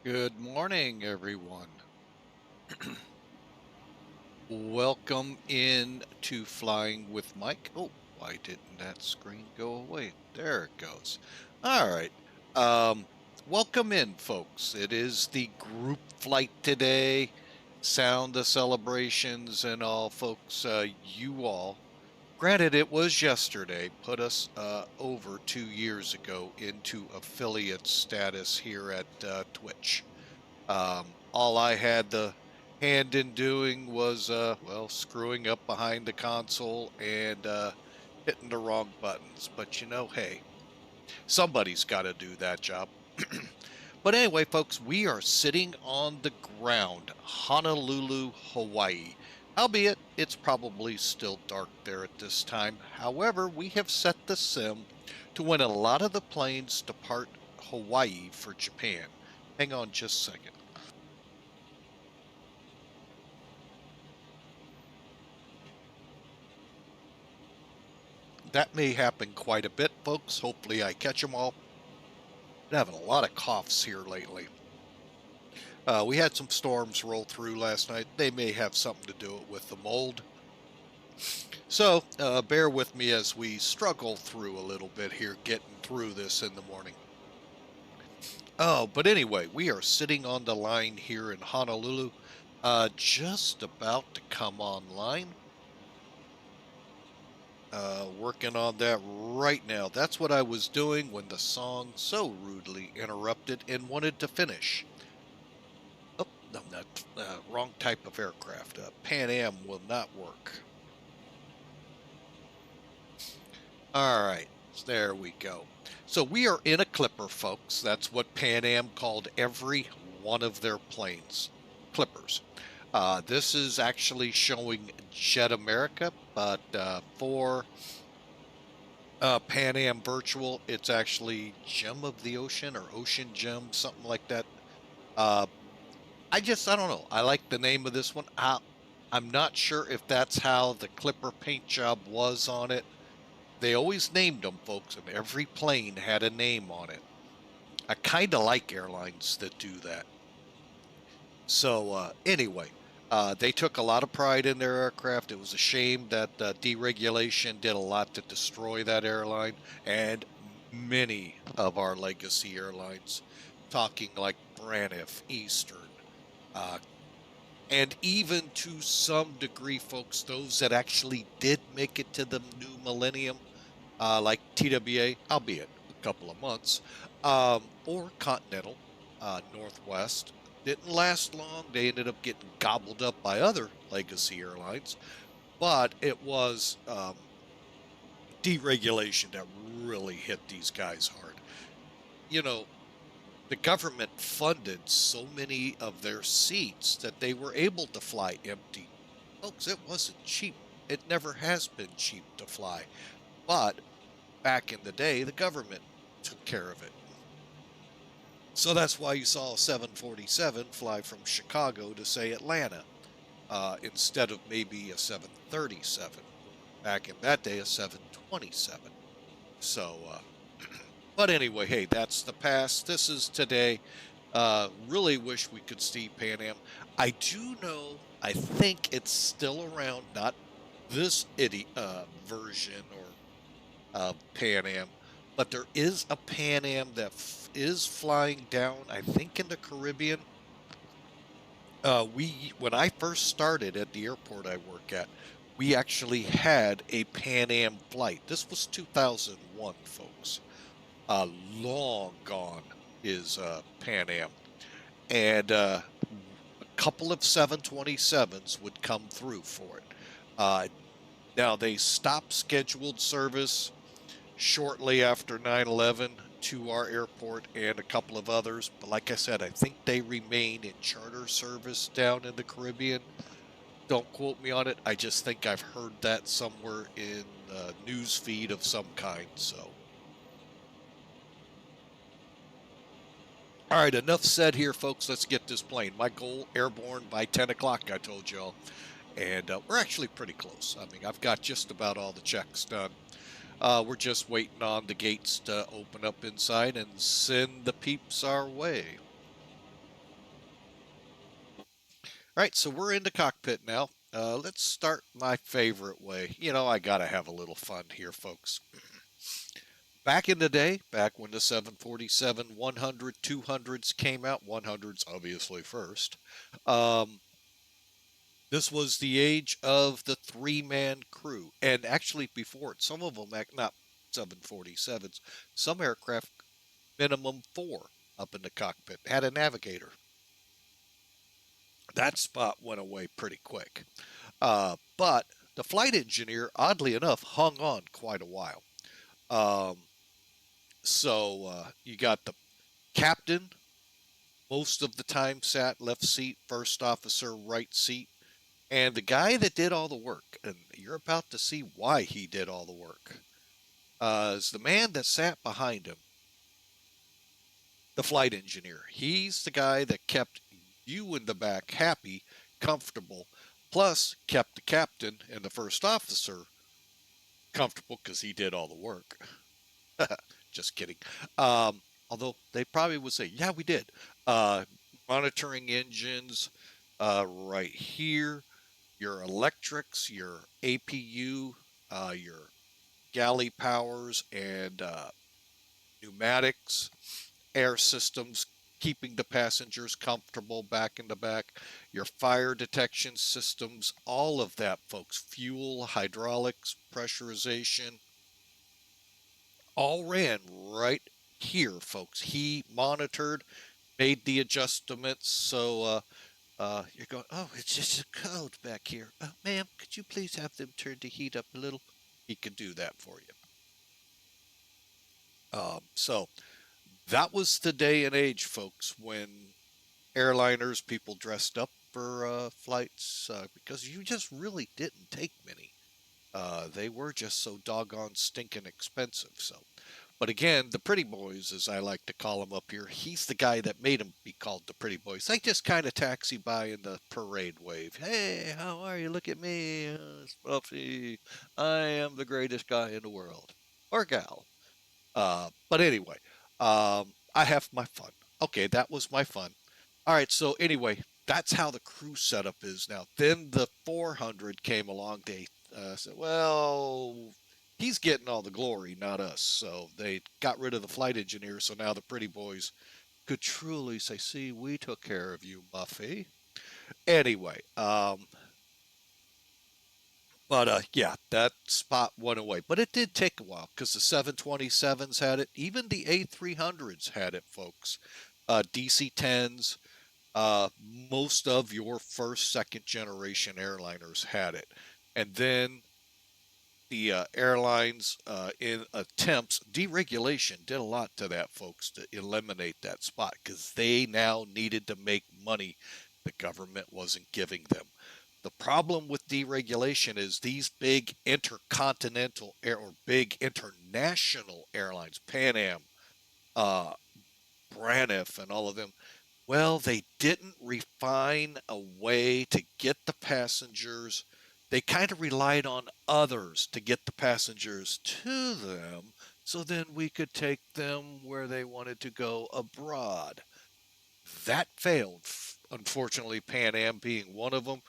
Good morning, everyone. Welcome in to Flying with Mike. Oh, why didn't that screen go away? There it goes. All right. Um, Welcome in, folks. It is the group flight today. Sound the celebrations and all, folks. You all, granted, it was yesterday, put us over 2 years ago into affiliate status here at Twitch. All I had the hand in doing was, well, screwing up behind the console and hitting the wrong buttons. But hey, somebody's got to do that job. But anyway, folks, we are sitting on the ground, Honolulu, Hawaii. Albeit it's probably still dark there at this time. However, we have set the sim to when a lot of the planes depart Hawaii for Japan. Hang on just a second. That may happen quite a bit, folks. Hopefully I catch them all. Been having a lot of coughs here lately. We had some storms roll through last night. They may have something to do with the mold. So bear with me as we struggle through a little bit here, getting through this in the morning. Oh, but anyway, we are sitting on the line here in Honolulu, just about to come online. Working on that right now. That's what I was doing when the song so rudely interrupted and wanted to finish. Oh, no, not wrong type of aircraft. Pan Am will not work. All right, there we go. So we are in a clipper, folks. That's what Pan Am called every one of their planes, clippers. This is actually showing Jet America, but for Pan Am Virtual, it's actually Gem of the Ocean or Ocean Gem, something like that. Uh, I don't know. I like the name of this one. I'm not sure if that's how the Clipper paint job was on it. They always named them, folks, and every plane had a name on it. I kind of like airlines that do that. So anyway, they took a lot of pride in their aircraft. It was a shame that deregulation did a lot to destroy that airline and many of our legacy airlines, talking like Braniff, Eastern, uh, and even to some degree, folks, those that actually did make it to the new millennium, like TWA, albeit a couple of months, or Continental, Northwest. Didn't last long. They ended up getting gobbled up by other legacy airlines, but it was deregulation that really hit these guys hard. You know, the government funded so many of their seats that they were able to fly empty. Folks, it wasn't cheap. It never has been cheap to fly. But back in the day, the government took care of it. So that's why you saw a 747 fly from Chicago to, say, Atlanta, instead of maybe a 737. Back in that day, a 727. So, but anyway, hey, that's the past. This is today. Really wish we could see Pan Am. I do know, I think it's still around, not this version or Pan Am, but there is a Pan Am that is flying down, I think, in the Caribbean. When I first started at the airport I work at, we actually had a Pan Am flight. This was 2001, folks. Long gone is Pan Am, and a couple of 727s would come through for it. Now they stopped scheduled service shortly after 9/11 to our airport and a couple of others. But like I said, I think they remain in charter service down in the Caribbean. Don't quote me on it. I just think I've heard that somewhere in a news feed of some kind. So, all right, enough said here, folks. Let's get this plane. My goal, airborne by 10 o'clock, I told y'all. And we're actually pretty close. I mean, I've got just about all the checks done. We're just waiting on the gates to open up inside and send the peeps our way. All right, so we're in the cockpit now. Let's start my favorite way. You know, I gotta have a little fun here, folks. Back in the day, back when the 747 100 200s came out, 100s obviously first, um, this was the age of the three-man crew. And actually, before it, some of them, not 747s, some aircraft, minimum four up in the cockpit, had a navigator. That spot went away pretty quick. But the flight engineer, oddly enough, hung on quite a while. Um, so you got the captain, most of the time sat left seat, first officer, right seat, and the guy that did all the work, and you're about to see why he did all the work, is the man that sat behind him, the flight engineer. He's the guy that kept you in the back happy, comfortable, plus kept the captain and the first officer comfortable because he did all the work. Just kidding. Although they probably would say, yeah, we did. Uh, Monitoring engines right here, your electrics, your APU, your galley powers, and pneumatics, air systems, keeping the passengers comfortable back in the back, your fire detection systems, all of that, folks, fuel, hydraulics, pressurization, all ran right here, folks. He monitored, made the adjustments. So you're going, oh, it's just so cold back here. Ma'am, could you please have them turn the heat up a little? He could do that for you. So that was the day and age, folks, when airliners, people dressed up for flights because you just really didn't take many. They were just so doggone stinking expensive. So, but again, the pretty boys, as I like to call them up here, he's the guy that made them be called the pretty boys. They just kind of taxi by in the parade wave. Hey, how are you? Look at me, Spuffy. I am the greatest guy in the world, or gal. But anyway, I have my fun. Okay, that was my fun. All right, so anyway, that's how the crew setup is now. Then the 400 came along. They said, well, he's getting all the glory, not us. So they got rid of the flight engineer. So now the pretty boys could truly say, see, we took care of you, Buffy. Anyway, but yeah, that spot went away. But it did take a while because the 727s had it. Even the A300s had it, folks. DC-10s, most of your first, second generation airliners had it. And then the airlines, in attempts, deregulation did a lot to that, folks, to eliminate that spot because they now needed to make money the government wasn't giving them. The problem with deregulation is these big intercontinental air or big international airlines, Pan Am, uh, Braniff, and all of them, well, they didn't refine a way to get the passengers. They kind of relied on others to get the passengers to them so then we could take them where they wanted to go abroad. That failed, unfortunately, Pan Am being one of them.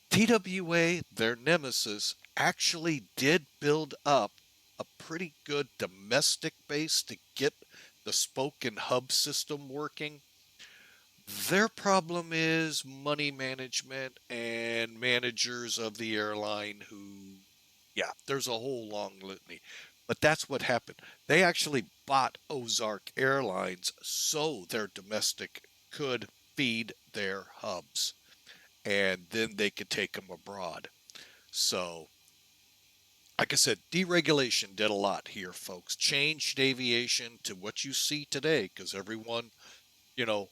TWA, their nemesis, actually did build up a pretty good domestic base to get the spoke and hub system working. Their problem is money management and managers of the airline who, yeah, there's a whole long litany. But that's what happened. They actually bought Ozark Airlines so their domestic could feed their hubs and then they could take them abroad. So, like I said, deregulation did a lot here, folks. Changed aviation to what you see today because everyone, you know,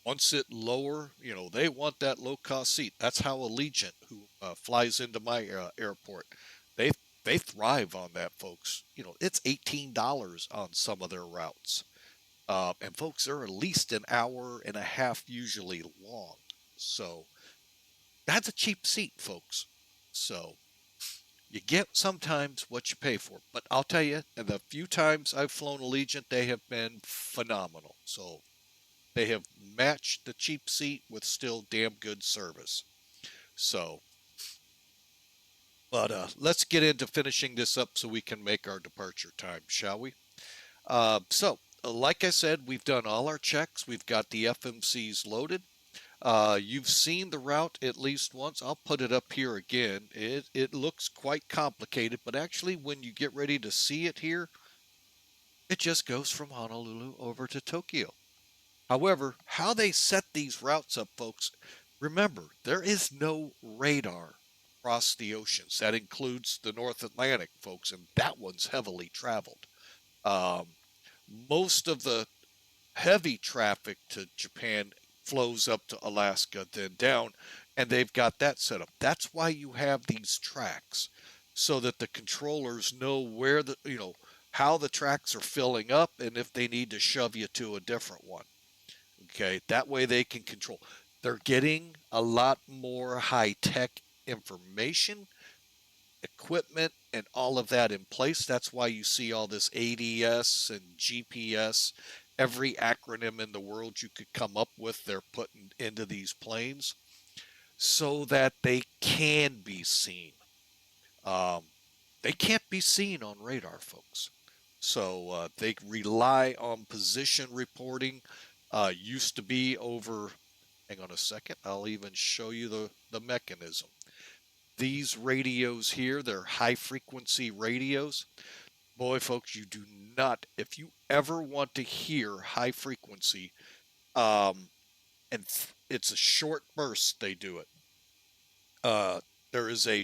wants it lower. You know, they want that low cost seat. That's how Allegiant, who flies into my airport, they they thrive on that, folks. You know, it's $18 on some of their routes, and folks, they're at least an hour and a half usually long. So that's a cheap seat, folks. So you get sometimes what you pay for. But I'll tell you, the few times I've flown Allegiant, they have been phenomenal. So They have matched the cheap seat with still damn good service. So, but let's get into finishing this up so we can make our departure time, shall we? Like I said, we've done all our checks. We've got the FMCs loaded. You've seen the route at least once. I'll put it up here again. It looks quite complicated, but actually when you get ready to see it here, it just goes from Honolulu over to Tokyo. However, how they set these routes up, folks, remember, there is no radar across the oceans. That includes the North Atlantic, folks, and that one's heavily traveled. Um, Most of the heavy traffic to Japan flows up to Alaska, then down, and they've got that set up. That's why you have these tracks, so that the controllers know where how the tracks are filling up and if they need to shove you to a different one. Okay, that way they can control. They're getting a lot more high-tech information, equipment, and all of that in place. That's why you see all this ADS and GPS. Every acronym in the world you could come up with, they're putting into these planes so that they can be seen. They can't be seen on radar, folks. So they rely on position reporting. Used to be over, hang on a second, I'll even show you the mechanism. These radios here, they're high frequency radios. Boy, folks, you do not, if you ever want to hear high frequency, and it's a short burst, they do it. There is I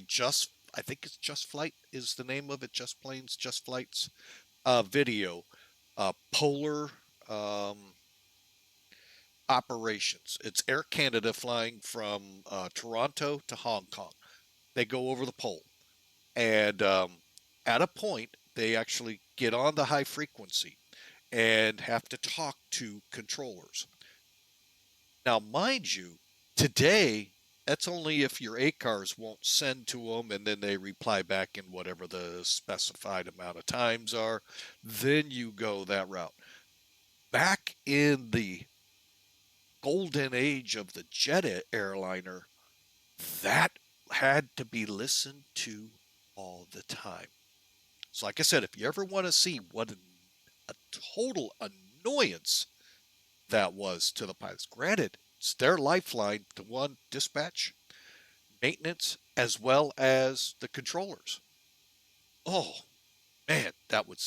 think it's Just Flight is the name of it, Just Planes, Just Flights, video, polar operations. It's Air Canada flying from Toronto to Hong Kong. They go over the pole. And at a point, they actually get on the high frequency and have to talk to controllers. Now, mind you, today, that's only if your ACARs won't send to them and then they reply back in whatever the specified amount of times are. Then you go that route. Back in the golden age of the jet airliner, that had to be listened to all the time. So like I said, if you ever want to see what a total annoyance that was to the pilots, granted, it's their lifeline to one, dispatch, maintenance, as well as the controllers. Oh, man, that would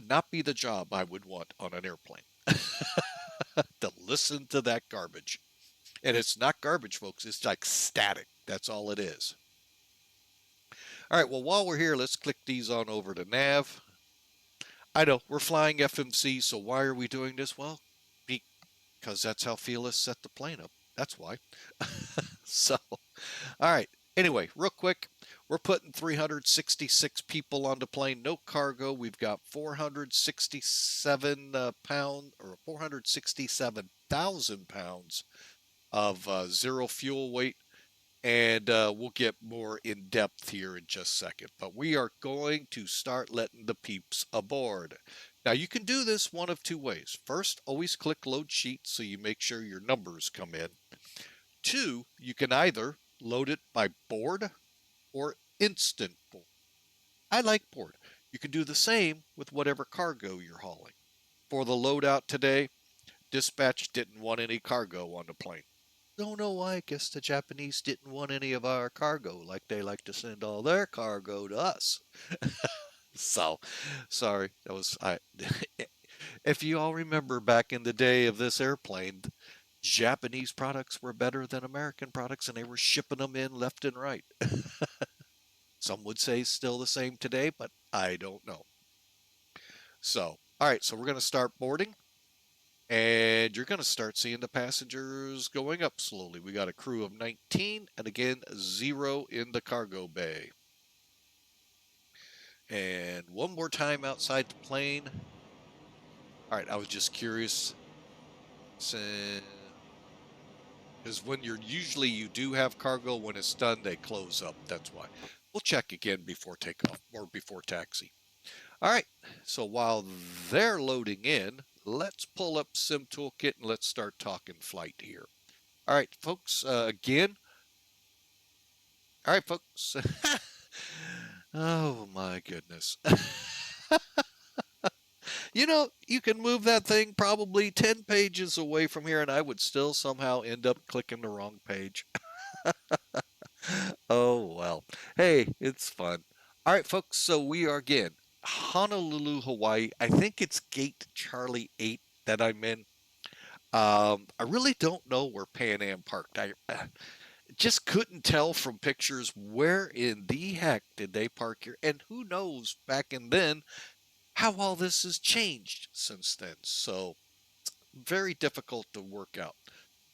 not be the job I would want on an airplane. To listen to that garbage. And it's not garbage, folks. It's like static. That's all it is. All right, well, while we're here, let's click these on over to nav. I know, we're flying FMC, so why are we doing this? Well, because that's how Felis set the plane up. That's why. So, all right. Anyway, real quick, we're putting 366 people on the plane, no cargo. We've got 467 pound or 467,000 pounds of zero fuel weight, and we'll get more in depth here in just a second. But we are going to start letting the peeps aboard. Now you can do this one of two ways. First, always click load sheet so you make sure your numbers come in. Two, you can either load it by board or instant board. I like board. You can do the same with whatever cargo you're hauling. For the loadout today, dispatch didn't want any cargo on the plane. Don't know why. I guess the Japanese didn't want any of our cargo, like they like to send all their cargo to us. So, sorry, that was if you all remember back in the day of this airplane, Japanese products were better than American products, and they were shipping them in left and right. Some would say still the same today, but I don't know. So, all right, so we're going to start boarding. And you're going to start seeing the passengers going up slowly. We got a crew of 19, and again, 0 in the cargo bay. And one more time outside the plane. All right, I was just curious. Because when you do have cargo, when it's done, they close up. That's why. We'll check again before takeoff or before taxi. All right, so while they're loading in, let's pull up Sim Toolkit and let's start talking flight here. All right, folks, again. All right, folks. Oh my goodness. You know, you can move that thing probably 10 pages away from here and I would still somehow end up clicking the wrong page. Oh well. Hey, it's fun. All right, folks, so we are again Honolulu, Hawaii. I think it's Gate Charlie 8 that I'm in. I really don't know where Pan Am parked. I just couldn't tell from pictures where in the heck did they park here, and who knows back in then how all this has changed since then. So very difficult to work out.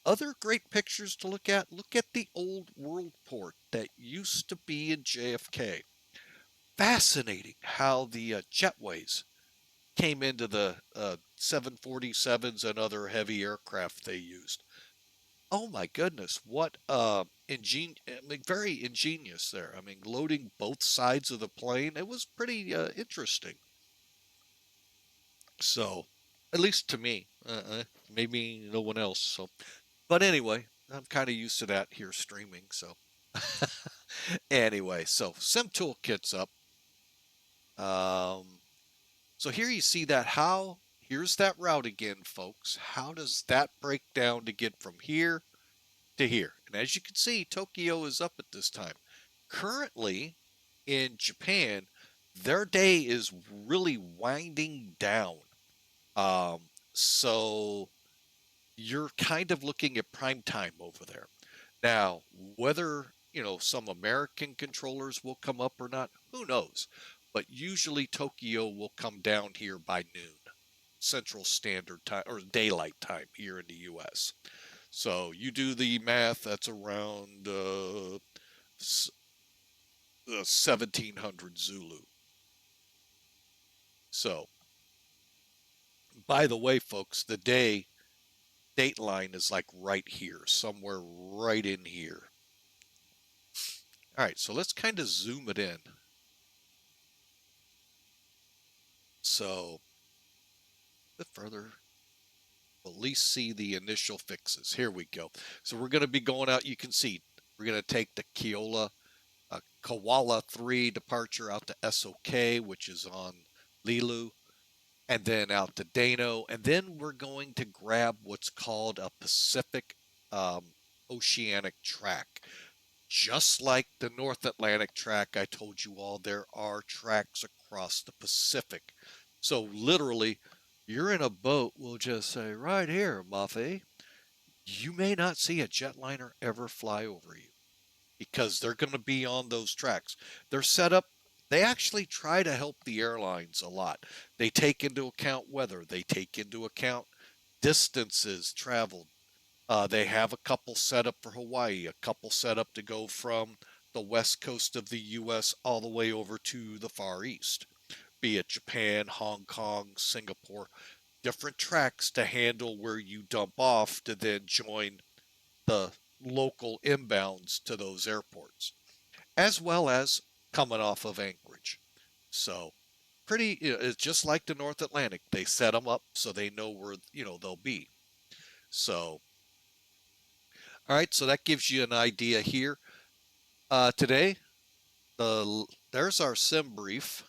Other great pictures to look at the old world port that used to be in JFK. Fascinating how the jetways came into the 747s and other heavy aircraft they used. Oh my goodness, what I mean, very ingenious there. I mean, loading both sides of the plane, it was pretty interesting. So, at least to me, maybe no one else. So, but anyway, I'm kind of used to that here streaming. So, anyway, so Sim Toolkit's up. So here you see that here's that route again, folks. How does that break down to get from here to here? And as you can see, Tokyo is up at this time. Currently in Japan, their day is really winding down. Um, so you're kind of looking at prime time over there. Now, whether, some American controllers will come up or not, who knows? But usually Tokyo will come down here by noon, Central Standard Time or daylight time here in the US. So you do the math, that's around 1700 Zulu. So, by the way, folks, the date line is like right here, somewhere right in here. All right, so let's kind of zoom it in. So, a bit further, we'll at least see the initial fixes. Here we go. So we're going to be going out. You can see we're going to take the Koala 3 departure out to SOK, which is on Lilu, and then out to DANNO, and then we're going to grab what's called a Pacific Oceanic track. Just like the North Atlantic track, I told you all, there are tracks across the Pacific. So literally, you're in a boat, we'll just say, right here, Muffy. You may not see a jetliner ever fly over you because they're going to be on those tracks. They're set up, they actually try to help the airlines a lot. They take into account weather, they take into account distances traveled. They have a couple set up for Hawaii, a couple set up to go from the west coast of the U.S. all the way over to the Far East, be it Japan, Hong Kong, Singapore, different tracks to handle where you dump off to then join the local inbounds to those airports, as well as coming off of Anchorage. So it's just like the North Atlantic. They set them up so they know where, they'll be. So, all right, so that gives you an idea here. Today, there's our sim brief.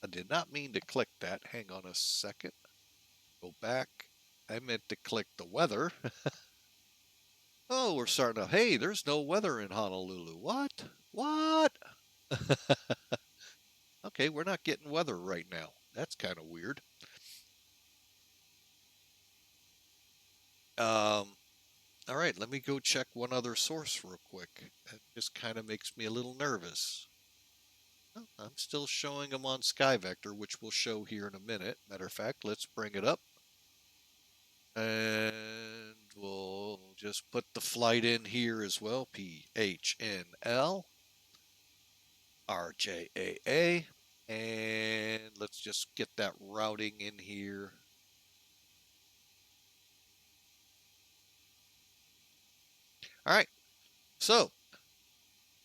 I did not mean to click that. Hang on a second. Go back. I meant to click the weather. Oh, we're starting to, hey, there's no weather in Honolulu. What? What? Okay, we're not getting weather right now. That's kind of weird. All right, let me go check one other source real quick. That just kind of makes me a little nervous. Oh, I'm still showing them on SkyVector, which we'll show here in a minute. Matter of fact, let's bring it up. And we'll just put the flight in here as well. PHNL, RJAA. And let's just get that routing in here. All right, so,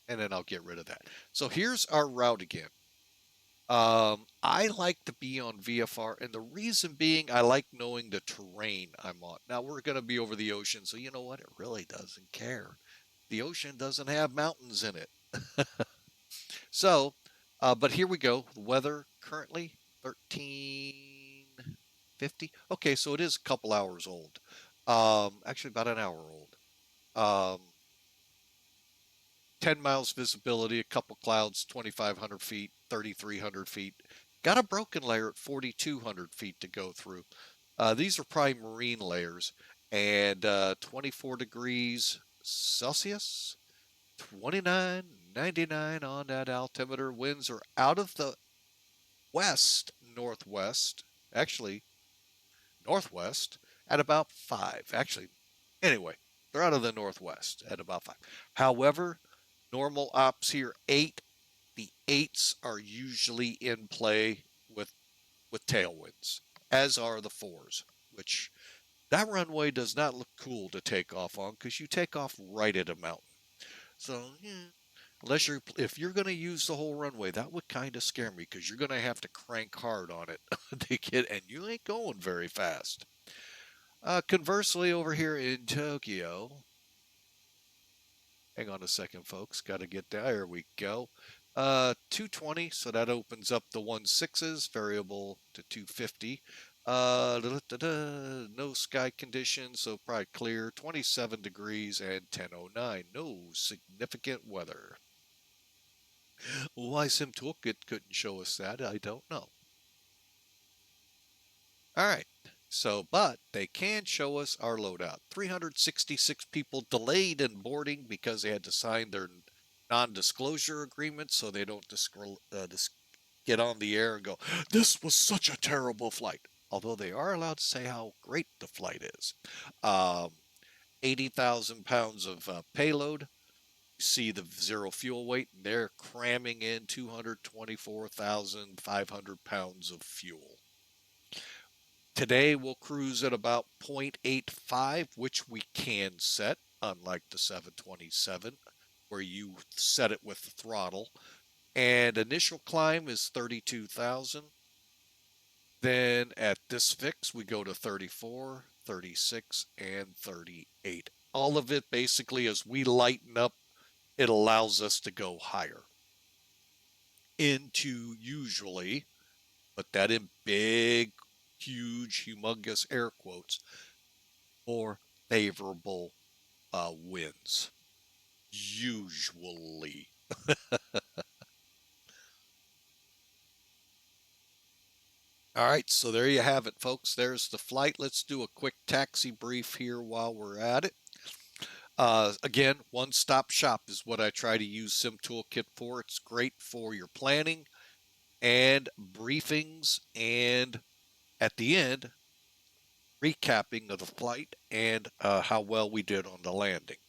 and then I'll get rid of that. So here's our route again. I like to be on VFR, and the reason being I like knowing the terrain I'm on. Now, we're going to be over the ocean, so you know what? It really doesn't care. The ocean doesn't have mountains in it. So, but here we go. The weather currently 1350. Okay, so it is a couple hours old. Actually, about an hour old. Um, 10 miles visibility, a couple clouds, 2,500 feet, 3,300 feet. Got a broken layer at 4,200 feet to go through. These are probably marine layers, and 24 degrees Celsius, 29.99 on that altimeter. Winds are out of the west northwest, actually northwest at about 5. Actually, anyway, they're out of the northwest at about 5. However, normal ops here 8. The 8s are usually in play with tailwinds, as are the 4s, which that runway does not look cool to take off on because you take off right at a mountain. So, yeah, unless if you're going to use the whole runway, that would kind of scare me because you're going to have to crank hard on it to get, and you ain't going very fast. Conversely, over here in Tokyo, hang on a second, folks. Got to get there. There we go. 220, so that opens up the 16s, variable to 250. No sky conditions, so probably clear. 27 degrees and 10:09. No significant weather. Why Sim Toolkit couldn't show us that, I don't know. All right. So, but they can show us our loadout. 366 people delayed in boarding because they had to sign their non-disclosure agreement so they don't get on the air and go, this was such a terrible flight. Although they are allowed to say how great the flight is. 80,000 pounds of payload. You see the zero fuel weight. They're cramming in 224,500 pounds of fuel. Today we'll cruise at about 0.85, which we can set, unlike the 727, where you set it with the throttle. And initial climb is 32,000. Then at this fix, we go to 34, 36, and 38. All of it basically, as we lighten up, it allows us to go higher into usually, put that in big, huge, humongous air quotes, more favorable winds. Usually. All right, so there you have it, folks. There's the flight. Let's do a quick taxi brief here while we're at it. Again, one-stop shop is what I try to use Sim Toolkit for. It's great for your planning and briefings, and at the end, recapping of the flight and how well we did on the landing,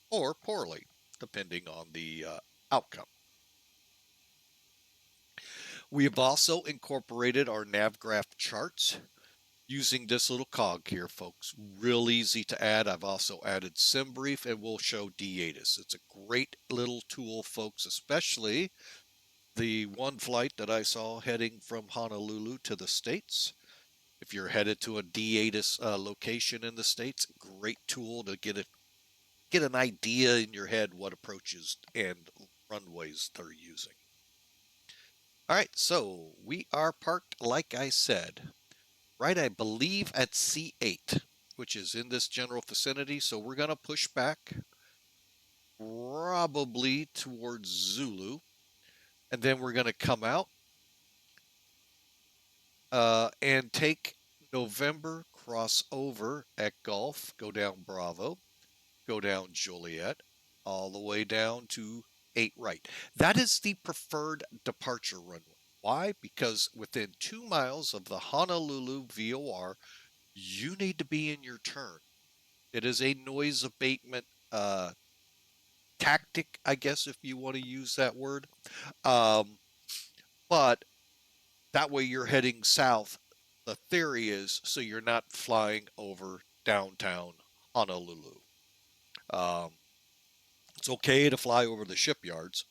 or poorly, depending on the outcome. We have also incorporated our NavGraph charts using this little cog here, folks. Real easy to add. I've also added SimBrief, and we'll show DATIS. It's a great little tool, folks, especially the one flight that I saw heading from Honolulu to the States. If you're headed to a DATIS location in the States, great tool to get an idea in your head what approaches and runways they're using. All right, so we are parked, like I said, right, I believe at C8, which is in this general vicinity. So we're going to push back probably towards Zulu. And then we're going to come out and take November, cross over at Gulf, go down Bravo, go down Joliet, all the way down to 8 right. That is the preferred departure runway. Why? Because within 2 miles of the Honolulu VOR, you need to be in your turn. It is a noise abatement tactic, I guess, if you want to use that word. But that way you're heading south. The theory is so you're not flying over downtown Honolulu. It's okay to fly over the shipyards,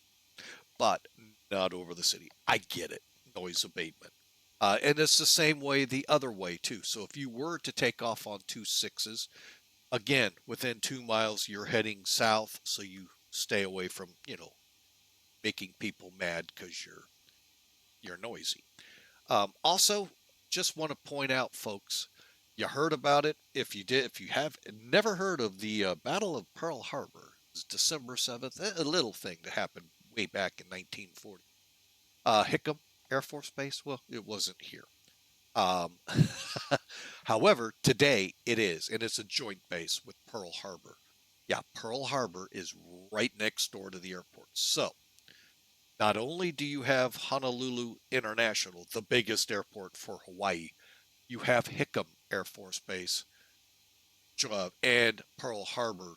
but not over the city. I get it. noise abatement. And it's the same way the other way too. So if you were to take off on 2.6s, again, within 2 miles, you're heading south, so you stay away from, making people mad because you're noisy. Also, just want to point out, folks, you heard about it. If you have never heard of the Battle of Pearl Harbor, it's December 7th, a little thing that happened way back in 1940. Hickam Air Force Base, well, it wasn't here. Um, however, today it is, and it's a joint base with Pearl Harbor. Yeah, Pearl Harbor is right next door to the airport. So, not only do you have Honolulu International, the biggest airport for Hawaii, you have Hickam Air Force Base and Pearl Harbor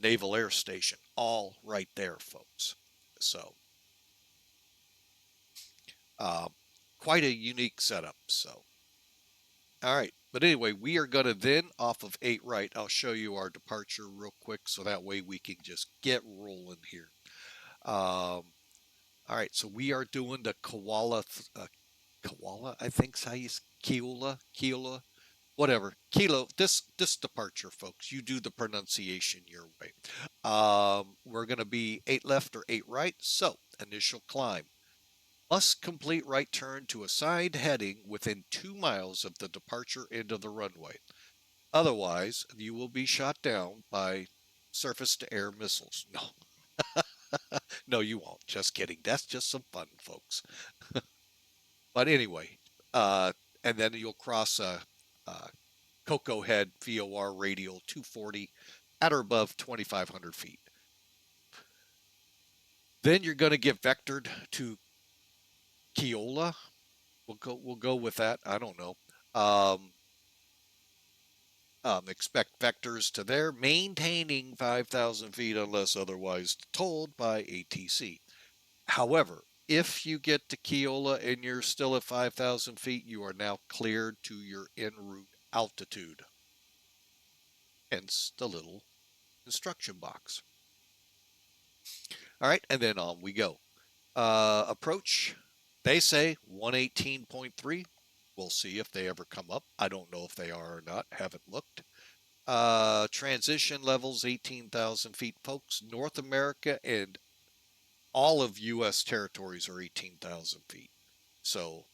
Naval Air Station, all right there, folks. So, uh, quite a unique setup. So, all right. But anyway, we are going to then, off of 8 right, I'll show you our departure real quick so that way we can just get rolling here. All right, so we are doing the Koala, I think is how you Keola, whatever. Kilo, this departure, folks. You do the pronunciation your way. We're going to be 8 left or 8 right. So, initial climb. Must complete right turn to a side heading within 2 miles of the departure end of the runway. Otherwise, you will be shot down by surface-to-air missiles. No. No, you won't. Just kidding. That's just some fun, folks. But anyway, and then you'll cross Cocoa Head VOR radial 240 at or above 2,500 feet. Then you're going to get vectored to Keola. We'll go with that. I don't know. Expect vectors to there, maintaining 5,000 feet unless otherwise told by ATC. However, if you get to Keola and you're still at 5,000 feet, you are now cleared to your en route altitude. Hence the little instruction box. All right, and then on we go. Approach, they say 118.3. We'll see if they ever come up. I don't know if they are or not. Haven't looked. Transition levels 18,000 feet, folks. North America and all of U.S. territories are 18,000 feet. So,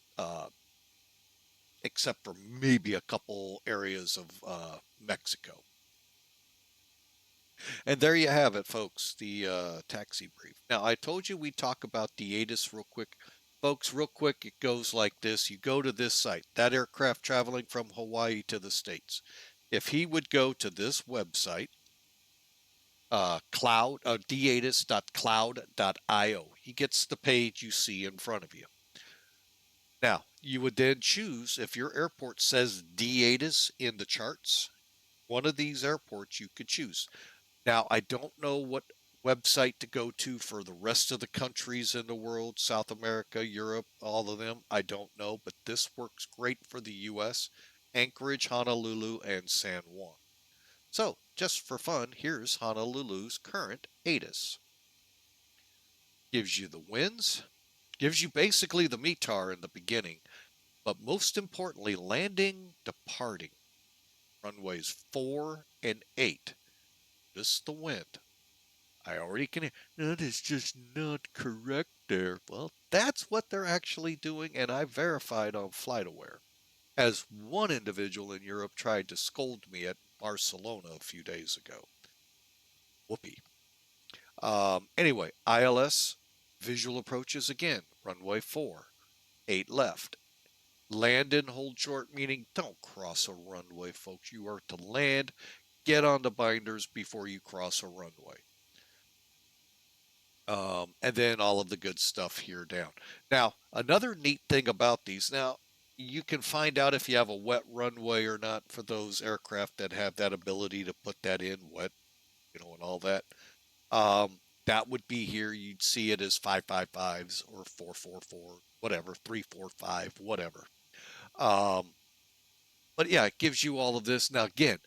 except for maybe a couple areas of Mexico. And there you have it, folks, the taxi brief. Now, I told you we'd talk about DATIS real quick. Folks, real quick, it goes like this. You go to this site, that aircraft traveling from Hawaii to the States. If he would go to this website, DATIS.cloud.io, he gets the page you see in front of you. Now, you would then choose, if your airport says DATIS in the charts, one of these airports you could choose. Now, I don't know what website to go to for the rest of the countries in the world, South America, Europe, all of them. I don't know, but this works great for the U.S., Anchorage, Honolulu, and San Juan. So, just for fun, here's Honolulu's current ATIS. Gives you the winds, gives you basically the METAR in the beginning, but most importantly, landing, departing. Runways 4 and 8. Just the wind. I already can hear, that is just not correct there. Well, that's what they're actually doing, and I verified on FlightAware. As one individual in Europe tried to scold me at Barcelona a few days ago. Whoopee. Anyway, ILS, visual approaches again, runway 4, 8 left. Land and hold short, meaning don't cross a runway, folks. You are to land, get on the binders before you cross a runway. And then all of the good stuff here down. Now, another neat thing about these, now, you can find out if you have a wet runway or not for those aircraft that have that ability to put that in wet, and all that. That would be here. You'd see it as 555s or 444, whatever, 345, whatever. But yeah, it gives you all of this. Now, again,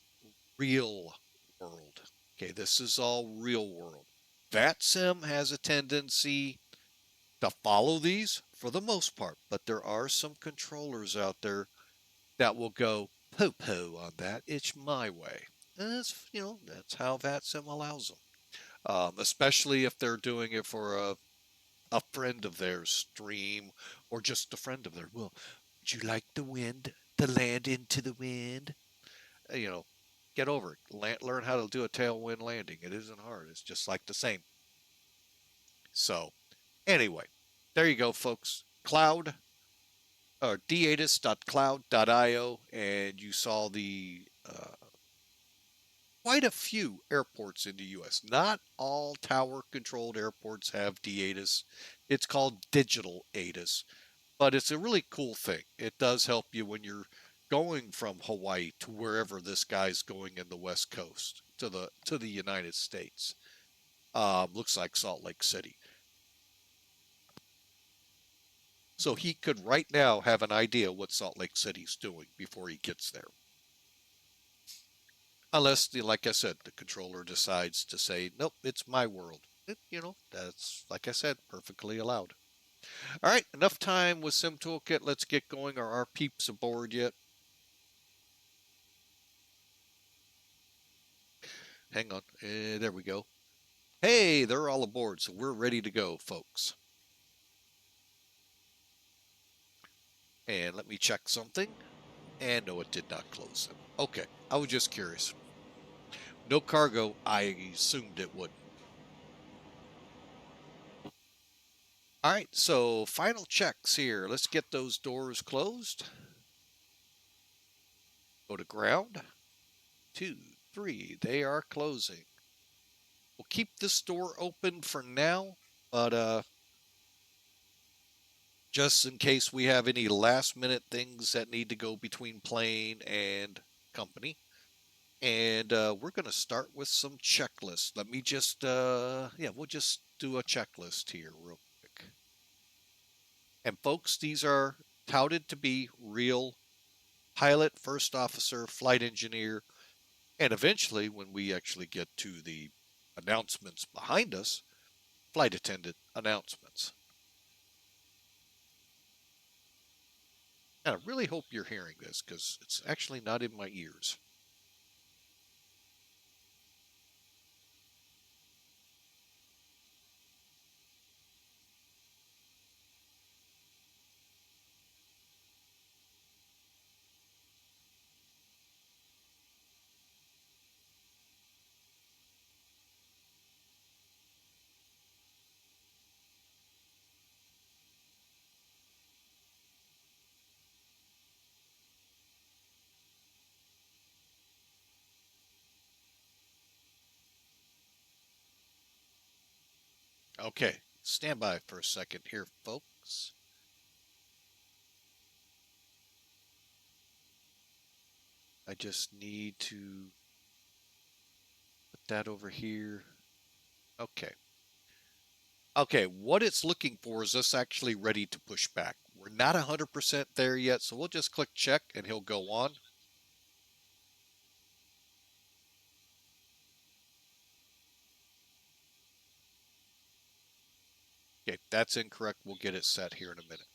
real world. Okay, this is all real world. VATSIM has a tendency to follow these, for the most part, but there are some controllers out there that will go po-po on that. It's my way. And that's how VATSIM allows them. Especially if they're doing it for a friend of theirs stream or just a friend of theirs. Well, would you like the wind to land into the wind? Uh, You know, get over it. Learn how to do a tailwind landing. It isn't hard. It's just like the same. So, anyway, there you go, folks. Cloud or datus.cloud.io, and you saw the quite a few airports in the U.S. Not all tower-controlled airports have DATUS. It's called digital ATIS, but it's a really cool thing. It does help you when you're going from Hawaii to wherever this guy's going in the West Coast to the United States. Looks like Salt Lake City. So he could right now have an idea what Salt Lake City's doing before he gets there. Unless, like I said, the controller decides to say, nope, it's my world. That's, like I said, perfectly allowed. All right, enough time with Sim Toolkit. Let's get going. Are our peeps aboard yet? Hang on. There we go. Hey, they're all aboard, so we're ready to go, folks. And let me check something. And no, it did not close them. Okay, I was just curious. No cargo, I assumed it would. All right, so final checks here. Let's get those doors closed. Go to ground. 2, 3, they are closing. We'll keep this door open for now, but just in case we have any last minute things that need to go between plane and company. And we're going to start with some checklists. Let me just, yeah, we'll just do a checklist here real quick. And folks, these are touted to be real pilot, first officer, flight engineer, and eventually, when we actually get to the announcements behind us, flight attendant announcements. And I really hope you're hearing this because it's actually not in my ears. Okay, stand by for a second here, folks. I just need to put that over here. Okay. Okay, what it's looking for is us actually ready to push back. We're not 100% there yet, so we'll just click check and he'll go on. Okay, that's incorrect. We'll get it set here in a minute.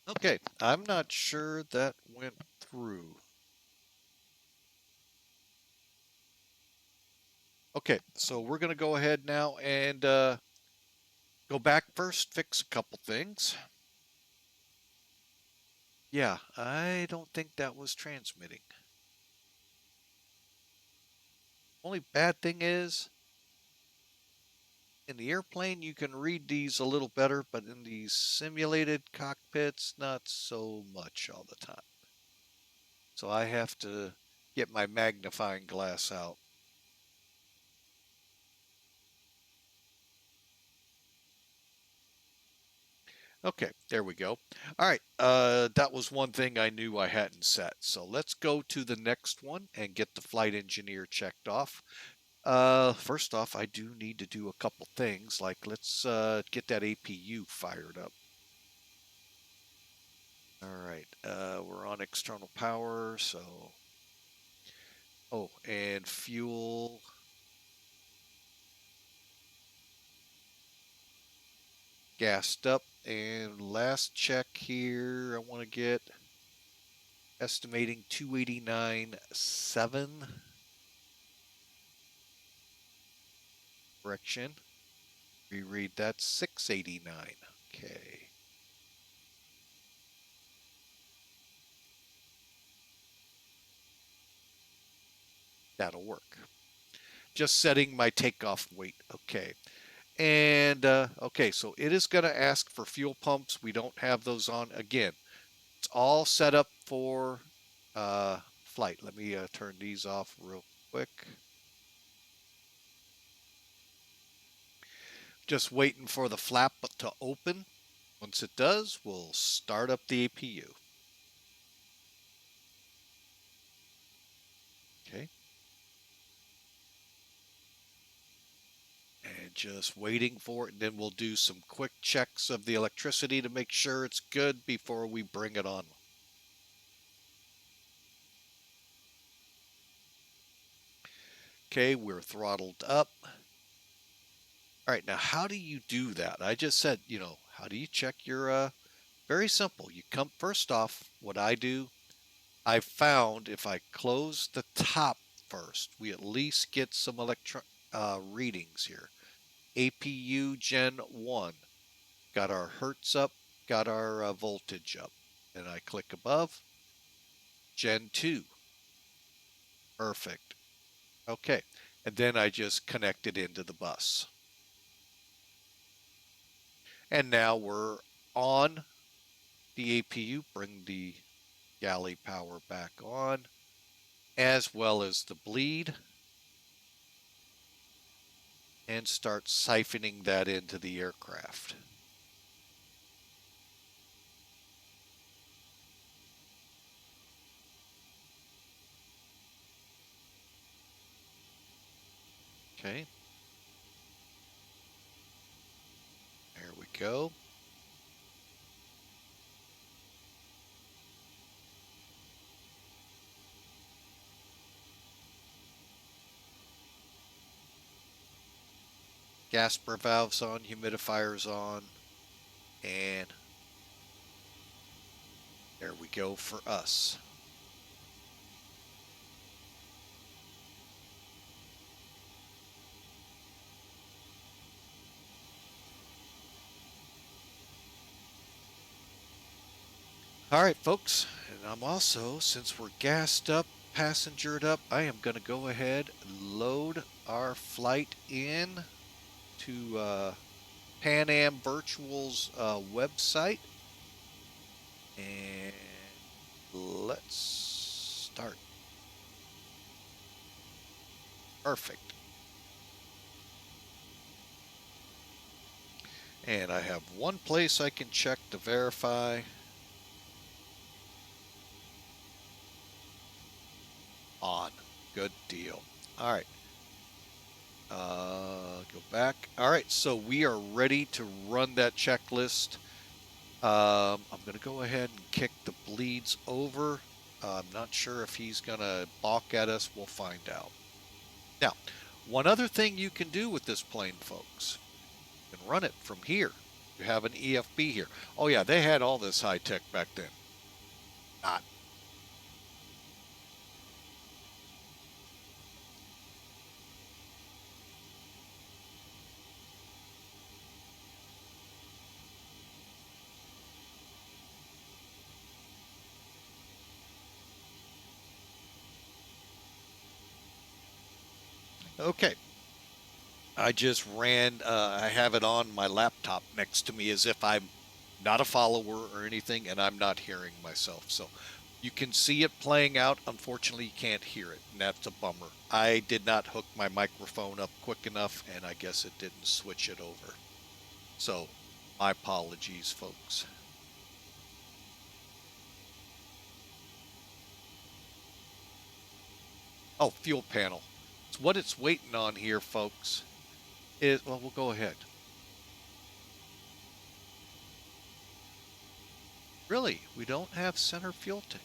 Okay, I'm not sure that went through. Okay, so we're going to go ahead now and go back first, fix a couple things. Yeah, I don't think that was transmitting. Only bad thing is, in the airplane, you can read these a little better, but in these simulated cockpits, not so much all the time. So I have to get my magnifying glass out. Okay, there we go. All right, that was one thing I knew I hadn't set. So let's go to the next one and get the flight engineer checked off. First off, I do need to do a couple things, like let's get that APU fired up. All right, we're on external power, so... Oh, and fuel. Gassed up. And last check here, I want to get estimating 289.7. Correction. Reread that 689. Okay. That'll work. Just setting my takeoff weight. Okay. And, okay, so it is going to ask for fuel pumps. We don't have those on. Again, it's all set up for flight. Let me turn these off real quick. Just waiting for the flap to open. Once it does, we'll start up the APU. Okay. And just waiting for it, and then we'll do some quick checks of the electricity to make sure it's good before we bring it on. Okay, we're throttled up. All right, now how do you do that? I just said, how do you check your, very simple. You come, first off, what I do, I found if I close the top first, we at least get some readings here. APU Gen 1, got our hertz up, got our voltage up. And I click above, Gen 2, perfect. Okay, and then I just connect it into the bus. And now we're on the APU, bring the galley power back on, as well as the bleed, and start siphoning that into the aircraft. Okay. There we go. Gasper valves on, humidifiers on, and there we go for us. All right, folks, and I'm also, since we're gassed up, passengered up, I am going to go ahead and load our flight in to Pan Am Virtual's website. And let's start. Perfect. And I have one place I can check to verify. On. Good deal. All right. Go back. All right, so we are ready to run that checklist. I'm going to go ahead and kick the bleeds over. I'm not sure if he's going to balk at us. We'll find out. Now, one other thing you can do with this plane, folks, you can run it from here. You have an EFB here. Oh yeah, they had all this high tech back then. Not. Okay. I just ran, I have it on my laptop next to me as if I'm not a follower or anything, and I'm not hearing myself. So you can see it playing out. Unfortunately, you can't hear it, and that's a bummer. I did not hook my microphone up quick enough, and I guess it didn't switch it over. So my apologies, folks. Oh, fuel panel. It's what it's waiting on here, folks. Is, well, we'll go ahead. Really, we don't have center fuel tank.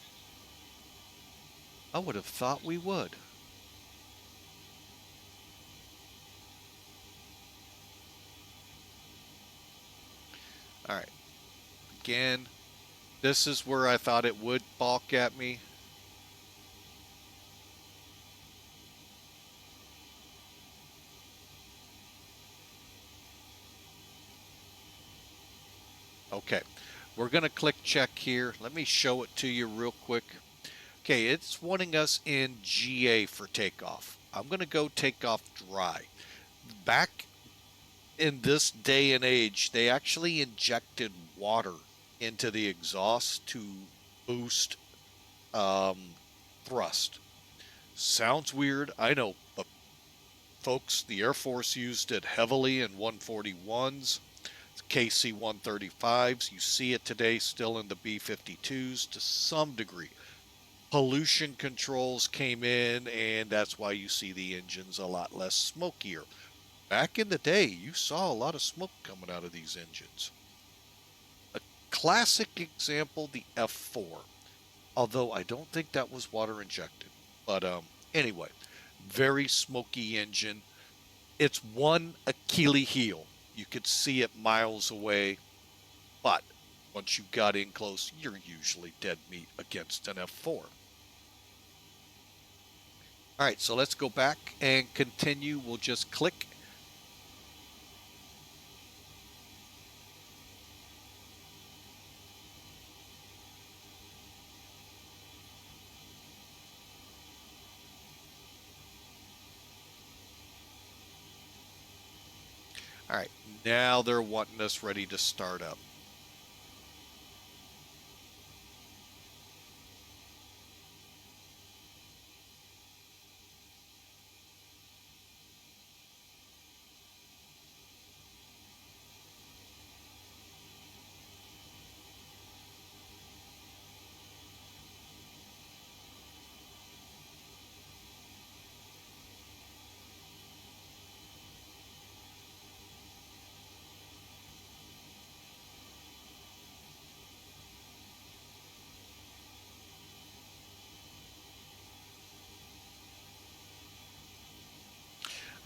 I would have thought we would. All right. Again, this is where I thought it would balk at me. Okay, we're going to click check here. Let me show it to you real quick. Okay, it's wanting us in GA for takeoff. I'm going to go takeoff dry. Back in this day and age, they actually injected water into the exhaust to boost thrust. Sounds weird, I know, but folks, the Air Force used it heavily in 141s, KC-135s. You see it today still in the B-52s to some degree. Pollution controls came in, and that's why you see the engines a lot less smokier. Back in the day, you saw a lot of smoke coming out of these engines. A classic example, the F4, although I don't think that was water injected. But anyway, very smoky engine. It's one Achilles heel. You could see it miles away, but once you got in close, you're usually dead meat against an F4. All right, so let's go back and continue. We'll just click. All right, now they're wanting us ready to start up.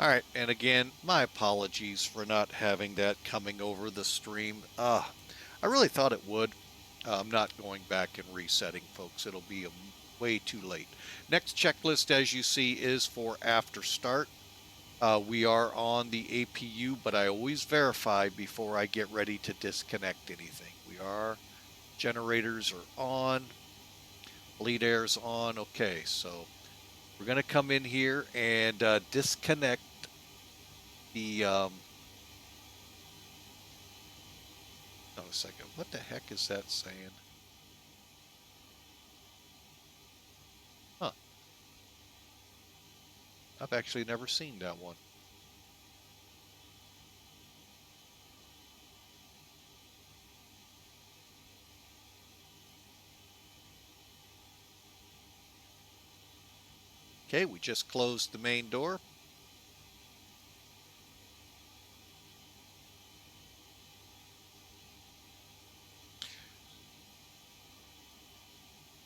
All right, and again, my apologies for not having that coming over the stream. I really thought it would. I'm not going back and resetting, folks. It'll be way too late. Next checklist, as you see, is for after start. We are on the APU, but I always verify before I get ready to disconnect anything. Generators are on, bleed air's on. Okay, so we're going to come in here and disconnect the, hold on a second, what the heck is that saying? Huh, I've actually never seen that one. Okay, we just closed the main door.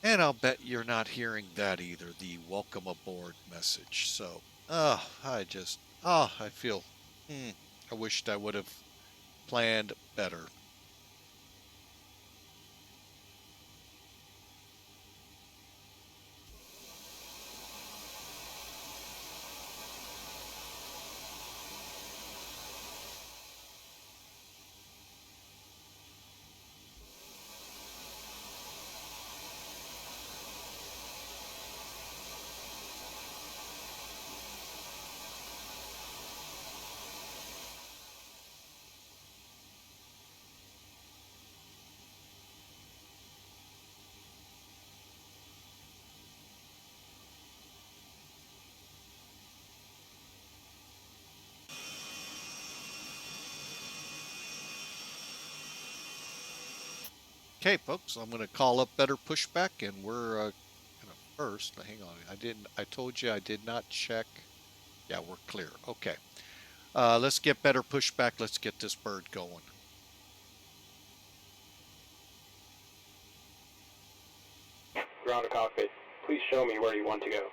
And I'll bet you're not hearing that either, the welcome aboard message. So, I feel, I wished I would have planned better. Okay, folks, I'm going to call up better pushback, and we're going to first. Hang on, I told you I did not check. Yeah, we're clear. Okay, let's get better pushback. Let's get this bird going. Ground to cockpit. Please show me where you want to go.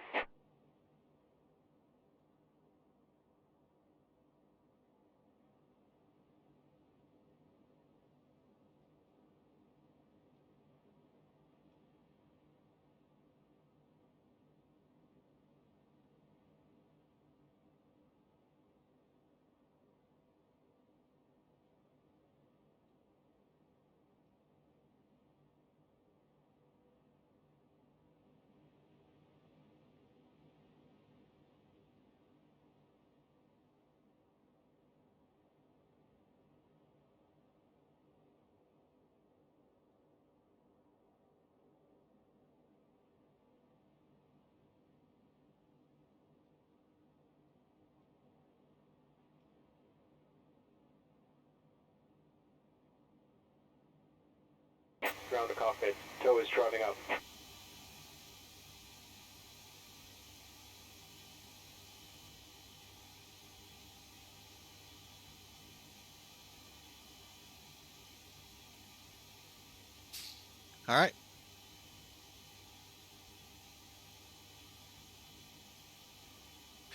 Ground to cockpit. Tow is driving up. All right.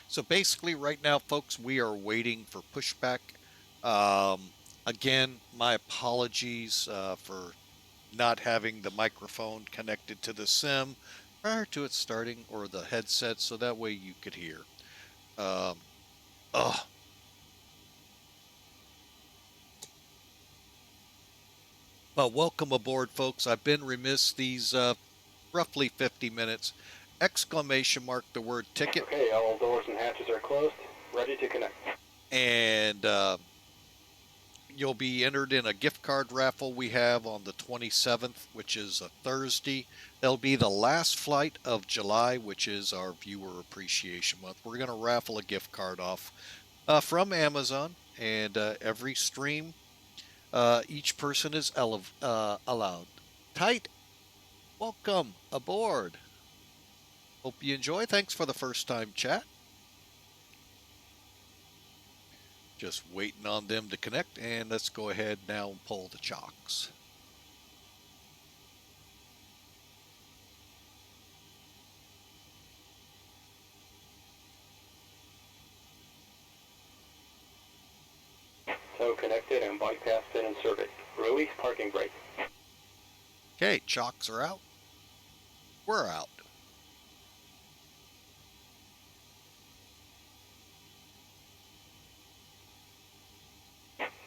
So basically, right now, folks, we are waiting for pushback. Again, my apologies for not having the microphone connected to the sim prior to it starting, or the headset, so that way you could hear. Um, oh, well, welcome aboard, folks. I've been remiss these roughly 50 minutes. Exclamation mark the word ticket. Okay, all doors and hatches are closed. Ready to connect. And you'll be entered in a gift card raffle we have on the 27th, which is a Thursday. That'll be the last flight of July, which is our Viewer Appreciation Month. We're going to raffle a gift card off from Amazon, and every stream, each person is allowed. Tight, welcome aboard. Hope you enjoy. Thanks for the first time chat. Just waiting on them to connect, and let's go ahead now and pull the chocks. Tow connected and bypass pin inserted. Release parking brake. Okay, chocks are out. We're out.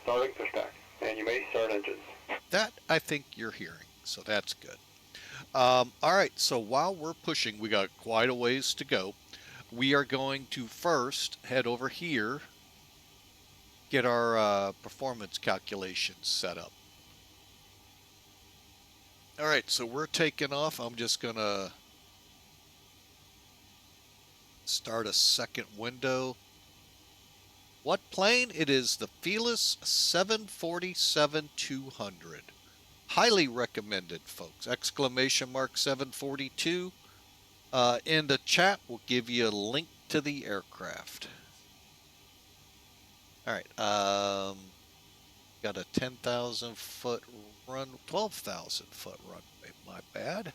Starting pushback. And you may start engines. That I think you're hearing, so that's good. All right, so while we're pushing, we got quite a ways to go. We are going to first head over here, get our performance calculations set up. All right, so we're taking off. I'm just going to start a second window. What plane? It is the Felis 747-200. Highly recommended, folks. Exclamation mark 742. In the chat, we'll give you a link to the aircraft. All right. Got a 10,000 foot run, 12,000 foot runway. My bad.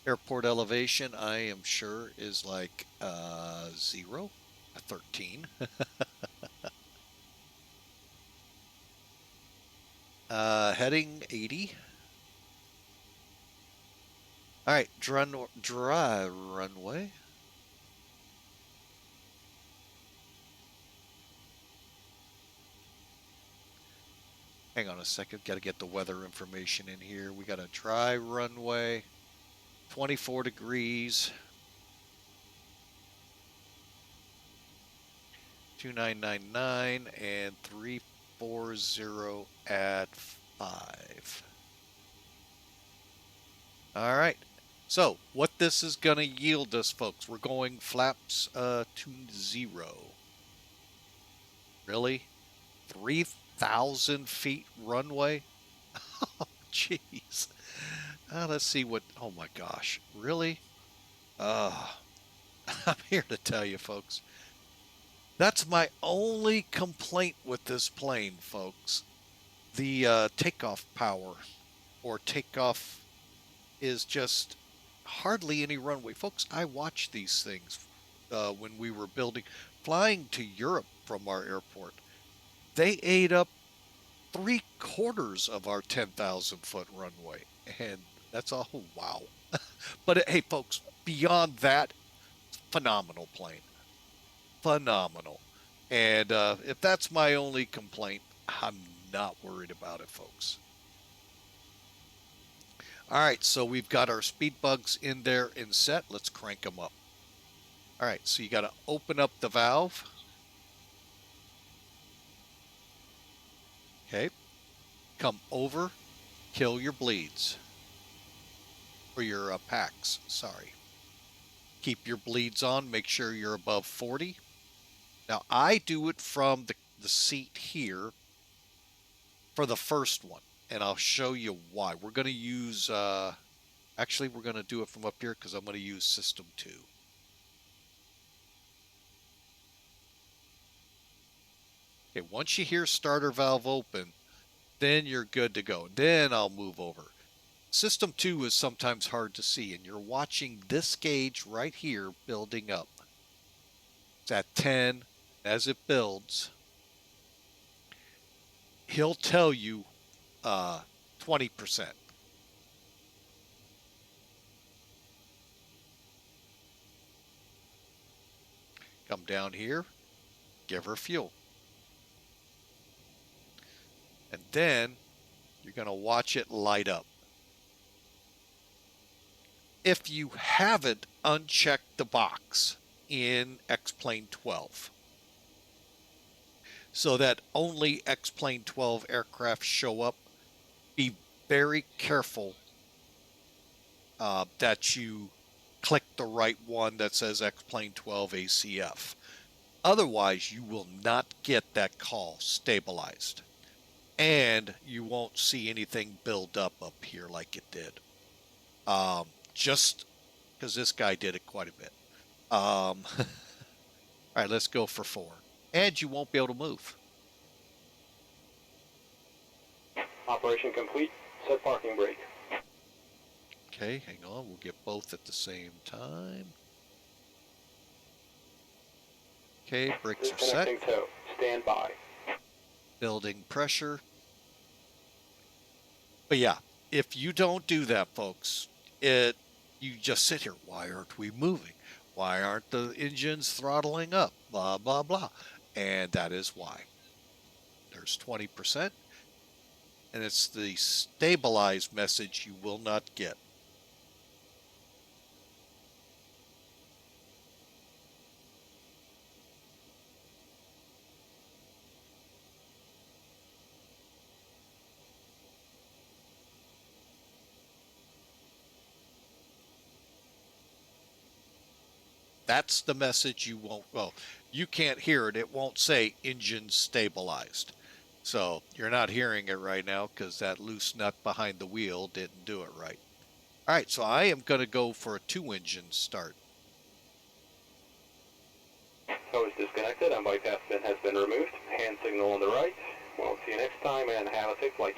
Airport elevation, I am sure, is like 0, 13. Heading 80. All right, dry runway. Hang on a second, got to get the weather information in here. We got a dry runway, 24 degrees, 2999 and 340 at 5. All right. So what this is going to yield us, folks, we're going flaps to 0. Really? 3,000 feet runway? Oh, jeez. Let's see what, oh my gosh, really? I'm here to tell you, folks. That's my only complaint with this plane, folks. The takeoff power or takeoff is just hardly any runway. Folks, I watched these things when we were flying to Europe from our airport. They ate up 3/4 of our 10,000 foot runway. And that's all, wow. But hey, folks, beyond that, phenomenal plane. Phenomenal. And if that's my only complaint, I'm not worried about it, folks. All right, so we've got our speed bugs in there and set. Let's crank them up. All right, so you got to open up the valve. Okay, come over, kill your bleeds. Or your packs, sorry. Keep your bleeds on, make sure you're above 40. Now, I do it from the seat here for the first one, and I'll show you why. We're going to use, actually, we're going to do it from up here because I'm going to use System 2. Okay, once you hear starter valve open, then you're good to go. Then I'll move over. System 2 is sometimes hard to see, and you're watching this gauge right here building up. It's at 10. As it builds, he'll tell you 20%. Come down here, give her fuel. And then you're going to watch it light up. If you haven't unchecked the box in X-Plane 12 so that only X-Plane 12 aircraft show up, be very careful that you click the right one that says X-Plane 12 ACF. Otherwise, you will not get that call stabilized. And you won't see anything build up here like it did. Just because this guy did it quite a bit. All right, let's go for 4. And you won't be able to move. Operation complete. Set parking brake. Okay, hang on. We'll get both at the same time. Okay, brakes are set. Disconnecting tow. Stand by. Building pressure. But yeah, if you don't do that, folks, you just sit here. Why aren't we moving? Why aren't the engines throttling up? Blah, blah, blah. And that is why. There's 20%. And it's the stabilized message you will not get. That's the message you won't, well, you can't hear it. It won't say engine stabilized. So you're not hearing it right now because that loose nut behind the wheel didn't do it right. All right, so I am going to go for a 2-engine start. Tow is disconnected and bypass pin has been removed. Hand signal on the right. We'll see you next time and have a safe flight.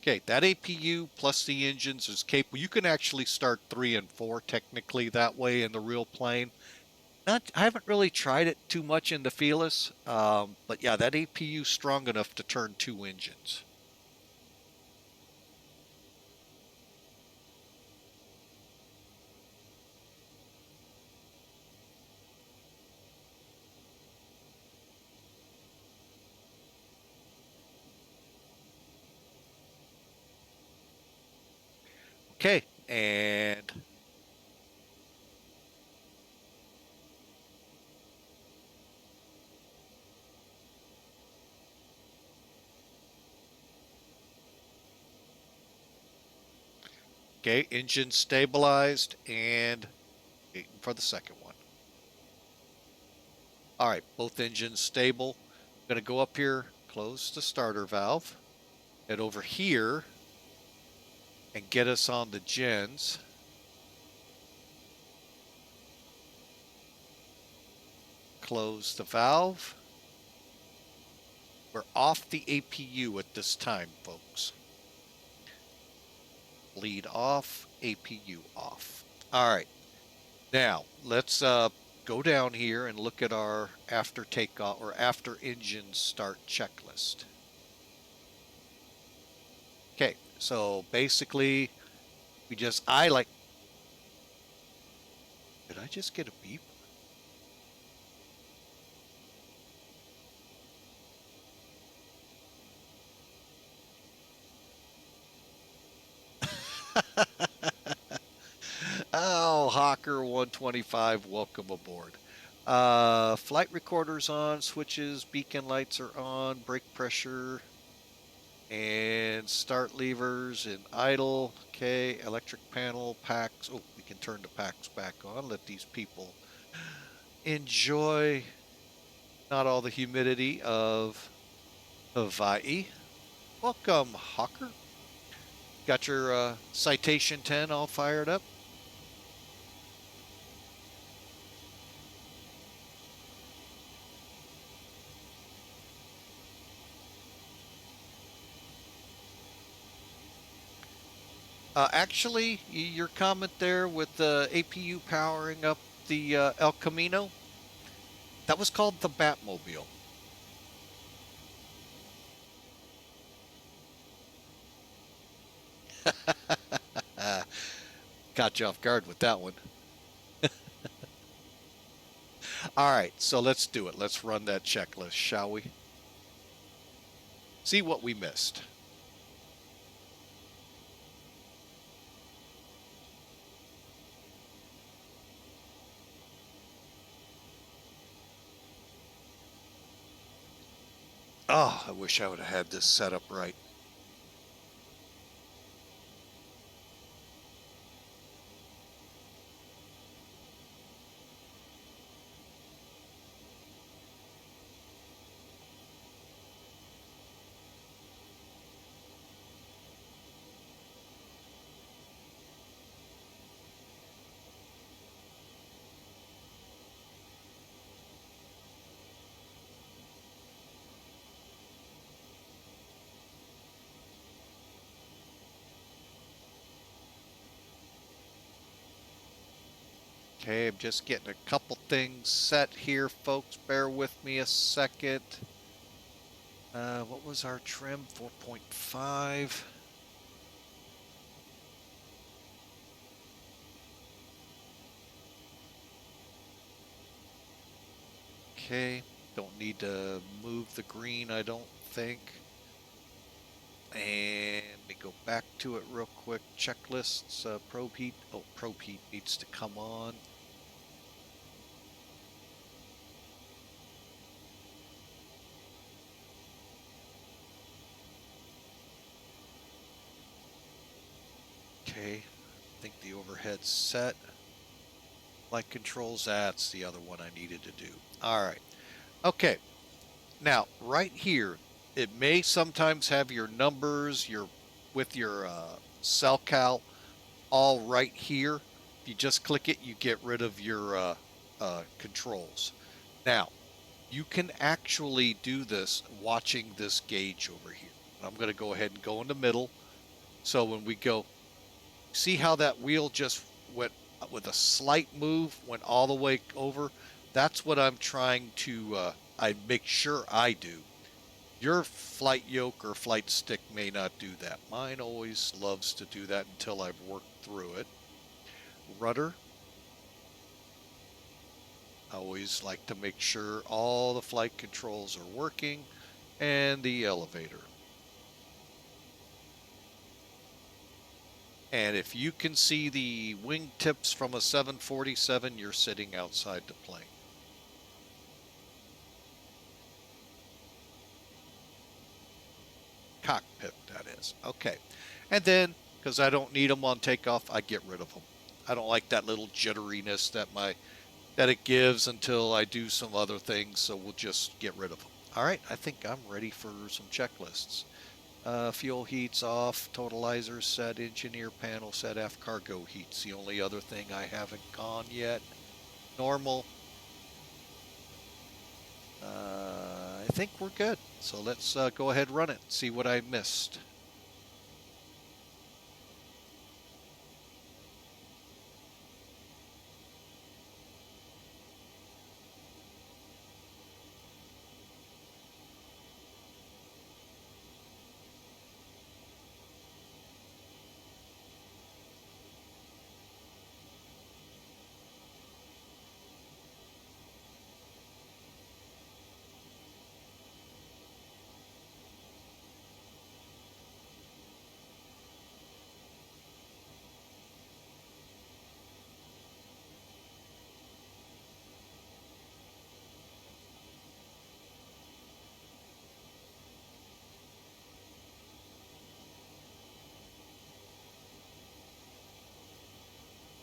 Okay, that APU plus the engines is capable. You can actually start 3 and 4 technically that way in the real plane. I haven't really tried it too much in the Felis, but yeah, that APU is strong enough to turn 2 engines. Okay, and okay, engine stabilized and waiting for the second one. All right, both engines stable. I'm going to go up here, close the starter valve, head over here and get us on the gens. Close the valve. We're off the APU at this time, folks. Bleed off, APU off. All right. Now, let's go down here and look at our after takeoff or after engine start checklist. Okay, so basically, did I just get a beep? Oh, Hawker 125, welcome aboard. Flight recorders on, switches, beacon lights are on, brake pressure, and start levers in idle. Okay, electric panel, packs. Oh, we can turn the packs back on. Let these people enjoy not all the humidity of Hawaii. Welcome, Hawker. Got your Citation 10 all fired up? Actually, your comment there with the APU powering up the El Camino, that was called the Batmobile. Got you off guard with that one. All right, so let's do it. Let's run that checklist, shall we? See what we missed. Oh, I wish I would have had this set up right. Okay, I'm just getting a couple things set here, folks. Bear with me a second. What was our trim? 4.5. Okay, don't need to move the green, I don't think. And let me go back to it real quick. Checklists, probe heat. Oh, probe heat needs to come on. Okay, I think the overhead's set. Flight controls, that's the other one I needed to do. All right. Okay. Now, right here, it may sometimes have your numbers, with your cell cal all right here. If you just click it, you get rid of your controls. Now, you can actually do this watching this gauge over here. I'm going to go ahead and go in the middle. So when we go, see how that wheel just went with a slight move, went all the way over? That's what I'm trying to I make sure I do. Your flight yoke or flight stick may not do that. Mine always loves to do that until I've worked through it. Rudder, I always like to make sure all the flight controls are working, and the elevator. And if you can see the wingtips from a 747, you're sitting outside the plane. Cockpit, that is. Okay. And then, because I don't need them on takeoff, I get rid of them. I don't like that little jitteriness that it gives until I do some other things, so we'll just get rid of them. All right, I think I'm ready for some checklists. Fuel heats off, totalizer set, engineer panel set, F cargo heats. The only other thing I haven't gone yet. Normal. I think we're good. So let's go ahead and run it, see what I missed.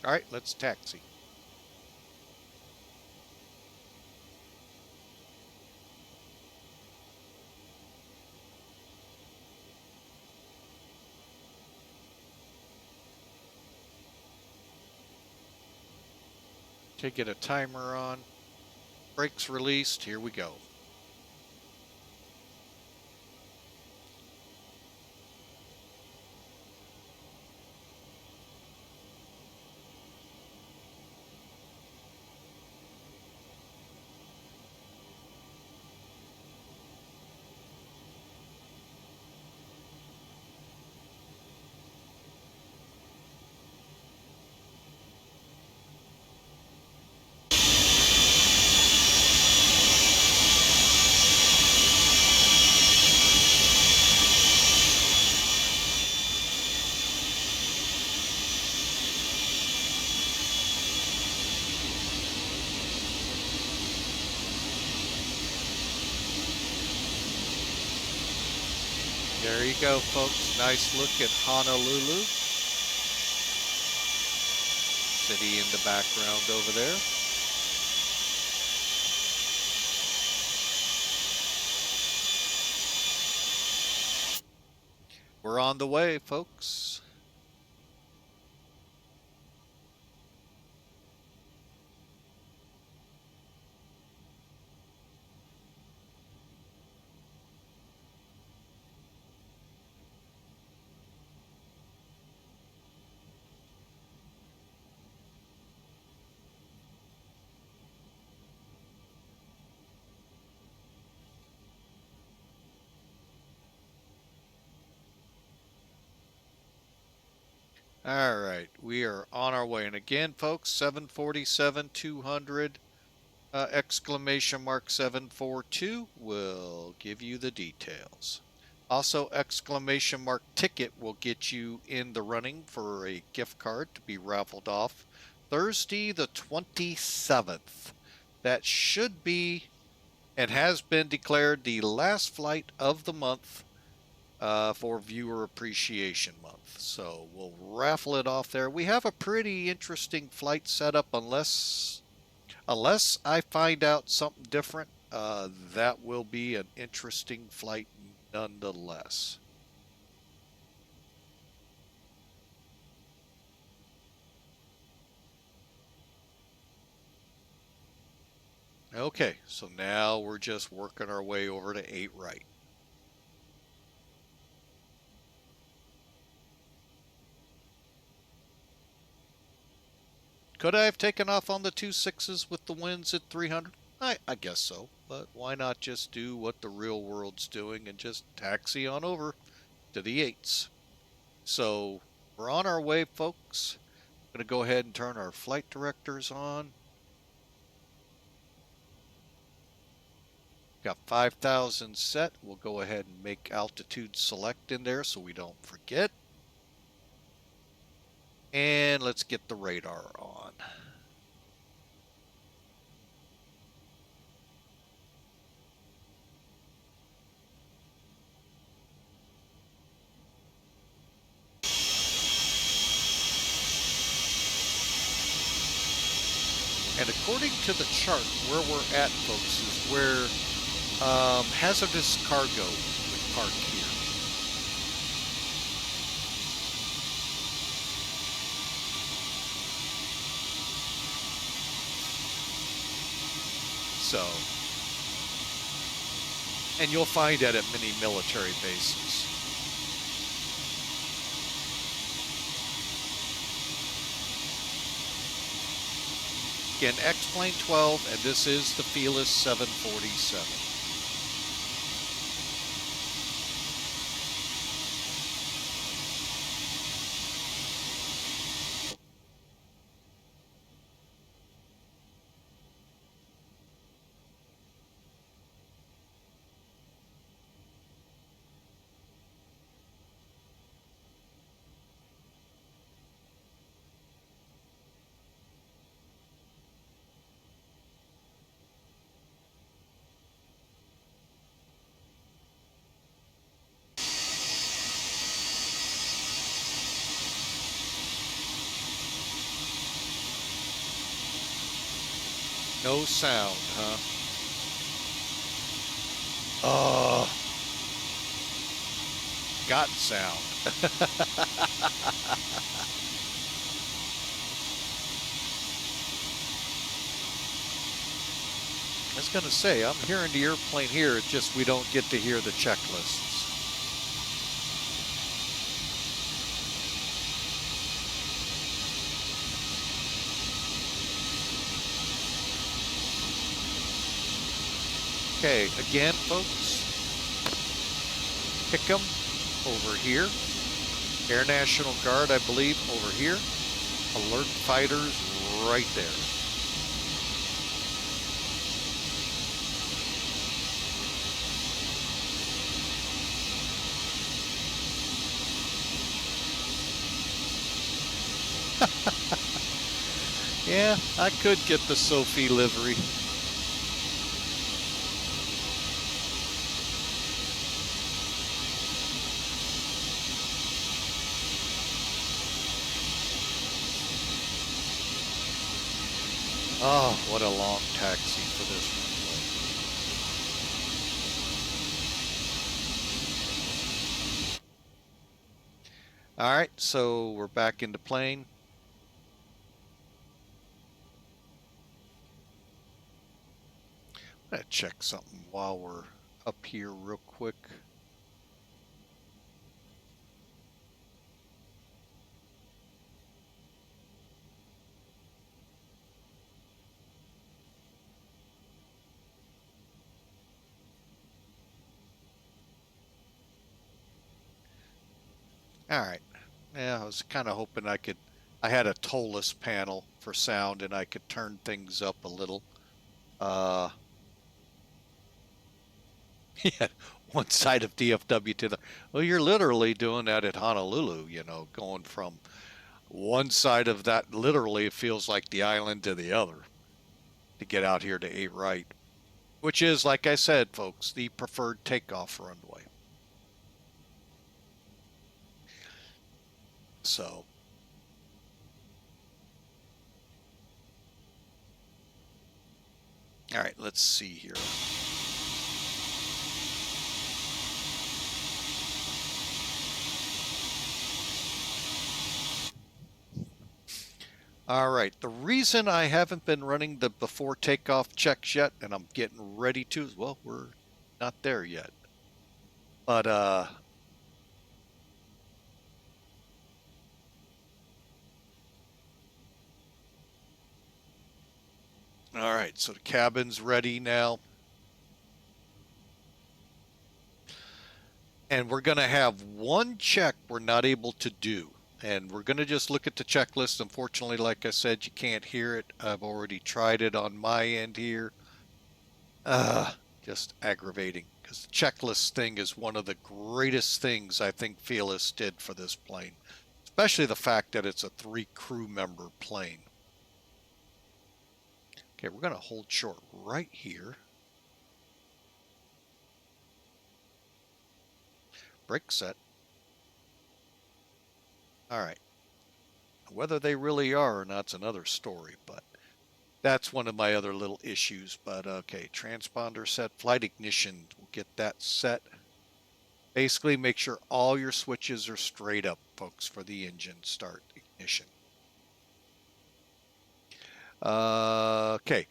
All right, let's taxi. Okay, get a timer on. Brakes released. Here we go. There you go, folks. Nice look at Honolulu. City in the background over there. We're on the way, folks. All right, we are on our way. And again, folks, 747-200 exclamation mark 742 will give you the details. Also, exclamation mark ticket will get you in the running for a gift card to be raffled off Thursday the 27th. That should be and has been declared the last flight of the month for Viewer Appreciation Month. So we'll raffle it off there. We have a pretty interesting flight setup unless I find out something different. That will be an interesting flight nonetheless. Okay, so now we're just working our way over to 8 right. Could I have taken off on the 2.6s with the winds at 300? I guess so, but why not just do what the real world's doing and just taxi on over to the 8s? So we're on our way, folks. I'm going to go ahead and turn our flight directors on. Got 5,000 set. We'll go ahead and make altitude select in there so we don't forget. And let's get the radar on. And according to the chart, where we're at, folks, is where hazardous cargo would park here. So, and you'll find that at many military bases. Again, X-Plane 12, and this is the Felis 747. No sound, huh? Got sound. I was going to say, I'm hearing the airplane here, it's just we don't get to hear the checklists. Okay, again, folks, pick 'em over here. Air National Guard, I believe, over here. Alert fighters right there. Yeah, I could get the Sophie livery. Oh, what a long taxi for this runway. All right, so we're back into plane. I'm gonna check something while we're up here real quick. All right. Yeah, I was kind of hoping I had a tolless panel for sound and I could turn things up a little. Yeah, one side of DFW to the, well, you're literally doing that at Honolulu, you know, going from one side of that, literally it feels like the island to the other to get out here to 8 right, which is, like I said, folks, the preferred takeoff runway. So, all right, let's see here. All right, the reason I haven't been running the before takeoff checks yet, and I'm getting ready to, is, well, we're not there yet. But All right, so the cabin's ready now. And we're going to have one check we're not able to do. And we're going to just look at the checklist. Unfortunately, like I said, you can't hear it. I've already tried it on my end here. Just aggravating, because the checklist thing is one of the greatest things I think Felis did for this plane, especially the fact that it's a 3 crew member plane. Okay, we're going to hold short right here. Brake set. All right. Whether they really are or not's another story, but that's one of my other little issues. But okay, transponder set, flight ignition, we'll get that set. Basically, make sure all your switches are straight up, folks, for the engine start ignition. Okay,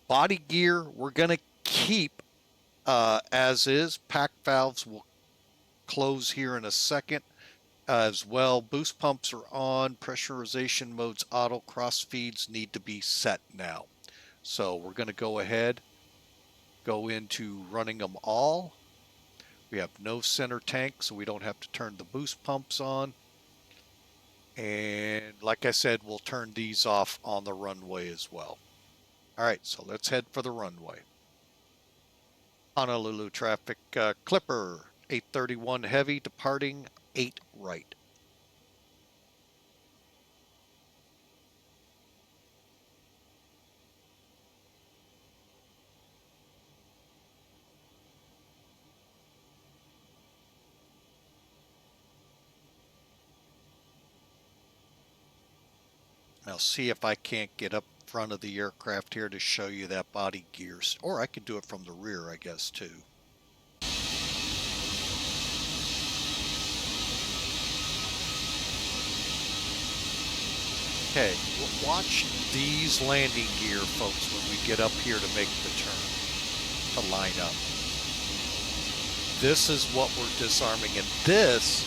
body gear, we're going to keep as is. Pack valves will close here in a second. As well, boost pumps are on, pressurization modes auto, cross feeds need to be set now. So we're going to go ahead, go into running them all. We have no center tank, so we don't have to turn the boost pumps on. And like I said, we'll turn these off on the runway as well. All right, so let's head for the runway. Honolulu traffic, Clipper 831 heavy departing 8 right. Now see if I can't get up front of the aircraft here to show you that body gears, or I could do it from the rear, I guess, too. Okay, watch these landing gear, folks, when we get up here to make the turn, to line up. This is what we're disarming, and this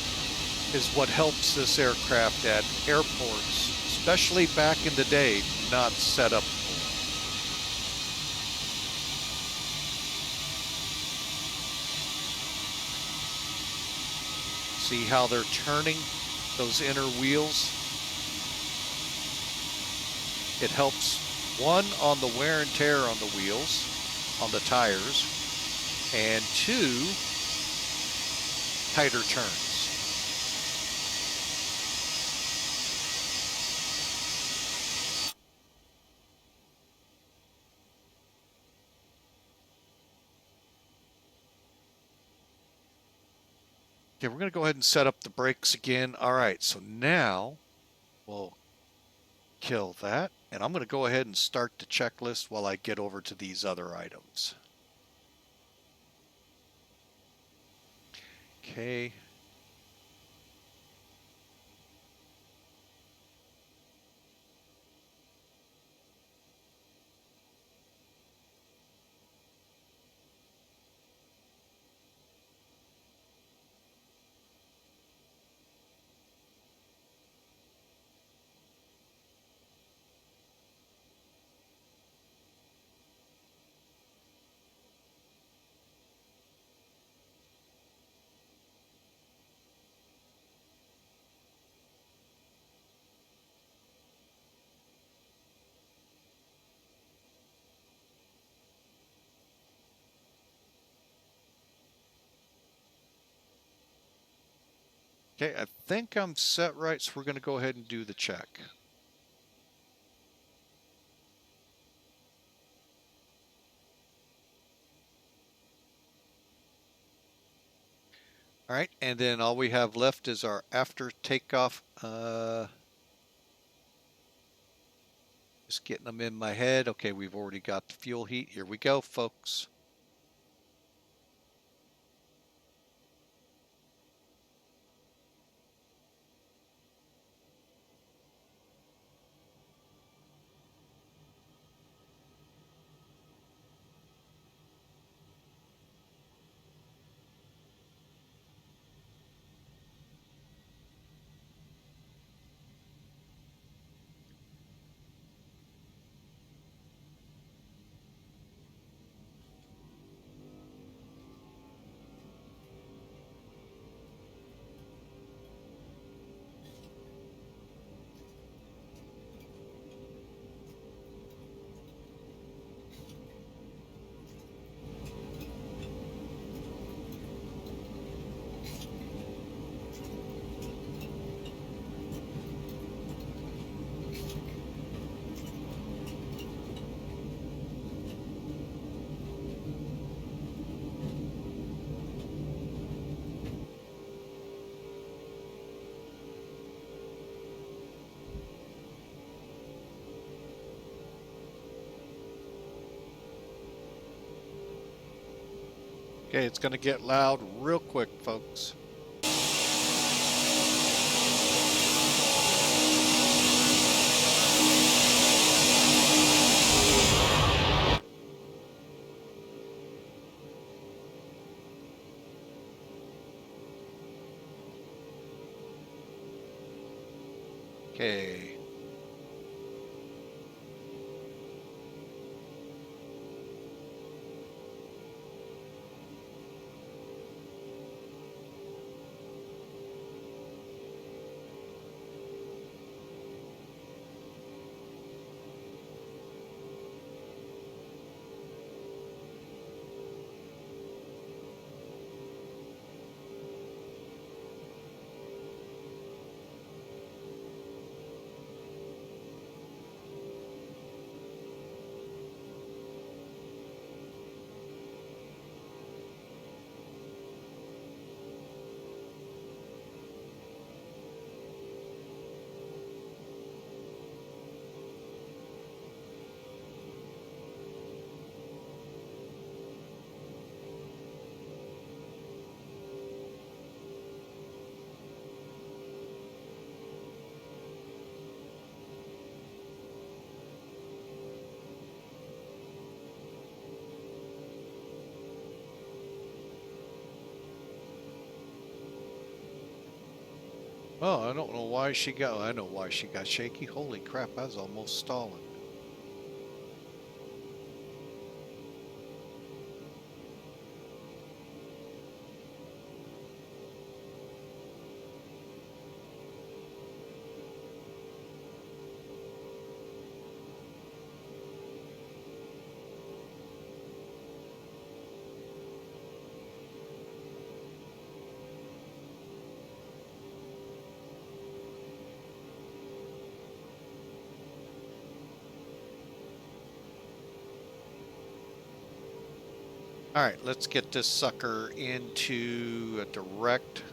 is what helps this aircraft at airports, especially back in the day, not set up for. See how they're turning those inner wheels? It helps, one, on the wear and tear on the wheels, on the tires, and 2, tighter turns. Okay, we're going to go ahead and set up the brakes again. All right, so now we'll kill that. And I'm going to go ahead and start the checklist while I get over to these other items. Okay. Okay, I think I'm set right, so we're going to go ahead and do the check. All right, and then all we have left is our after takeoff. Just getting them in my head. Okay, we've already got the fuel heat. Here we go, folks. Okay, it's going to get loud real quick, folks. Okay. Oh, I don't know why she got, I know why she got shaky. Holy crap, I was almost stalling. All right, let's get this sucker into a direct.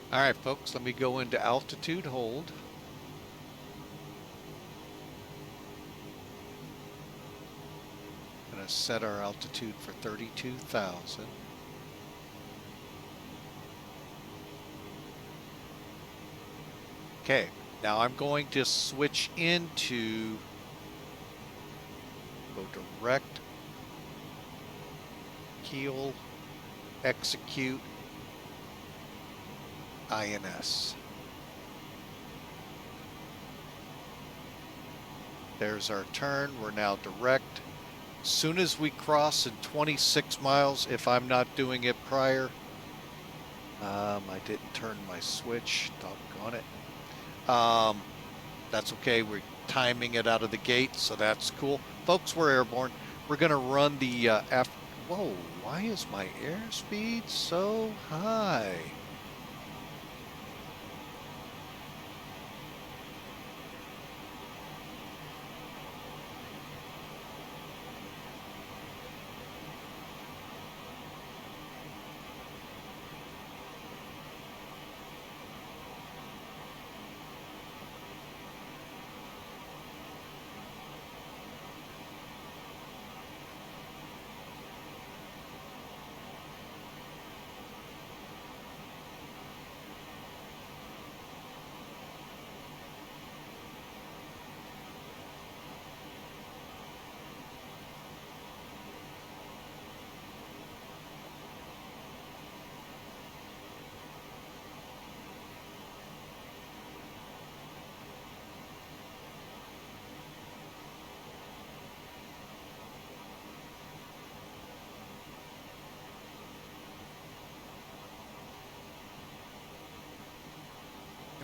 All right, folks, let me go into altitude hold. Gonna set our altitude for 32,000. Okay, now I'm going to switch into, go direct, keel, execute, INS. There's our turn. We're now direct. As soon as we cross in 26 miles, if I'm not doing it prior, I didn't turn my switch, doggone it. That's okay. We're timing it out of the gate, so that's cool. Folks, we're airborne. We're going to run the whoa, why is my airspeed so high?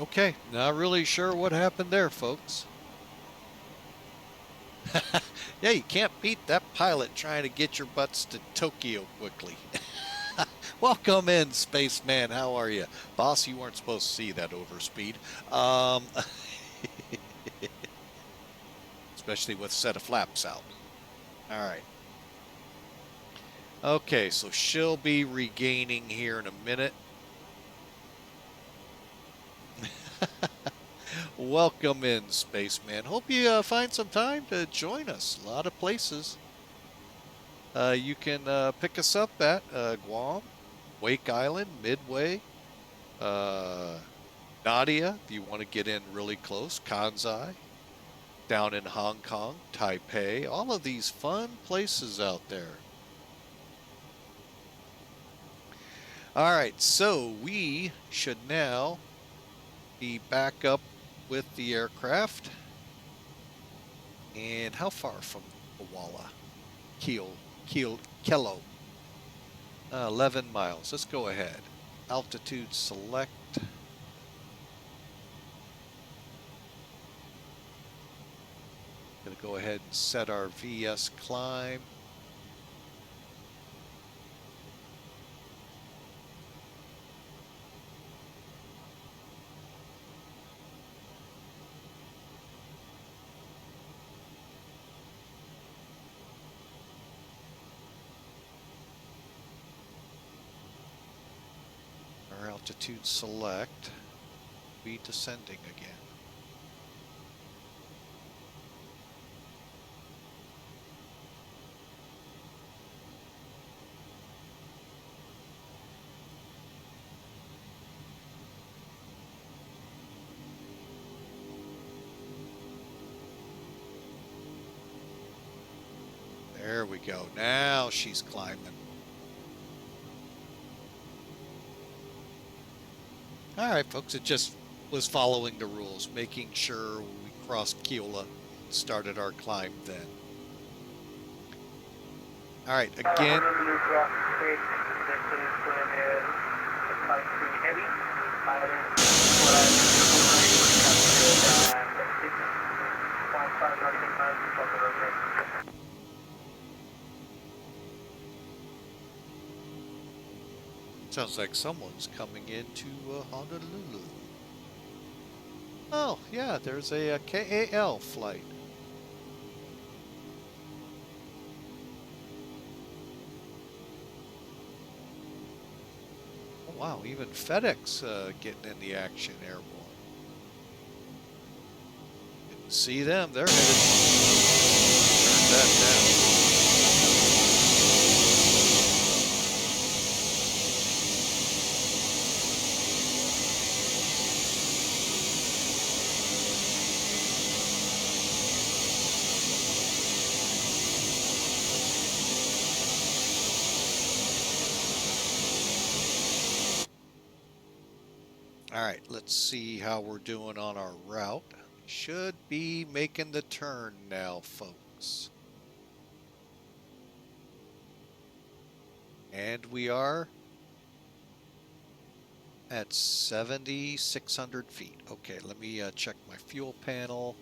Okay, not really sure what happened there, folks. Yeah, you can't beat that pilot trying to get your butts to Tokyo quickly. Welcome in, spaceman. How are you? Boss, you weren't supposed to see that overspeed. Especially with a set of flaps out. All right. Okay, so she'll be regaining here in a minute. Welcome in, spaceman. Hope you find some time to join us. A lot of places. You can pick us up at Guam, Wake Island, Midway, uh, Nadia, if you want to get in really close, Kansai, down in Hong Kong, Taipei, all of these fun places out there. All right, so we should now be back up with the aircraft. And how far from Koala? Kelo. 11 miles. Let's go ahead. Altitude select. Gonna go ahead and set our VS climb. Our altitude select. Be descending again. There we go. Now she's climbing. All right, folks, it just was following the rules, making sure we crossed Keola, started our climb then. All right, again. Sounds like someone's coming into Honolulu. Oh, yeah, there's a KAL flight. Oh, wow, even FedEx getting in the action airborne. Didn't see them. They're headed. Turn that down. All right, let's see how we're doing on our route. Should be making the turn now, folks. And we are at 7,600 feet. Okay, let me check my fuel panel.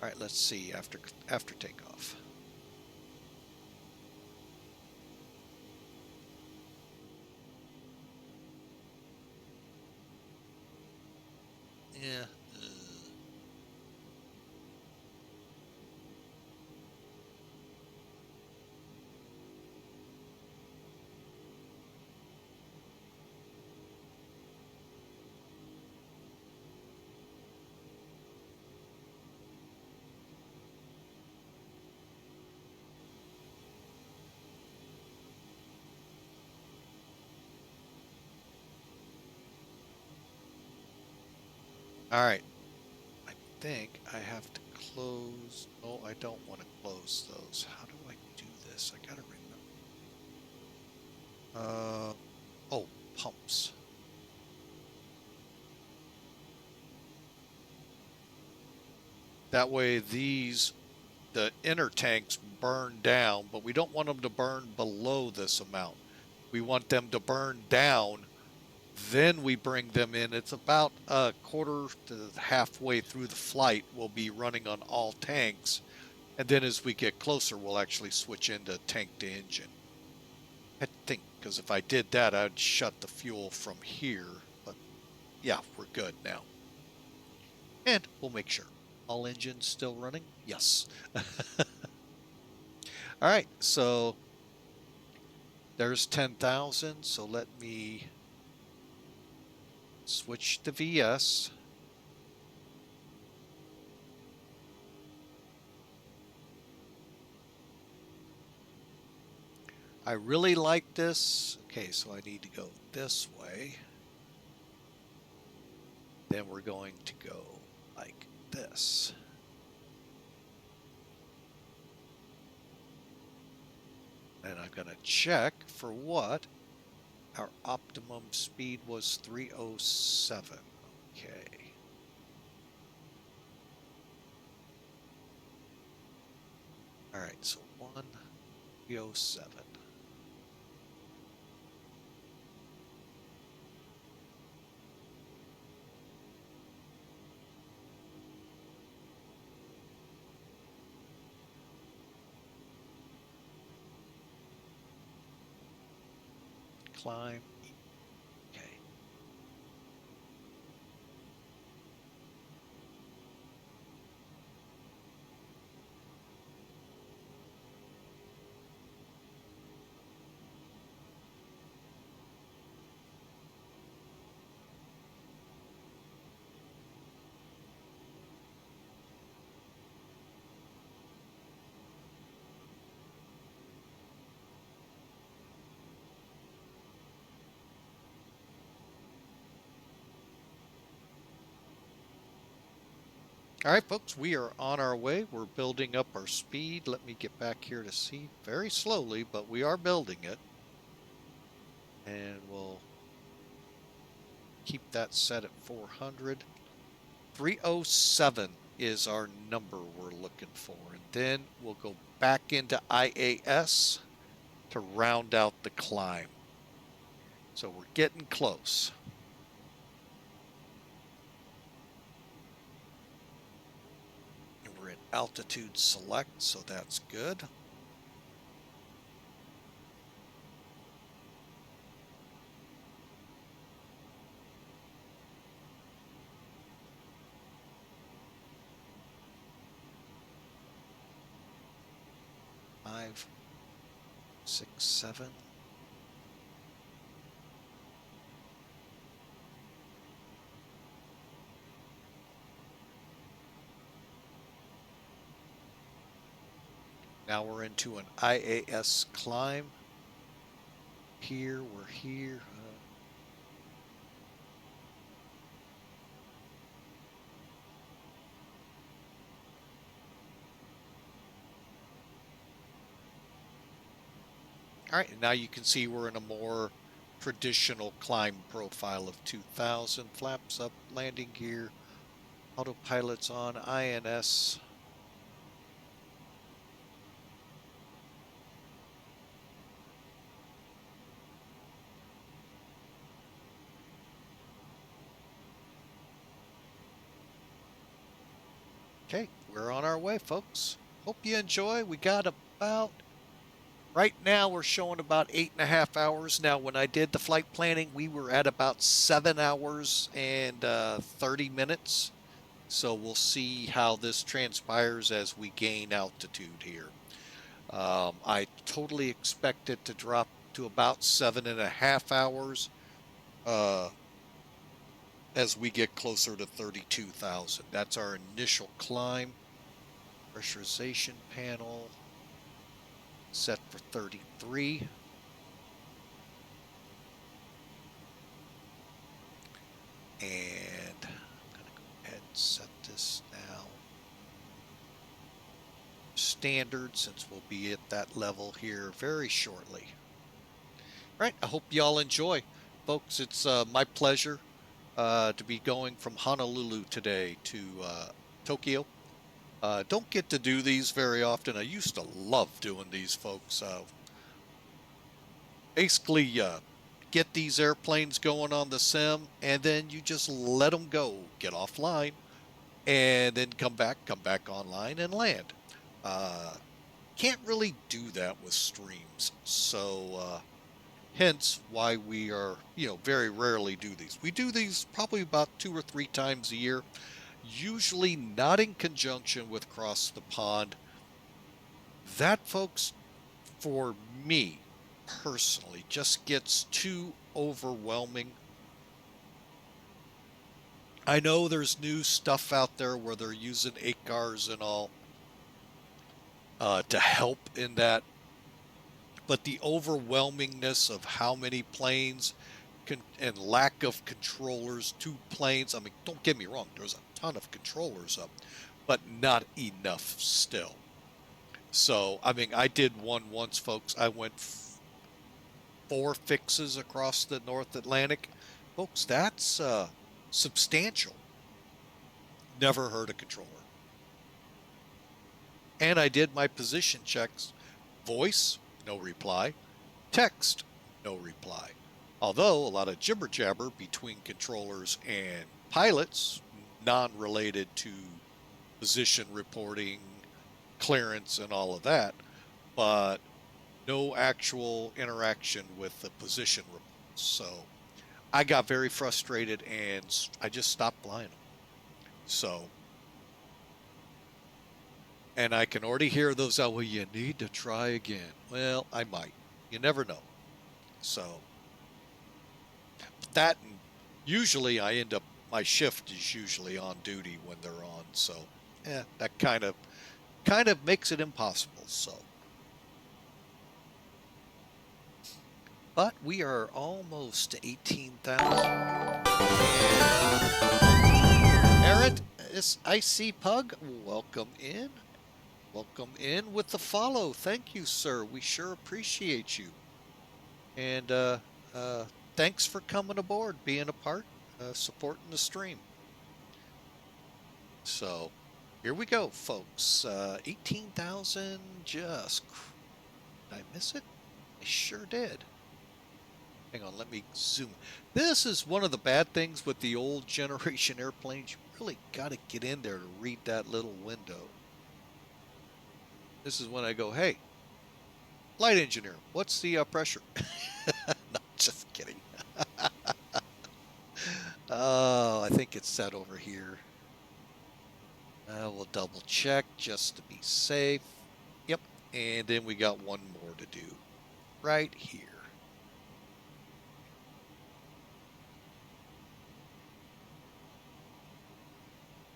All right, let's see after takeoff. Yeah. All right. I think I have to close. Oh, I don't want to close those. How do I do this? I gotta remember. Oh, pumps. That way these the inner tanks burn down, but we don't want them to burn below this amount. We want them to burn down, then we bring them in. It's about a quarter to halfway through the flight, we'll be running on all tanks. And then as we get closer, we'll actually switch into tank to engine. I think, because if I did that, I'd shut the fuel from here. But yeah, we're good now. And we'll make sure. All engines still running? Yes. All right, so there's 10,000. So let me switch to VS. I really like this. Okay, so I need to go this way. Then we're going to go like this. And I'm going to check for what our optimum speed was. 307. Okay. All right, so 307. Climb. Okay. All right, folks, we are on our way. We're building up our speed. Let me get back here to see. Very slowly, but we are building it. And we'll keep that set at 400. 307 is our number we're looking for. And then we'll go back into IAS to round out the climb. So we're getting close. Altitude select, so that's good. Five, 6, 7. Now we're into an IAS climb. Here, we're here. All right, and now you can see we're in a more traditional climb profile of 2000. Flaps up, landing gear, autopilot's on, INS. Okay, we're on our way, folks. Hope you enjoy. We got about, right now we're showing about 8.5 hours. Now, when I did the flight planning, we were at about 7 hours and 30 minutes. So we'll see how this transpires as we gain altitude here. I totally expect it to drop to about 7.5 hours as we get closer to 32,000. That's our initial climb. Pressurization panel set for 33. And I'm going to go ahead and set this now standard, since we'll be at that level here very shortly. All right, I hope y'all enjoy. Folks, it's my pleasure to be going from Honolulu today to Tokyo. Don't get to do these very often. I used to love doing these, folks. Basically, get these airplanes going on the sim, and then you just let them go, get offline, and then come back online and land. Can't really do that with streams, so hence why we are, very rarely do these. We do these probably about 2 or 3 times a year, usually not in conjunction with Cross the Pond. That, folks, for me personally, just gets too overwhelming. I know there's new stuff out there where they're using ACARs and all to help in that, but the overwhelmingness of how many planes and lack of controllers, 2 planes. I mean, don't get me wrong, there's a ton of controllers up, but not enough still. So, I mean, I did one once, folks. I went 4 fixes across the North Atlantic. Folks, that's substantial. Never heard a controller. And I did my position checks. Voice, no reply. Text, no reply. Although a lot of jibber jabber between controllers and pilots, non-related to position reporting, clearance, and all of that, but no actual interaction with the position reports. So I got very frustrated and I just stopped flying them. So, and I can already hear those out. Well, you need to try again. Well, I might. You never know. So that, and usually I end up, my shift is usually on duty when they're on. So that kind of makes it impossible. So, but we are almost to 18,000. Aaron, this Icy Pug, welcome in. Welcome in with the follow. Thank you, sir. We sure appreciate you. And thanks for coming aboard, being a part, supporting the stream. So here we go, folks. 18,000 just. Did I miss it? I sure did. Hang on, let me zoom. This is one of the bad things with the old generation airplanes. You really got to get in there to read that little window. This is when I go, hey, flight engineer, what's the pressure? No, just kidding. Oh, I think it's set over here. We'll double check just to be safe. Yep, and then we got one more to do right here.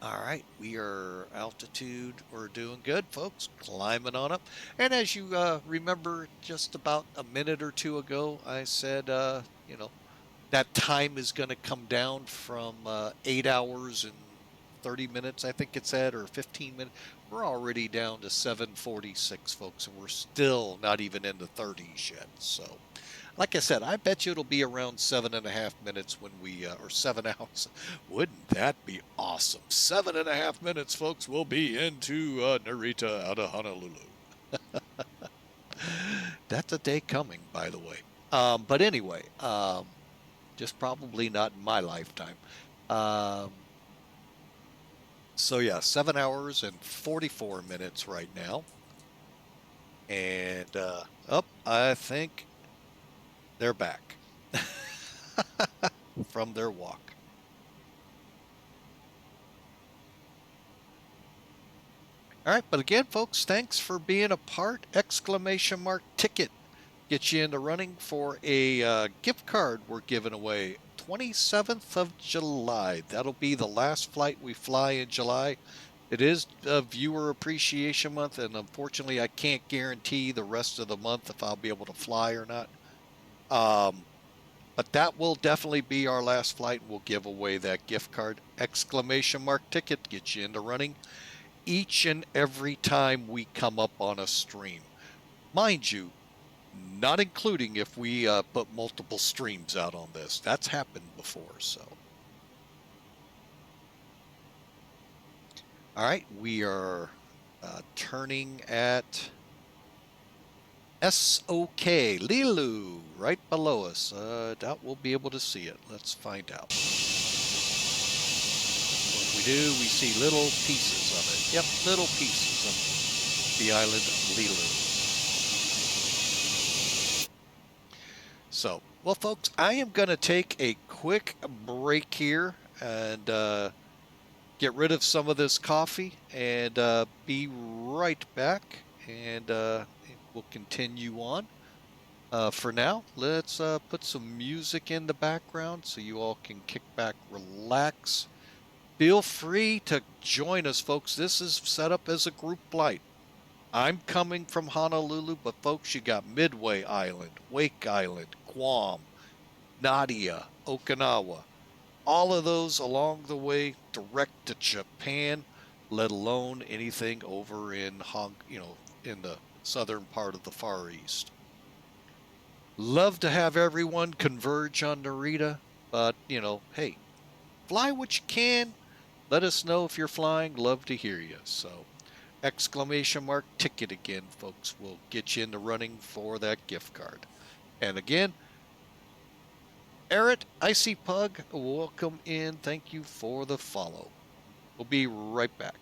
All right, we are altitude. We're doing good, folks. Climbing on up. And as you remember, just about a minute or two ago, I said, that time is going to come down from 8 hours and 30 minutes, I think it said, or 15 minutes. We're already down to 7:46, folks, and we're still not even in the 30s yet. So, like I said, I bet you it'll be around 7.5 minutes when we, or 7 hours. Wouldn't that be awesome? 7.5 minutes, folks, we'll be into Narita out of Honolulu. That's a day coming, by the way. But anyway, just probably not in my lifetime. So yeah, 7 hours and 44 minutes right now. And I think they're back from their walk. All right, but again, folks, thanks for being a part. Exclamation mark ticket gets you into running for a gift card we're giving away 27th of July. That'll be the last flight we fly in July. It is Viewer Appreciation Month, and unfortunately, I can't guarantee the rest of the month if I'll be able to fly or not. But that will definitely be our last flight. We'll give away that gift card. Exclamation mark ticket gets you into running each and every time we come up on a stream. Mind you, not including if we put multiple streams out on this. That's happened before, so. All right, we are turning at SOK, Lilu, right below us. Doubt we'll be able to see it. Let's find out. When we do, we see little pieces of it. Yep, little pieces of the island of Lilu. So, well, folks, I am going to take a quick break here and get rid of some of this coffee and be right back. And we'll continue on. For now, let's put some music in the background so you all can kick back, relax. Feel free to join us, folks. This is set up as a group flight. I'm coming from Honolulu, but folks, you got Midway Island, Wake Island, Guam, Nadia, Okinawa, all of those along the way direct to Japan, let alone anything over in in the southern part of the Far East. Love to have everyone converge on Narita, but hey, fly what you can. Let us know if you're flying. Love to hear you. So, exclamation mark ticket again, folks. We'll get you in the running for that gift card. And again, Eric, Icy Pug, welcome in. Thank you for the follow. We'll be right back.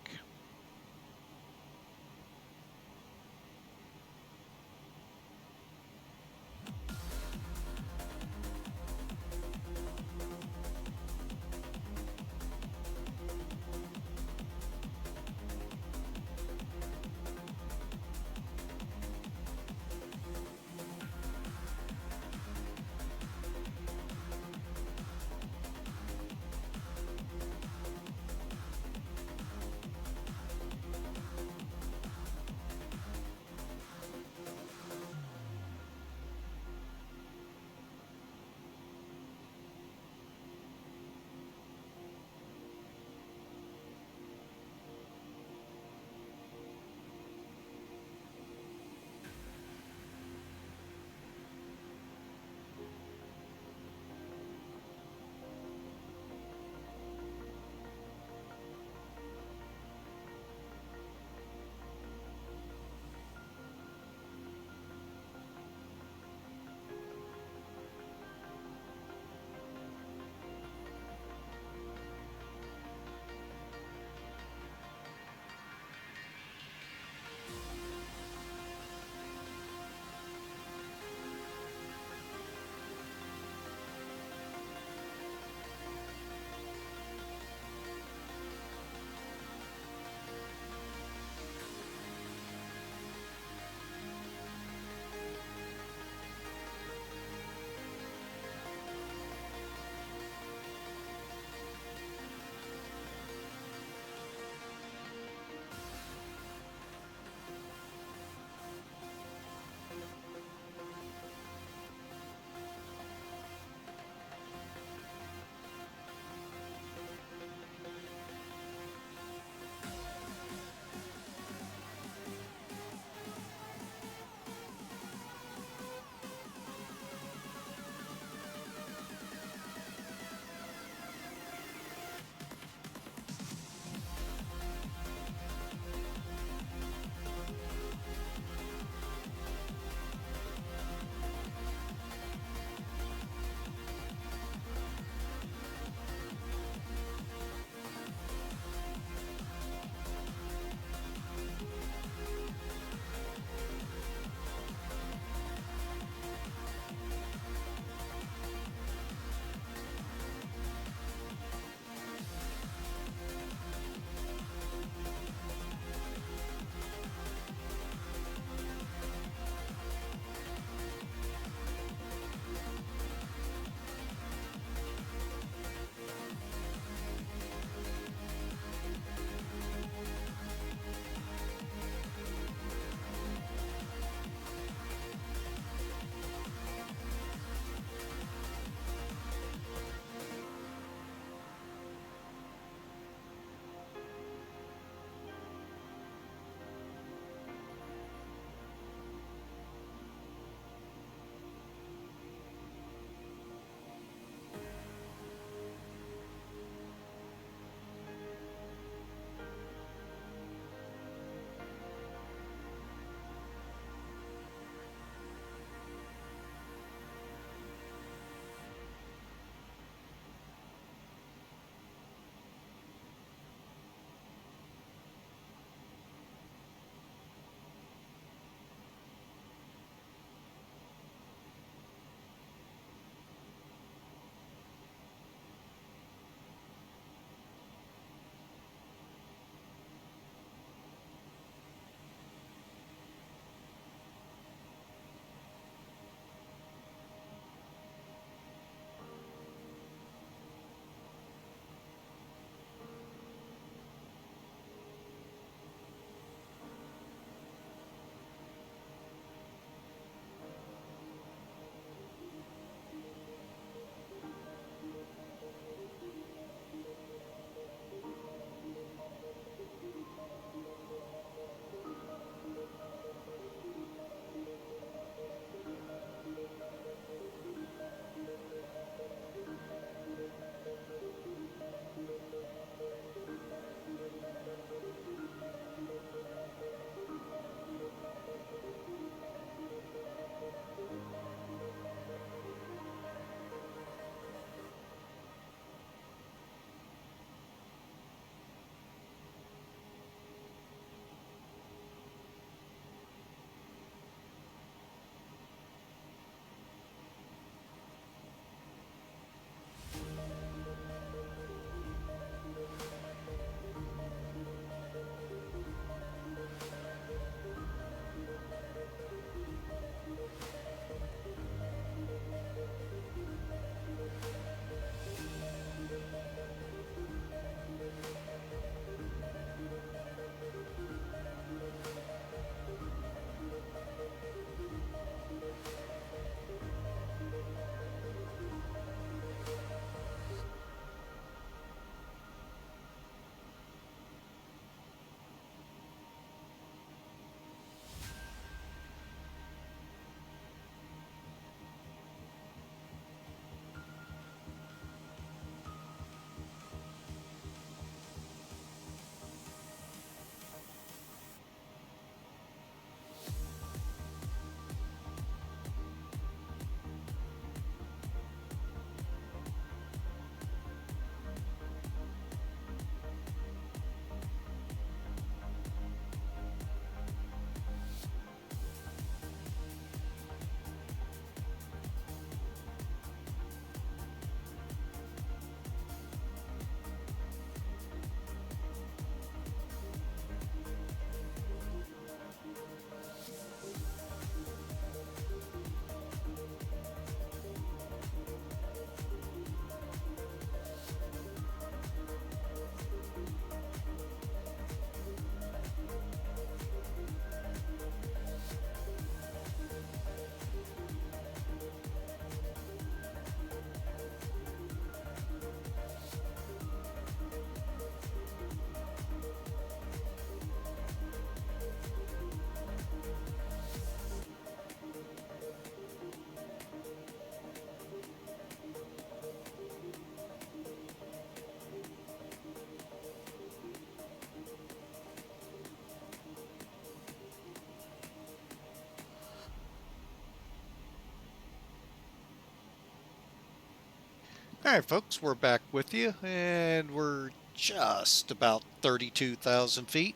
All right, folks, we're back with you, and we're just about 32,000 feet.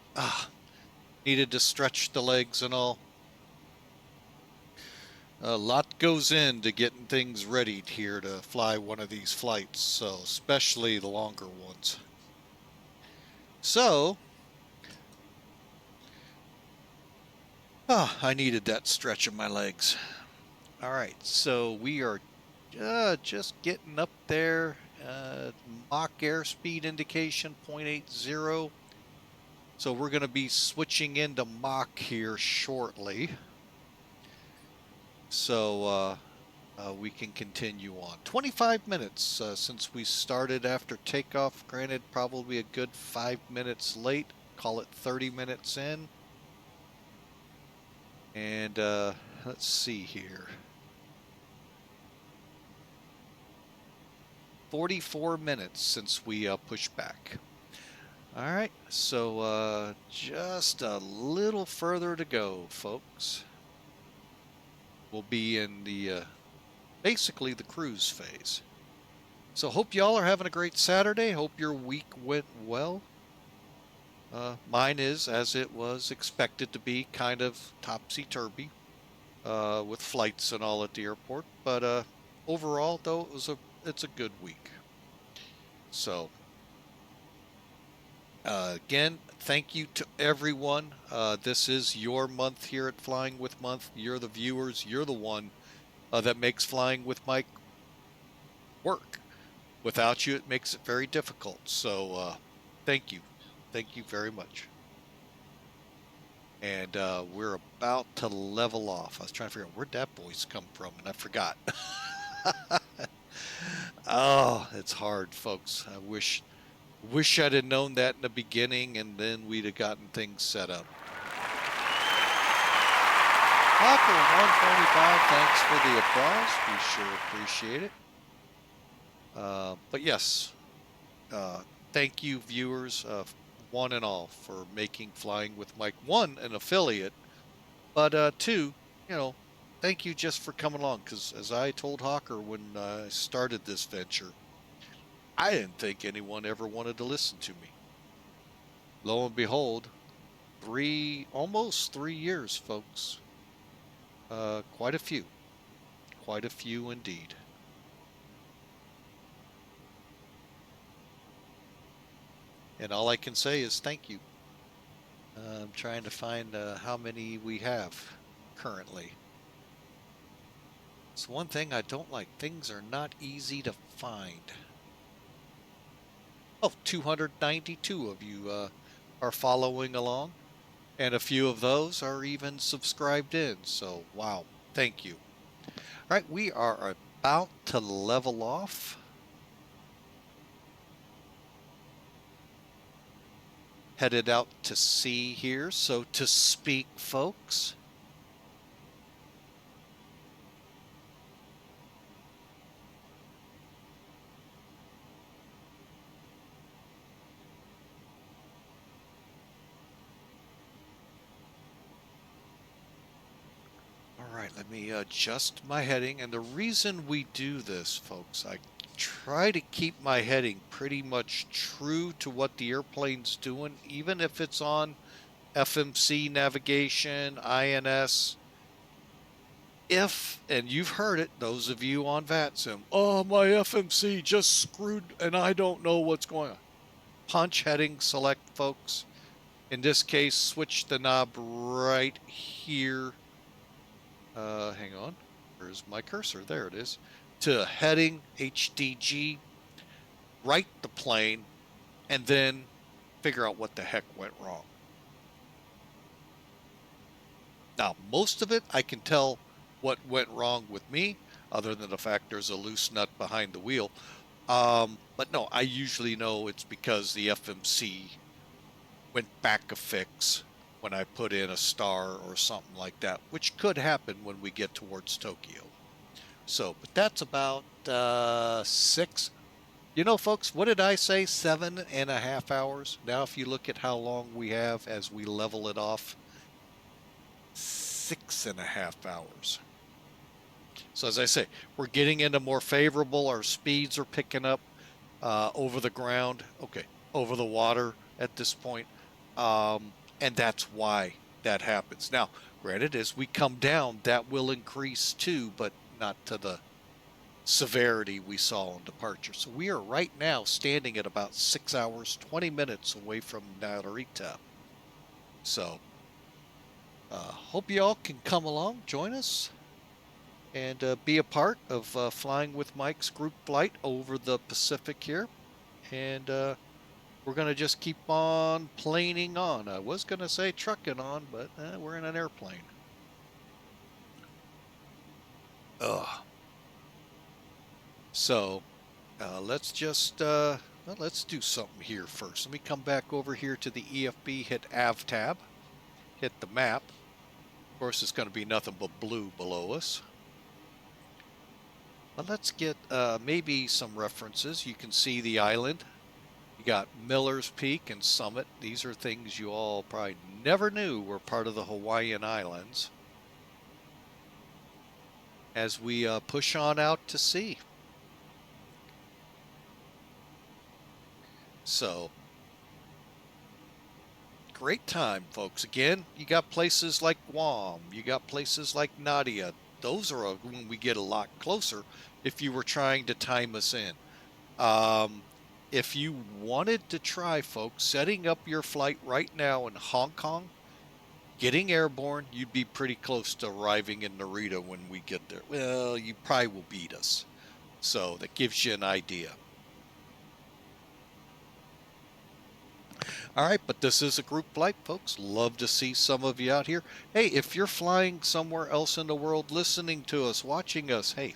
Needed to stretch the legs and all. A lot goes into getting things ready here to fly one of these flights, so especially the longer ones. So, I needed that stretch of my legs. All right, so we are just getting up there. Mach airspeed indication 0.80. So we're going to be switching into Mach here shortly. So we can continue on. 25 minutes since we started after takeoff. Granted, probably a good 5 minutes late. Call it 30 minutes in. And let's see here. 44 minutes since we pushed back. All right, so just a little further to go, folks. We'll be in the basically the cruise phase. So hope y'all are having a great Saturday. Hope your week went well. Mine is, as it was expected to be, kind of topsy-turvy with flights and all at the airport. But overall, though, it's a good week. So again, thank you to everyone. This is your month here at Flying with Month. You're the viewers. You're the one that makes Flying with Mike work. Without you, it makes it very difficult. So thank you. Thank you very much. And we're about to level off. I was trying to figure out where'd that voice come from, and I forgot. Oh, it's hard, folks. I wish I'd have known that in the beginning, and then we'd have gotten things set up. Hawker 125, thanks for the applause. We sure appreciate it. But yes, thank you, viewers, one and all, for making Flying with Mike, one, an affiliate, but two, thank you just for coming along, because as I told Hawker when I started this venture, I didn't think anyone ever wanted to listen to me. Lo and behold, almost 3 years, folks. Quite a few indeed. And all I can say is thank you. I'm trying to find how many we have currently. It's one thing I don't like. Things are not easy to find. Oh, 292 of you are following along, and a few of those are even subscribed in. So, wow, thank you. All right, we are about to level off. Headed out to sea here, so to speak, folks. All right, let me adjust my heading. And the reason we do this, folks, I try to keep my heading pretty much true to what the airplane's doing, even if it's on FMC navigation, INS. And you've heard it, those of you on VATSIM, oh, my FMC just screwed and I don't know what's going on. Punch heading select, folks. In this case, switch the knob right here. Hang on. Where's my cursor? There it is. To heading HDG. Right the plane, and then figure out what the heck went wrong. Now, most of it, I can tell what went wrong with me, other than the fact there's a loose nut behind the wheel. But no, I usually know it's because the FMC went back a fix when I put in a star or something like that, which could happen when we get towards Tokyo. So, but that's about 6. Folks, what did I say? 7.5 hours. Now, if you look at how long we have as we level it off, 6.5 hours. So as I say, we're getting into more favorable. Our speeds are picking up over the ground, okay, over the water at this point. And that's why that happens. Now, granted, as we come down, that will increase too, but not to the severity we saw on departure. So we are right now standing at about 6 hours, 20 minutes away from Narita. So hope you all can come along, join us, and be a part of Flying with Mike's group flight over the Pacific here. And we're going to just keep on planing on. I was going to say trucking on, but we're in an airplane. Ugh. So let's just, well, let's do something here first. Let me come back over here to the EFB, hit AV tab, hit the map. Of course, it's going to be nothing but blue below us. But let's get maybe some references. You can see the island. You got Miller's Peak and Summit. These are things you all probably never knew were part of the Hawaiian Islands. As we push on out to sea. So, great time, folks. Again, you got places like Guam. You got places like Nadia. Those are when we get a lot closer if you were trying to time us in. If you wanted to try, folks, setting up your flight right now in Hong Kong, getting airborne, you'd be pretty close to arriving in Narita when we get there. Well, you probably will beat us. So that gives you an idea. All right, but this is a group flight, folks. Love to see some of you out here. Hey, if you're flying somewhere else in the world, listening to us, watching us, hey,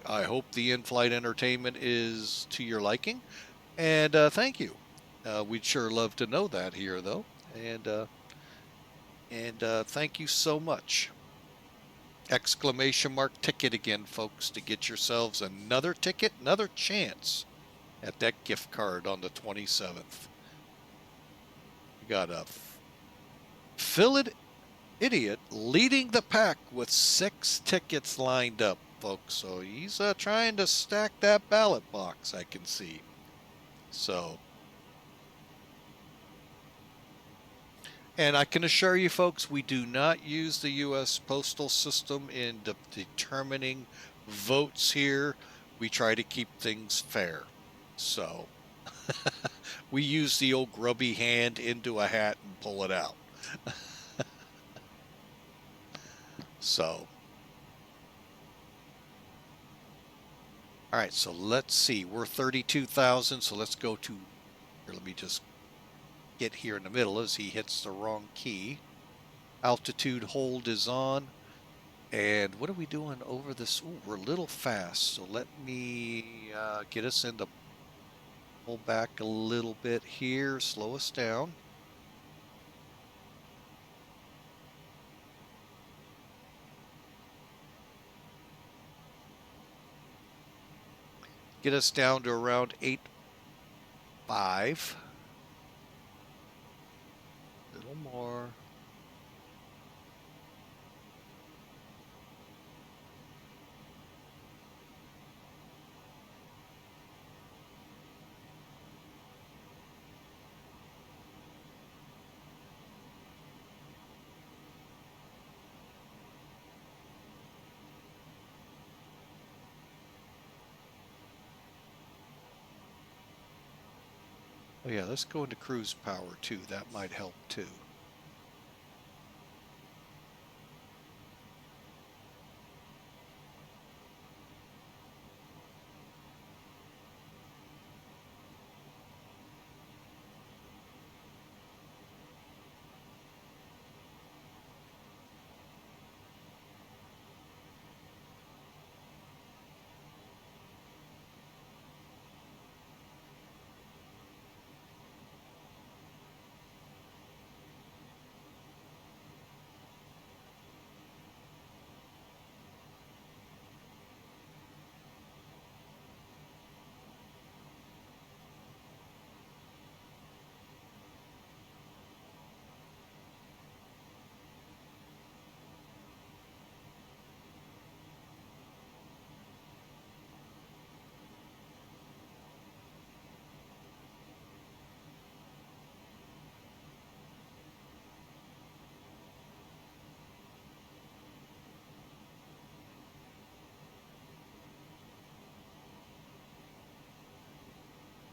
I hope the in-flight entertainment is to your liking. And thank you. We'd sure love to know that here, though. And thank you so much. Exclamation mark ticket again, folks, to get yourselves another ticket, another chance at that gift card on the 27th. You got a Philid Idiot leading the pack with 6 tickets lined up, folks. So he's trying to stack that ballot box, I can see. So, and I can assure you, folks, we do not use the U.S. postal system in determining votes here. We try to keep things fair. So, we use the old grubby hand into a hat and pull it out. So, all right, so let's see. We're 32,000, so let's go to, here, let me just get here in the middle as he hits the wrong key. Altitude hold is on. And what are we doing over this? Ooh, we're a little fast, so let me get us into, pull back a little bit here, slow us down. Get us down to around 8.5. A little more. Oh yeah, let's go into cruise power too. That might help too.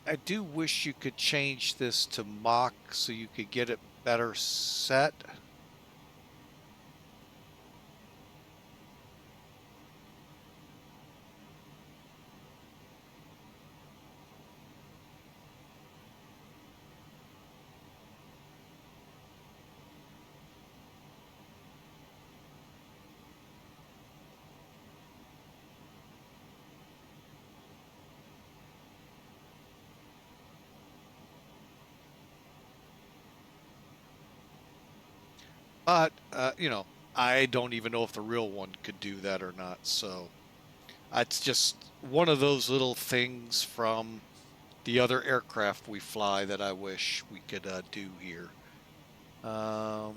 I do wish you could change this to mock so you could get it better set. But, you know, I don't even know if the real one could do that or not. So it's just one of those little things from the other aircraft we fly that I wish we could do here. Um,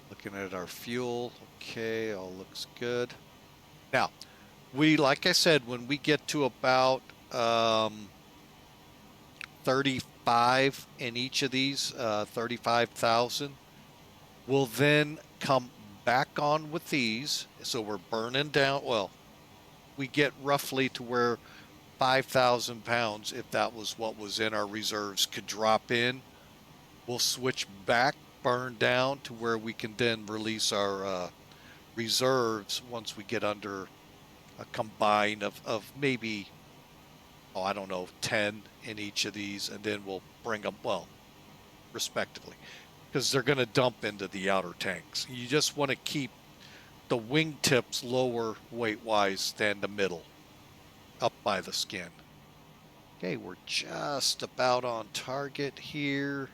Looking at our fuel. Okay, all looks good. Now, like I said, when we get to about 35 in each of these, 35,000, we'll then come back on with these. So we're burning down. Well, we get roughly to where 5,000 pounds, if that was what was in our reserves, could drop in. We'll switch back, burn down to where we can then release our reserves once we get under a combine of maybe, oh, I don't know, 10 in each of these, and then we'll bring them, well, respectively, because they're going to dump into the outer tanks. You just want to keep the wingtips lower weight-wise than the middle, up by the skin. Okay, we're just about on target here.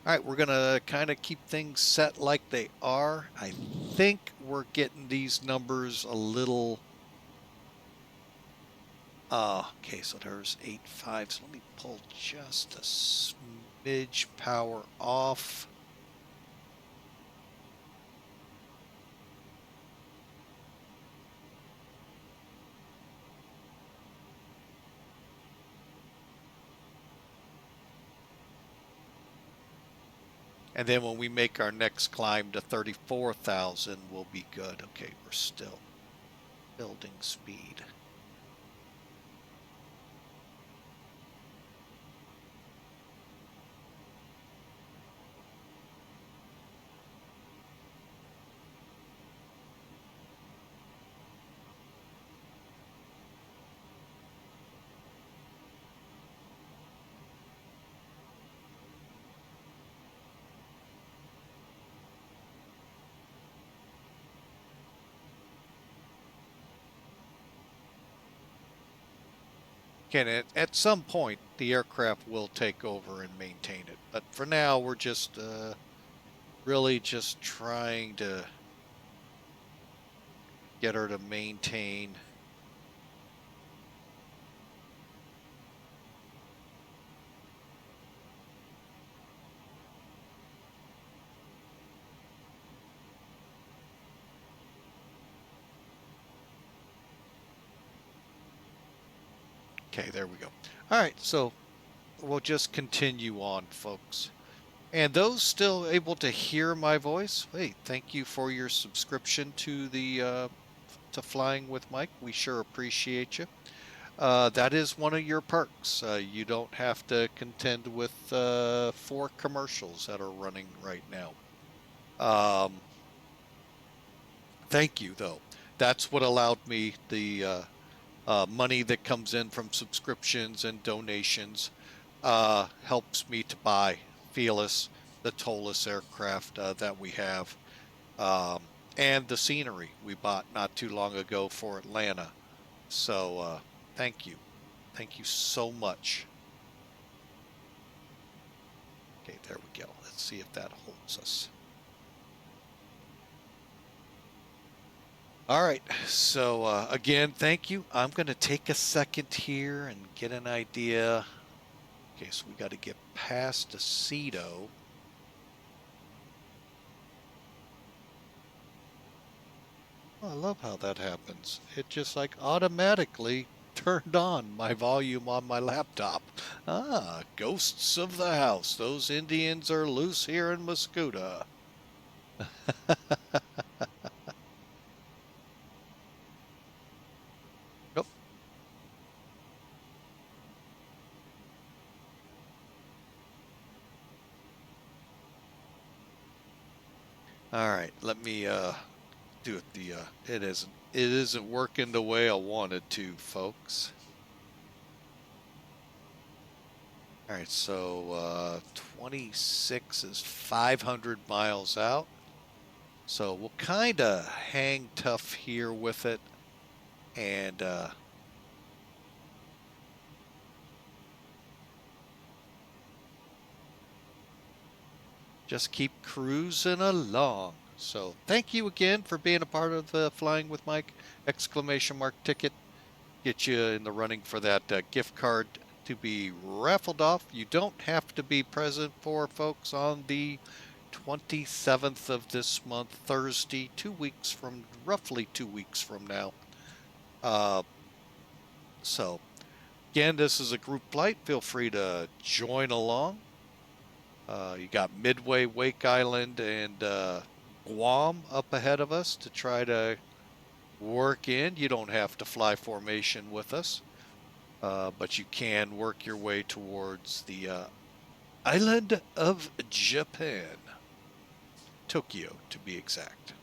All right, we're going to kind of keep things set like they are. I think we're getting these numbers a little... okay, so there's 8.5. So let me pull just a smidge power off. And then when we make our next climb to 34,000, we'll be good. Okay, we're still building speed. Again, at some point, the aircraft will take over and maintain it. But for now, we're just really just trying to get her to maintain. Okay, there we go. All right, so we'll just continue on, folks. And those still able to hear my voice, hey, thank you for your subscription to the to Flying with Mike. We sure appreciate you. That is one of your perks. You don't have to contend with 4 commercials that are running right now. Thank you, though. That's what allowed me the money that comes in from subscriptions and donations helps me to buy Felis, the towless aircraft that we have, and the scenery we bought not too long ago for Atlanta. So thank you. Thank you so much. Okay, there we go. Let's see if that holds us. All right, so again, thank you. I'm going to take a second here and get an idea. Okay, so we got to get past ECEDO. Oh, I love how that happens. It just like automatically turned on my volume on my laptop. Ah, ghosts of the house. Those Indians are loose here in Muscuda. Yep. All right, let me do it it isn't working the way I wanted to, folks. All right, so 26 is 500 miles out. So we'll kind of hang tough here with it and just keep cruising along. So thank you again for being a part of Flying with Mike! Ticket. Get you in the running for that gift card to be raffled off. You don't have to be present for, folks, on the 27th of this month, Thursday, roughly 2 weeks from now. So again, this is a group flight. Feel free to join along. You got Midway, Wake Island, and Guam up ahead of us to try to work in. You don't have to fly formation with us, but you can work your way towards the island of Japan, Tokyo to be exact.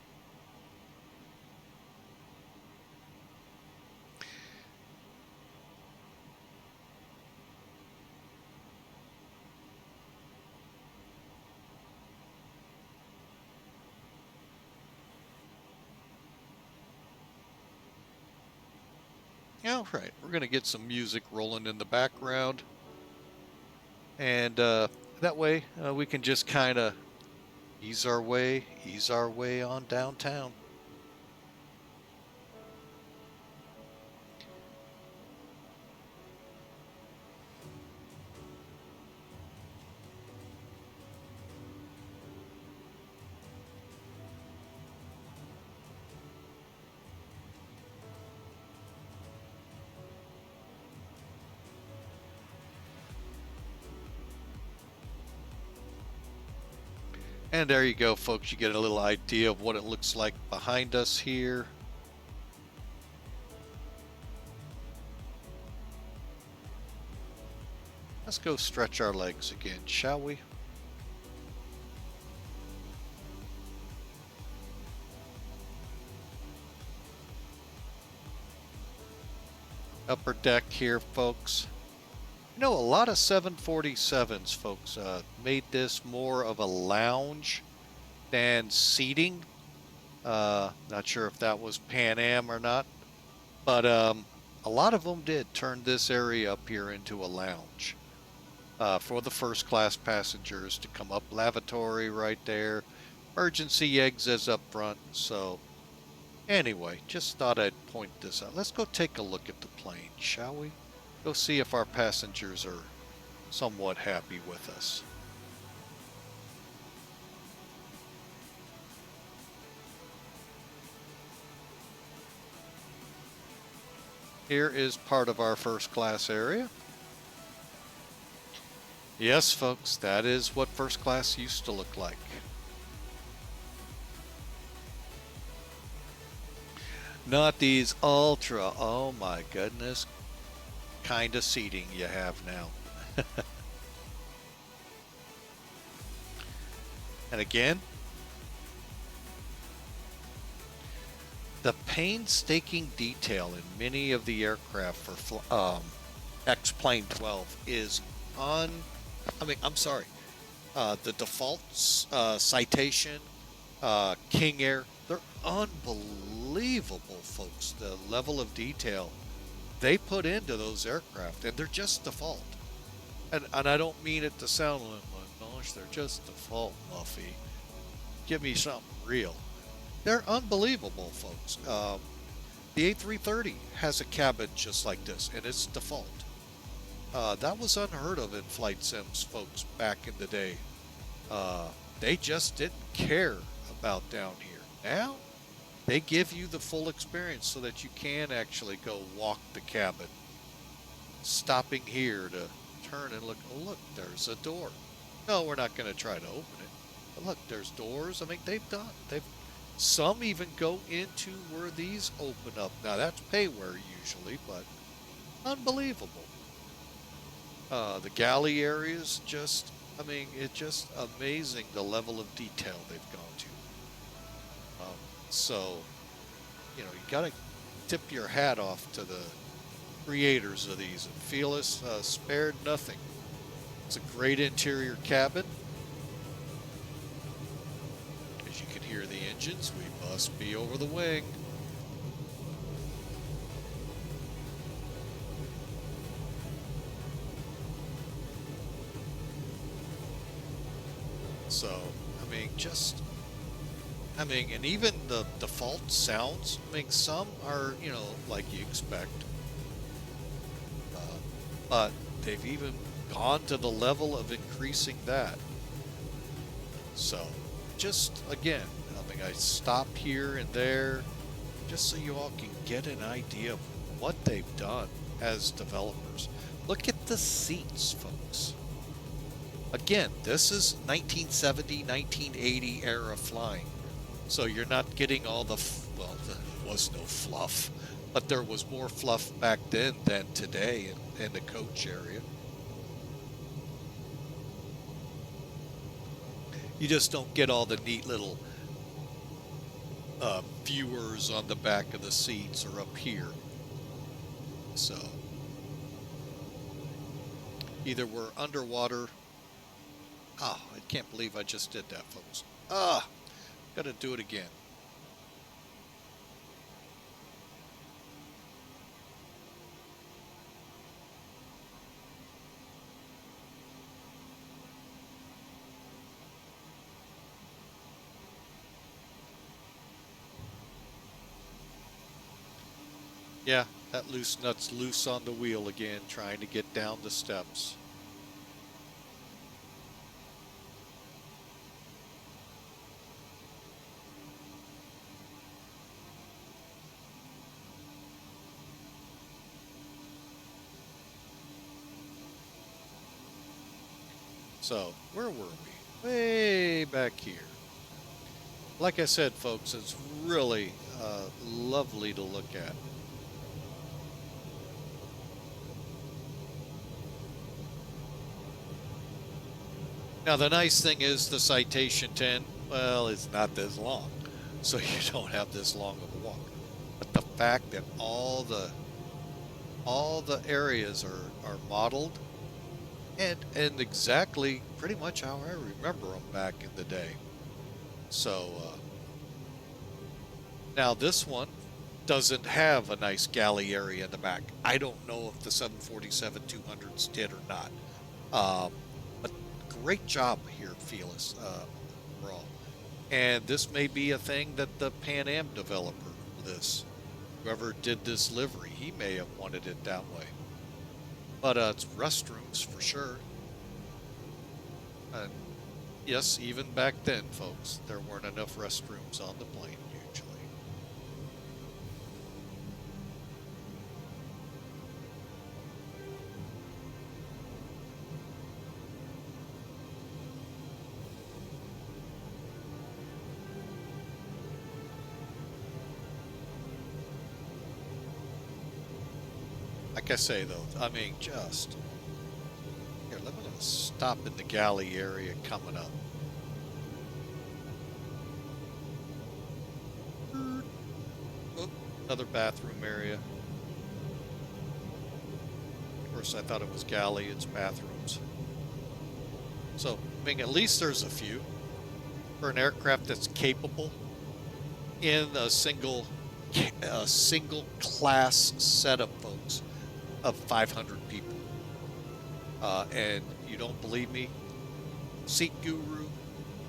All right, we're going to get some music rolling in the background. And that way we can just kind of ease our way on downtown. And there you go, folks. You get a little idea of what it looks like behind us here. Let's go stretch our legs again, shall we? Upper deck here, folks. You know, a lot of 747s, folks, made this more of a lounge than seating. Not sure if that was Pan Am or not, but a lot of them did turn this area up here into a lounge for the first class passengers to come up. Lavatory right there, emergency exits up front. So anyway, just thought I'd point this out. Let's go take a look at the plane, shall we? Go see if our passengers are somewhat happy with us. Here is part of our first class area. Yes, folks, that is what first class used to look like. Not these ultra, oh my goodness, kind of seating you have now. And again, the painstaking detail in many of the aircraft for X-Plane 12 is the default Citation, King Air, they're unbelievable, folks. The level of detail they put into those aircraft, and they're just default. And I don't mean it to sound like, oh my gosh, they're just default, Muffy. Give me something real. They're unbelievable, folks. The A330 has a cabin just like this, and it's default. That was unheard of in flight sims, folks, back in the day. They just didn't care about down here. Now, they give you the full experience so that you can actually go walk the cabin, stopping here to turn and look. Oh, look, there's a door. No, we're not going to try to open it. But look, there's doors. I mean, they've some even go into where these open up. Now that's payware usually, but unbelievable. The galley areas just, I mean, it's just amazing the level of detail they've gone to. So, you know, you got to tip your hat off to the creators of these. And Felis spared nothing. It's a great interior cabin. As you can hear the engines, we must be over the wing. So, I mean, and even the default sounds, I mean, some are, you know, like you expect. But they've even gone to the level of increasing that. So, just again, I mean, I stopped here and there just so you all can get an idea of what they've done as developers. Look at the seats, folks. Again, this is 1970, 1980 era flying. So you're not getting all the, well, there was no fluff, but there was more fluff back then than today in the coach area. You just don't get all the neat little viewers on the back of the seats or up here. So either we're underwater. Oh, I can't believe I just did that, folks. Gotta do it again. Yeah, that loose nut's loose on the wheel again, trying to get down the steps. So, where were we? Way back here. Like I said, folks, it's really lovely to look at. Now, the nice thing is the Citation 10, well, it's not this long, so you don't have this long of a walk. But the fact that all the areas are modeled and exactly pretty much how I remember them back in the day. So now this one doesn't have a nice galley area in the back. I don't know if the 747-200s did or not. But great job here, Felis, overall. And this may be a thing that the Pan Am developer for this, whoever did this livery, he may have wanted it that way. But it's restrooms for sure. And yes, even back then, folks, there weren't enough restrooms on the plane usually. Like I say, though, I mean, just here, let me stop in the galley area coming up. Oh, another bathroom area. Of course, I thought it was galley, it's bathrooms. So, I mean, at least there's a few for an aircraft that's capable in a single class setup, folks, of 500 people. And you don't believe me? Seat Guru,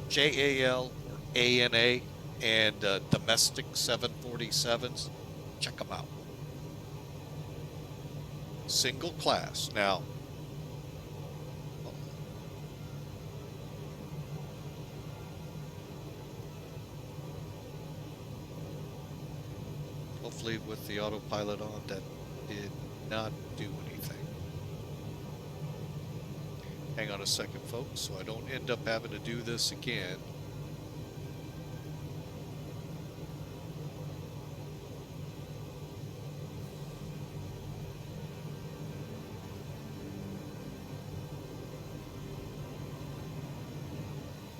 JAL, or ANA, and domestic 747s, check them out. Single class. Now, hopefully with the autopilot on, that did not do anything. Hang on a second, folks, so I don't end up having to do this again.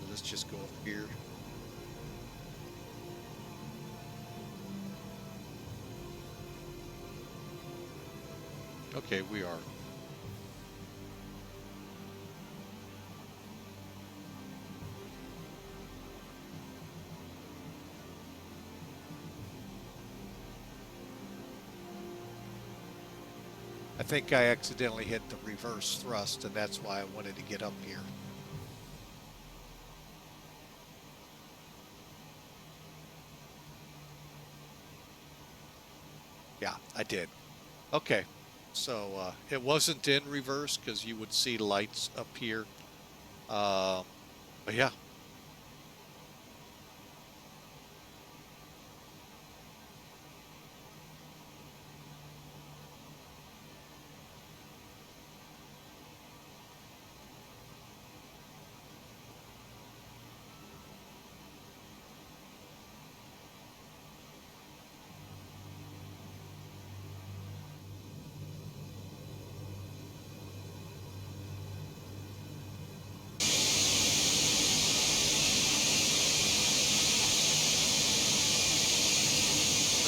Let's just go up here. Okay, we are. I think I accidentally hit the reverse thrust, and that's why I wanted to get up here. Yeah, I did. Okay, so it wasn't in reverse because you would see lights up here. But yeah.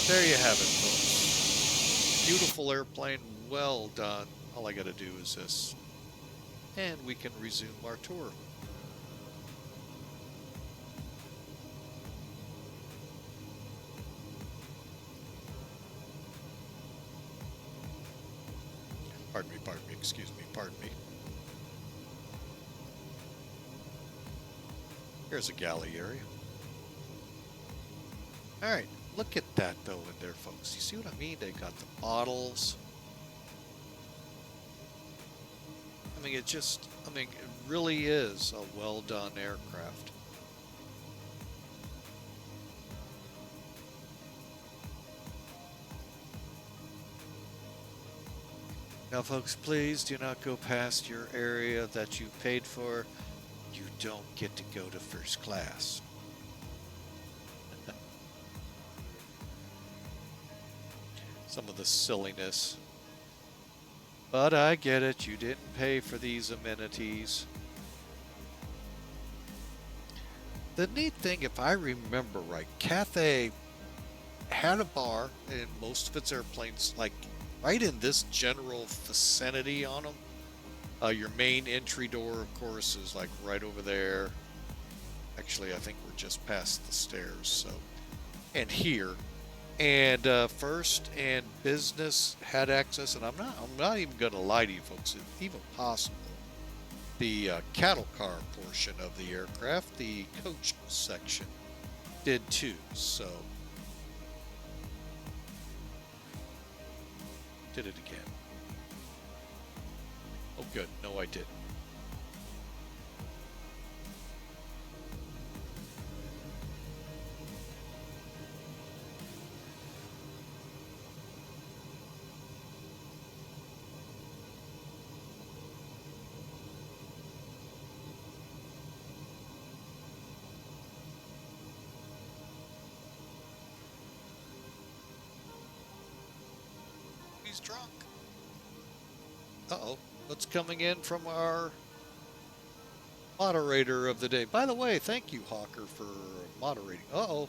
There you have it, folks. Beautiful airplane, well done. All I got to do is this, and we can resume our tour. Pardon me, excuse me, pardon me. Here's a galley area. All right. Look at that, though, in there, folks. You see what I mean? They got the bottles. I mean, it really is a well-done aircraft. Now, folks, please do not go past your area that you paid for. You don't get to go to first class. Some of the silliness. But I get it. You didn't pay for these amenities. The neat thing, if I remember right, Cathay had a bar in most of its airplanes, like right in this general vicinity on them. Your main entry door, of course, is like right over there. Actually, I think we're just past the stairs. So, and here. And first and business had access, and I'm not even going to lie to you folks, if even possible, the cattle car portion of the aircraft, the coach section, did too. So did it again. Oh good, no I didn't. Drunk. Uh-oh. What's coming in from our moderator of the day? By the way, thank you, Hawker, for moderating. Uh-oh.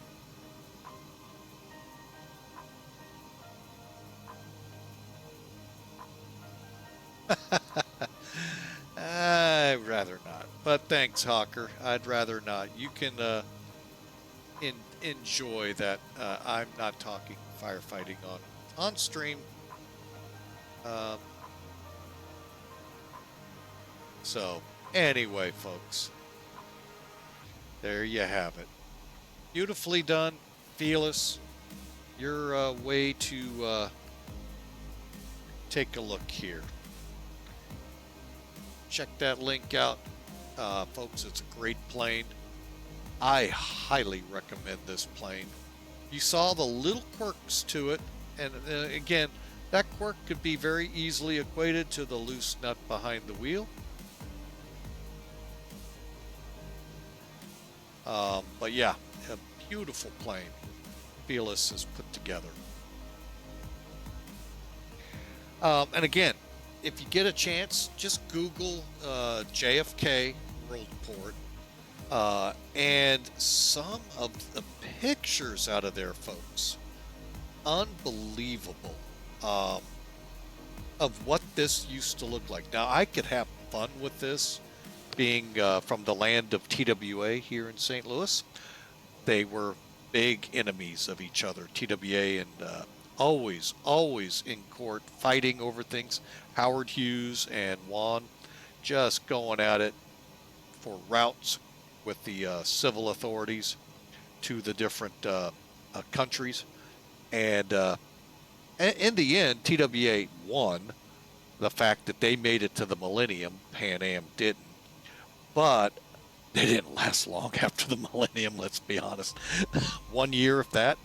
I'd rather not. But thanks, Hawker. I'd rather not. You can enjoy that. I'm not talking firefighting on stream. So anyway, folks, there you have it. Beautifully done, Felis. Your way to take a look here. Check that link out, folks. It's a great plane. I highly recommend this plane. You saw the little quirks to it, and again, that quirk could be very easily equated to the loose nut behind the wheel. But yeah, a beautiful plane Felis has put together. And again, if you get a chance, just Google JFK Worldport and some of the pictures out of there, folks. Unbelievable of what this used to look like. Now, I could have fun with this being from the land of TWA here in St. Louis. They were big enemies of each other, TWA, and always in court fighting over things. Howard Hughes and Juan just going at it for routes with the civil authorities to the different countries. And in the end, TWA won. The fact that they made it to the millennium, Pan Am didn't. But they didn't last long after the millennium, let's be honest. 1 year, if that.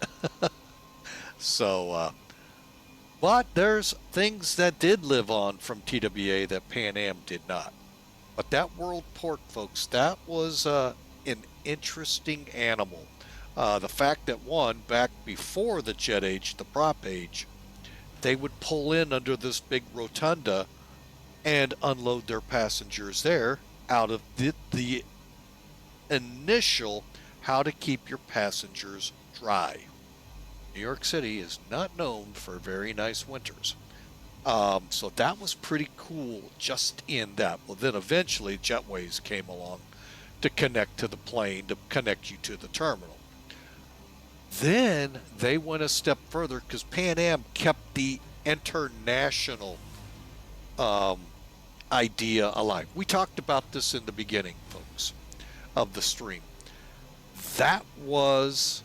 So, but there's things that did live on from TWA that Pan Am did not. But that world port, folks, that was an interesting animal. The fact that one, back before the jet age, the prop age, they would pull in under this big rotunda and unload their passengers there out of the initial how to keep your passengers dry. New York City is not known for very nice winters. So that was pretty cool just in that. Well, then eventually jetways came along to connect to the plane, to connect you to the terminal. Then they went a step further because Pan Am kept the international idea alive. We talked about this in the beginning, folks, of the stream. That was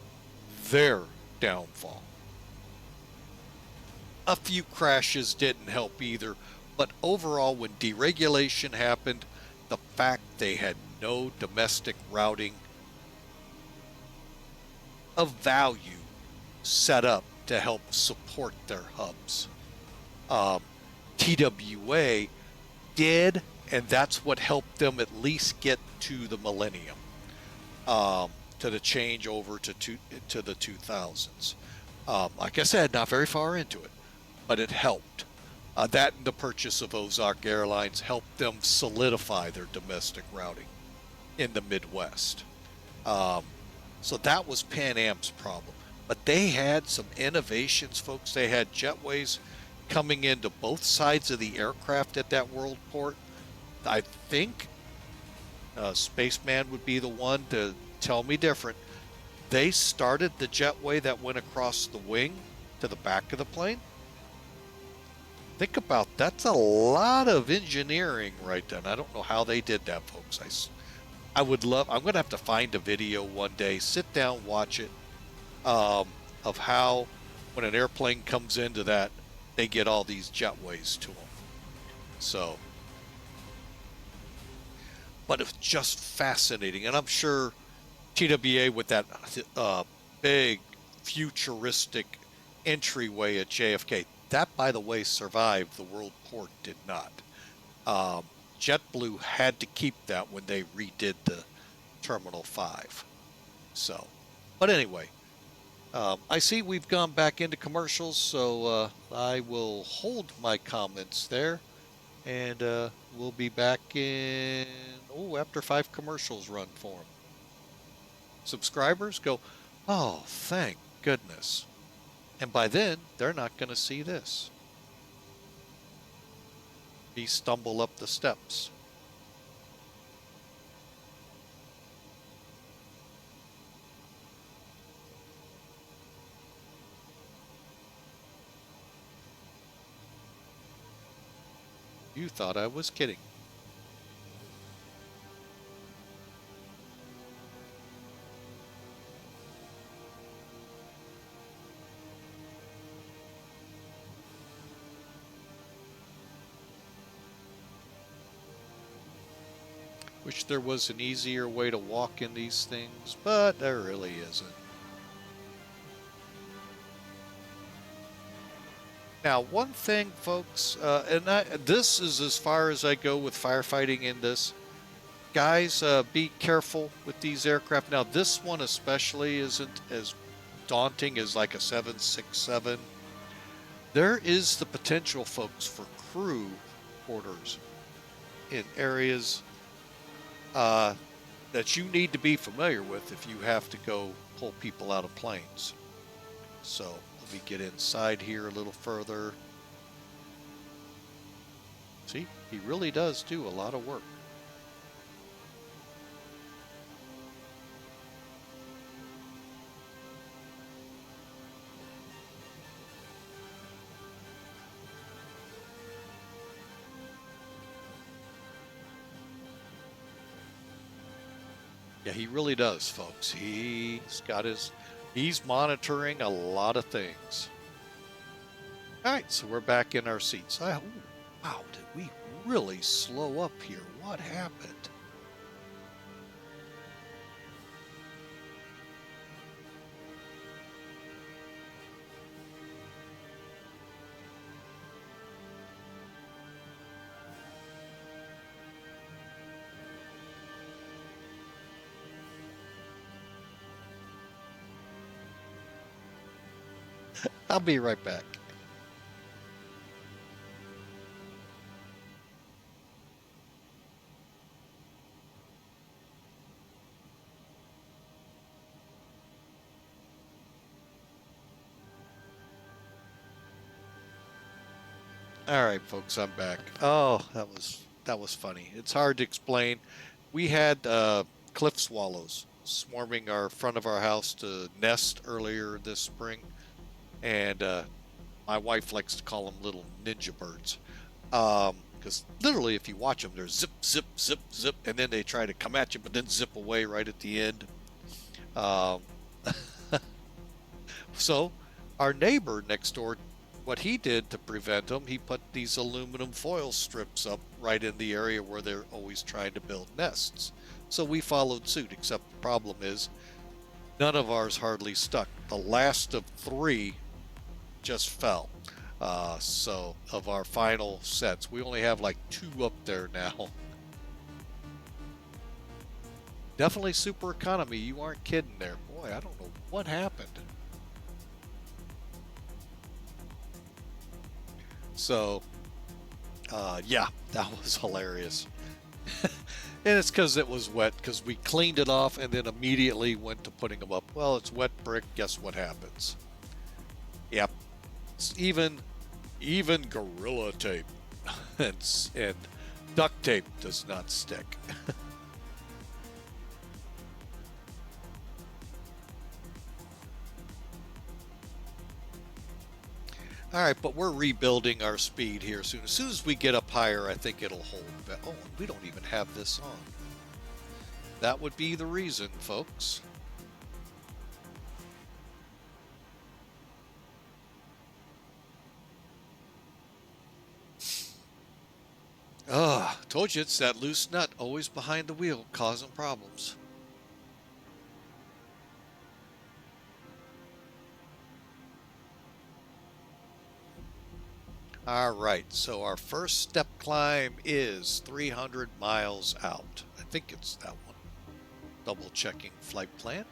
their downfall. A few crashes didn't help either, but overall, when deregulation happened, the fact they had no domestic routing of value set up to help support their hubs. TWA did, and that's what helped them at least get to the millennium, to the change over to the 2000s. Like I said, not very far into it, but it helped. That and the purchase of Ozark Airlines helped them solidify their domestic routing in the Midwest. So that was Pan Am's problem. But they had some innovations, folks. They had jetways coming into both sides of the aircraft at that world port. I think Spaceman would be the one to tell me different. They started the jetway that went across the wing to the back of the plane. Think about that's a lot of engineering right then. I don't know how they did that, folks. I would love, I'm going to have to find a video one day, sit down, watch it, of how when an airplane comes into that, they get all these jetways to them. So, but it's just fascinating. And I'm sure TWA with that big futuristic entryway at JFK, that, by the way, survived. The world port did not. JetBlue had to keep that when they redid the Terminal 5. So, but anyway, I see we've gone back into commercials, so I will hold my comments there, and we'll be back in, after 5 commercials run for them. Subscribers go, oh, thank goodness. And by then, they're not going to see this. Me stumble up the steps. You thought I was kidding. Wish there was an easier way to walk in these things, but there really isn't. Now, one thing, folks, this is as far as I go with firefighting in this. Guys, be careful with these aircraft. Now, this one especially isn't as daunting as like a 767. There is the potential, folks, for crew quarters in areas that you need to be familiar with if you have to go pull people out of planes. So let me get inside here a little further. See, he really does do a lot of work. Yeah, he really does, folks. He's monitoring a lot of things. All right, so we're back in our seats. Wow, did we really slow up here? What happened? I'll be right back. All right, folks, I'm back. Oh, that was funny. It's hard to explain. We had cliff swallows swarming our front of our house to nest earlier this spring, and my wife likes to call them little ninja birds. Because literally, if you watch them, they're zip, zip, zip, zip, and then they try to come at you, but then zip away right at the end. Um, so, our neighbor next door, what he did to prevent them, he put these aluminum foil strips up right in the area where they're always trying to build nests. So we followed suit, except the problem is none of ours hardly stuck. The last of 3 just fell. So of our final sets, we only have like 2 up there now. Definitely super economy. You aren't kidding there. Boy, I don't know what happened. So, yeah, that was hilarious. And it's because it was wet, because we cleaned it off and then immediately went to putting them up. Well, it's wet brick. Guess what happens? Yep. It's even Gorilla Tape and duct tape does not stick. All right, but we're rebuilding our speed here soon. As soon as we get up higher, I think it'll hold. Oh, we don't even have this on. That would be the reason, folks. Told you it's that loose nut always behind the wheel causing problems. All right, so our first step climb is 300 miles out. I think it's that one. Double checking flight plan.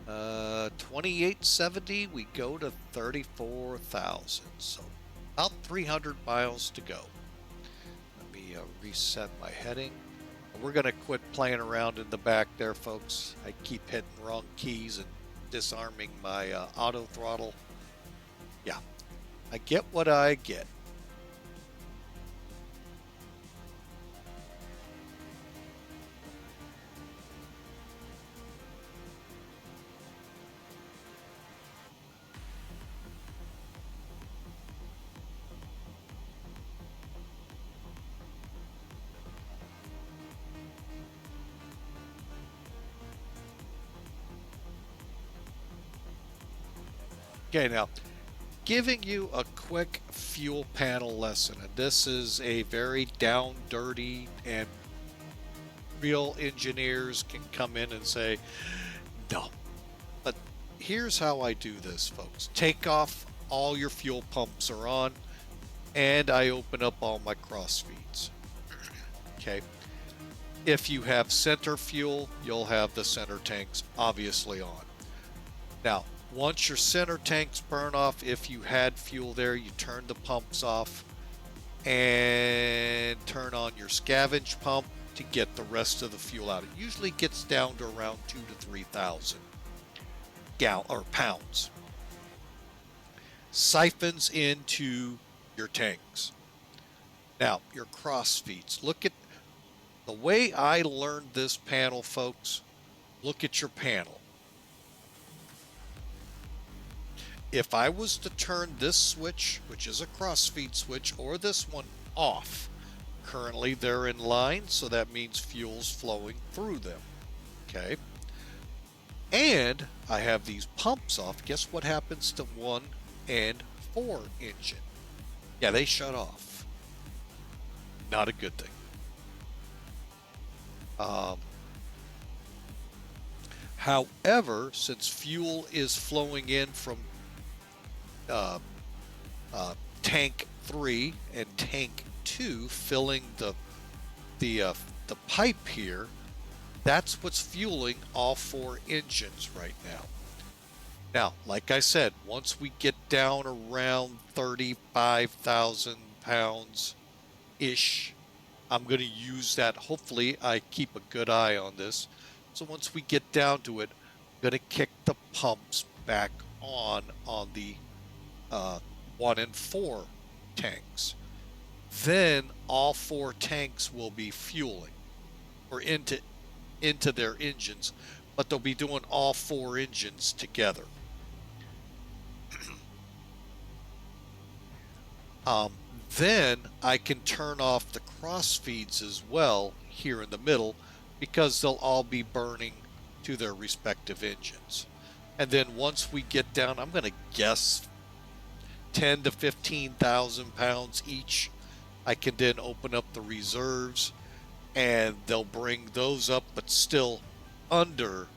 2870, we go to 34,000. So about 300 miles to go. Let me reset my heading. We're going to quit playing around in the back there, folks. I keep hitting wrong keys and disarming my auto throttle. Yeah, I get what I get. Okay, now, giving you a quick fuel panel lesson, and this is a very down dirty, and real engineers can come in and say no, but here's how I do this, folks. Take off all your fuel pumps are on, and I open up all my cross feeds. Okay. If you have center fuel, you'll have the center tanks obviously on. Now, once your center tanks burn off, if you had fuel there, you turn the pumps off and turn on your scavenge pump to get the rest of the fuel out. It usually gets down to around 2,000 to 3,000 pounds. Siphons into your tanks. Now, your cross feeds. Look at the way I learned this panel, folks. Look at your panel. If I was to turn this switch, which is a crossfeed switch, or this one off, currently they're in line, so that means fuel's flowing through them. Okay. And I have these pumps off. Guess what happens to 1 and 4 engine? Yeah, they shut off. Not a good thing. However, since fuel is flowing in from tank 3 and tank 2, filling the pipe here, that's what's fueling all 4 engines right now. Now, like I said, once we get down around 35,000 pounds ish, I'm going to use that. Hopefully I keep a good eye on this. So once we get down to it, I'm going to kick the pumps back on the 1 and 4 tanks. Then all 4 tanks will be fueling or into their engines, but they'll be doing all 4 engines together. Then I can turn off the cross feeds as well here in the middle, because they'll all be burning to their respective engines. And then once we get down, I'm going to guess 10 to 15,000 pounds each, I can then open up the reserves and they'll bring those up, but still under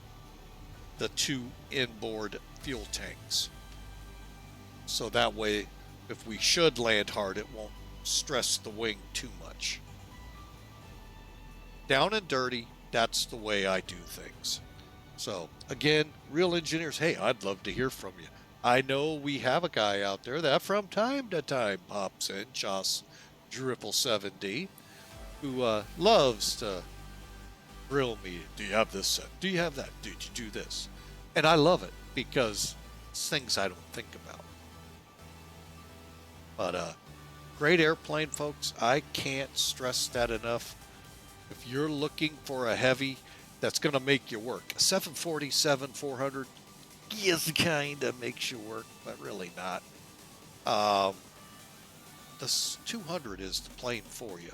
the 2 inboard fuel tanks. So that way, if we should land hard, it won't stress the wing too much. Down and dirty, that's the way I do things. So again, real engineers, hey, I'd love to hear from you. I know we have a guy out there that from time to time pops in, Joss 777-D, who loves to grill me. Do you have this set? Do you have that? Did you do this? And I love it because it's things I don't think about. But great airplane, folks. I can't stress that enough. If you're looking for a heavy that's going to make you work, a 747-400 is kind of makes you work, but really not. The 200 is the plane for you.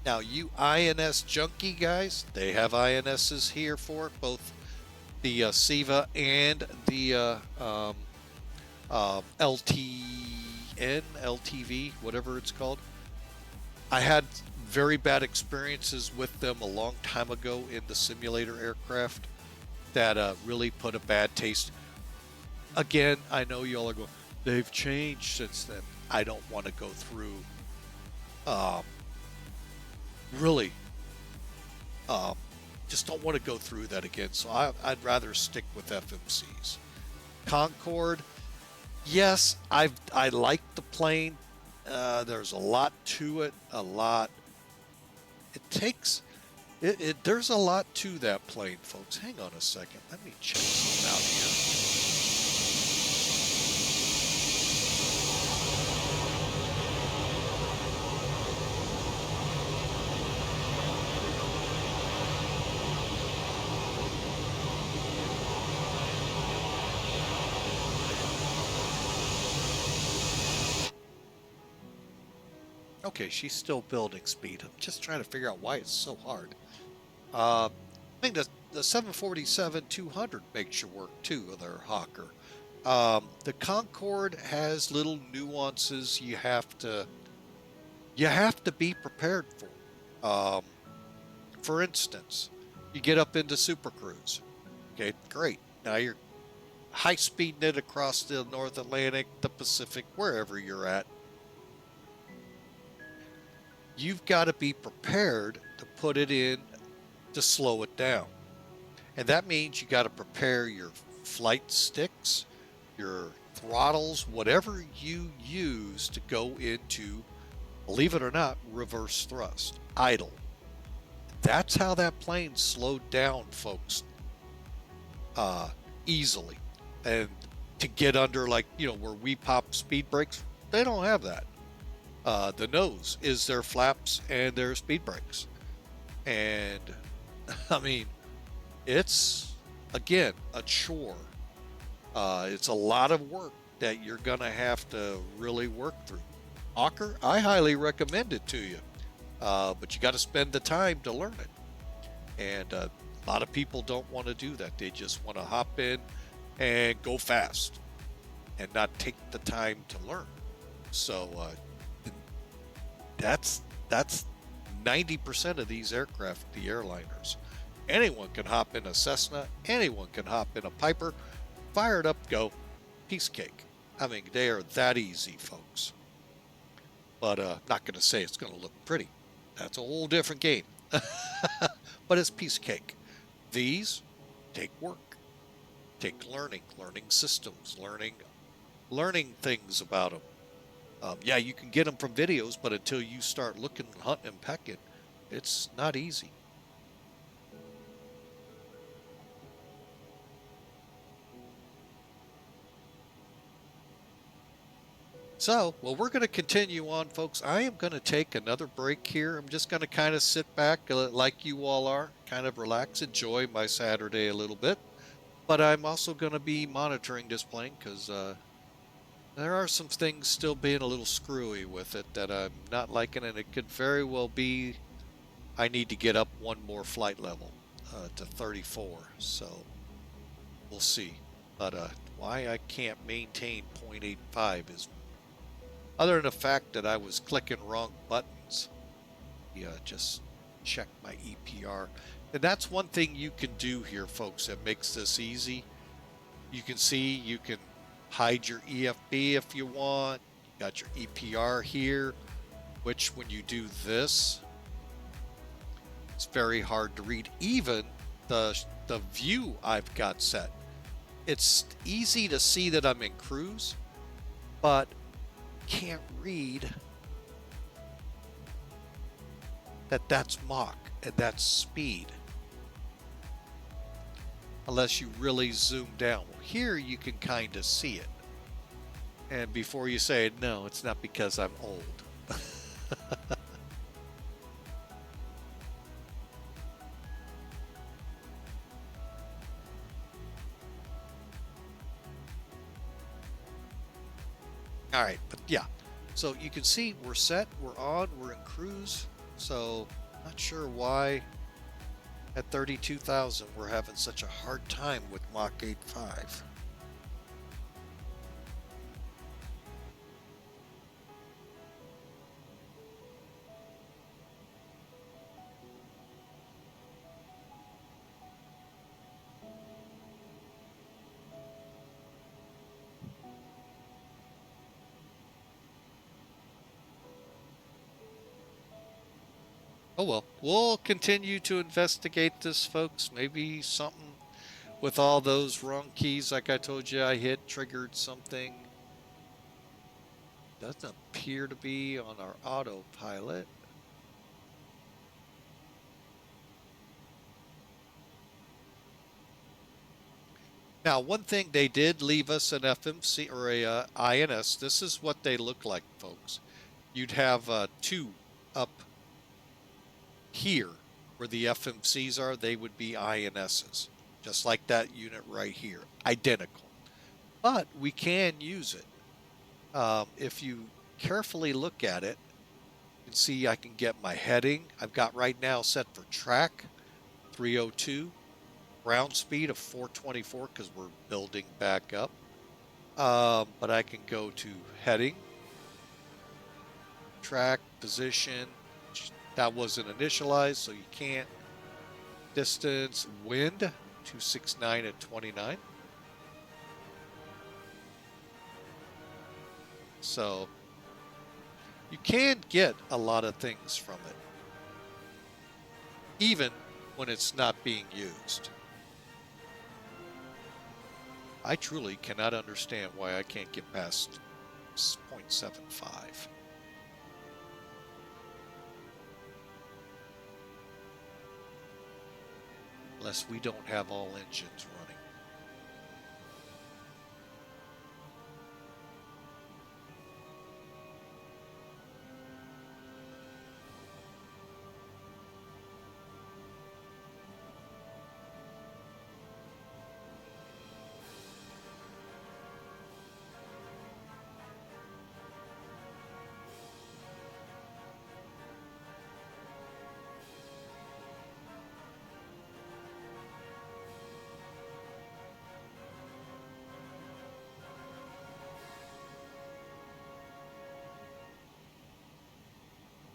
Now, you INS junkie guys, they have INSs here for it, both the SEVA and the LTV, whatever it's called. I had very bad experiences with them a long time ago in the simulator aircraft that really put a bad taste. Again, I know y'all are going, they've changed since then. I don't want to go through really just don't want to go through that again. So I'd rather stick with FMCs. Concorde, yes, I like the plane. There's a lot to it, a lot. It takes, there's a lot to that plane, folks. Hang on a second. Let me check something out here. Okay, she's still building speed. I'm just trying to figure out why it's so hard. I think the 747-200 makes you work too, their Hawker. The Concorde has little nuances you have to be prepared for. for instance, you get up into Super Cruise. Okay, great. Now you're high speeding it across the North Atlantic, the Pacific, wherever you're at. You've got to be prepared to put it in to slow it down. And that means you got to prepare your flight sticks, your throttles, whatever you use to go into, believe it or not, reverse thrust, idle. That's how that plane slowed down, folks, easily. And to get under, like, where we pop speed brakes, they don't have that. The nose is their flaps and their speed brakes. And, I mean, it's, again, a chore. It's a lot of work that you're going to have to really work through. Ocker, I highly recommend it to you. But you got to spend the time to learn it. And a lot of people don't want to do that. They just want to hop in and go fast and not take the time to learn. So that's 90% of these aircraft, the airliners. Anyone can hop in a Cessna. Anyone can hop in a Piper. Fire it up, go. Piece of cake. I mean, they are that easy, folks. But not going to say it's going to look pretty. That's a whole different game. But it's piece of cake. These take work, take learning systems, learning things about them. Yeah, you can get them from videos, but until you start looking, hunting, and pecking, it's not easy. So, well, we're going to continue on, folks. I am going to take another break here. I'm just going to kind of sit back like you all are, kind of relax, enjoy my Saturday a little bit. But I'm also going to be monitoring this plane because there are some things still being a little screwy with it that I'm not liking, and it could very well be I need to get up one more flight level to 34. So we'll see. But why I can't maintain 0.85 is, other than the fact that I was clicking wrong buttons. Yeah, just check my EPR. And that's one thing you can do here, folks, that makes this easy. You can see you can hide your EFB if you want. You got your EPR here, which when you do this, it's very hard to read. Even the view I've got set. It's easy to see that I'm in cruise, but can't read that that's Mach and that's speed unless you really zoom down. Well, here you can kind of see it, and before you say no, it's not because I'm old. All right, but yeah, so you can see we're set, we're on, we're in cruise. So not sure why at 32,000 we're having such a hard time with Mach 8.5. Oh well, we'll continue to investigate this, folks. Maybe something with all those wrong keys, like I told you I hit, triggered something. Doesn't appear to be on our autopilot. Now, one thing, they did leave us an FMC or a INS. This is what they look like, folks. You'd have two up here where the FMCs are. They would be INSs, just like that unit right here, identical. But we can use it. If you carefully look at it, you can see I can get my heading. I've got right now set for track 302, ground speed of 424 because we're building back up. But I can go to heading, track, position. That wasn't initialized, so you can't. Distance, wind, 269 at 29. So you can get a lot of things from it, even when it's not being used. I truly cannot understand why I can't get past 0.75. Unless we don't have all engines running.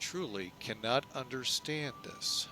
Truly cannot understand this.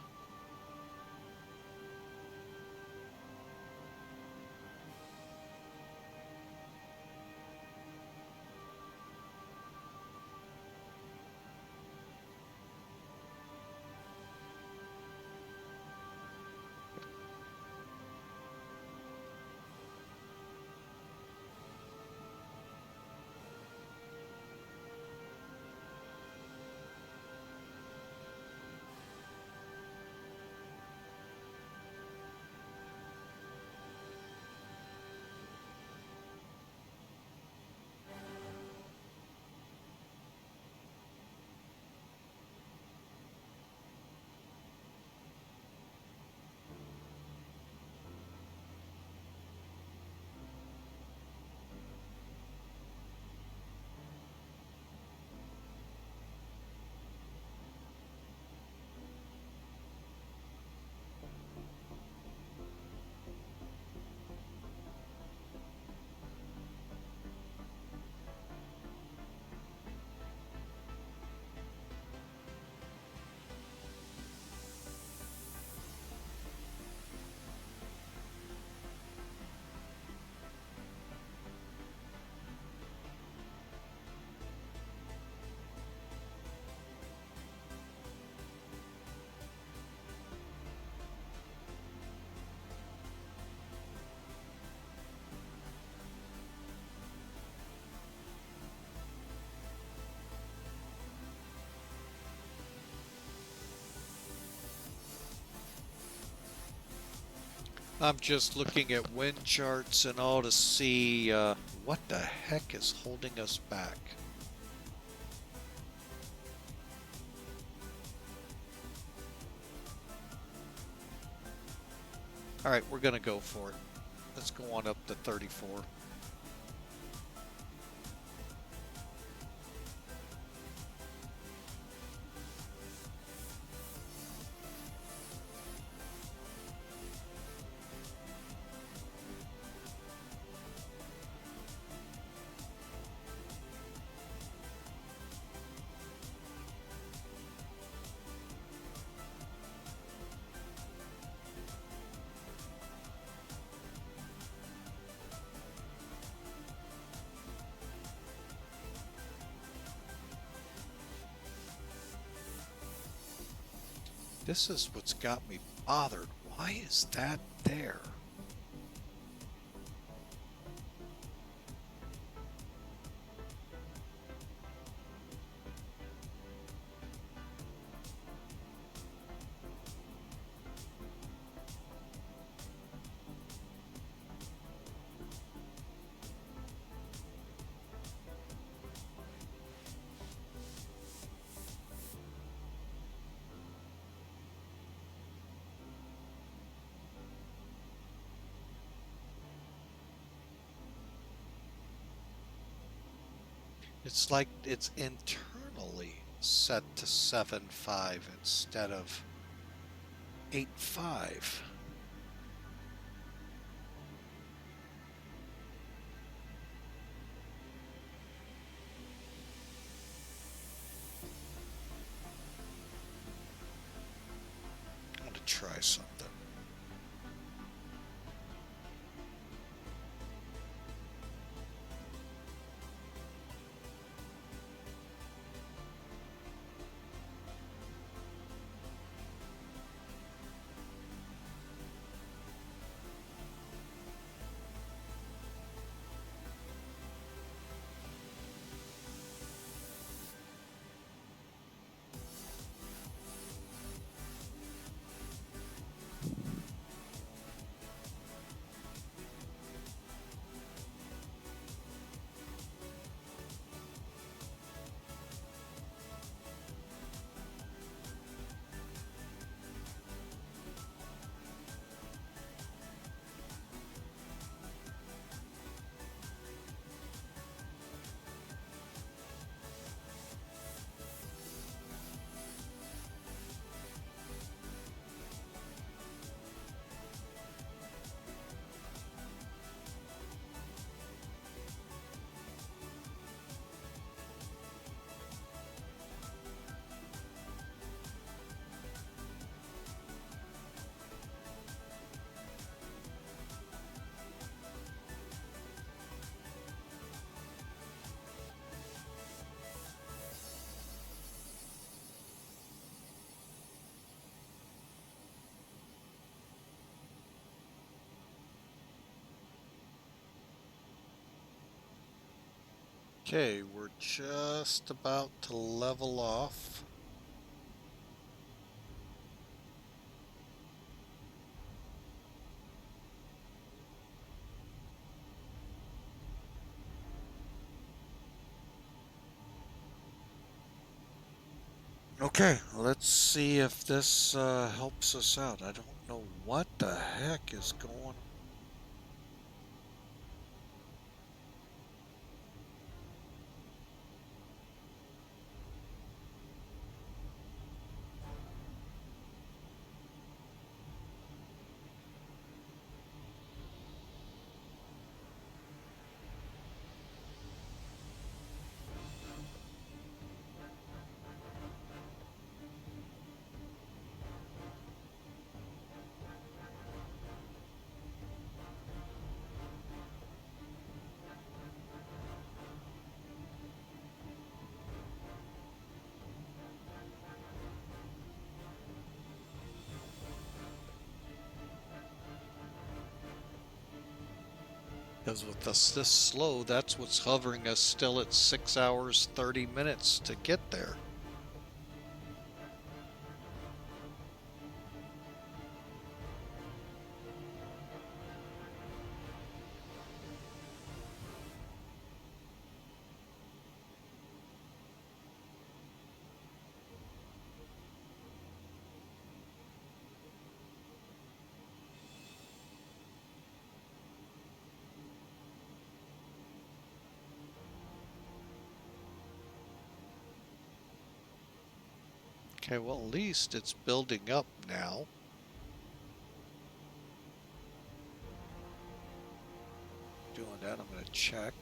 I'm just looking at wind charts and all to see what the heck is holding us back. All right, we're going to go for it. Let's go on up to 34. This is what's got me bothered. Why is that there? It's like it's internally set to 7.5 instead of 8.5. I'm going to try something. Okay, we're just about to level off. Okay, let's see if this helps us out. I don't know what the heck is going on. Because with us this slow, that's what's hovering us still at 6 hours, 30 minutes to get there. Okay, well, at least it's building up now. Doing that, I'm going to check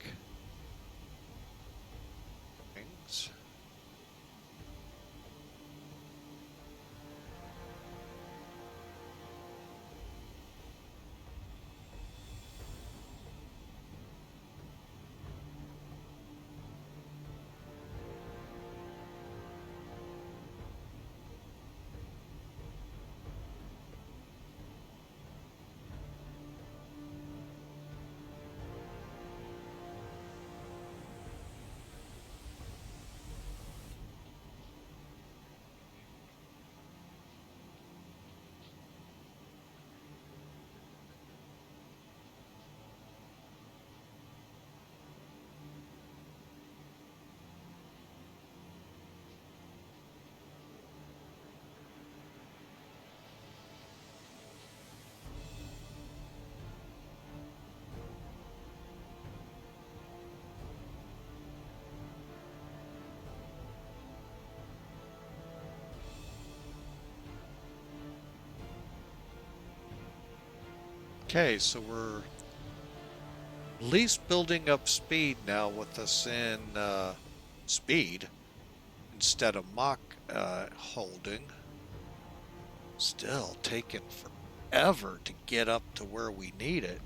things. Okay, so we're at least building up speed now with us in speed instead of Mach holding. Still taking forever to get up to where we need it.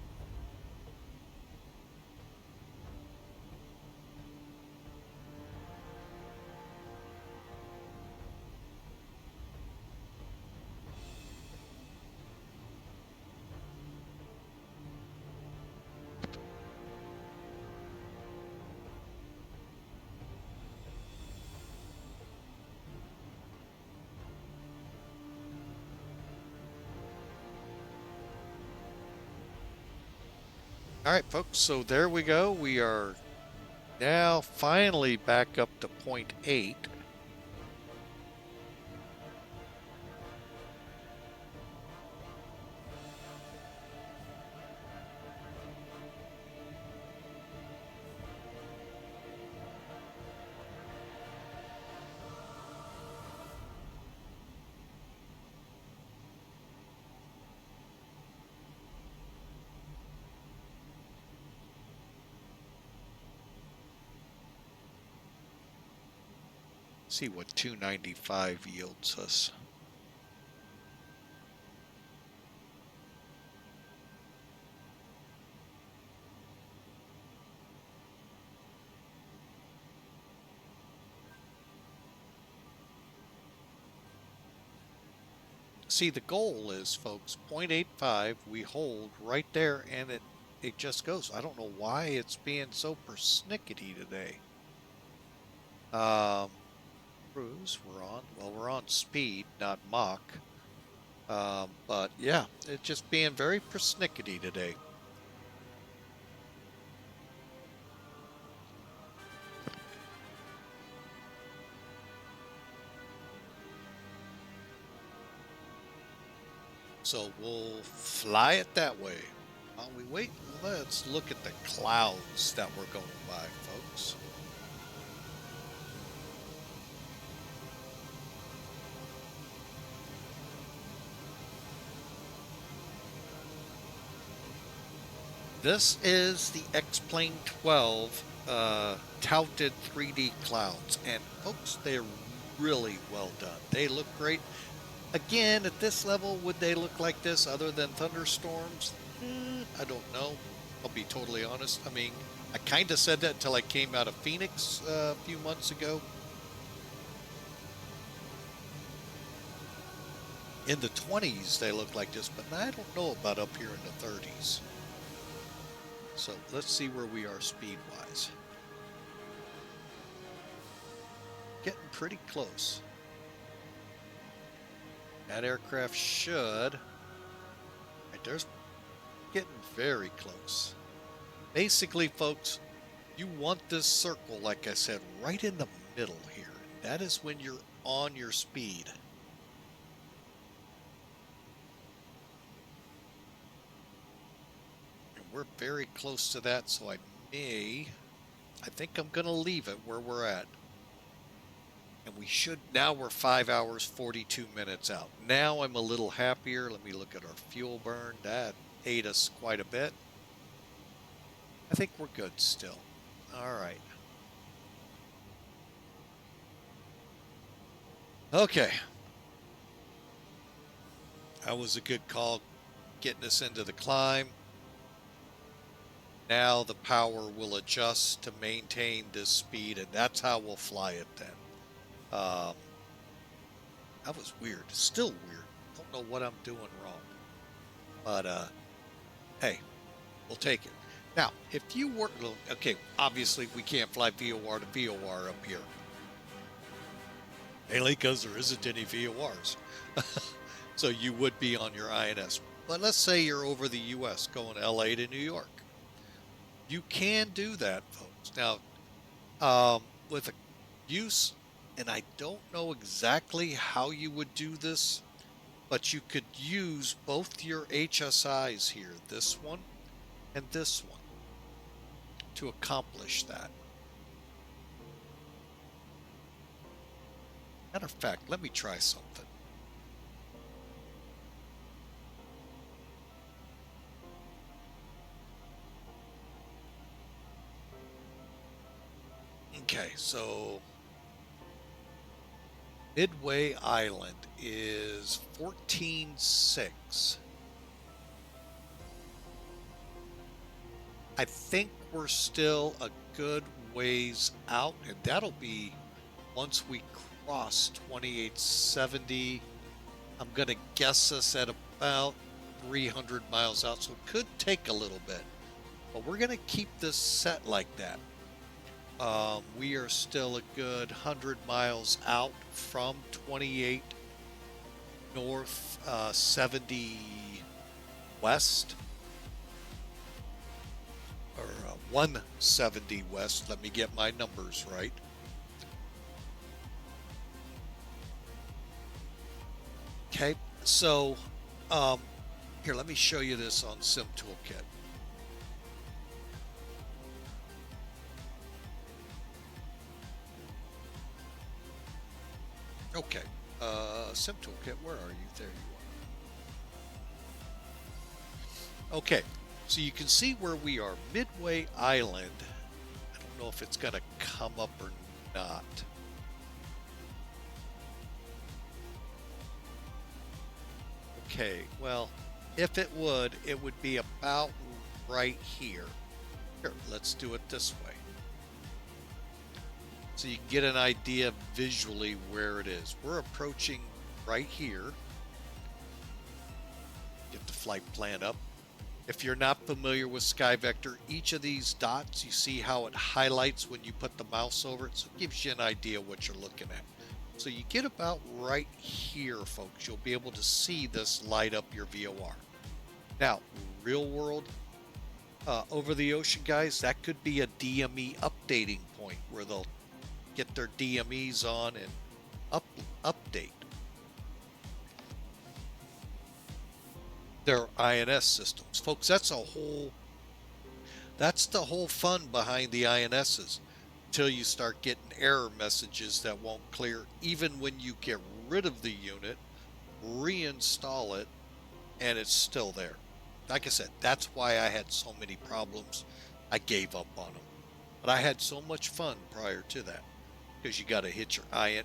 All right, folks, so there we go. We are now finally back up to 0.8. See what 295 yields us. See, the goal is, folks, 0.85, we hold right there, and it just goes. I don't know why it's being so persnickety today. Cruise, we're on. Well, we're on speed, not Mach. But yeah, it's just being very persnickety today. So we'll fly it that way. While we wait, let's look at the clouds that we're going by, folks. This is the X-Plane 12 touted 3D clouds, and folks, they're really well done. They look great. Again, at this level, would they look like this other than thunderstorms? I don't know. I'll be totally honest. I mean, I kind of said that until I came out of Phoenix a few months ago. In the 20s, they look like this, but I don't know about up here in the 30s. So let's see where we are speed-wise. Getting pretty close. That aircraft should. Right, there's getting very close. Basically, folks, you want this circle, like I said, right in the middle here. That is when you're on your speed. And we're very close to that, so I think I'm going to leave it where we're at. And we should, now we're 5 hours, 42 minutes out. Now I'm a little happier. Let me look at our fuel burn. That ate us quite a bit. I think we're good still. All right. Okay. That was a good call, getting us into the climb. Now the power will adjust to maintain this speed, and that's how we'll fly it then. That was weird. Still weird. Don't know what I'm doing wrong. But, hey, we'll take it. Now, if you were, okay, obviously we can't fly VOR to VOR up here. Mainly because there isn't any VORs. So you would be on your INS. But let's say you're over the U.S. going LA to New York. You can do that, folks. Now, with a use, and I don't know exactly how you would do this, but you could use both your HSIs here, this one and this one, to accomplish that. Matter of fact, let me try something. Okay, so Midway Island is 14.6. I think we're still a good ways out, and that'll be once we cross 2870. I'm going to guess us at about 300 miles out, so it could take a little bit. But we're going to keep this set like that. We are still a good 100 miles out from 28 north, 70 west, or 170 west. Let me get my numbers right. Okay, so here, let me show you this on Sim Toolkit. Okay, Sim Toolkit, where are you? There you are. Okay, so you can see where we are, Midway Island. I don't know if it's going to come up or not. Okay, well, if it would be about right here. Here, let's do it this way. So you can get an idea visually where it is. We're approaching right here. Get the flight plan up. If you're not familiar with SkyVector, each of these dots, you see how it highlights when you put the mouse over it, so it gives you an idea what you're looking at. So you get about right here, folks, you'll be able to see this light up your VOR. Now, real world, over the ocean, guys, that could be a DME updating point where they'll get their DMEs on and update their INS systems. Folks, that's the whole fun behind the INSs until you start getting error messages that won't clear even when you get rid of the unit, reinstall it, and it's still there. Like I said, that's why I had so many problems. I gave up on them. But I had so much fun prior to that, because you got to hit your IN.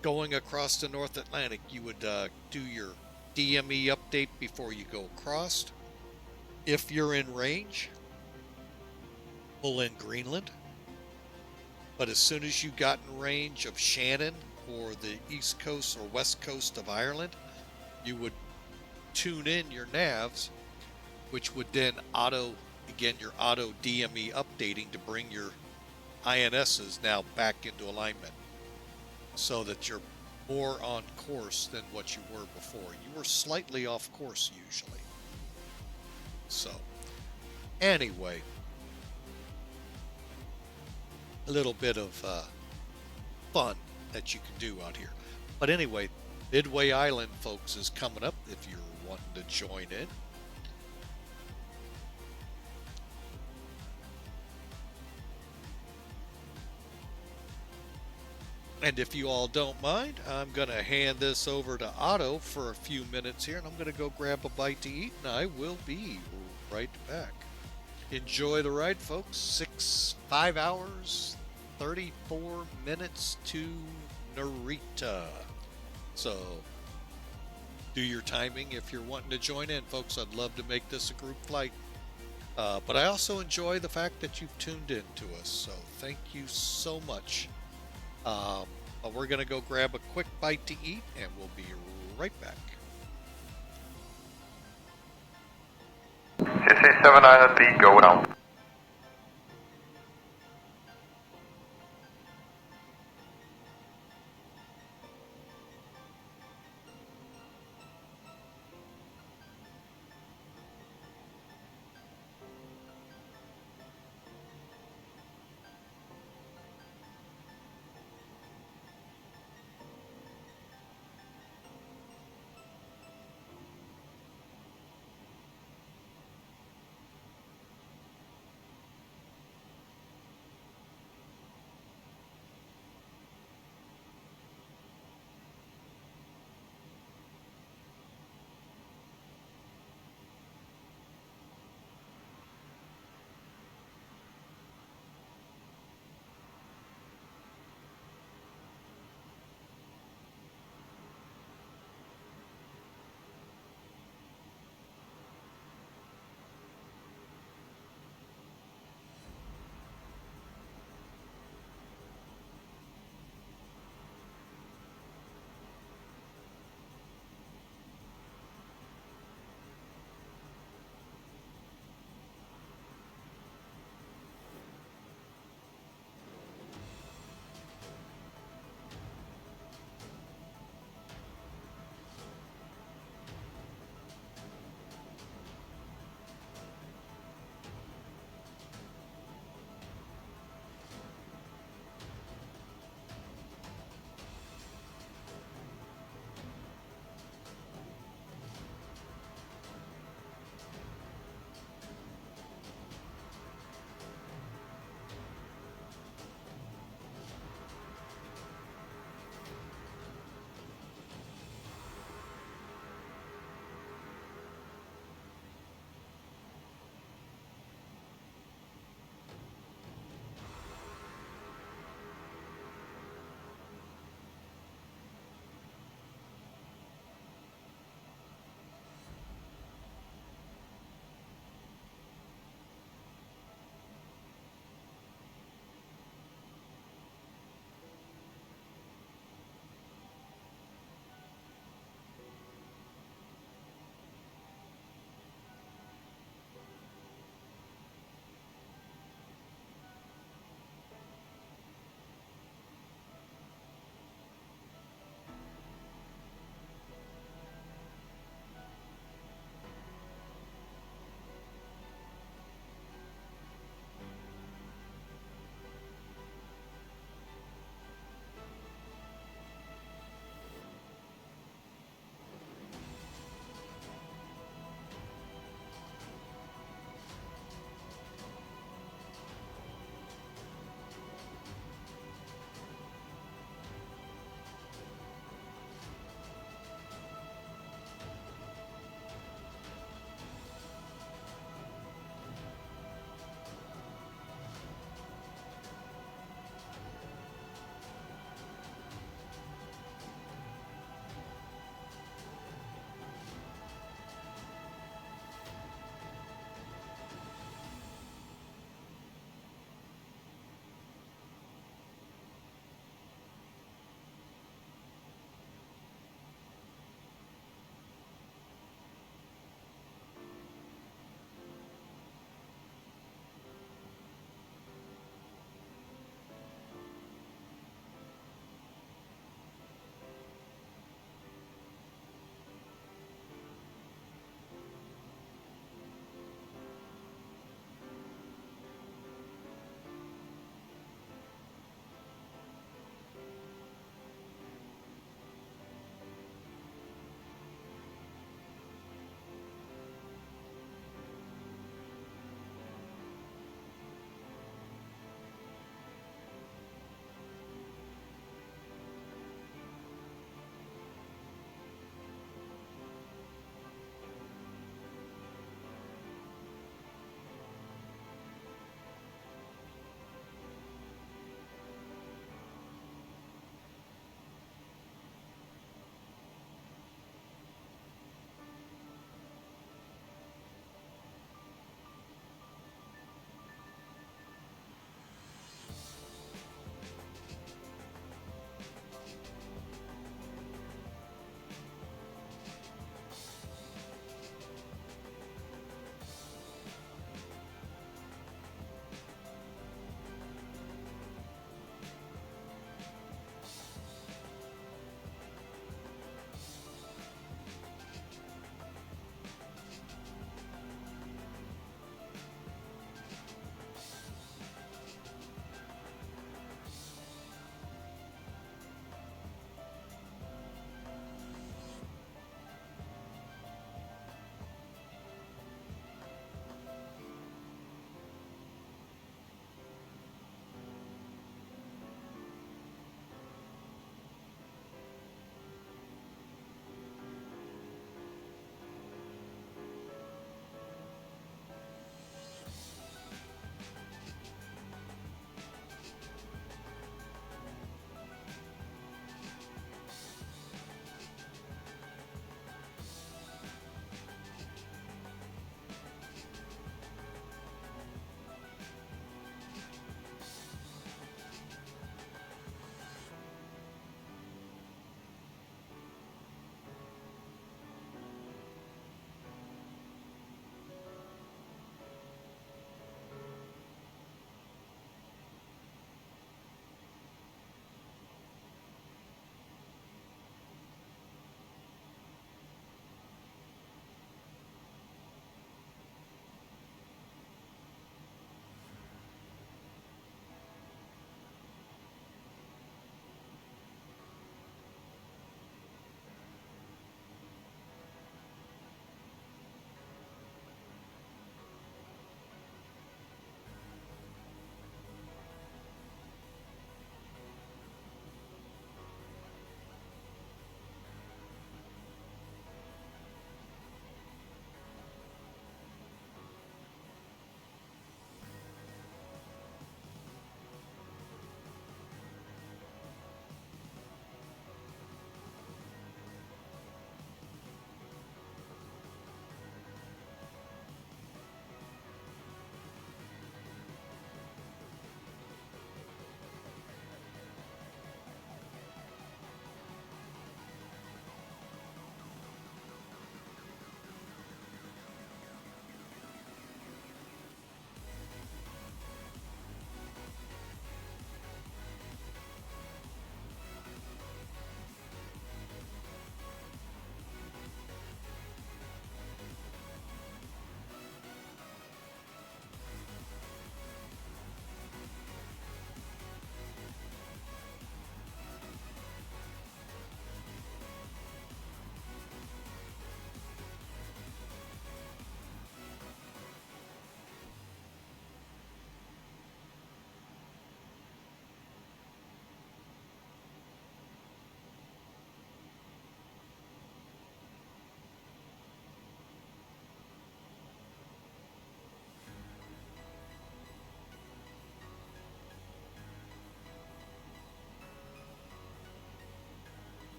Going across the North Atlantic, you would do your DME update before you go across. If you're in range, pull in Greenland. But as soon as you got in range of Shannon or the east coast or west coast of Ireland, you would tune in your navs, which would then your auto DME updating to bring your INSs now back into alignment so that you're more on course than what you were before. You were slightly off course usually. So anyway, a little bit of fun that you can do out here. But anyway, Midway Island, folks, is coming up if you're wanting to join in. And if you all don't mind, I'm going to hand this over to Otto for a few minutes here, and I'm going to go grab a bite to eat, and I will be right back. Enjoy the ride, folks. 5 hours, 34 minutes to Narita. So do your timing if you're wanting to join in, folks. I'd love to make this a group flight. But I also enjoy the fact that you've tuned in to us. So thank you so much. But we're going to go grab a quick bite to eat, and we'll be right back. CC79B, go down.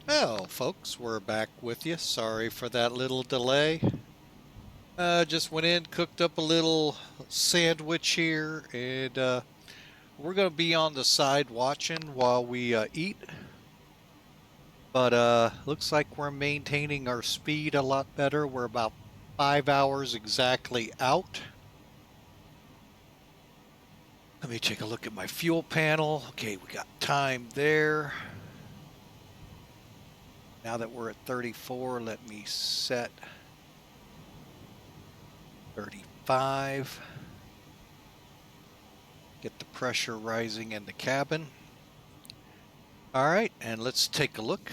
Well, folks, we're back with you. Sorry for that little delay. Just went in, cooked up a little sandwich here, and we're going to be on the side watching while we eat. But looks like we're maintaining our speed a lot better. We're about 5 hours exactly out. Let me take a look at my fuel panel. Okay, we got time there. Now that we're at 34, let me set 35. Get the pressure rising in the cabin. All right, and let's take a look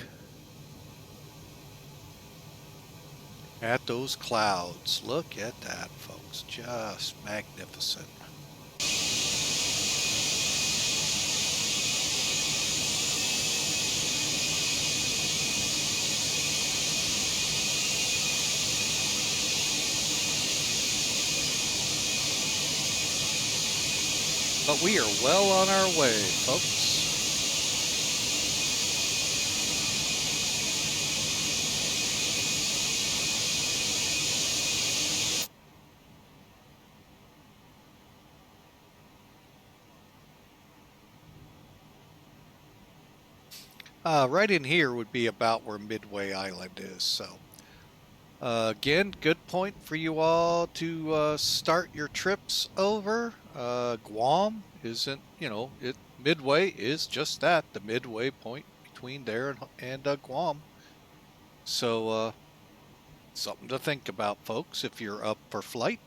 at those clouds. Look at that, folks. Just magnificent. But we are well on our way, folks. Right in here would be about where Midway Island is. So, again, good point for you all to start your trips over. Guam isn't, Midway is just that, the midway point between there and Guam. So, something to think about, folks, if you're up for flight.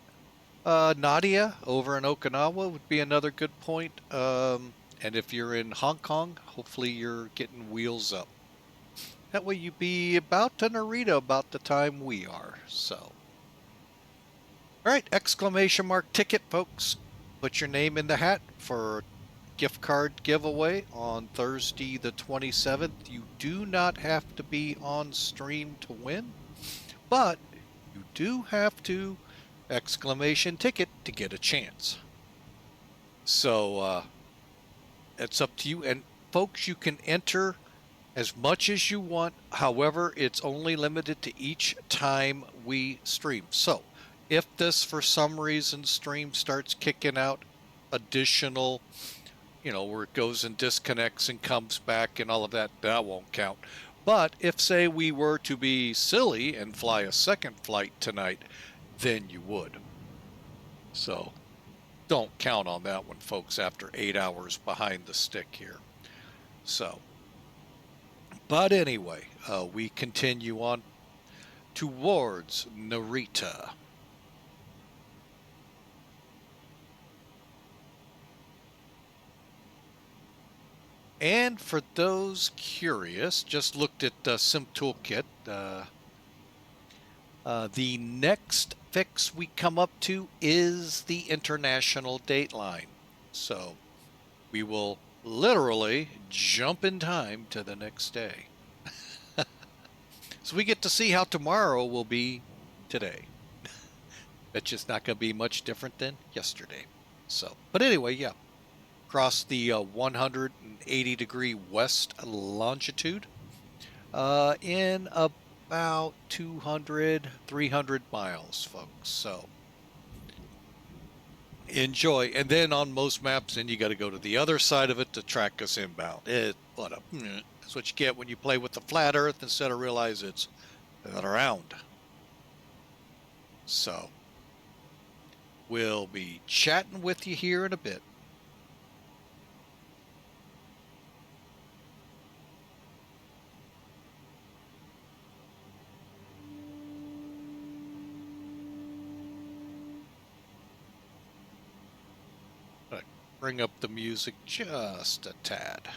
Nadia over in Okinawa would be another good point. And if you're in Hong Kong, hopefully you're getting wheels up. That way you'd be about to Narita about the time we are. So, all right, exclamation mark ticket, folks. Put your name in the hat for gift card giveaway on Thursday the 27th. You do not have to be on stream to win, but you do have to exclamation ticket to get a chance. So it's up to you. And folks, you can enter as much as you want. However, it's only limited to each time we stream. So if this for some reason stream starts kicking out additional, where it goes and disconnects and comes back and all of that, that won't count. But if, say, we were to be silly and fly a second flight tonight, then you would. So don't count on that one, folks, after 8 hours behind the stick here. So, but anyway, we continue on towards Narita. And for those curious, just looked at Sim Toolkit. The next fix we come up to is the international dateline. So we will literally jump in time to the next day. So we get to see how tomorrow will be today. It's just not going to be much different than yesterday. So, but anyway, yeah. Across the 180 degree west longitude in about 200, 300 miles, folks. So enjoy. And then on most maps, then you got to go to the other side of it to track us inbound. That's what you get when you play with the flat Earth instead of realize it's round. So we'll be chatting with you here in a bit. Bring up the music just a tad.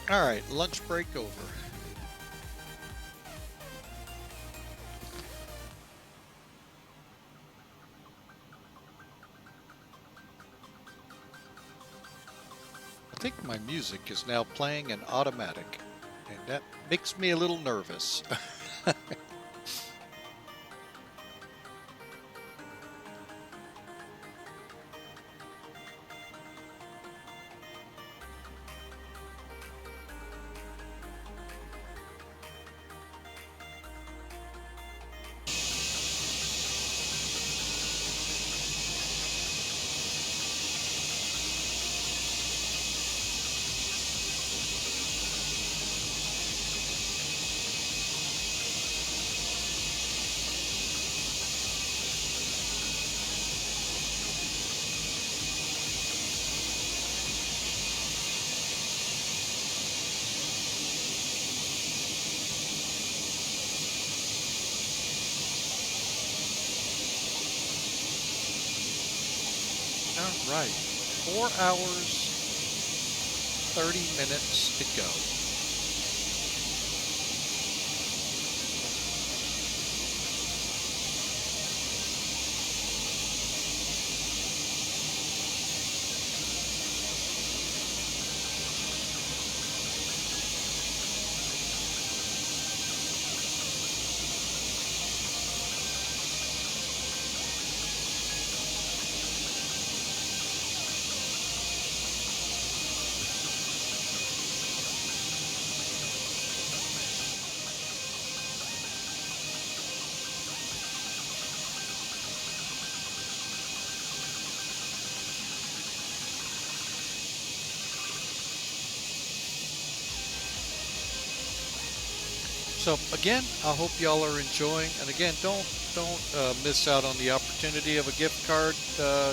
All right, lunch break over. I think my music is now playing in automatic, and that makes me a little nervous. All right, 4 hours, 30 minutes to go. So again, I hope y'all are enjoying. And again, don't miss out on the opportunity of a gift card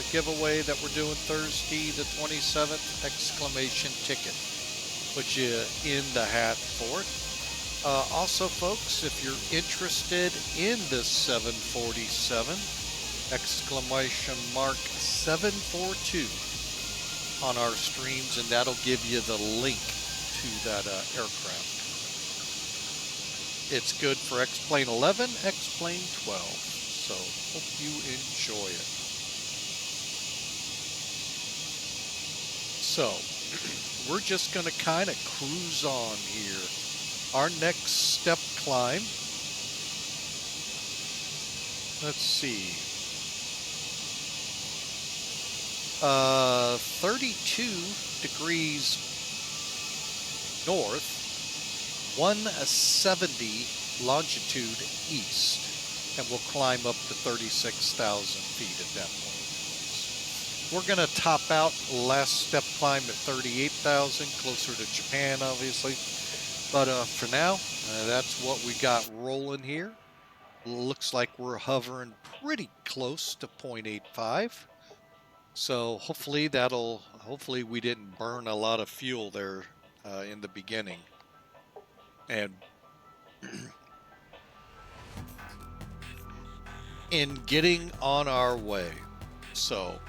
giveaway that we're doing Thursday, the 27th! Exclamation ticket. Put you in the hat for it. Also, folks, if you're interested in this 747! Exclamation mark 742 on our streams, and that'll give you the link to that aircraft. It's good for X-Plane 11, X-Plane 12, so hope you enjoy it. So, we're just going to kind of cruise on here. Our next step climb, let's see, 32 degrees north, 170 longitude east, and we'll climb up to 36,000 feet at that point. We're going to top out last step climb at 38,000, closer to Japan, obviously. But for now, that's what we got rolling here. Looks like we're hovering pretty close to 0.85. So hopefully we didn't burn a lot of fuel there in the beginning. And in getting on our way. So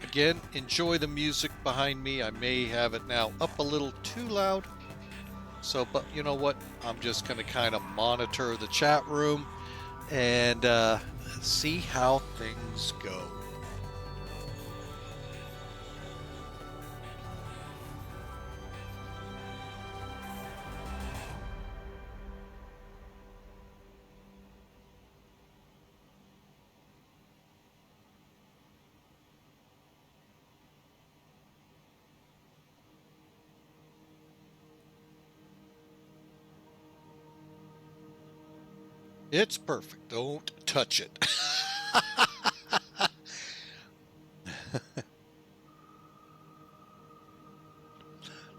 again, enjoy the music behind me. I may have it now up a little too loud. So, but you know what? I'm just going to kind of monitor the chat room and see how things go. It's perfect. Don't touch it.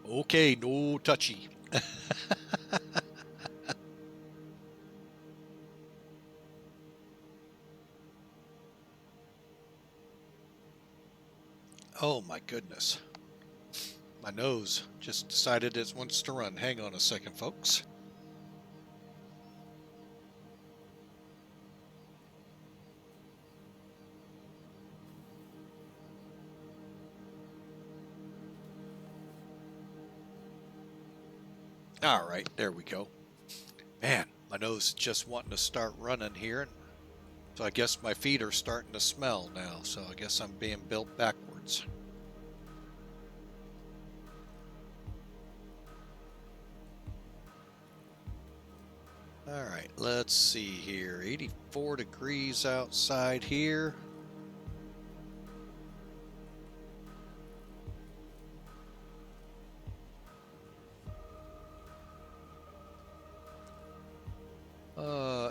Okay, no touchy. Oh my goodness. My nose just decided it wants to run. Hang on a second, folks. All right, there we go. Man, my nose is just wanting to start running here. So I guess my feet are starting to smell now. So I guess I'm being built backwards. All right, let's see here. 84 degrees outside here.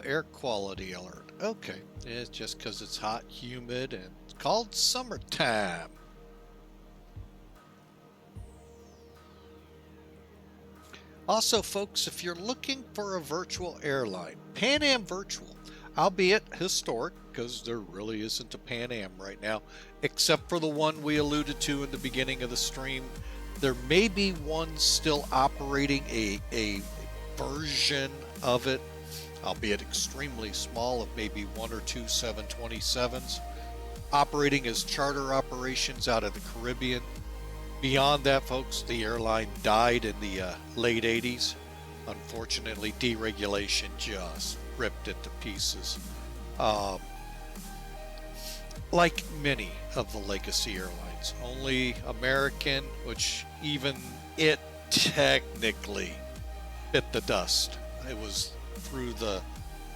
Air quality alert. Okay, it's just because it's hot, humid, and it's called summertime. Also, folks, if you're looking for a virtual airline, Pan Am Virtual, albeit historic, because there really isn't a Pan Am right now, except for the one we alluded to in the beginning of the stream. There may be one still operating, a version of it, albeit extremely small, of maybe 1 or 2 727s, operating as charter operations out of the Caribbean. Beyond that, folks, the airline died in the late 80s. Unfortunately, deregulation just ripped it to pieces. Like many of the legacy airlines, only American, which even it technically bit the dust. It was through the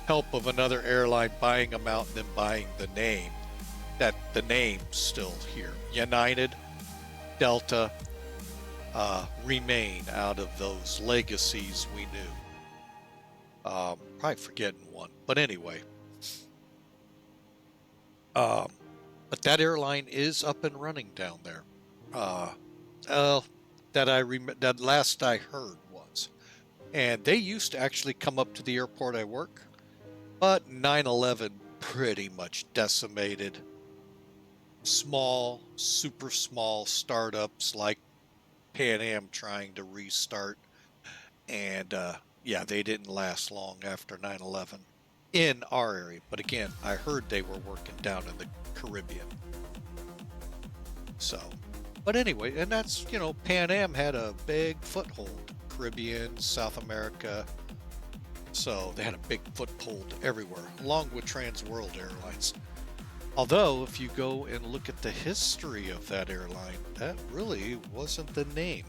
help of another airline buying them out and then buying the name that the name's still here. United, Delta, remain out of those legacies we knew. Probably forgetting one, but anyway. But that airline is up and running down there. That last I heard was. And they used to actually come up to the airport I work, but 9/11 pretty much decimated small, super small startups like Pan Am trying to restart. And yeah, they didn't last long after 9/11 in our area. But again, I heard they were working down in the Caribbean. So, but anyway, and that's, you know, Pan Am had a big foothold. Caribbean, South America. So they had a big foothold everywhere, along with Trans World Airlines. Although, if you go and look at the history of that airline, that really wasn't the name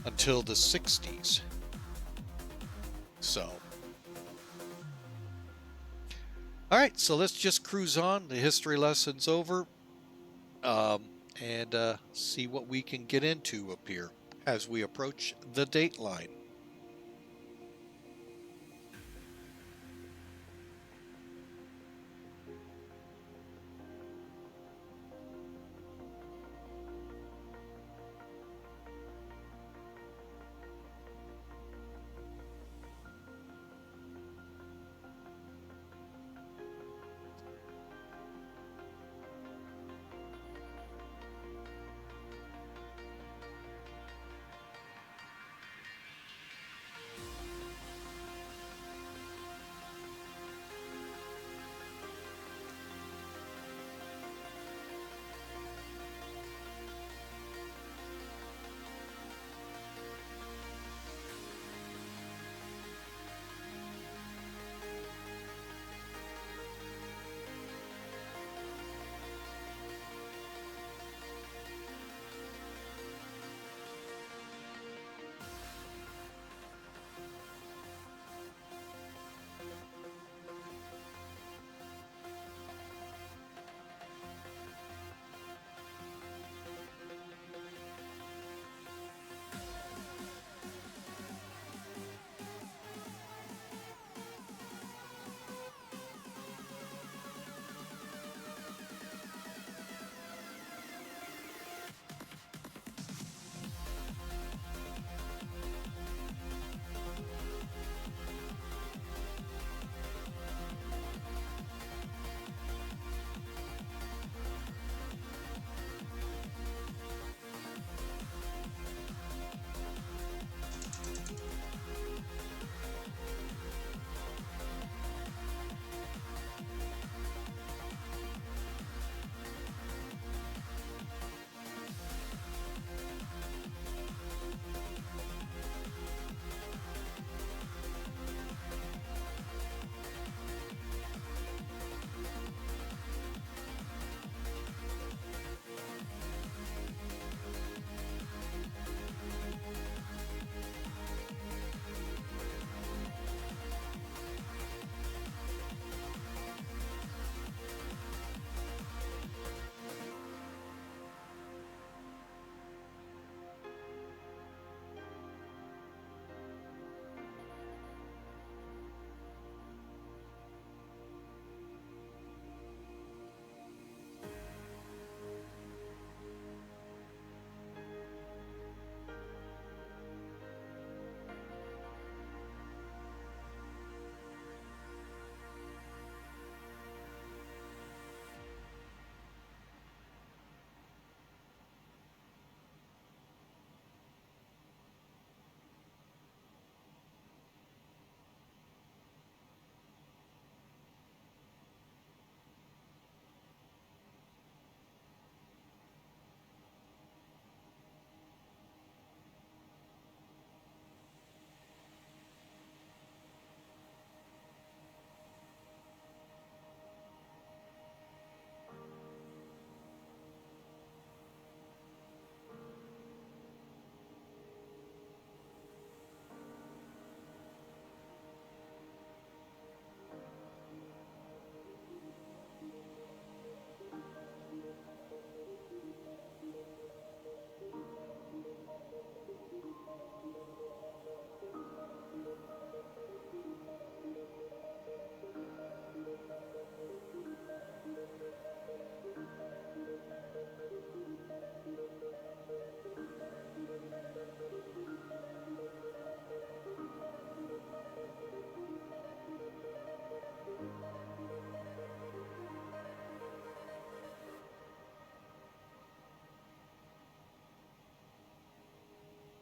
until the 60s. So, all right, so let's just cruise on. The history lesson's over, and see what we can get into up here as we approach the date line.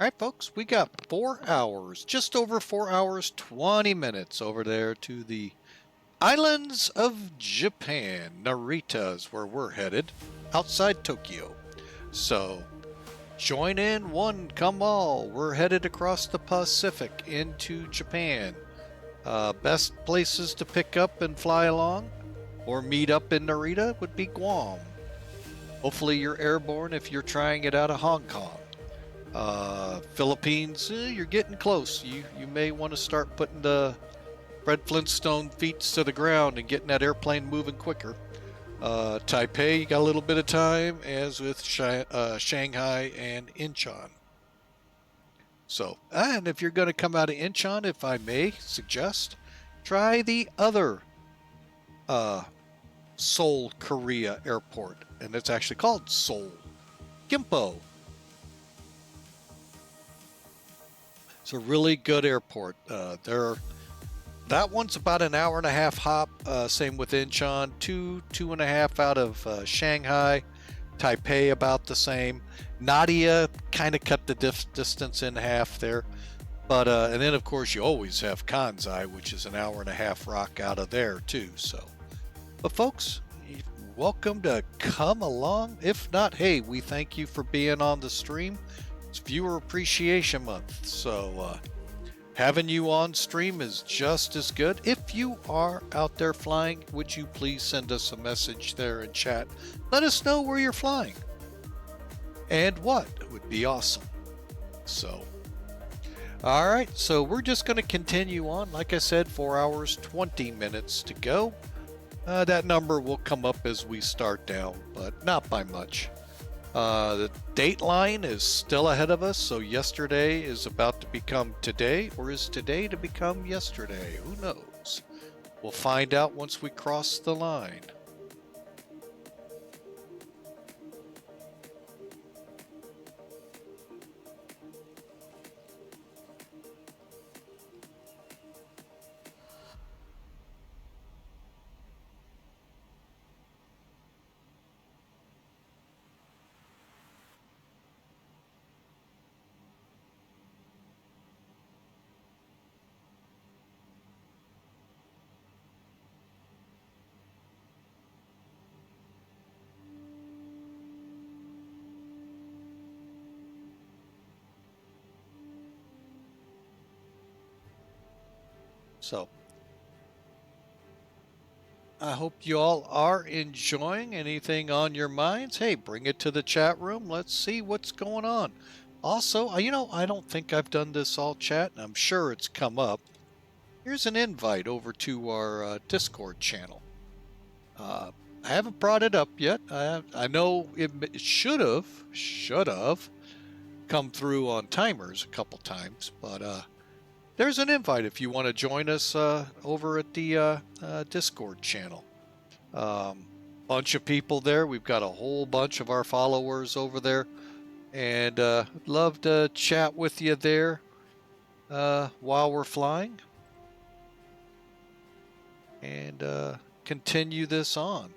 All right, folks, we got 4 hours, just over 4 hours, 20 minutes over there to the islands of Japan. Narita is where we're headed, outside Tokyo. So join in one, come all. We're headed across the Pacific into Japan. Best places to pick up and fly along or meet up in Narita would be Guam. Hopefully you're airborne if you're trying it out of Hong Kong. Philippines, you're getting close. You may want to start putting the Fred Flintstone feet to the ground and getting that airplane moving quicker. Taipei, you got a little bit of time, as with Shanghai and Incheon. So, and if you're going to come out of Incheon, if I may suggest, try the other Seoul, Korea airport, and it's actually called Seoul Gimpo. It's a really good airport. That one's about an hour and a half hop. Same with Incheon, 2.5 out of Shanghai. Taipei about the same. Nadia kind of cut the distance in half there. But and then of course you always have Kansai, which is an hour and a half rock out of there too. So, but folks, you're welcome to come along. If not, hey, we thank you for being on the stream. It's Viewer Appreciation Month, so having you on stream is just as good. If you are out there flying, would you please send us a message there in chat? Let us know where you're flying and what would be awesome. So, all right, so we're just going to continue on. Like I said, 4 hours, 20 minutes to go. That number will come up as we start down, but not by much. The date line is still ahead of us, so yesterday is about to become today, or is today to become yesterday? Who knows? We'll find out once we cross the line. So, I hope you all are enjoying anything on your minds. Hey, bring it to the chat room. Let's see what's going on. Also, I don't think I've done this all chat, and I'm sure it's come up. Here's an invite over to our Discord channel. I haven't brought it up yet. I know it should have come through on timers a couple times, but there's an invite if you want to join us over at the Discord channel. Bunch of people there. We've got a whole bunch of our followers over there, and love to chat with you there while we're flying and continue this on.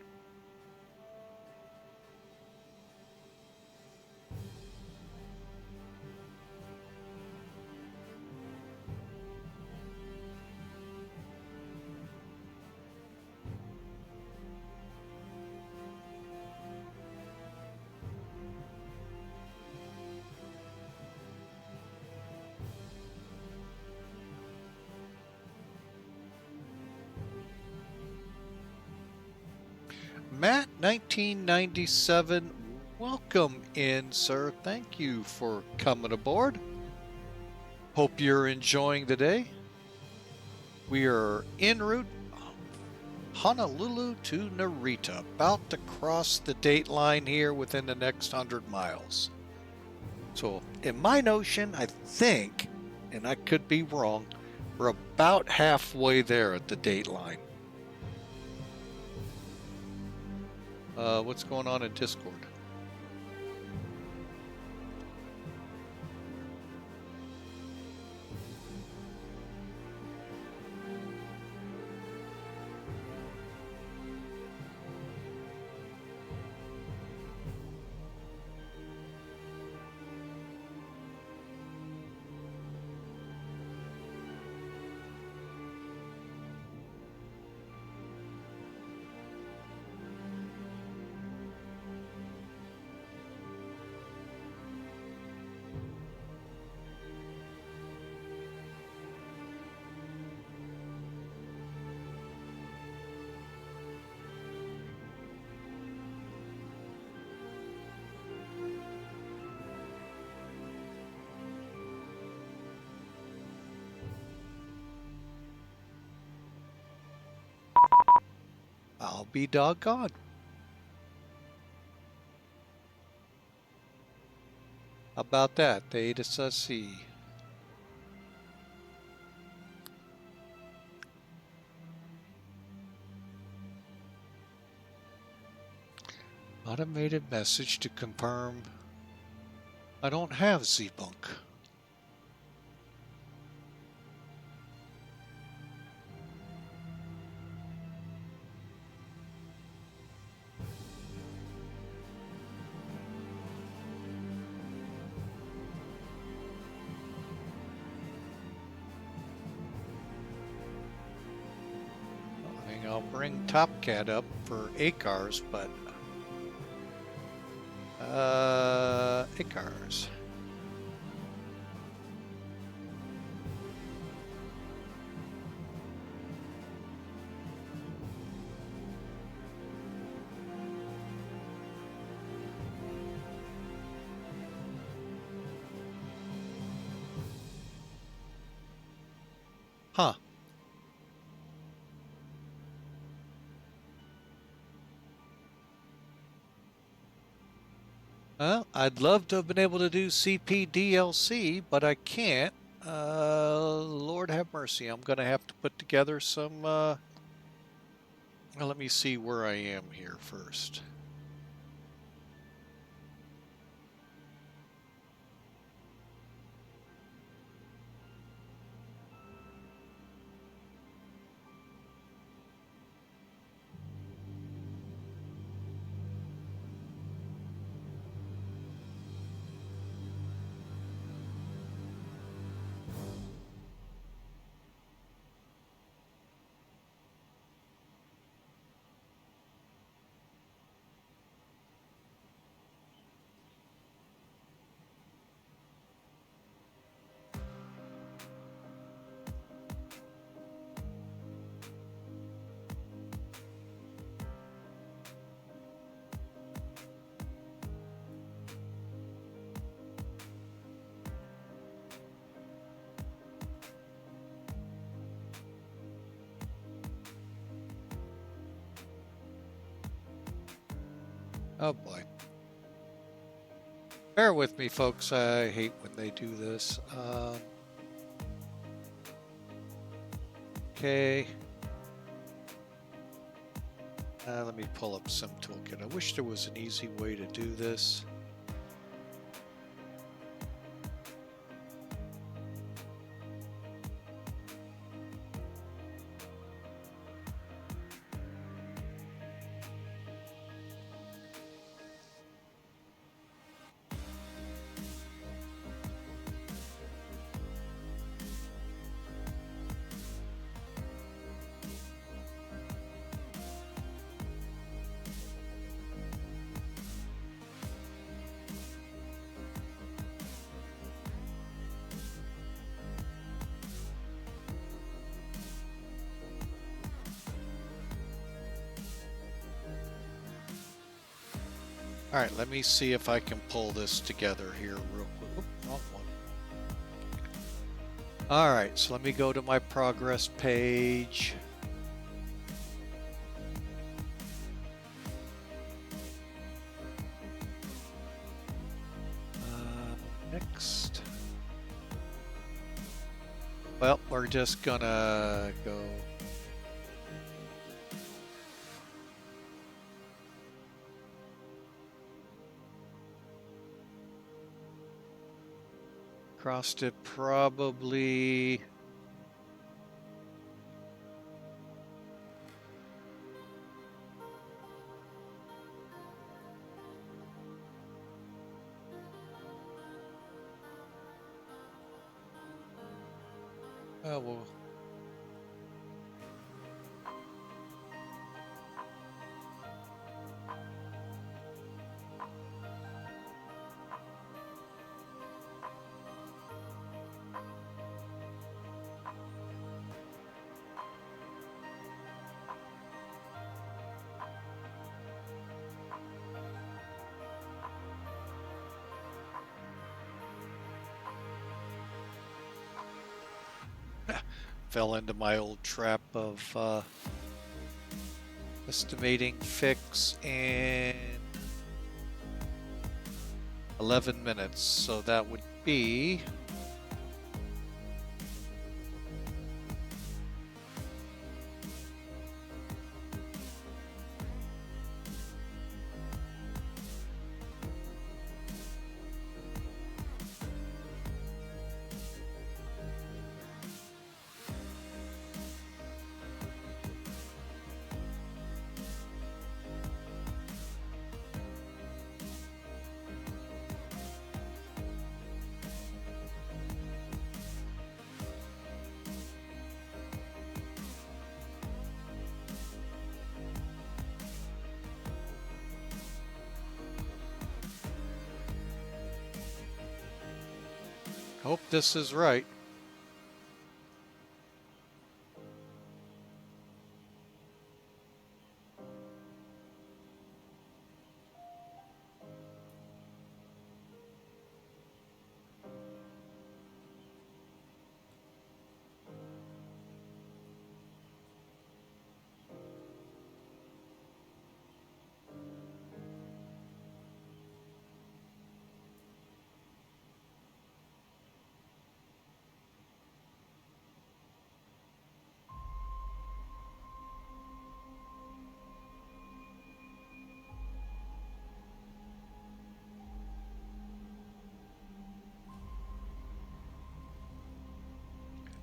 Matt 1997, welcome in, sir. Thank you for coming aboard. Hope you're enjoying the day. We are en route Honolulu to Narita, about to cross the date line here within the next 100 miles. So in my notion, I think, and I could be wrong, we're about halfway there at the date line. What's going on in Discord? I'll be doggone. How about that? The A-C. Automated message to confirm I don't have Z-Bunk. I'll bring Topcat up for ACARS, but ACARS. Huh. Well, I'd love to have been able to do CPDLC, but I can't. Lord have mercy. I'm going to have to put together some, well, let me see where I am here first. Oh boy. Bear with me, folks. I hate when they do this. Okay. Let me pull up some toolkit. I wish there was an easy way to do this. All right, let me see if I can pull this together here real quick. Oop, wrong one. All right, so let me go to my progress page. Next. Well, we're just gonna go. Crossed it probably. Oh, well. Fell into my old trap of Estimating fix in 11 minutes. So that would be hope this is right.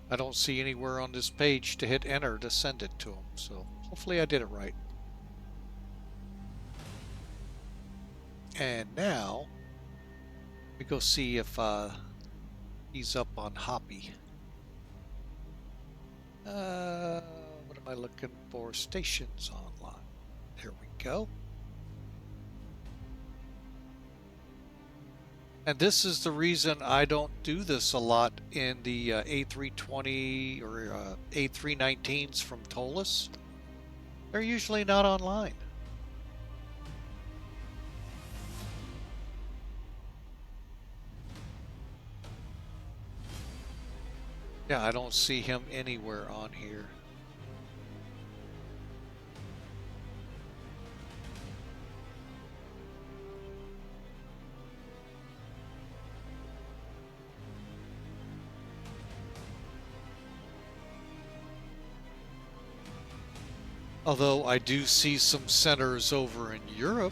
I don't see anywhere on this page to hit enter to send it to him, so hopefully I did it right. And now we go see if he's up on Hoppy. What am I looking for? Stations online. There we go. And this is the reason I don't do this a lot in the A320 or A319s from Tolis. They're usually not online. Yeah, I don't see him anywhere on here. Although I do see some centers over in Europe.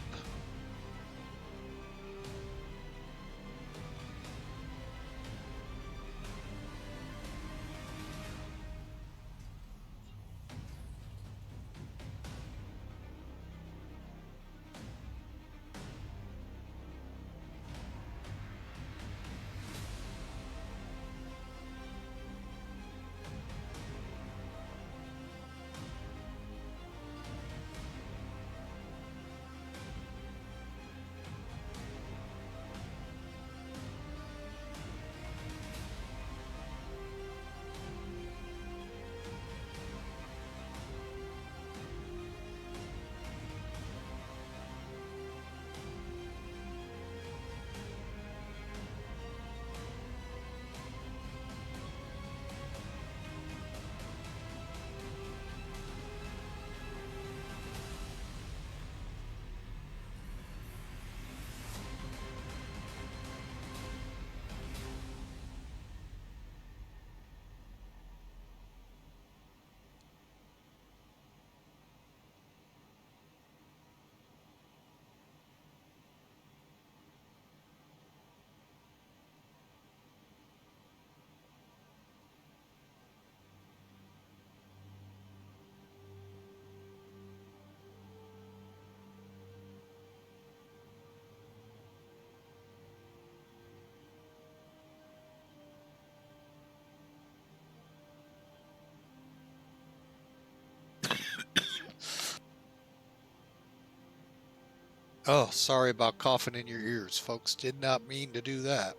Oh, sorry about coughing in your ears, folks. Did not mean to do that.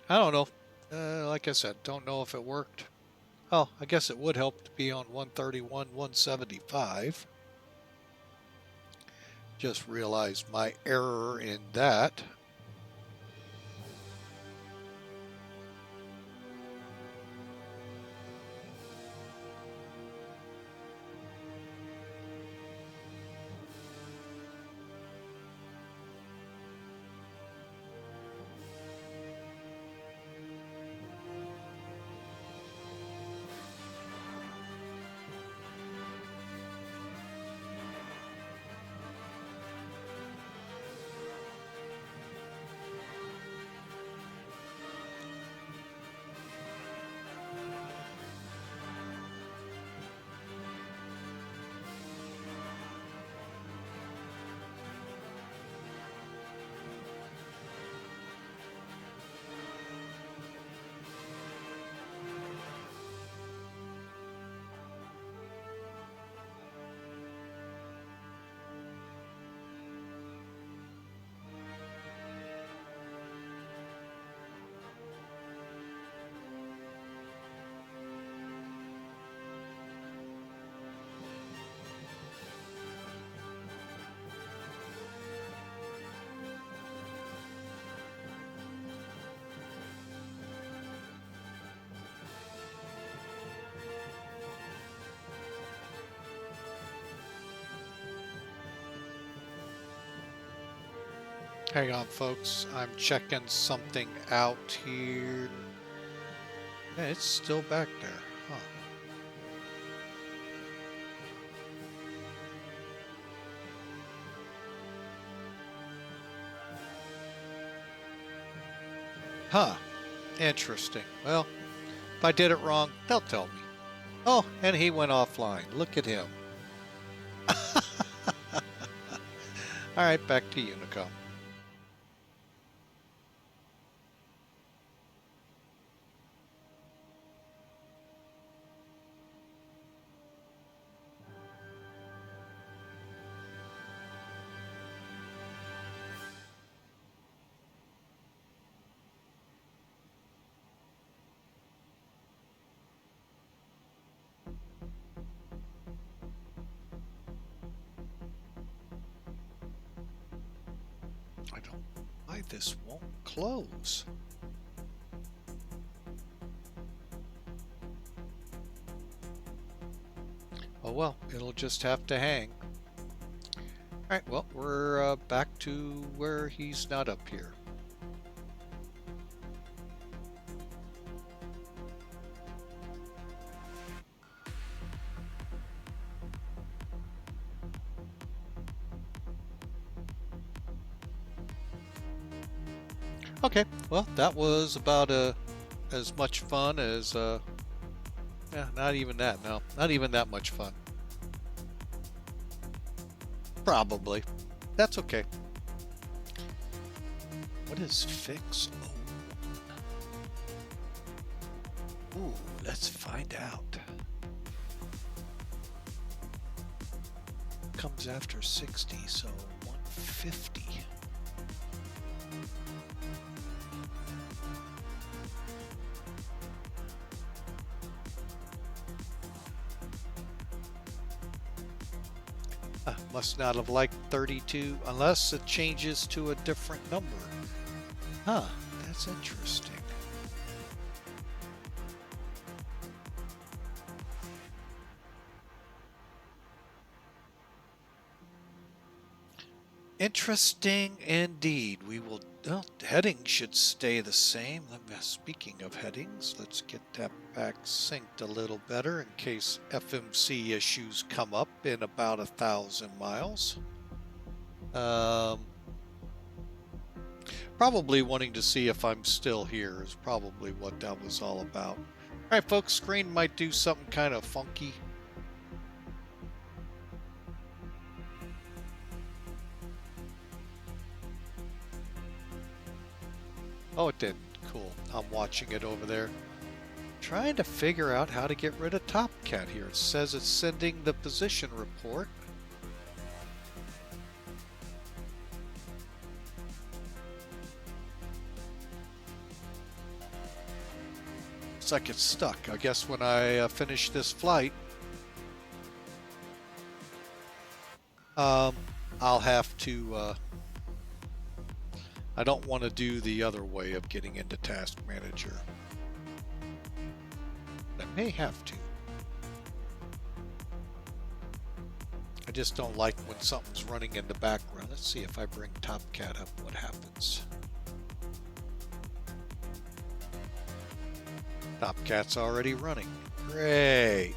I don't know. Like I said, don't know if it worked. Oh, I guess it would help to be on 131, 175. Just realized my error in that. Hang on, folks. I'm checking something out here. Yeah, it's still back there. Huh. Huh. Interesting. Well, if I did it wrong, they'll tell me. Oh, and he went offline. Look at him. All right, back to Unicom. I don't know why this won't close. Oh well, it'll just have to hang. Alright, well, we're back to where he's not up here. Okay, well, that was about as much fun as, yeah, not even that, no. Not even that much fun. Probably. That's okay. What is fix? Oh. Ooh, let's find out. Comes after 60, so 150. Must not have liked 32 unless it changes to a different number. Huh, that's interesting. Interesting indeed. We will, well, heading should stay the same. Speaking of headings, let's get that back synced a little better in case FMC issues come up in about 1,000 miles. Probably wanting to see if I'm still here is probably what that was all about. All right, folks, screen might do something kind of funky. Oh, it didn't. Cool. I'm watching it over there. Trying to figure out how to get rid of TopCat here. It says it's sending the position report. Looks like it's stuck. I guess when I finish this flight, I'll have to... I don't want to do the other way of getting into Task Manager. I may have to. I just don't like when something's running in the background. Let's see if I bring TopCat up, what happens. TopCat's already running. Great.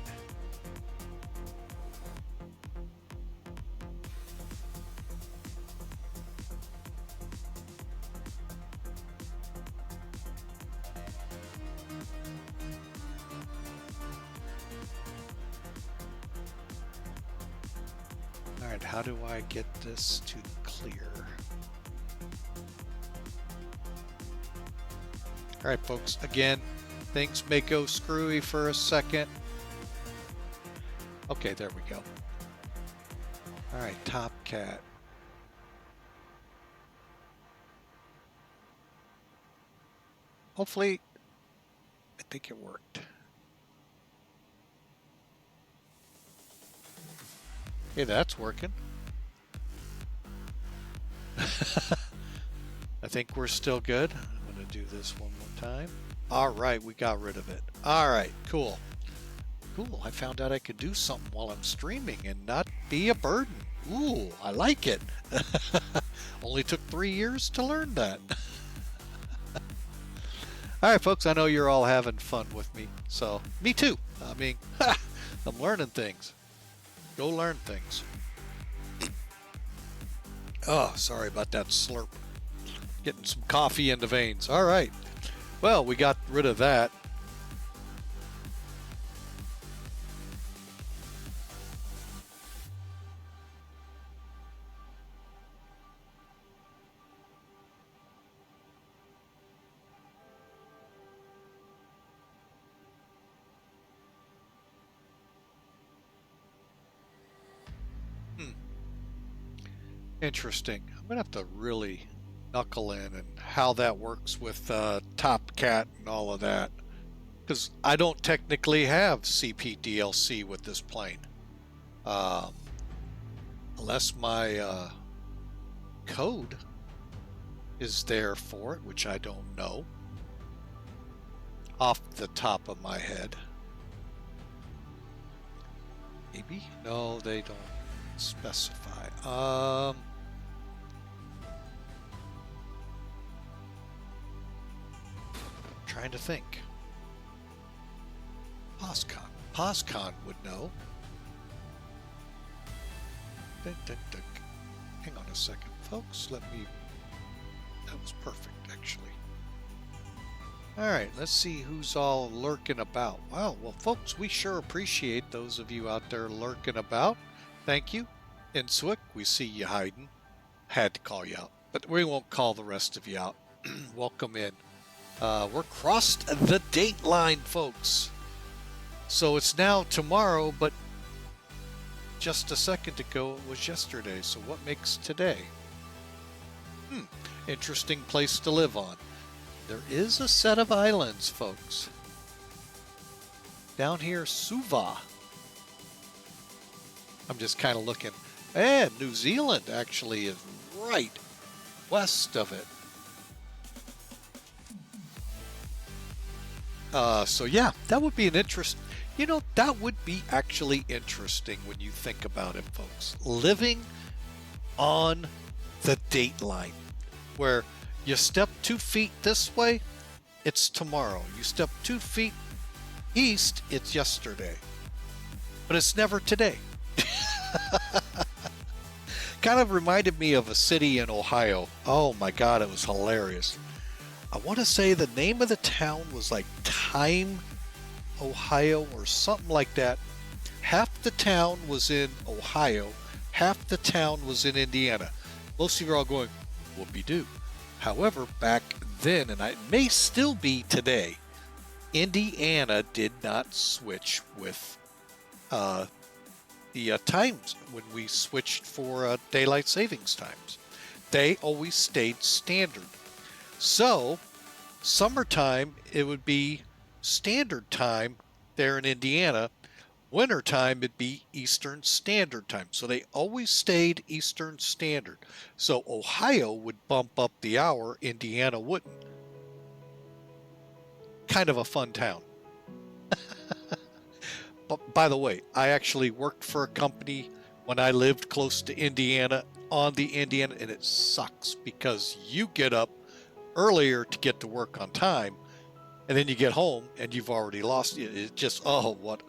How do I get this to clear? All right, folks, again, things may go screwy for a second. Okay, there we go. All right, TopCat. Hopefully, I think it worked. Okay, that's working. I think we're still good. I'm going to do this one more time. All right, we got rid of it. All right, cool. Cool, I found out I could do something while I'm streaming and not be a burden. Ooh, I like it. Only took 3 years to learn that. All right, folks, I know you're all having fun with me. So, me too. I mean, I'm learning things. Go learn things. Oh, sorry about that slurp. Getting some coffee in the veins. All right. Well, we got rid of that. Interesting. I'm gonna have to really knuckle in and how that works with Top Cat and all of that, because I don't technically have CPDLC with this plane, unless my code is there for it, which I don't know off the top of my head. Maybe? No, they don't specify. Trying to think. POSCON would know. Dun, dun, dun. Hang on a second, folks. That was perfect, actually. All right, let's see who's all lurking about. Wow, well, folks, we sure appreciate those of you out there lurking about. Thank you. Inswick, we see you hiding. Had to call you out, but we won't call the rest of you out. Welcome in. We're crossed the date line, folks. So it's now tomorrow, but just a second ago it was yesterday. So what makes today? Interesting place to live on. There is a set of islands, folks. Down here, Suva. I'm just kind of looking. And New Zealand actually is right west of it. So yeah, that would be an interest. You know, that would be actually interesting when you think about it, folks. Living on the date line, where you step 2 feet this way, it's tomorrow. You step 2 feet east, it's yesterday. But it's never today. Kind of reminded me of a city in Ohio. Oh my God, it was hilarious. I want to say the name of the town was like Time, Ohio, or something like that. Half the town was in Ohio, half the town was in Indiana. Most of you are all going, whoopee-doo. However, back then, and it may still be today, Indiana did not switch with the times when we switched for daylight savings times. They always stayed standard. So, summertime, it would be standard time there in Indiana. Wintertime, it'd be Eastern Standard Time. So they always stayed Eastern Standard. So Ohio would bump up the hour, Indiana wouldn't. Kind of a fun town. But by the way, I actually worked for a company when I lived close to Indiana, on the Indiana, and it sucks because you get up earlier to get to work on time, and then you get home and you've already lost it. It's just, oh, what?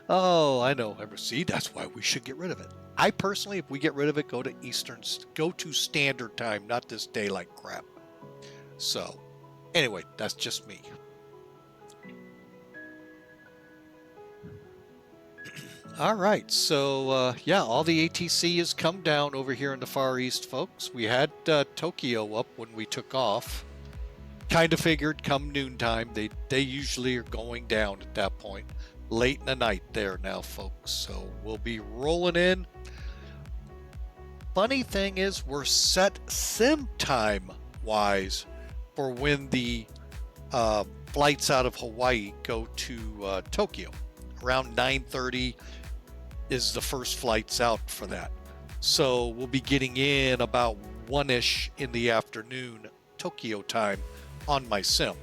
Oh, I know. See, that's why we should get rid of it. I personally, if we get rid of it, go to standard time, not this daylight crap. So, anyway, that's just me. All right, so yeah, all the ATC has come down over here in the Far East, folks. We had Tokyo up when we took off. Kind of figured come noontime, they usually are going down at that point. Late in the night there now, folks. So we'll be rolling in. Funny thing is, we're set sim time wise for when the flights out of Hawaii go to Tokyo. Around 9:30 is the first flights out for that. So we'll be getting in about 1-ish in the afternoon Tokyo time on my sim.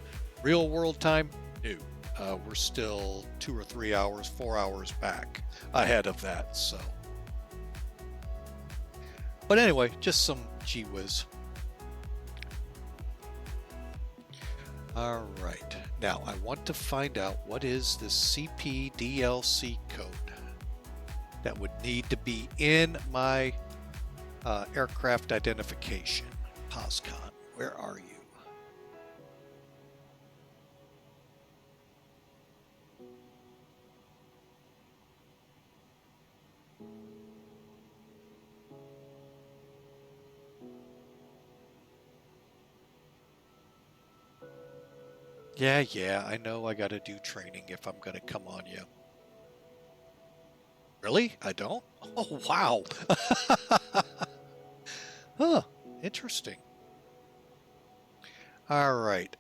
Real world time, no. We're still 2 or 3 hours, 4 hours back ahead of that. So But anyway, just some gee whiz. All right, now I want to find out what is the CPDLC code that would need to be in my aircraft identification. POSCON, where are you? Yeah, I know I gotta do training if I'm gonna come on you. Really? I don't? Oh, wow. Huh, interesting. All right.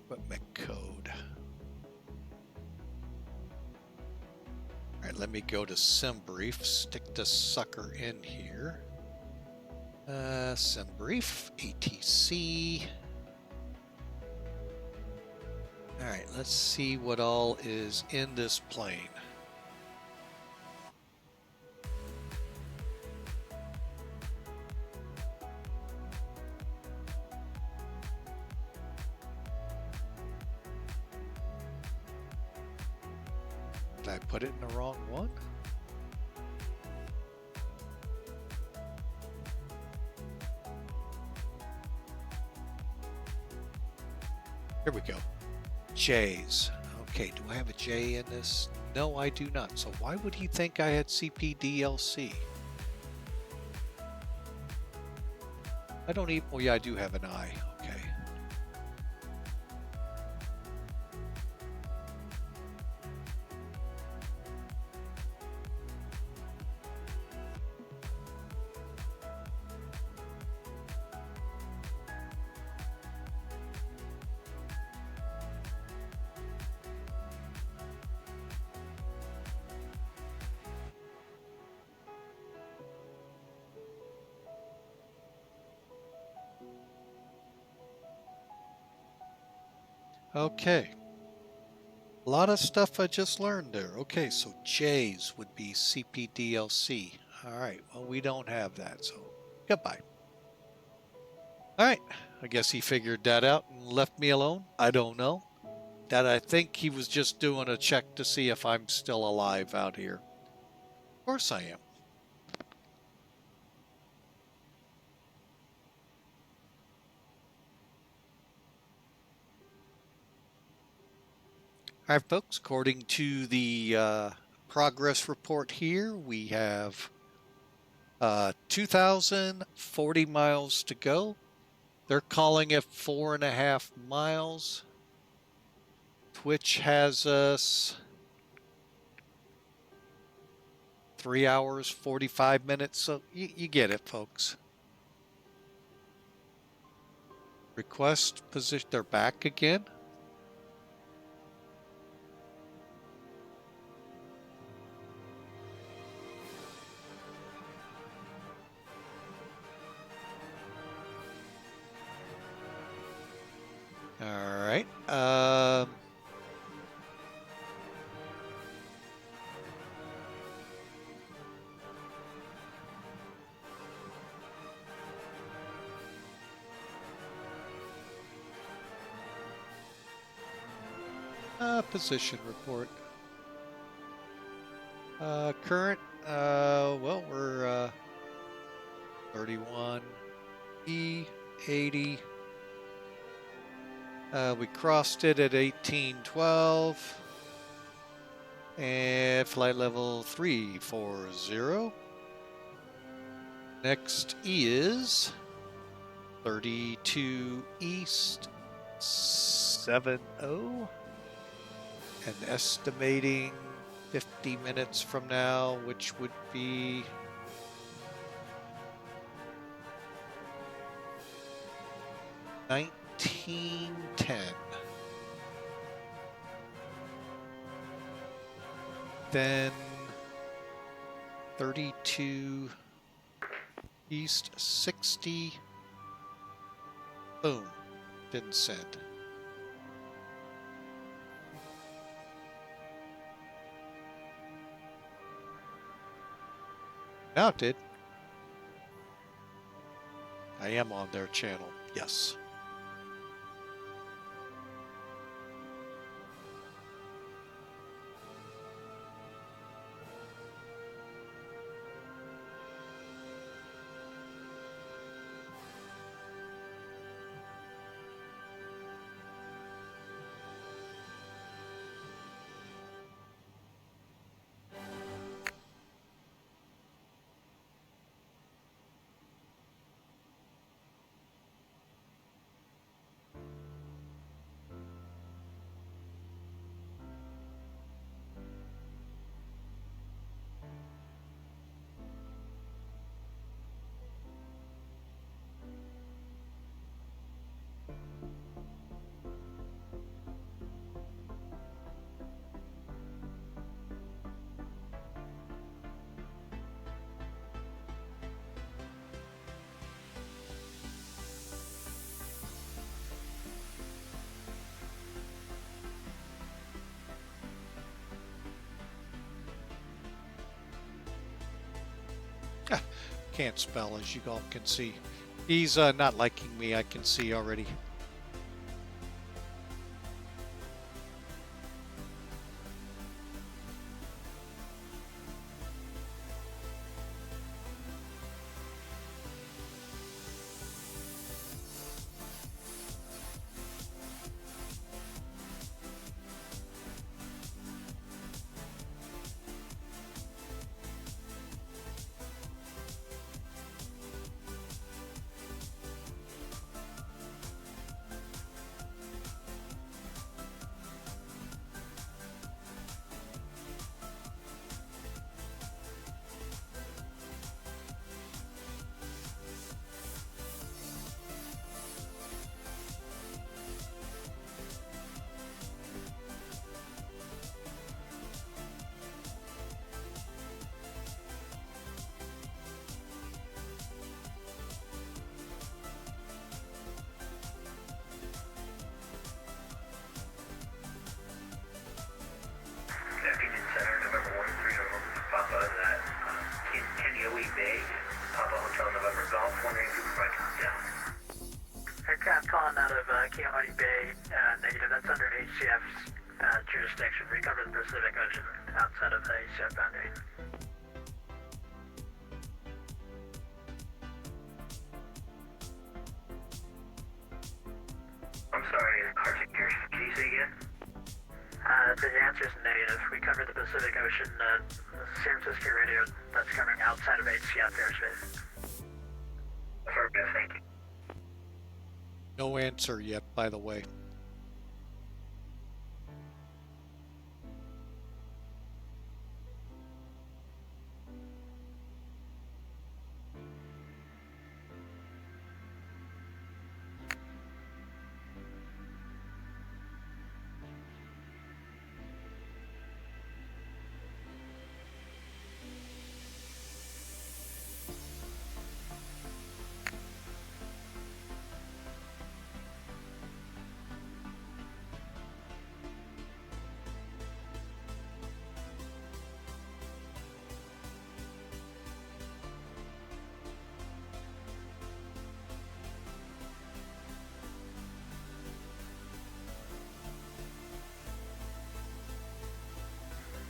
Equipment code. All right, let me go to SimBrief. Stick this sucker in here. SimBrief, ATC. All right, let's see what all is in this plane. Did I put it in the wrong one? Here we go. J's. Okay, do I have a J in this? No, I do not. So why would he think I had CPDLC? I don't even, oh yeah, I do have an I. Okay. Okay. A lot of stuff I just learned there. Okay, so J's would be CPDLC. All right, well, we don't have that, so goodbye. All right, I guess he figured that out and left me alone. I don't know. That I think he was just doing a check to see if I'm still alive out here. Of course I am. All right, folks, according to the progress report here, we have 2,040 miles to go. They're calling it 4.5 miles. Twitch has us 3 hours, 45 minutes. So you get it, folks. Request position. They're back again. All right. Position report. Current. Well, we're 31 E80. We crossed it at 1812. And flight level 340. Next is 32 East 70. And estimating 50 minutes from now, which would be $19:10. then 32 east, 60. Boom. Didn't send. Now it did. I am on their channel. Yes. Can't spell, as you all can see. He's not liking me, I can see already. Jurisdiction, recover the Pacific Ocean outside of the ACF boundary. I'm sorry, can you say again? The answer is negative. We cover the Pacific Ocean, San Francisco radio that's covering outside of HCF airspace. Affirmative, thank you. No answer yet, by the way.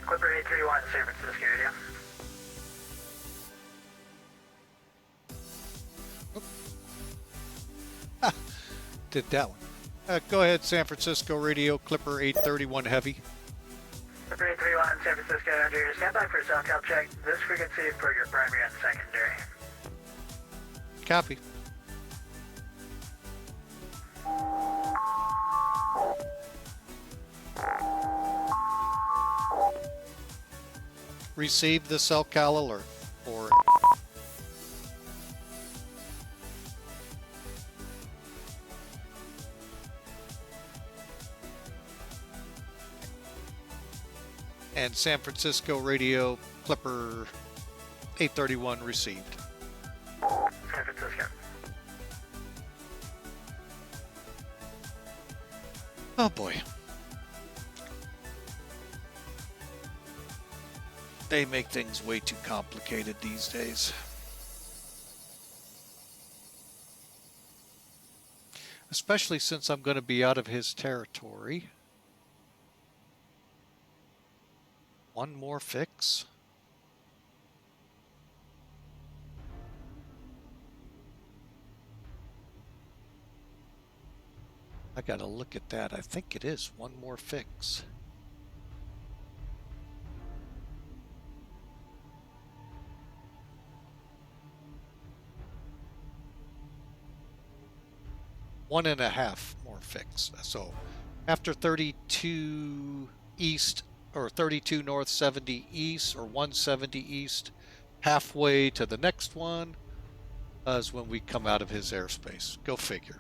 Clipper 831, San Francisco radio. Did that one. Go ahead, San Francisco radio, Clipper 831 heavy. Clipper 831, San Francisco, under your standby for self-help check. This frequency for your primary and secondary. Copy. Receive the SoCal alert or And San Francisco radio, Clipper 831 received. San Francisco. Oh boy. They make things way too complicated these days. Especially since I'm going to be out of his territory. One more fix. I got to look at that. I think it is one more fix. One and a half more fix. So after 32 east or 32 north, 70 east, or 170 east, halfway to the next one is when we come out of his airspace. Go figure.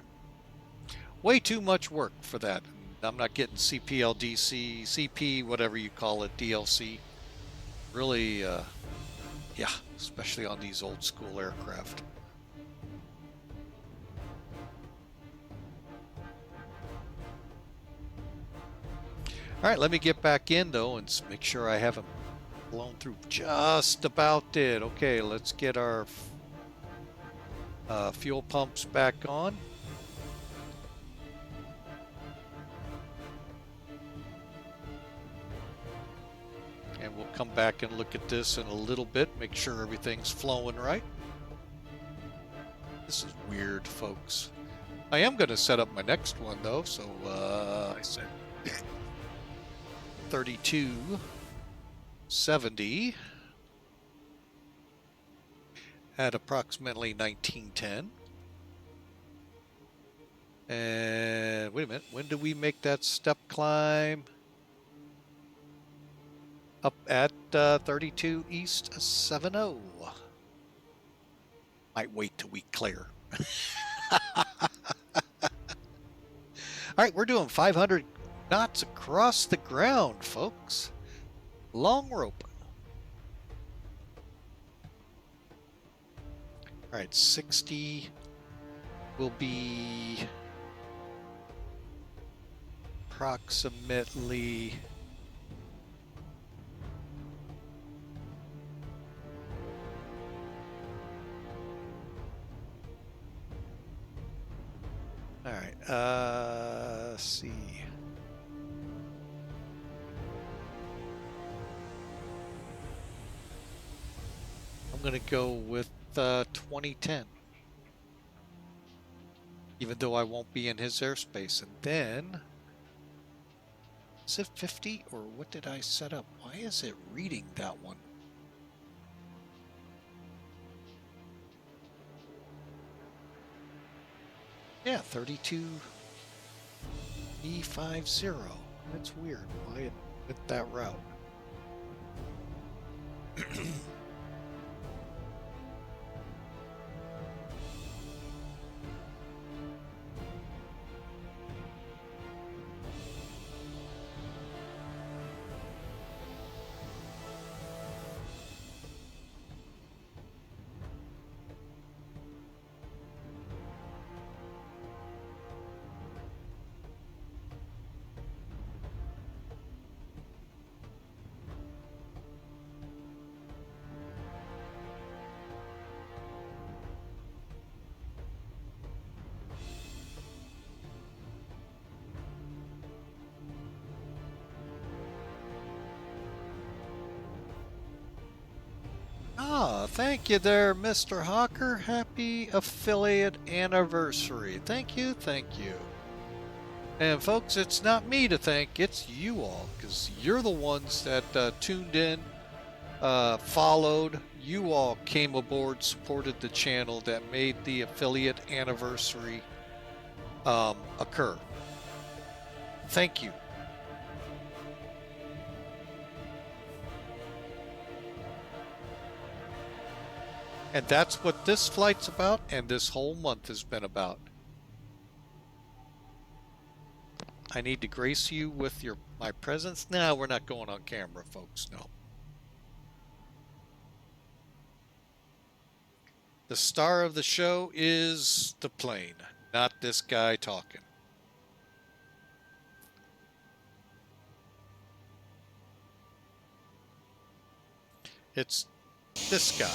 Way too much work for that. I'm not getting CPLDC, CP, whatever you call it, DLC. Really, yeah, especially on these old school aircraft. All right, let me get back in, though, and make sure I haven't blown through just about it. Okay, let's get our fuel pumps back on. And we'll come back and look at this in a little bit, make sure everything's flowing right. This is weird, folks. I am going to set up my next one, though, so I said 3270 at approximately 1910. And wait a minute, when do we make that step climb? Up at 32 East 70. Might wait till we clear. All right, we're doing 500 knots across the ground, folks. Long rope. All right, 60 will be approximately all right, let's see. I'm going to go with 2010. Even though I won't be in his airspace. And then, is it 50 or what did I set up? Why is it reading that one? Yeah, 32 E50. That's weird. Why it went that route? Ah, thank you there, Mr. Hawker. Happy affiliate anniversary. Thank you, thank you. And folks, it's not me to thank, it's you all, because you're the ones that tuned in, followed. You all came aboard, supported the channel that made the affiliate anniversary occur. Thank you. And that's what this flight's about, and this whole month has been about. I need to grace you with my presence. No, we're not going on camera, folks. No. The star of the show is the plane, not this guy talking. It's this guy.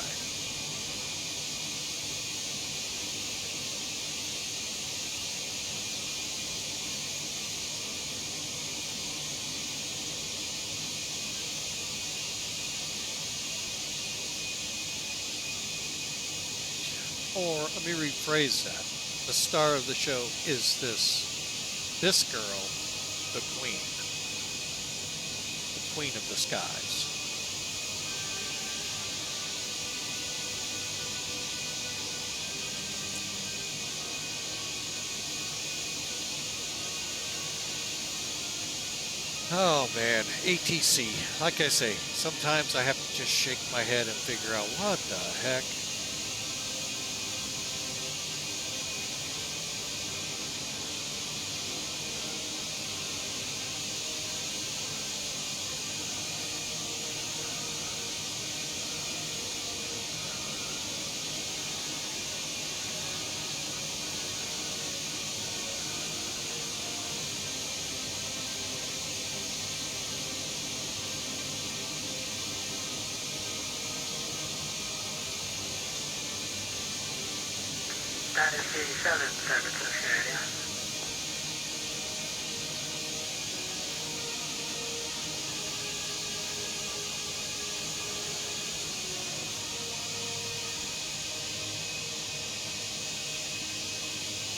Or let me rephrase that. The star of the show is this girl, the queen of the skies. Oh man, ATC. Like I say, sometimes I have to just shake my head and figure out what the heck. That is the 7 San Francisco area.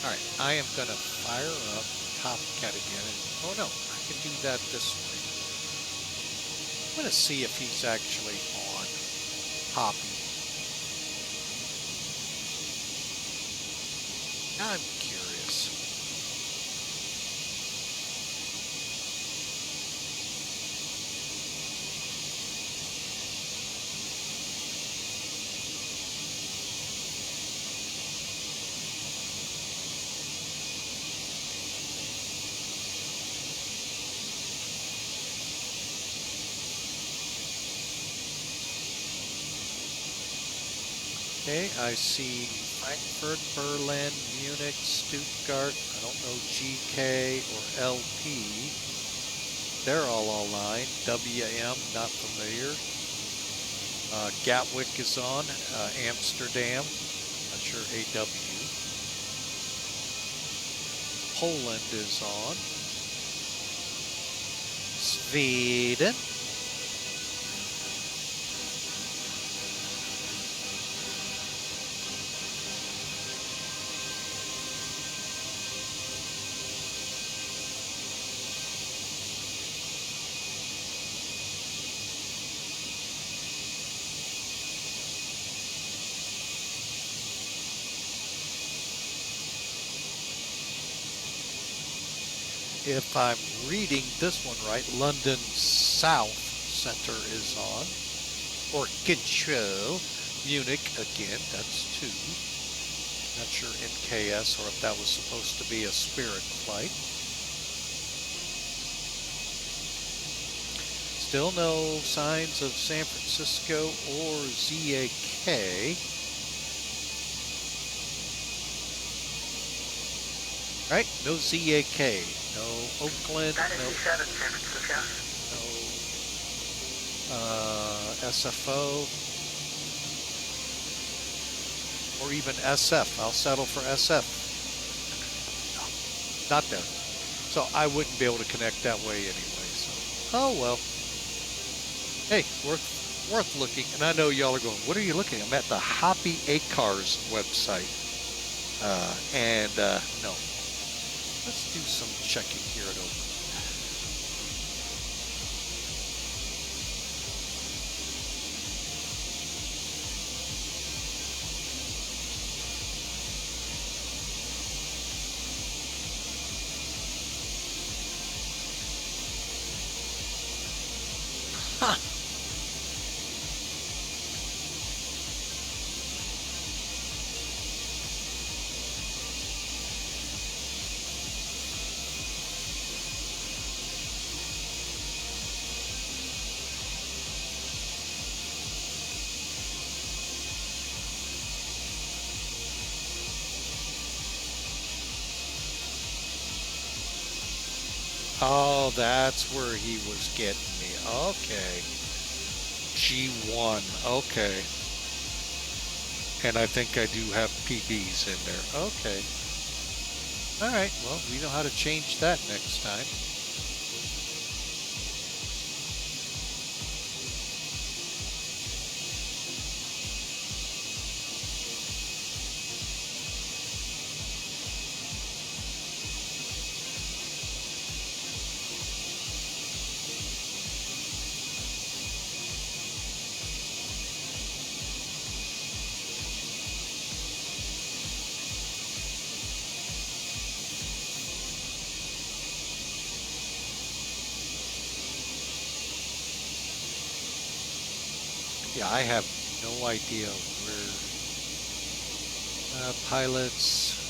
Alright, I am going to fire up Topcat again. Oh no, I can do that this way. I'm going to see if he's actually on Hoppy. I'm curious. Okay, I see Frankfurt, Berlin, Munich, Stuttgart, I don't know GK or LP. They're all online. WM, not familiar. Gatwick is on. Amsterdam, not sure AW. Poland is on. Sweden. If I'm reading this one right, London South Center is on, or control. Munich again, that's 2. Not sure NKS or if that was supposed to be a Spirit flight. Still no signs of San Francisco or ZAK. Right, no ZAK, no Oakland, That is no, the 7 San Francisco. no SFO, or even SF. I'll settle for SF. No, not there. So I wouldn't be able to connect that way anyway. So, oh well. Hey, worth looking. And I know y'all are going, what are you looking at? I'm at the Hoppy Acars website. No. Let's do some checking here at Oakland. Huh. Oh, that's where he was getting me. Okay. G1. Okay. And I think I do have PBs in there. Okay. All right. Well, we know how to change that next time. Yeah, I have no idea where pilots.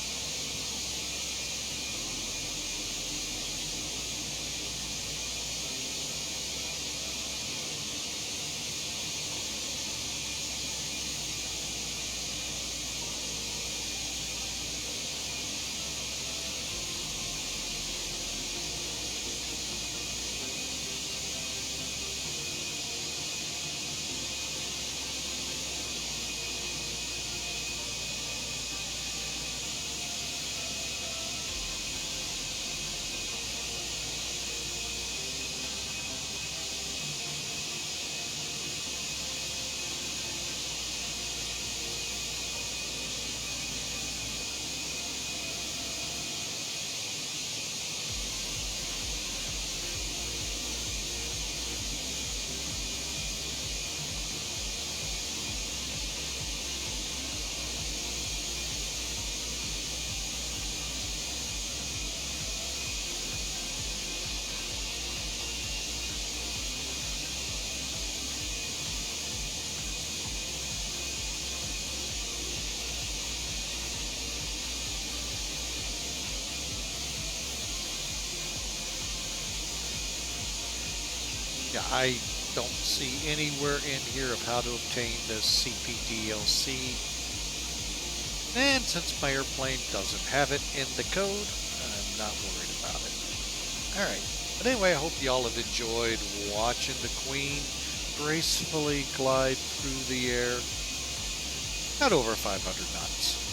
Yeah, I don't see anywhere in here of how to obtain this CPDLC. And since my airplane doesn't have it in the code, I'm not worried about it. Alright, but anyway, I hope y'all have enjoyed watching the Queen gracefully glide through the air at over 500 knots.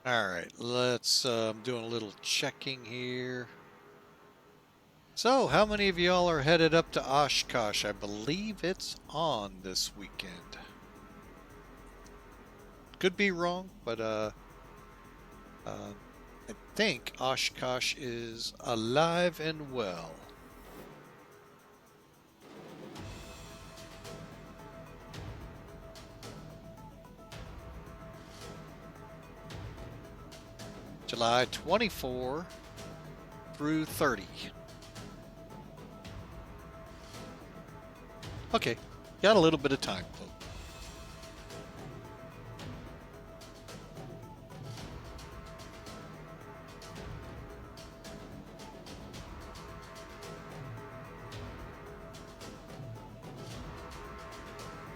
Alright, let's, I'm doing a little checking here. So, how many of y'all are headed up to Oshkosh? I believe it's on this weekend. Could be wrong, but I think Oshkosh is alive and well. July 24 through 30. Okay, got a little bit of time, folks.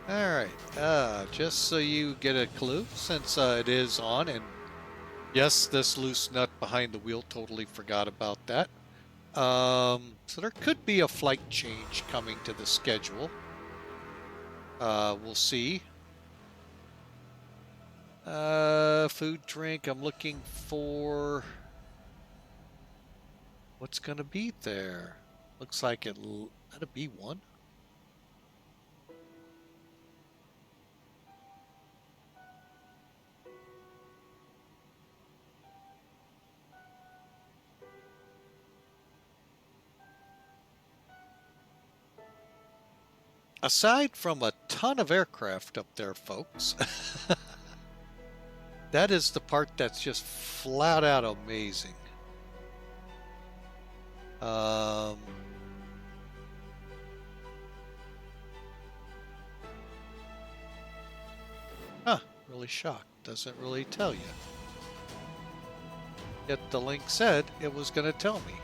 Alright, just so you get a clue, since it is on, and yes, this loose nut behind the wheel, totally forgot about that. So there could be a flight change coming to the schedule. We'll see. Food, drink, I'm looking for What's going to be there? Looks like it'll be one. Aside from a ton of aircraft up there, folks, that is the part that's just flat out amazing. Really shocked. Doesn't really tell you. Yet the link said it was going to tell me.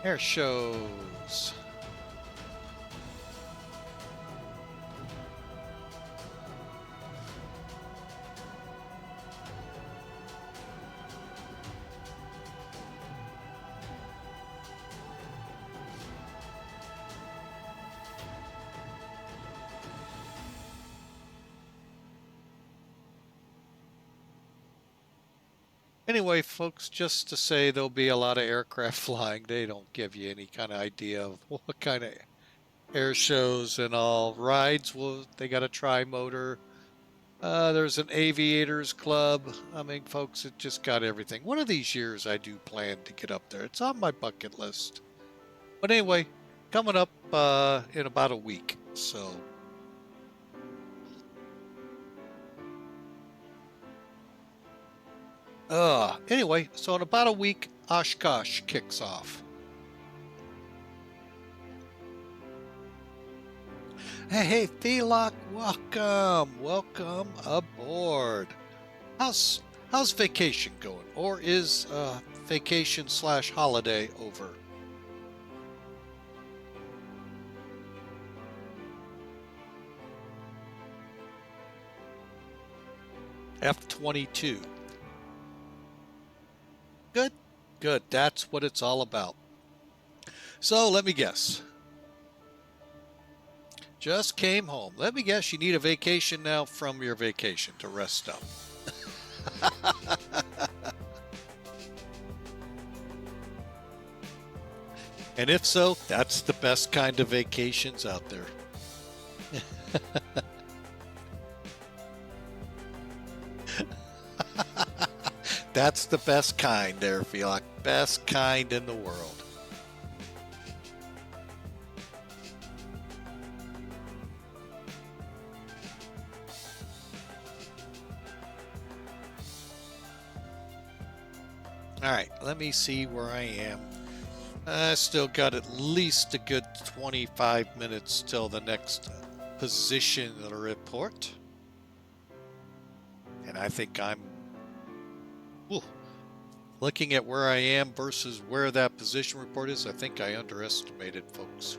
Air shows. Anyway, folks, just to say there'll be a lot of aircraft flying. They don't give you any kind of idea of what kind of air shows and all. Rides, well, they got a tri-motor. There's an aviators club. I mean, folks, it just got everything. One of these years I do plan to get up there. It's on my bucket list. But anyway, coming up in about a week. So anyway, so in about a week, Oshkosh kicks off. Hey, Thelok, welcome aboard. How's vacation going? Or is vacation / holiday over? F-22. Good. That's what it's all about. So let me guess. Just came home. Let me guess you need a vacation now from your vacation to rest up. And if so, that's the best kind of vacations out there. That's the best kind there, Felix. Best kind in the world. All right, let me see where I am. I still got at least a good 25 minutes till the next position report. And I think I'm looking at where I am versus where that position report is. I think I underestimated, folks.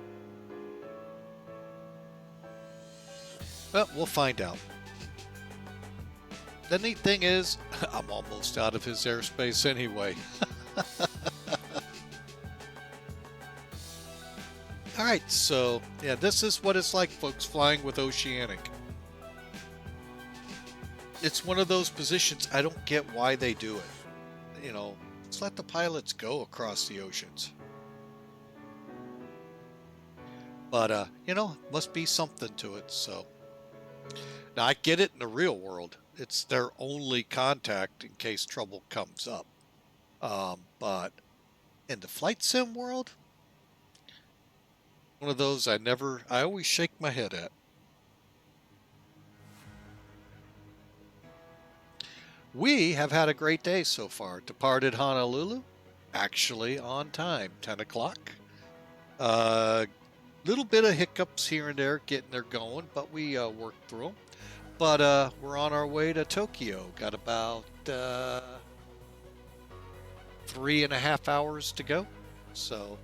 But we'll find out. The neat thing is, I'm almost out of his airspace anyway. All right, so yeah, this is what it's like, folks, flying with Oceanic. It's one of those positions I don't get why they do it. You know, let's let the pilots go across the oceans. But, you know, must be something to it, so. Now, I get it in the real world. It's their only contact in case trouble comes up. But in the flight sim world, one of those I always shake my head at. We have had a great day so far. Departed Honolulu, actually on time, 10 o'clock. Little bit of hiccups here and there getting there going, but we worked through them. But we're on our way to Tokyo. Got about 3.5 hours to go. So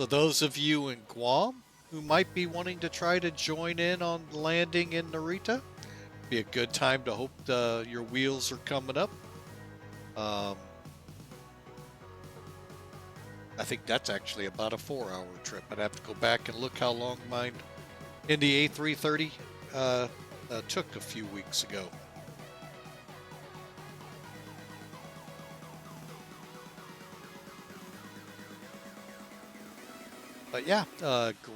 those of you in Guam who might be wanting to try to join in on landing in Narita, be a good time to hope your wheels are coming up. I think that's actually about a 4-hour trip. I'd have to go back and look how long mine in the A330 took a few weeks ago. But yeah,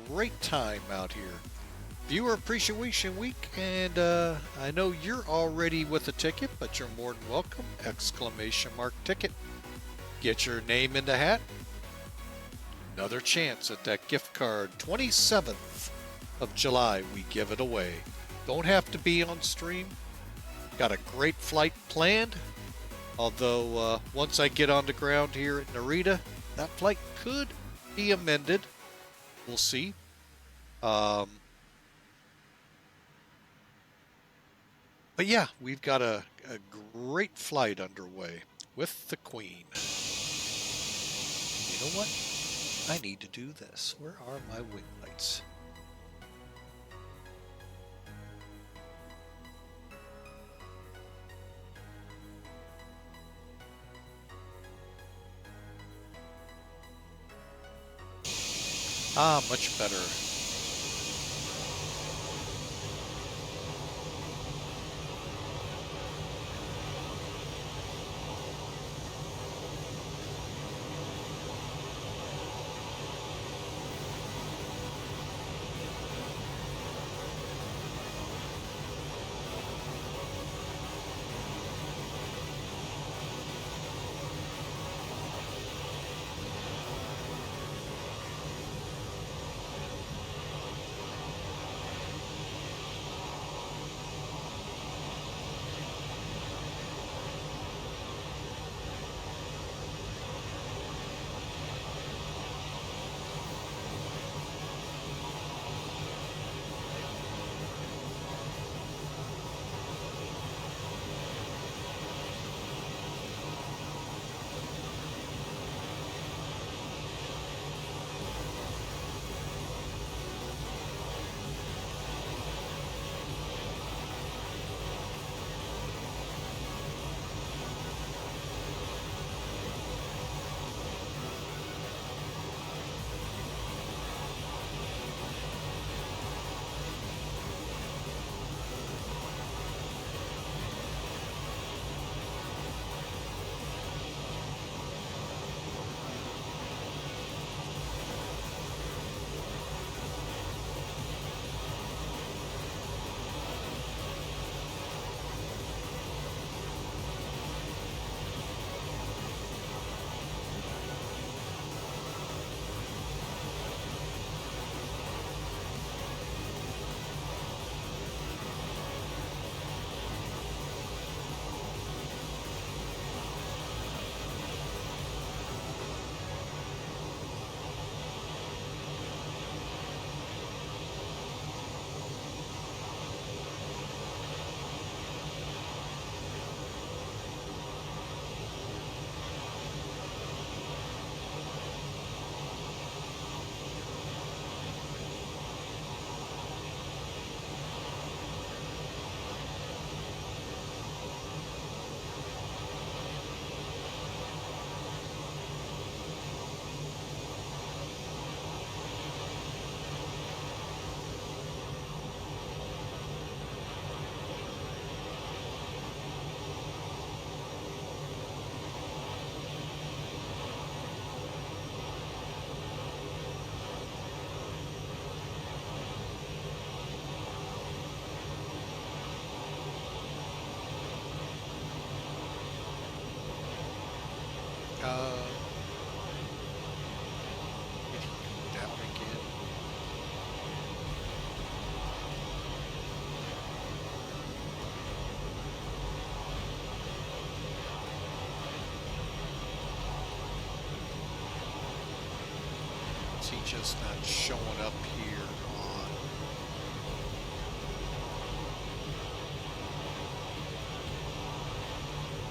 great time out here. Viewer Appreciation Week, and I know you're already with a ticket, but you're more than welcome. Exclamation mark ticket. Get your name in the hat. Another chance at that gift card. 27th of July, we give it away. Don't have to be on stream. Got a great flight planned. Although once I get on the ground here at Narita, that flight could be amended. We'll see. But yeah, we've got a great flight underway with the Queen. You know what? I need to do this. Where are my wing lights? Ah, much better. Down again. Is he just not showing up here on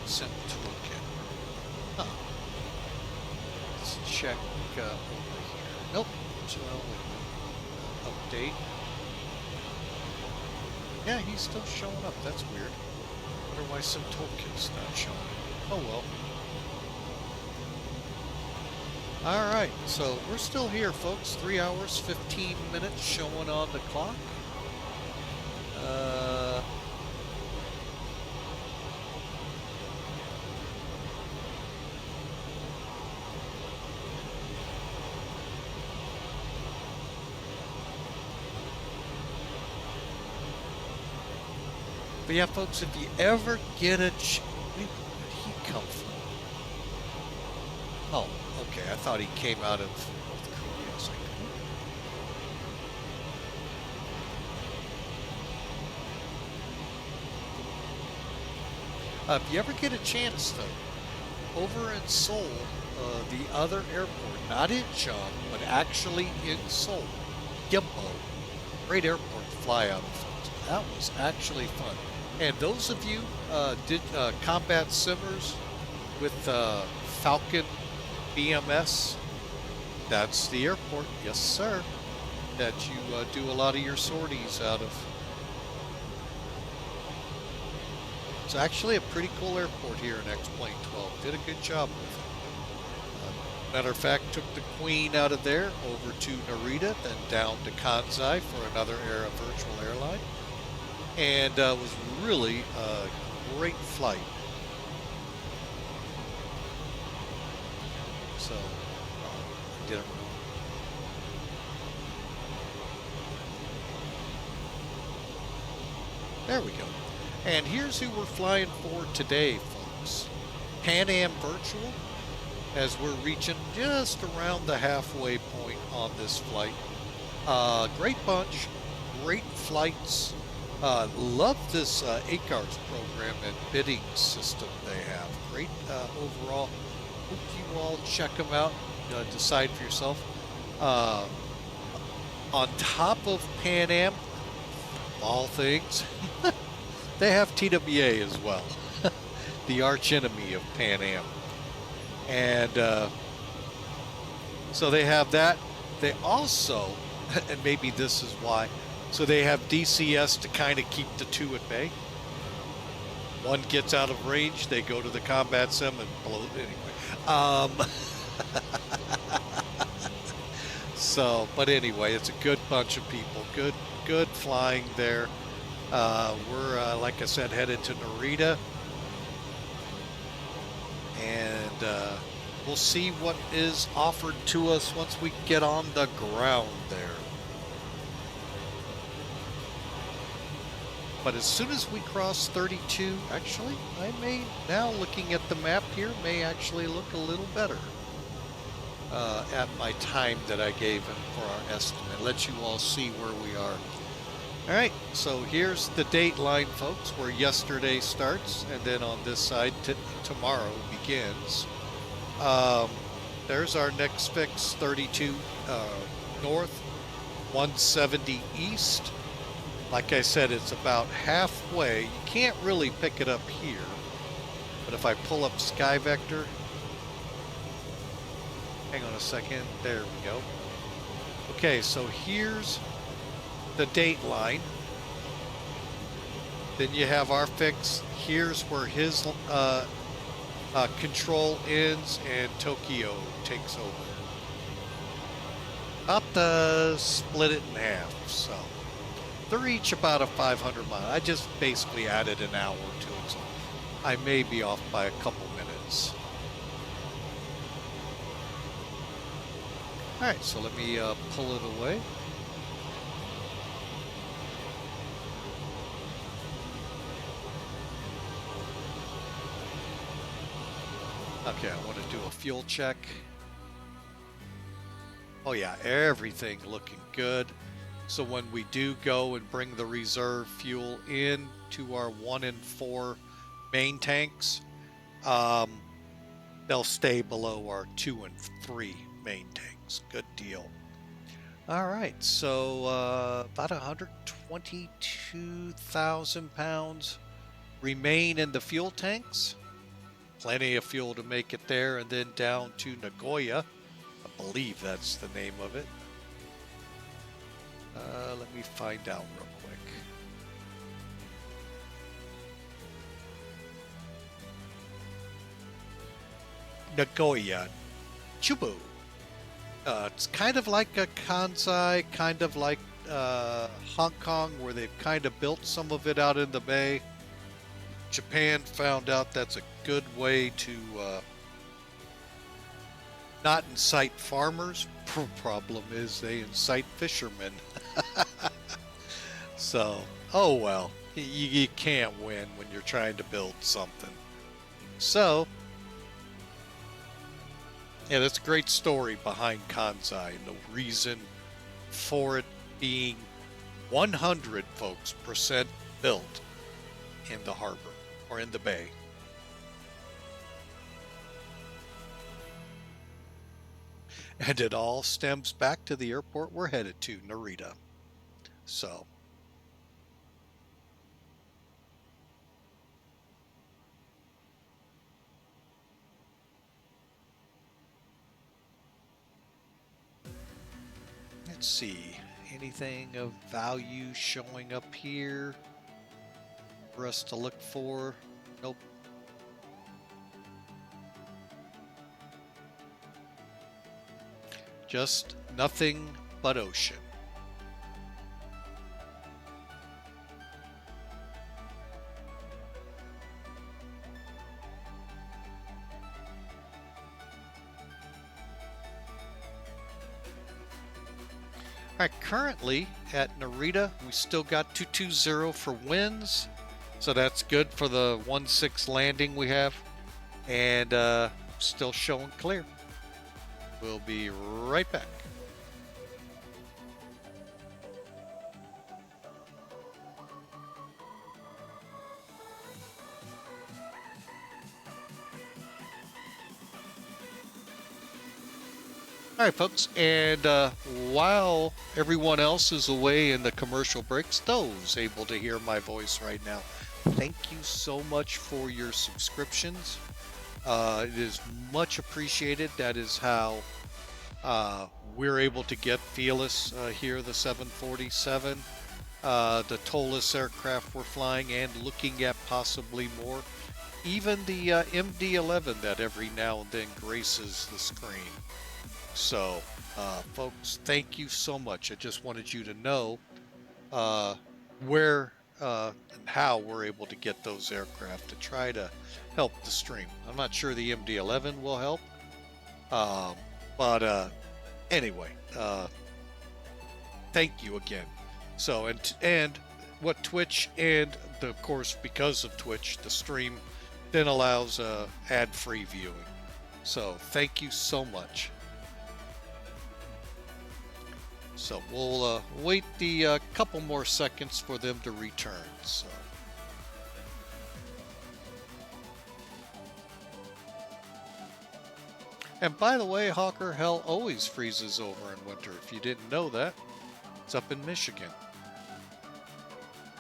sent toolkit? Huh. Let's check over here. Nope. Well, update. Yeah, he's still showing up. That's weird. Wonder why some toolkit's not showing. Oh well. All right, so we're still here, folks. 3 hours, 15 minutes showing on the clock. But yeah, folks, if you ever get a where did he come from? Oh, okay. I thought he came out of North Korea. I was like, if you ever get a chance, though, over in Seoul, the other airport, not Incheon, but actually in Seoul, Gimpo, great airport to fly out of. Folks. That was actually fun. And those of you did combat simmers with Falcon BMS, that's the airport, yes sir, that you do a lot of your sorties out of. It's actually a pretty cool airport here in X-Plane 12. Did a good job with it. Matter of fact, took the Queen out of there over to Narita, then down to Kansai for another virtual airline. And was really a great flight. So, did it. There we go. And here's who we're flying for today, folks. Pan Am Virtual, as we're reaching just around the halfway point on this flight. Great bunch, great flights. Love this ACARS program and bidding system they have. Great overall. Hope you all check them out. Decide for yourself. On top of Pan Am, all things, they have TWA as well. The arch enemy of Pan Am. And so they have that. They also, and maybe this is why, so they have DCS to kind of keep the two at bay. One gets out of range, they go to the combat sim and blow it anyway. So, but anyway, it's a good bunch of people. Good flying there. We're, like I said, headed to Narita. And we'll see what is offered to us once we get on the ground there. But as soon as we cross 32, actually, I may, now looking at the map here, may actually look a little better at my time that I gave him for our estimate. Let you all see where we are. All right, so here's the date line, folks, where yesterday starts, and then on this side, tomorrow begins. There's our next fix, 32 north, 170 east. Like I said, it's about halfway. You can't really pick it up here, but if I pull up Sky Vector, hang on a second, there we go. Okay, so here's the date line. Then you have our fix. Here's where his control ends and Tokyo takes over. About to split it in half, so they're each about a 500 mile. I just basically added an hour to it, so I may be off by a couple minutes. All right, so let me pull it away. Okay, I want to do a fuel check. Oh yeah, everything looking good. So when we do go and bring the reserve fuel in to our 1 and 4 main tanks, they'll stay below our 2 and 3 main tanks. Good deal. All right, so about 122,000 pounds remain in the fuel tanks. Plenty of fuel to make it there, and then down to Nagoya. I believe that's the name of it. Let me find out real quick. Nagoya, Chubu. It's kind of like a Kansai, kind of like Hong Kong, where they've kind of built some of it out in the bay. Japan found out that's a good way to not incite farmers. Problem is they incite fishermen. So, oh well, you can't win when you're trying to build something. So, yeah, that's a great story behind Kansai and the reason for it being 100 folks percent built in the harbor or in the bay. And it all stems back to the airport we're headed to, Narita. So, let's see, anything of value showing up here for us to look for? Nope. Just nothing but ocean. All right, currently at Narita, we still got 220 for winds, so that's good for the 1-6 landing we have, and still showing clear. We'll be right back. All right, folks, and while everyone else is away in the commercial breaks, those able to hear my voice right now, thank you so much for your subscriptions. It is much appreciated. That is how we're able to get Felis here, the 747, the tollless aircraft we're flying, and looking at possibly more. Even the MD-11 that every now and then graces the screen. So, folks, thank you so much. I just wanted you to know where and how we're able to get those aircraft to try to help the stream. I'm not sure the MD-11 will help, but anyway, thank you again. So, and what Twitch, and of course, because of Twitch, the stream then allows ad-free viewing. So, thank you so much. So we'll wait the couple more seconds for them to return. So. And by the way, Hawker, hell always freezes over in winter. If you didn't know that, it's up in Michigan.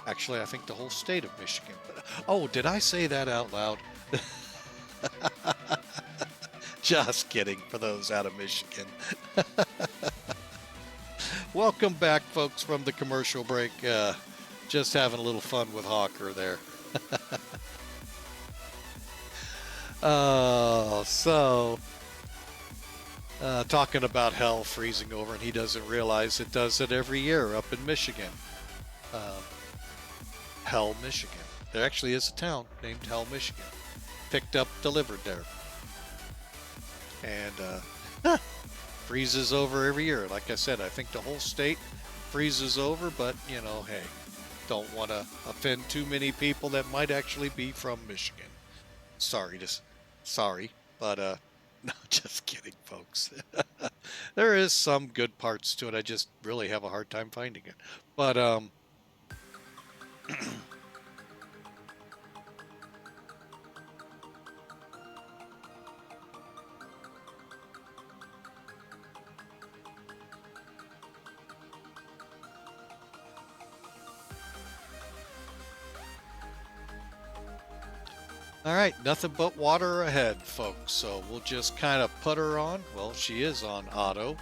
Actually, I think the whole state of Michigan. But, oh, did I say that out loud? Just kidding for those out of Michigan. Welcome back, folks, from the commercial break. Just having a little fun with Hawker there. Talking about hell freezing over, and he doesn't realize it does it every year up in Michigan. Hell, Michigan. There actually is a town named Hell, Michigan. Picked up, delivered there. And, freezes over every year. Like I said, I think the whole state freezes over, but, you know, hey, don't want to offend too many people that might actually be from Michigan. Sorry, but, no, just kidding, folks. There is some good parts to it. I just really have a hard time finding it. But, all right, nothing but water ahead, folks. So we'll just kind of put her on. Well, she is on auto.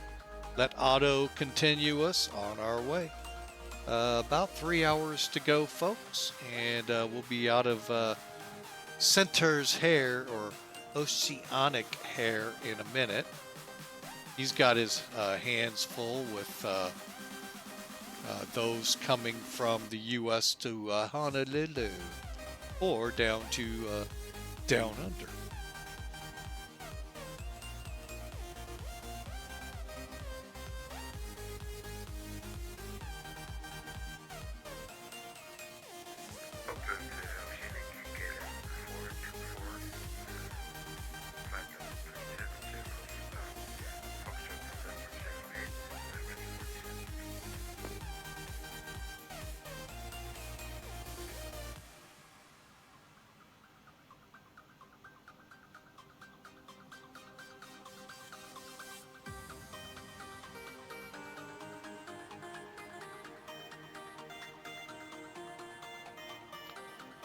Let auto continue us on our way. About 3 hours to go, folks. And we'll be out of Center's hair, or oceanic hair, in a minute. He's got his hands full with those coming from the U.S. to Honolulu or down to down under.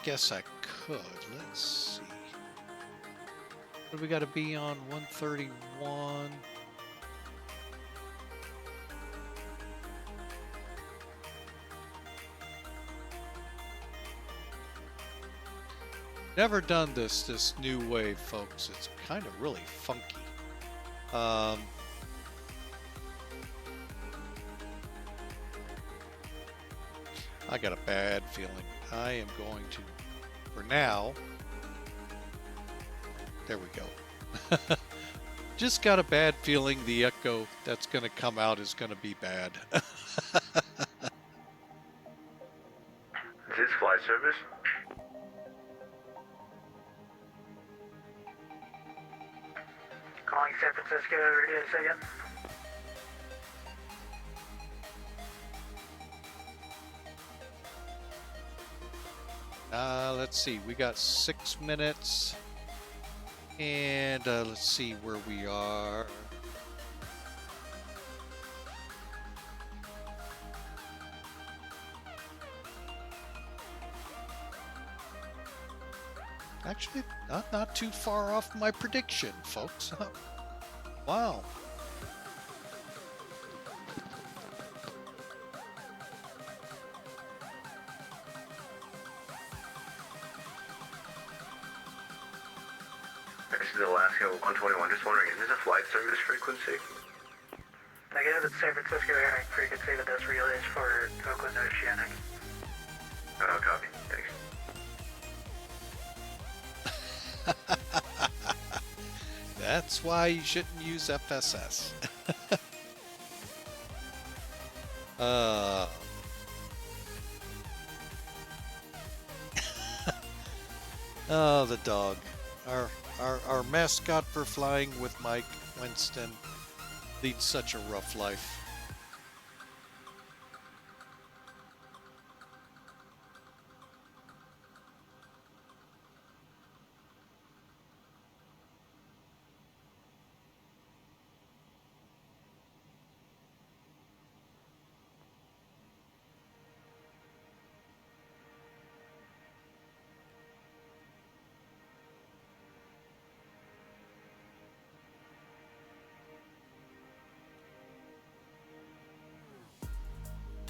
Guess I could. Let's see. What do we got to be on? 131. Never done this new wave, folks. It's kind of really funky. I got a bad feeling. I am going to, for now, there we go. Just got a bad feeling the echo that's going to come out is going to be bad. Is this flight service? Calling San Francisco, radio again. Let's see, we got 6 minutes, and let's see where we are. Actually, not too far off my prediction, folks. Wow. This is Alaska 121. Just wondering, is this a flight service frequency? Negative, it's San Francisco airing frequency, but this relay is for Oakland Oceanic. Copy. Thanks. That's why you shouldn't use FSS. Oh, the dog. Our mascot for flying with Mike Winston leads such a rough life.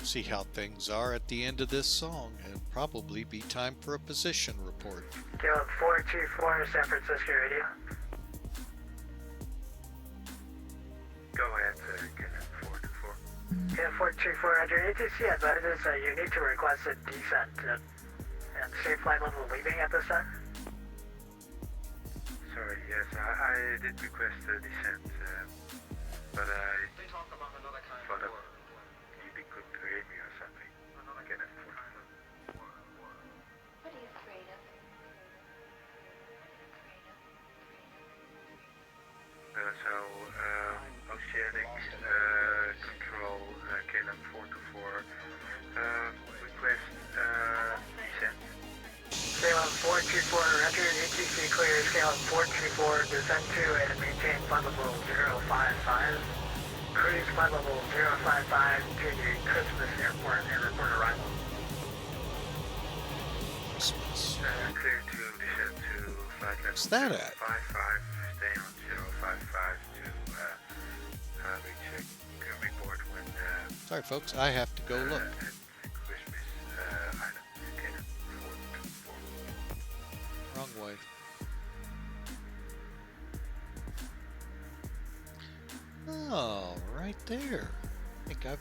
See how things are at the end of this song, and probably be time for a position report. Caleb 424, San Francisco radio. Go ahead, Caleb 424. Caleb 424, Roger. ATC advises you need to request a descent and safe flight level leaving at this time. Sorry, yes, I did request a descent, but I thought of you could create me or something. Get it. What are you afraid of? Oceanic control, KLM 424, request descent. KLM 424, Roger. ATC clears KLM 424, descend to and maintain flight level 055. Cruise flight level 055 to the Christmas airport and report arrival. Christmas. Clear to descend to flight level What's that at? 55, stay on 055 to reach a report when Sorry, folks, I have to go look. at Christmas Island, KLM 424. Wrong way. Oh. right there. I think I've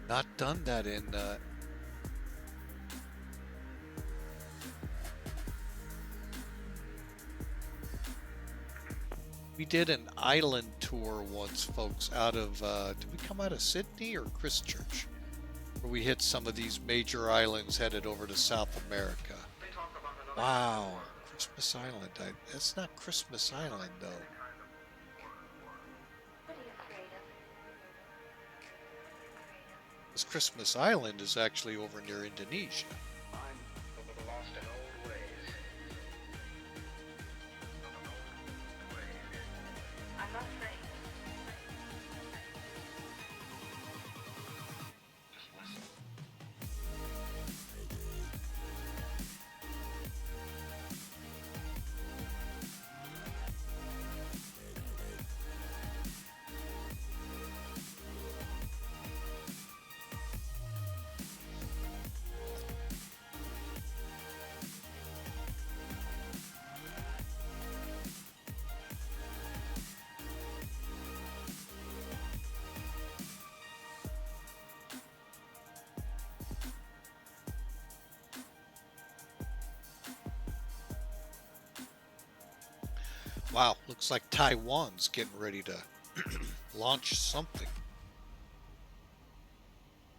not done that in we did an island tour once, folks, out of did we come out of Sydney or Christchurch, where we hit some of these major islands headed over to South America. Wow, Christmas Island. That's not Christmas Island though. This Christmas Island is actually over near Indonesia. Wow, looks like Taiwan's getting ready to launch something.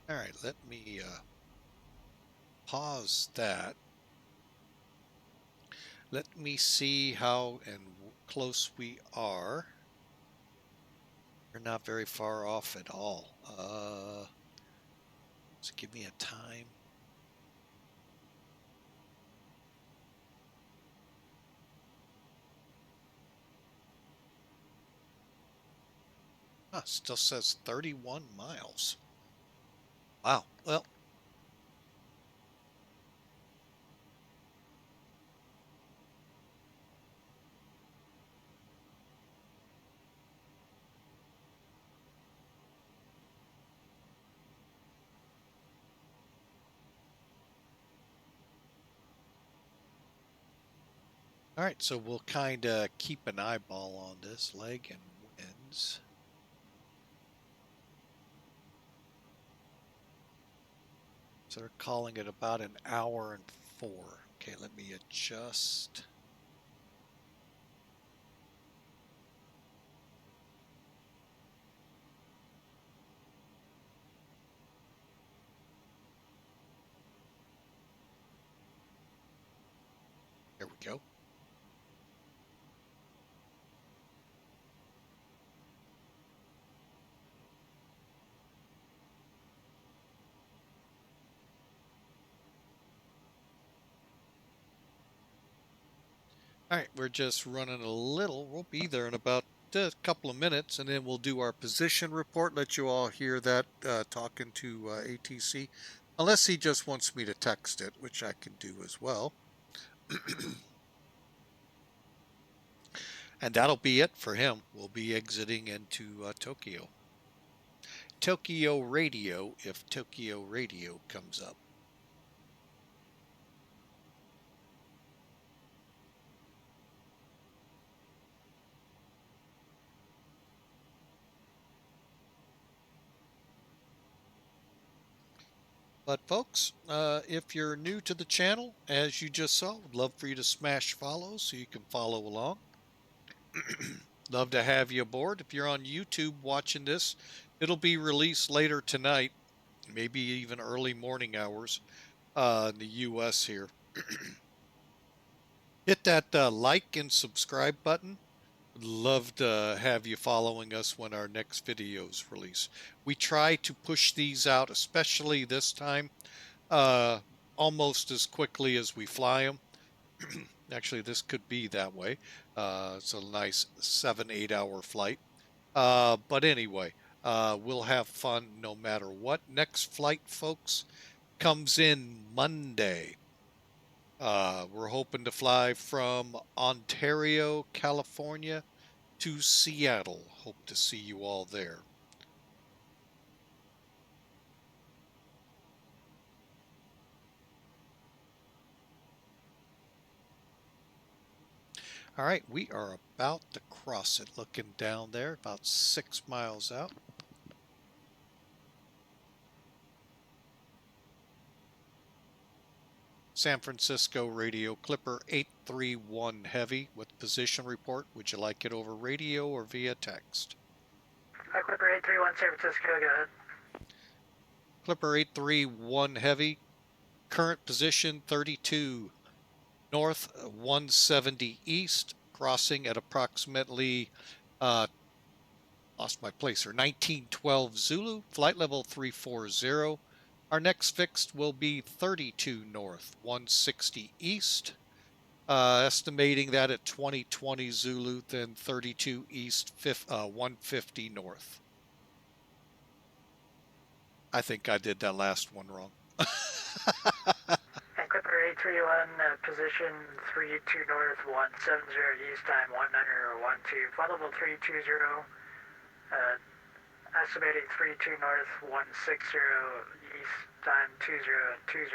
All right, let me pause that. Let me see how and close we are. We're not very far off at all. So give me a time. Still says 31 miles. Wow. Well, all right, so we'll kind of keep an eyeball on this leg and winds. So they're calling it about an hour and 4. Okay, let me adjust. There we go. All right, we're just running a little. We'll be there in about a couple of minutes, and then we'll do our position report. Let you all hear that talking to ATC, unless he just wants me to text it, which I can do as well. And that'll be it for him. We'll be exiting into Tokyo. Tokyo Radio, if Tokyo Radio comes up. But folks, if you're new to the channel, as you just saw, would love for you to smash follow so you can follow along. Love to have you aboard. If you're on YouTube watching this, it'll be released later tonight, maybe even early morning hours in the US here. Hit that like and subscribe button. Would love to have you following us when our next videos release. We try to push these out, especially this time, almost as quickly as we fly them. Actually, this could be that way. It's a nice 7-8 hour flight. But anyway, we'll have fun no matter what. Next flight, folks, comes in Monday. We're hoping to fly from Ontario, California to Seattle. Hope to see you all there. All right, we are about to cross it. Looking down there, about 6 miles out. San Francisco radio, Clipper 831 Heavy with position report. Would you like it over radio or via text? Clipper 831 San Francisco, go ahead. Clipper 831 Heavy, current position 32 north, 170 east, crossing at approximately, lost my place here, 1912 Zulu, flight level 340. Our next fixed will be 32 north, 160 east, estimating that at 2020 Zulu, then 32 east, 150 north. I think I did that last one wrong. And Clipper 831, position 32 north, 170 east, time 19 or 12, flight level 320, estimating 32 north, 160 east, time 2020,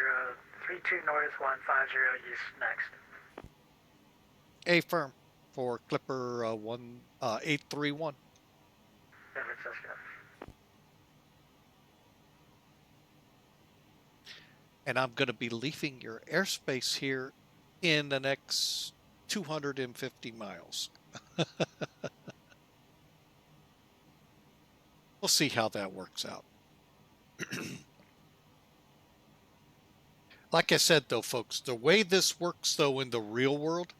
32 north, 150 east, next. Affirm for Clipper 831. San Francisco. And I'm going to be leaving your airspace here in the next 250 miles. We'll see how that works out. Like I said, though, folks, the way this works, though, in the real world,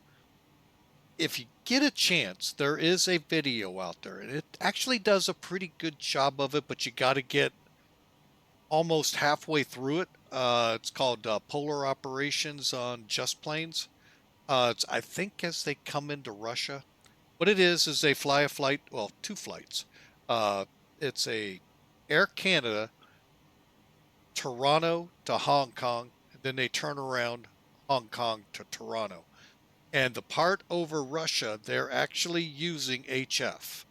if you get a chance, there is a video out there, and it actually does a pretty good job of it, but you got to get almost halfway through it. It's called Polar Operations on Just Planes. It's, I think, as they come into Russia. What it is they fly a flight, well, two flights. It's a Air Canada, Toronto to Hong Kong, and then they turn around Hong Kong to Toronto. And the part over Russia, they're actually using HF.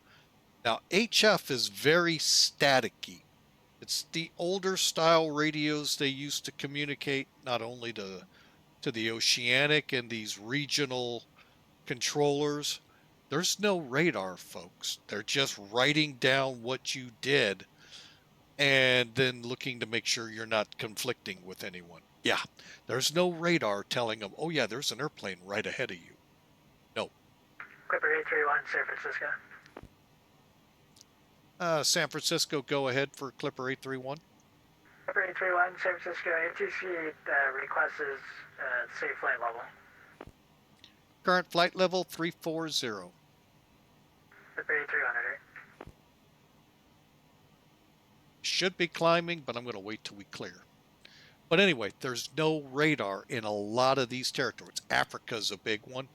Now, HF is very staticky. It's the older style radios they used to communicate not only to the oceanic and these regional controllers. There's no radar, folks. They're just writing down what you did and then looking to make sure you're not conflicting with anyone. Yeah, there's no radar telling them, oh yeah, there's an airplane right ahead of you. No. Clipper 831 San Francisco. San Francisco, go ahead for Clipper 831. Clipper 831 San Francisco, ATC request is safe flight level. Current flight level 340. Clipper 8300. Should be climbing, but I'm going to wait till we clear. But anyway, there's no radar in a lot of these territories. Africa's a big one.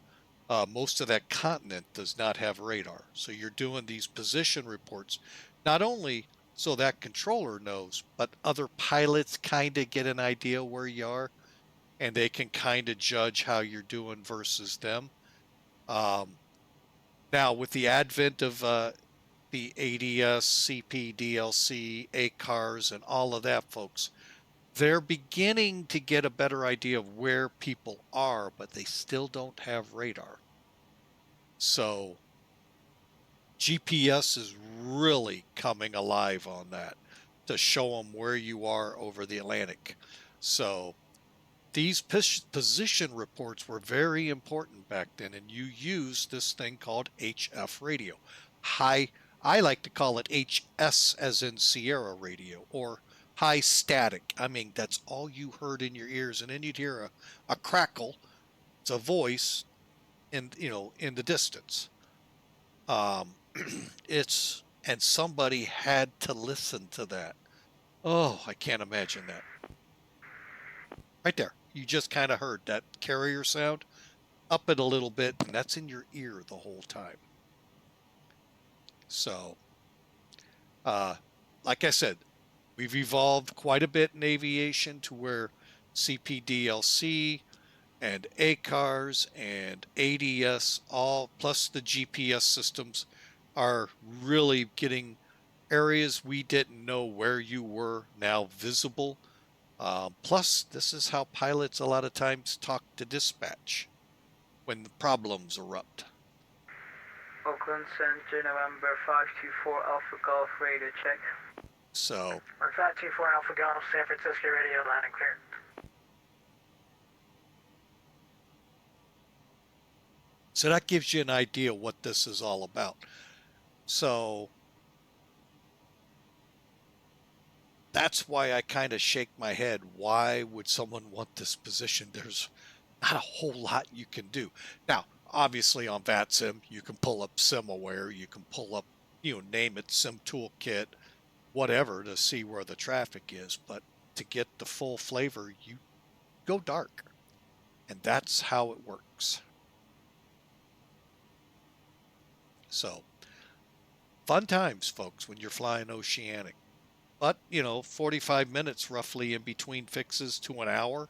Most of that continent does not have radar. So you're doing these position reports, not only so that controller knows, but other pilots kind of get an idea where you are, and they can kind of judge how you're doing versus them. Now, with the advent of the ADS, CP, DLC, ACARS, and all of that, folks, they're beginning to get a better idea of where people are, but they still don't have radar. So GPS is really coming alive on that to show them where you are over the Atlantic. So these position reports were very important back then, and you used this thing called HF radio. I like to call it HS as in Sierra radio, or high static. I mean, that's all you heard in your ears, and then you'd hear a crackle. It's a voice in the distance. And somebody had to listen to that. Oh, I can't imagine that. Right there, you just kind of heard that carrier sound. Up it a little bit, and that's in your ear the whole time. So, like I said, we've evolved quite a bit in aviation to where CPDLC and ACARS and ADS, all plus the GPS systems, are really getting areas we didn't know where you were now visible. Plus, this is how pilots a lot of times talk to dispatch when the problems erupt. Oakland Center, November 524 Alpha Golf, radio check. So, 524 Alpha Golf, San Francisco radio, line and clear. So that gives you an idea what this is all about. So that's why I kind of shake my head. Why would someone want this position? There's not a whole lot you can do. Now, obviously on VATSIM, you can pull up SimAware, you can pull up, name it, Sim Toolkit, whatever, to see where the traffic is. But to get the full flavor, you go dark. And that's how it works. So, fun times, folks, when you're flying oceanic. But, 45 minutes roughly in between fixes to an hour,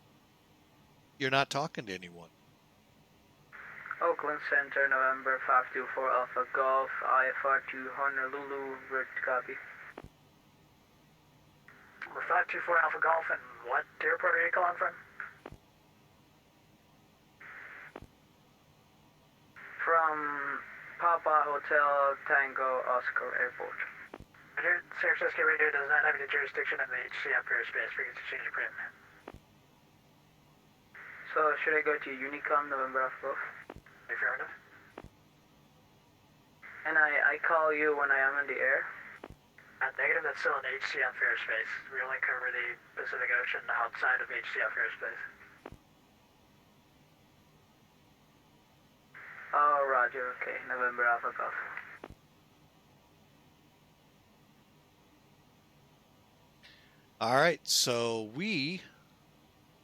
you're not talking to anyone. Oakland Center, November 524 Alpha Golf, IFR to Honolulu, copy. We're 524 Alpha Golf, and what airport are you calling from? From Papa Hotel Tango Oscar Airport. San Francisco Radio does not have any jurisdiction in the HCF airspace. Frequency change equipment. So should I go to Unicom, November Alpha Golf? Affirmative. And I call you when I am in the air? Negative, that's still in HCF airspace. We only cover the Pacific Ocean outside of HCF airspace. Oh, roger, okay. November Alpha Golf. All right, so we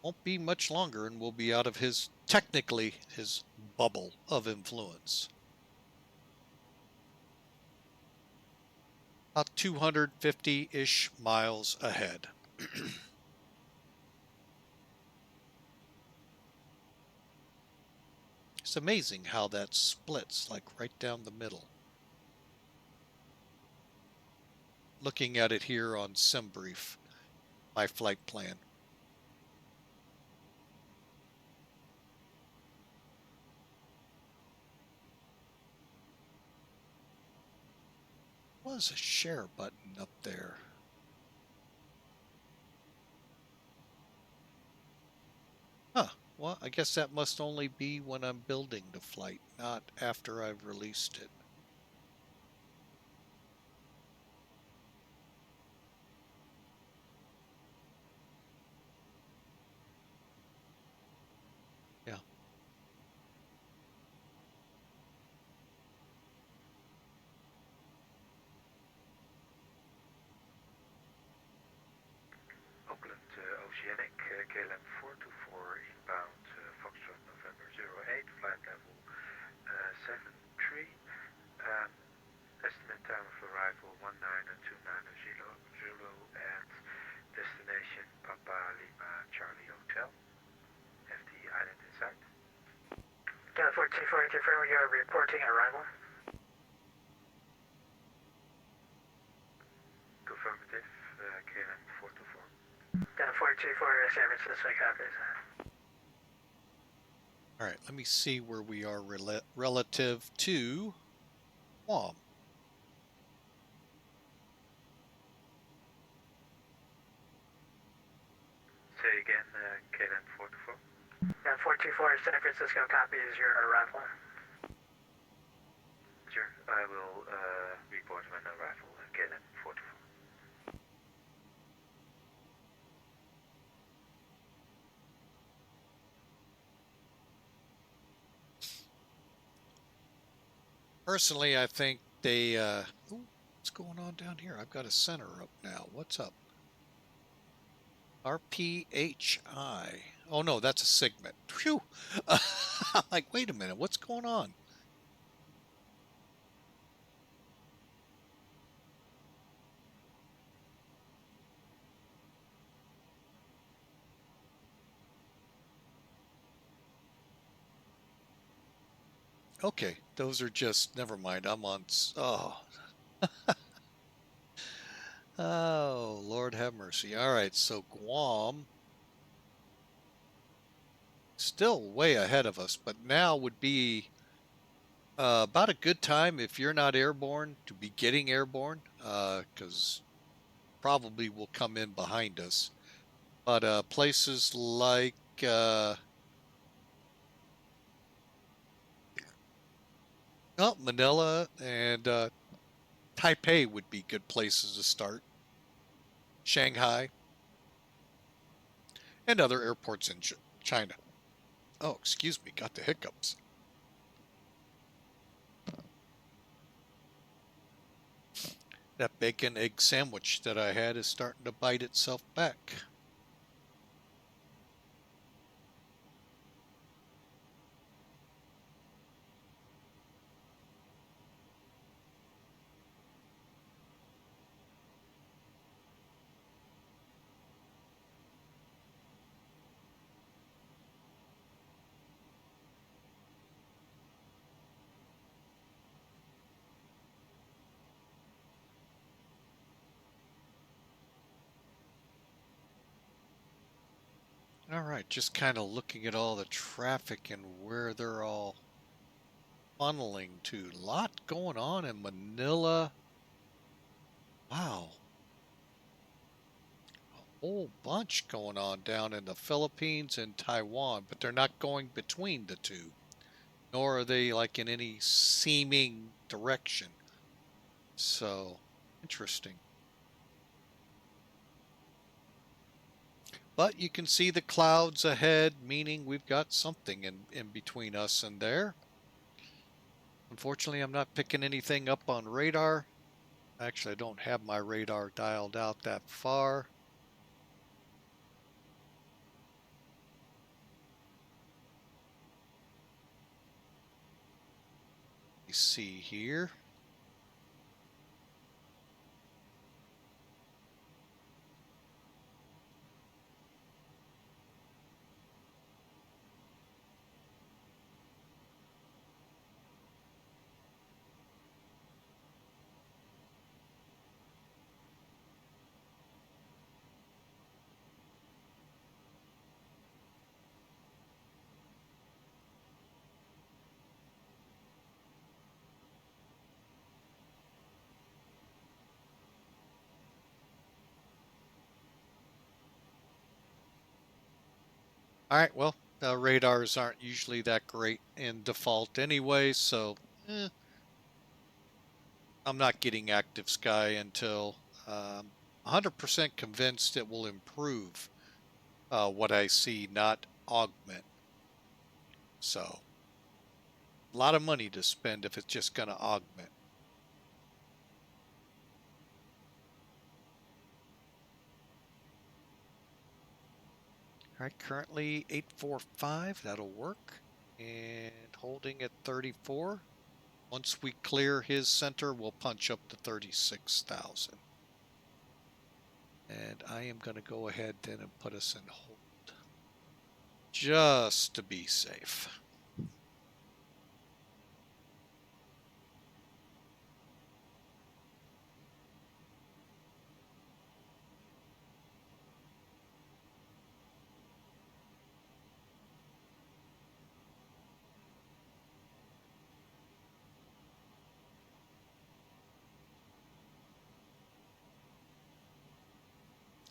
won't be much longer and we'll be out of technically his bubble of influence. About 250-ish miles ahead. It's amazing how that splits, like right down the middle. Looking at it here on SimBrief, my flight plan. Was a share button up there. Huh. Well, I guess that must only be when I'm building the flight, not after I've released it. Yeah. Oakland Oceanic, KLM 424 inbound, Foxtrot November 08, flight level 73. Estimate time of arrival 1929 Zulu and destination Papa Lima Charlie Hotel. FD island in sight. 1440, confirm you are reporting arrival. Confirmative, KLM 424. 424, San Francisco copies. All right, let me see where we are relative to Guam. Say again, KLM 424. 424, San Francisco copies your arrival. Sure, I will report when arrival, KLM 424. Personally, I think they, ooh, what's going on down here? I've got a center up now. What's up? RPHI. Oh no, that's a segment. Phew. I'm like, wait a minute, what's going on? Okay, those are just, never mind. I'm on, oh. Oh, Lord have mercy. All right, so Guam, still way ahead of us, but now would be about a good time if you're not airborne to be getting airborne, because probably will come in behind us. But places like Oh, Manila and Taipei would be good places to start. Shanghai and other airports in China. Oh, excuse me, got the hiccups. That bacon egg sandwich that I had is starting to bite itself back. All right, just kind of looking at all the traffic and where they're all funneling to. A lot going on in Manila. Wow. A whole bunch going on down in the Philippines and Taiwan, but they're not going between the two, nor are they like in any seeming direction. So, interesting. But you can see the clouds ahead, meaning we've got something in between us and there. Unfortunately, I'm not picking anything up on radar. Actually, I don't have my radar dialed out that far. Let me see here. All right, well, radars aren't usually that great in default anyway, so I'm not getting active sky until 100% convinced it will improve what I see, not augment. So, a lot of money to spend if it's just going to augment. All right, currently 845, that'll work. And holding at 34. Once we clear his center, we'll punch up to 36,000. And I am going to go ahead then and put us in hold, just to be safe.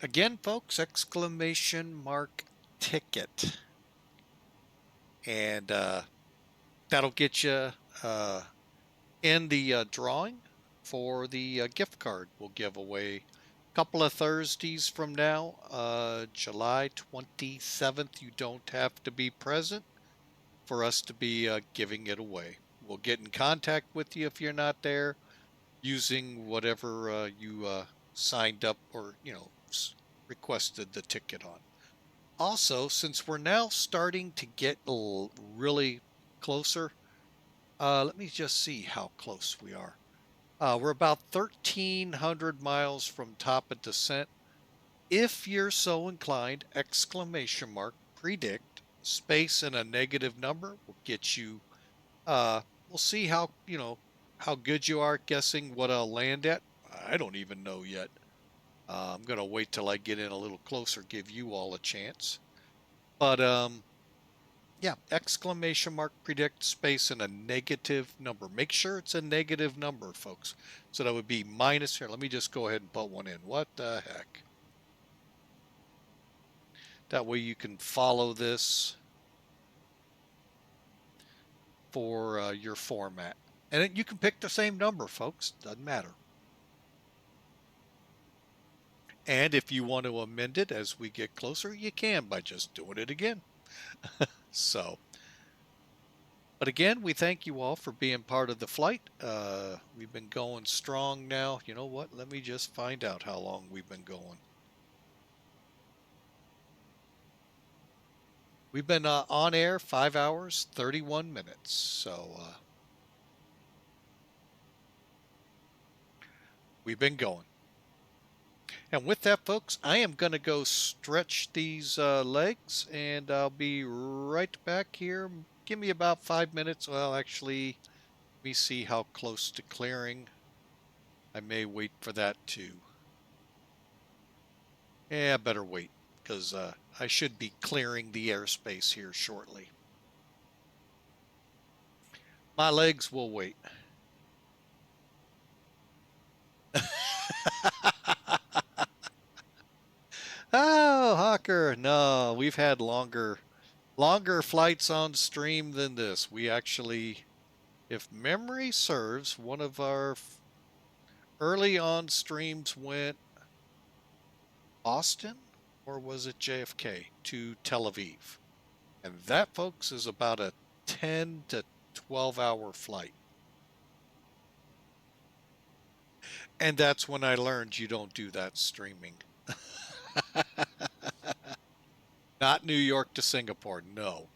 Again, folks, exclamation mark ticket. And that'll get you in the drawing for the gift card we'll give away a couple of Thursdays from now, July 27th. You don't have to be present for us to be giving it away. We'll get in contact with you if you're not there using whatever you signed up or, requested the ticket on. Also, since we're now starting to get really closer, let me just see how close we are. We're about 1,300 miles from top of descent. If you're so inclined, exclamation mark, predict, space and a negative number will get you, we'll see how, how good you are guessing what I'll land at. I don't even know yet. I'm going to wait till I get in a little closer, give you all a chance. But, yeah, exclamation mark, predict, space, and a negative number. Make sure it's a negative number, folks. So that would be minus here. Let me just go ahead and put one in. What the heck? That way you can follow this for your format. And you can pick the same number, folks. Doesn't matter. And if you want to amend it as we get closer, you can by just doing it again. So, but again, we thank you all for being part of the flight. We've been going strong now. You know what? Let me just find out how long we've been going. We've been on air 5 hours, 31 minutes. So we've been going. And with that, folks, I am going to go stretch these legs, and I'll be right back here. Give me about 5 minutes. Well, actually, let me see how close to clearing. I may wait for that too. Yeah, I better wait, because I should be clearing the airspace here shortly. My legs will wait. Oh, Hawker, no, we've had longer flights on stream than this. We actually, if memory serves, one of our early on streams went Austin, or was it JFK, to Tel Aviv. And that, folks, is about a 10 to 12 hour flight. And that's when I learned you don't do that streaming. Not New York to Singapore, no.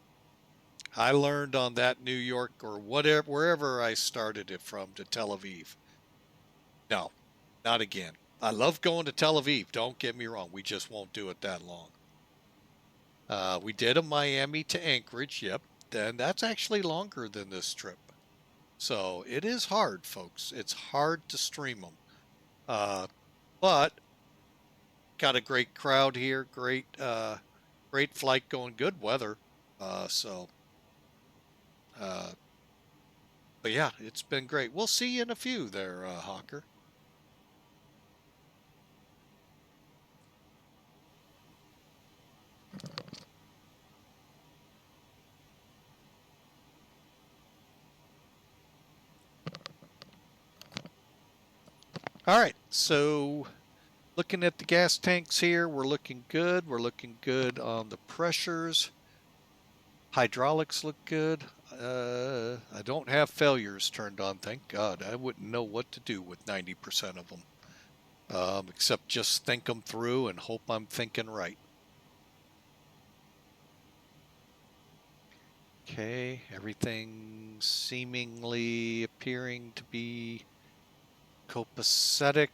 I learned on that New York or whatever, wherever I started it from, to Tel Aviv. No, not again. I love going to Tel Aviv, don't get me wrong. We just won't do it that long. We did a Miami to Anchorage, yep. Then that's actually longer than this trip. So it is hard, folks. It's hard to stream them. But got a great crowd here, great flight going, good weather. But yeah, it's been great. We'll see you in a few there, Hawker. All right, so looking at the gas tanks here, we're looking good. We're looking good on the pressures. Hydraulics look good. I don't have failures turned on, thank God. I wouldn't know what to do with 90% of them, except just think them through and hope I'm thinking right. Okay, everything seemingly appearing to be copacetic.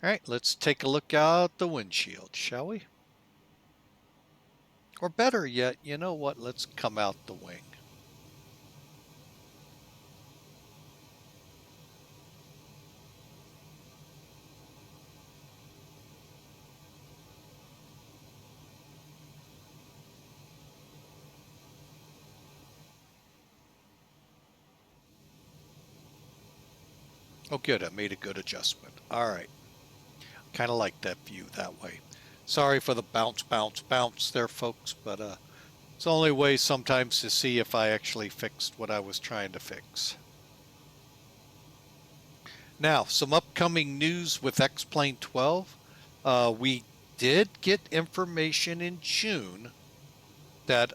All right, let's take a look out the windshield, shall we? Or better yet, you know what? Let's come out the wing. Oh, good. I made a good adjustment. All right. Kind of like that view that way. Sorry for the bounce there, folks, but it's the only way sometimes to see if I actually fixed what I was trying to fix. Now, some upcoming news with X-Plane 12. We did get information in June that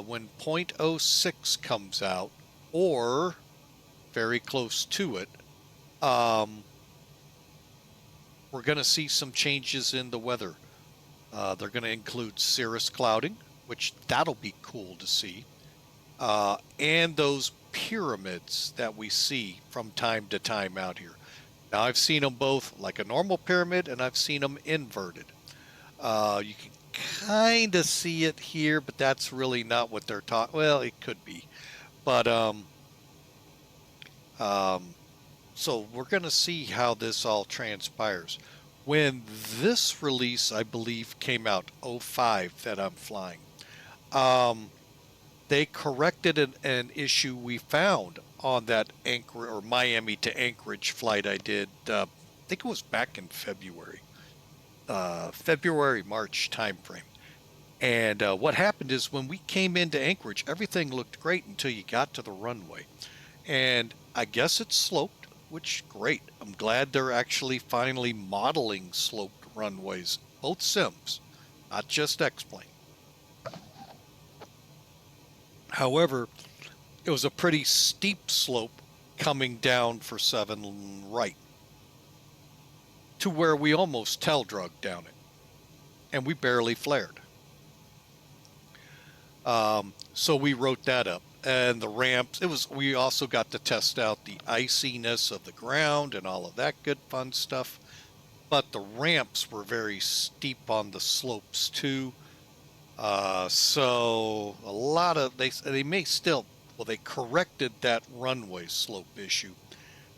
when .06 comes out, or very close to it, we're going to see some changes in the weather. They're going to include cirrus clouding, which that'll be cool to see, and those pyramids that we see from time to time out here. Now, I've seen them both like a normal pyramid, and I've seen them inverted. You can kind of see it here, but that's really not what they're talking. Well, it could be, but so we're going to see how this all transpires. When this release, I believe, came out, 05, that I'm flying, they corrected an issue we found on that Miami to Anchorage flight I did. I think it was back in February. February, March timeframe. And what happened is when we came into Anchorage, everything looked great until you got to the runway. And I guess it's sloped, which great. I'm glad they're actually finally modeling sloped runways, both sims, not just X-Plane. However, it was a pretty steep slope coming down for 7 right to where we almost tail drug down it, and we barely flared. So we wrote that up, and the ramps, we also got to test out the iciness of the ground and all of that good fun stuff, but the ramps were very steep on the slopes too. So a lot of, they may still, well, they corrected that runway slope issue.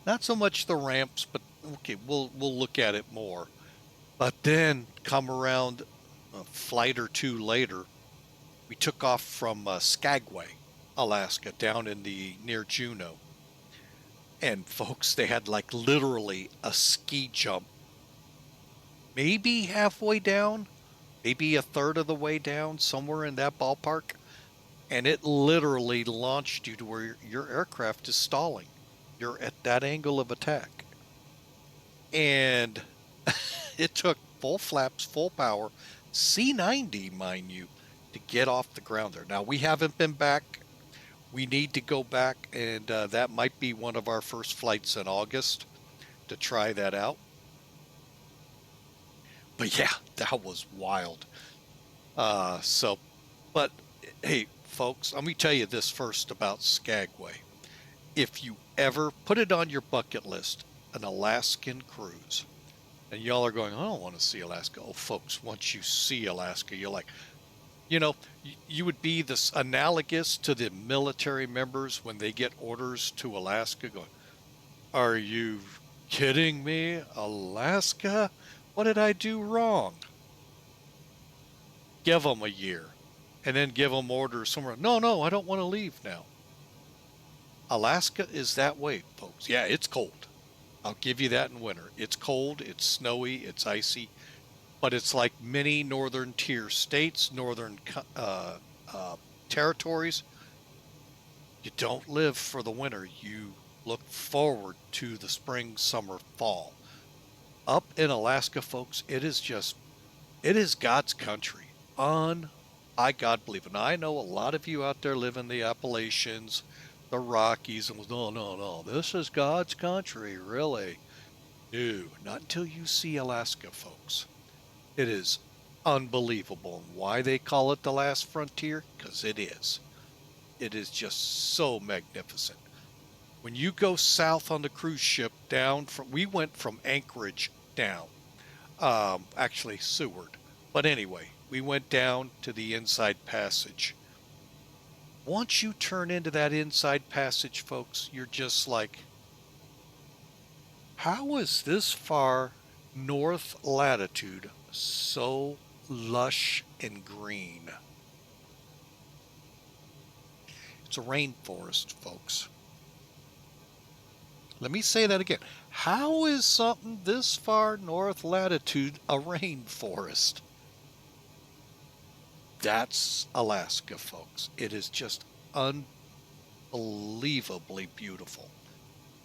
Not so much the ramps, but okay, we'll look at it more. But then come around a flight or two later, we took off from Skagway, Alaska, down in the near Juneau. And folks, they had like literally a ski jump, maybe halfway down, maybe a third of the way down, somewhere in that ballpark. And it literally launched you to where your aircraft is stalling. You're at that angle of attack. And it took full flaps, full power, C90, mind you, to get off the ground there. Now, we haven't been back. We need to go back, and that might be one of our first flights in August to try that out. But yeah, that was wild. But hey, folks, let me tell you this first about Skagway. If you ever put it on your bucket list, an Alaskan cruise, and y'all are going, I don't want to see Alaska. Oh, folks, once you see Alaska, you're like, you would be this analogous to the military members when they get orders to Alaska going, are you kidding me? Alaska? What did I do wrong? Give them a year and then give them orders somewhere. No, I don't want to leave now. Alaska is that way, folks. Yeah, it's cold. I'll give you that in winter. It's cold, it's snowy, it's icy. But it's like many northern tier states, northern territories. You don't live for the winter. You look forward to the spring, summer, fall. Up in Alaska, folks, it is God's country. I God believe. And I know a lot of you out there live in the Appalachians, the Rockies, and no, this is God's country, really. No, not until you see Alaska, folks. It is unbelievable. And why they call it the last frontier? Because it is. It is just so magnificent. When you go south on the cruise ship we went from Anchorage down, actually Seward. But anyway, we went down to the Inside Passage. Once you turn into that Inside Passage, folks, you're just like, how is this far north latitude so lush and green? It's a rainforest, folks. Let me say that again. How is something this far north latitude a rainforest? That's Alaska, folks. It is just unbelievably beautiful.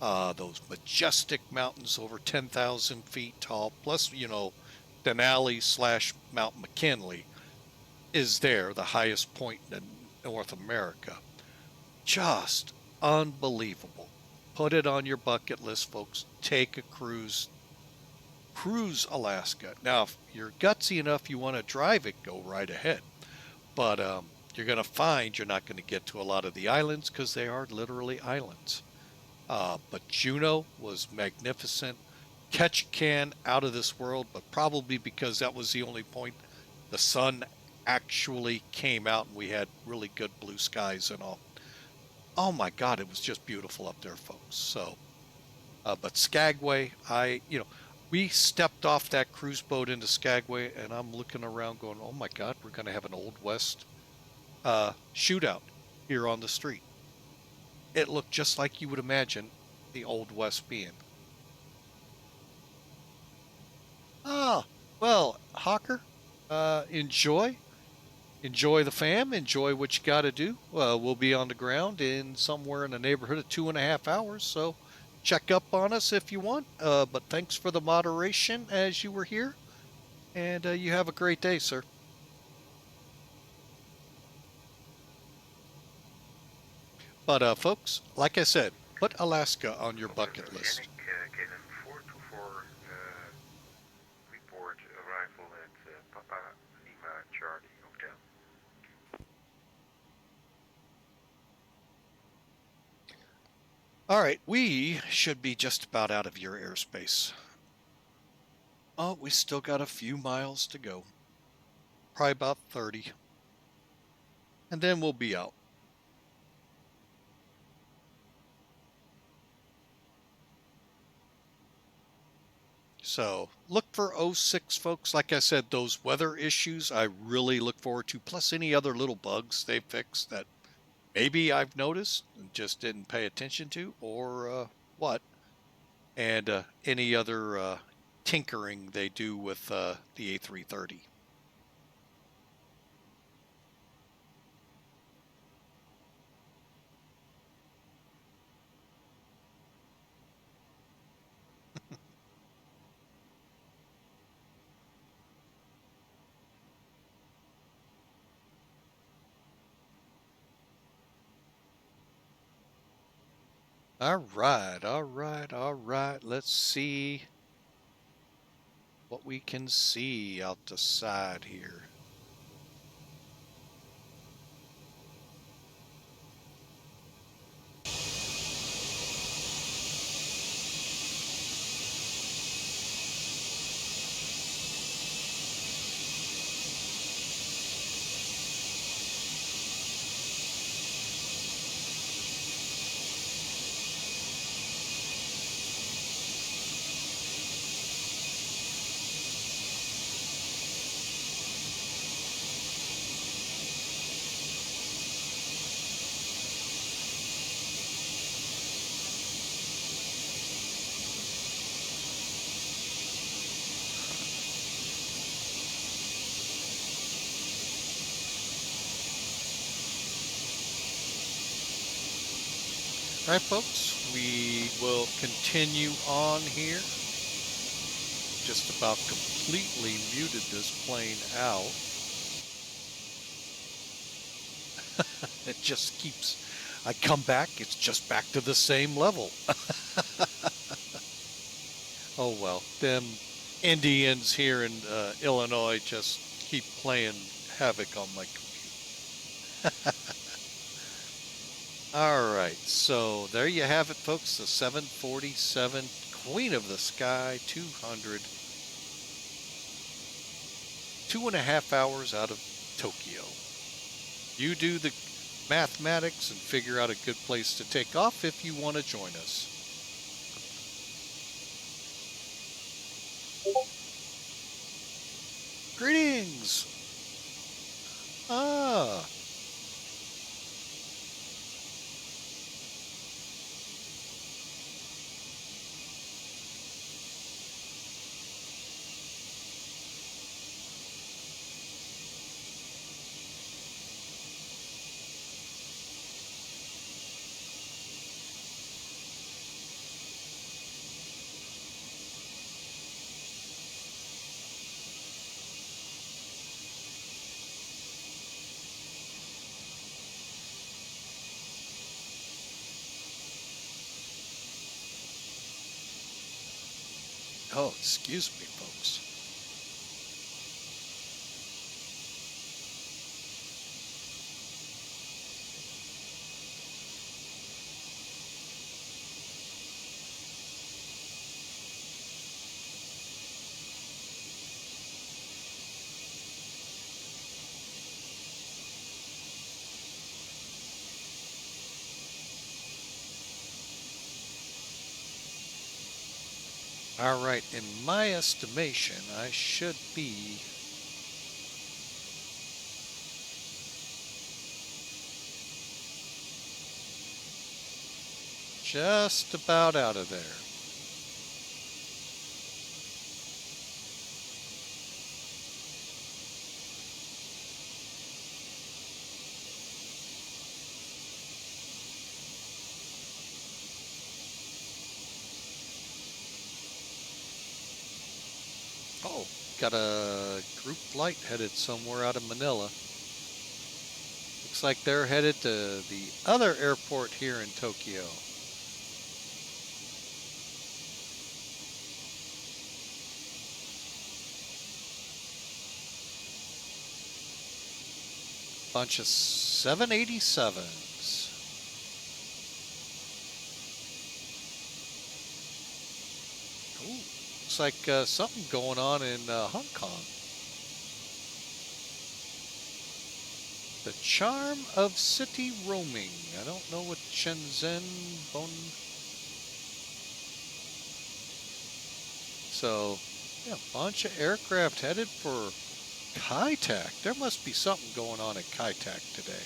Those majestic mountains over 10,000 feet tall, plus, Denali / Mount McKinley is there, the highest point in North America. Just unbelievable. Put it on your bucket list, folks. Take a cruise. Cruise Alaska. Now, if you're gutsy enough you want to drive it, go right ahead. But you're going to find you're not going to get to a lot of the islands because they are literally islands. But Juneau was magnificent. Ketchikan, out of this world, but probably because that was the only point the sun actually came out and we had really good blue skies and all. Oh my God, it was just beautiful up there, folks. So, but Skagway, we stepped off that cruise boat into Skagway, and I'm looking around going, oh my God, we're going to have an Old West shootout here on the street. It looked just like you would imagine the Old West being. Ah, well, Hawker. Enjoy the fam. Enjoy what you got to do. We'll be on the ground in somewhere in the neighborhood of 2.5 hours. So check up on us if you want. But thanks for the moderation as you were here. And you have a great day, sir. But folks, like I said, put Alaska on your bucket list. Kevin 424, report arrival at Papa Lima Charlie Hotel. All right, we should be just about out of your airspace. Oh, we still got a few miles to go. Probably about 30. And then we'll be out. So look for 06, folks. Like I said, those weather issues I really look forward to, plus any other little bugs they fixed that maybe I've noticed and just didn't pay attention to, or what. And any other tinkering they do with the A330. All right. Let's see what we can see out the side here. All right, folks, we will continue on here. Just about completely muted this plane out. It just keeps, I come back, it's just back to the same level. Oh well, them Indians here in Illinois just keep playing havoc on my computer. All right, so there you have it, folks, the 747 Queen of the Sky 200. 2.5 hours out of Tokyo. You do the mathematics and figure out a good place to take off if you want to join us. Greetings! Ah. Oh, excuse me, folks. All right, in my estimation, I should be just about out of there. Oh, got a group flight headed somewhere out of Manila. Looks like they're headed to the other airport here in Tokyo. Bunch of 787s. Ooh, looks like something going on in Hong Kong. The charm of city roaming. I don't know what Shenzhen, So, yeah, a bunch of aircraft headed for Kai-Tak. There must be something going on at Kai-Tak today.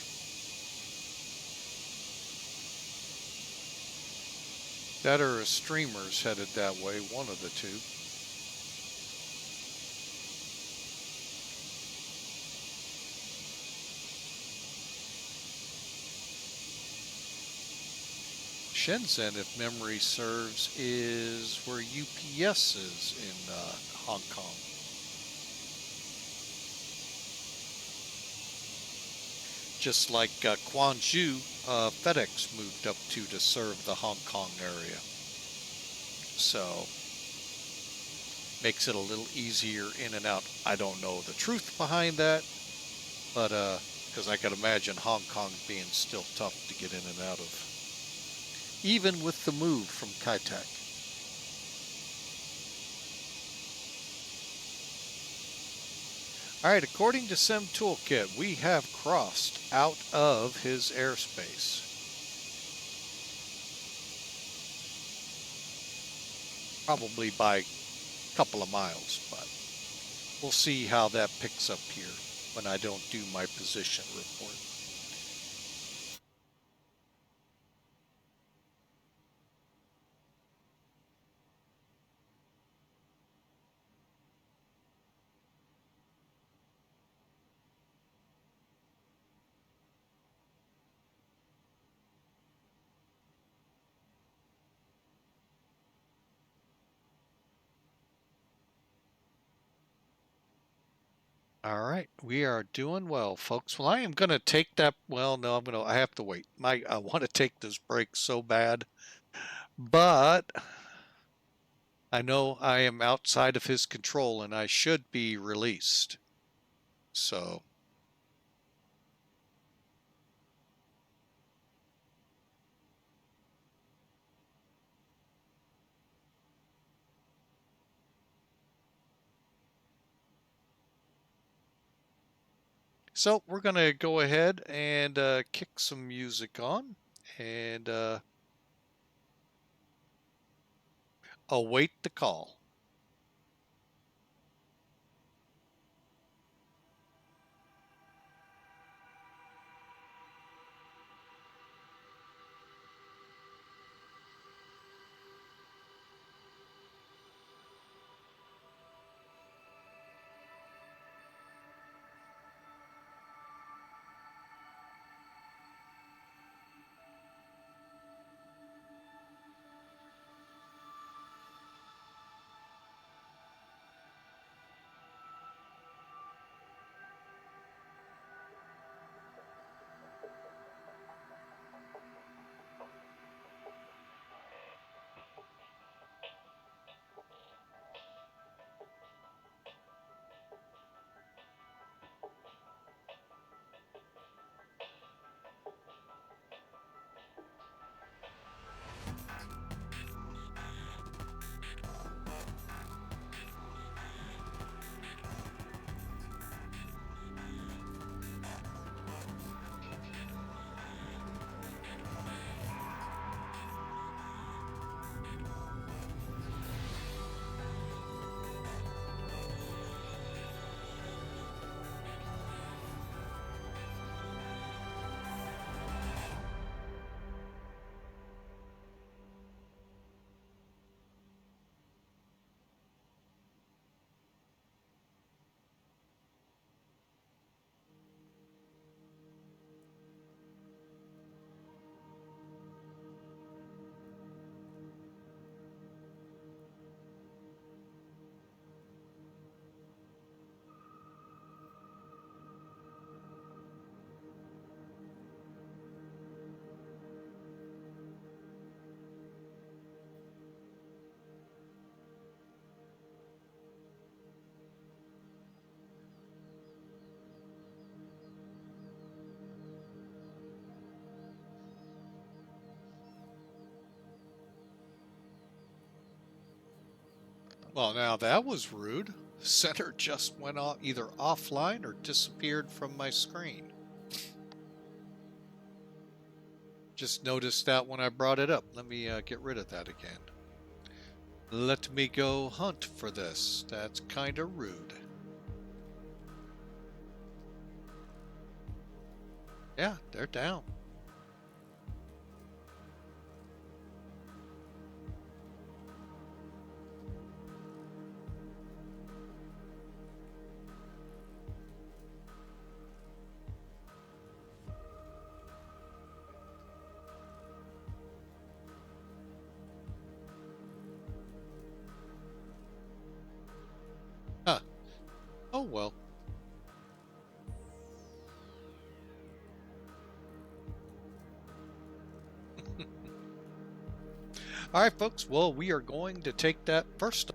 That or a streamer's headed that way, one of the two. Shenzhen, if memory serves, is where UPS is in Hong Kong. Just like Gwangju, FedEx moved up to serve the Hong Kong area. So, makes it a little easier in and out. I don't know the truth behind that, but because I could imagine Hong Kong being still tough to get in and out of, even with the move from Kai-Tak. All right, according to Sim Toolkit, we have crossed out of his airspace. Probably by a couple of miles, but we'll see how that picks up here when I don't do my position report. All right, we are doing well, folks. Well, I am going to take that. Well, no, I have to wait. I want to take this break so bad, but I know I am outside of his control and I should be released. So, we're going to go ahead and kick some music on and await the call. Well, now that was rude. Center just went off, either offline or disappeared from my screen. Just noticed that when I brought it up. Let me get rid of that again. Let me go hunt for this. That's kind of rude. Yeah, they're down. Huh. Oh well. All right, folks. Well, we are going to take that first.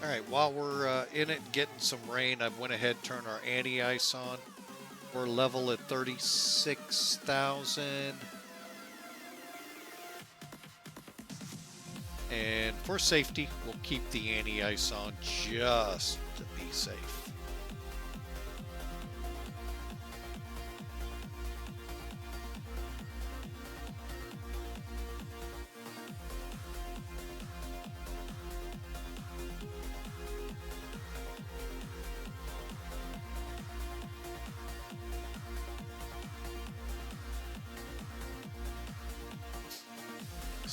All right, while we're in it getting some rain, I went ahead and turned our anti-ice on. We're level at 36,000. And for safety, we'll keep the anti-ice on just to be safe.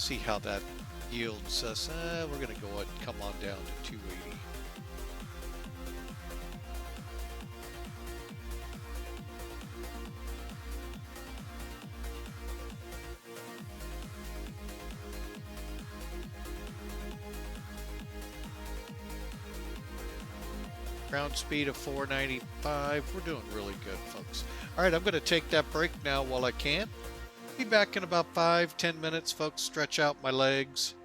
See how that yields us. We're going to go ahead and come on down to 280. Ground speed of 495. We're doing really good, folks. All right, I'm going to take that break now while I can. Be back in about 5-10 minutes, folks. Stretch out my legs.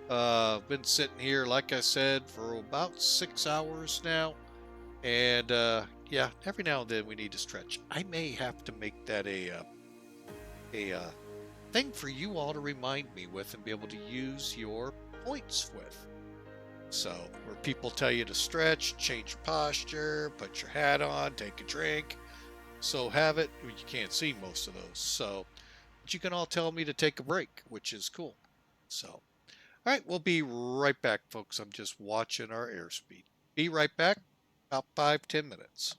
Been sitting here, like I said, for about 6 hours now. And yeah, every now and then we need to stretch. I may have to make that a thing for you all to remind me with and be able to use your points with. So, where people tell you to stretch, change your posture, put your hat on, take a drink. So have it. You can't see most of those. So, but you can all tell me to take a break, which is cool. So, all right, we'll be right back, folks. I'm just watching our airspeed. Be right back. About 5-10 minutes.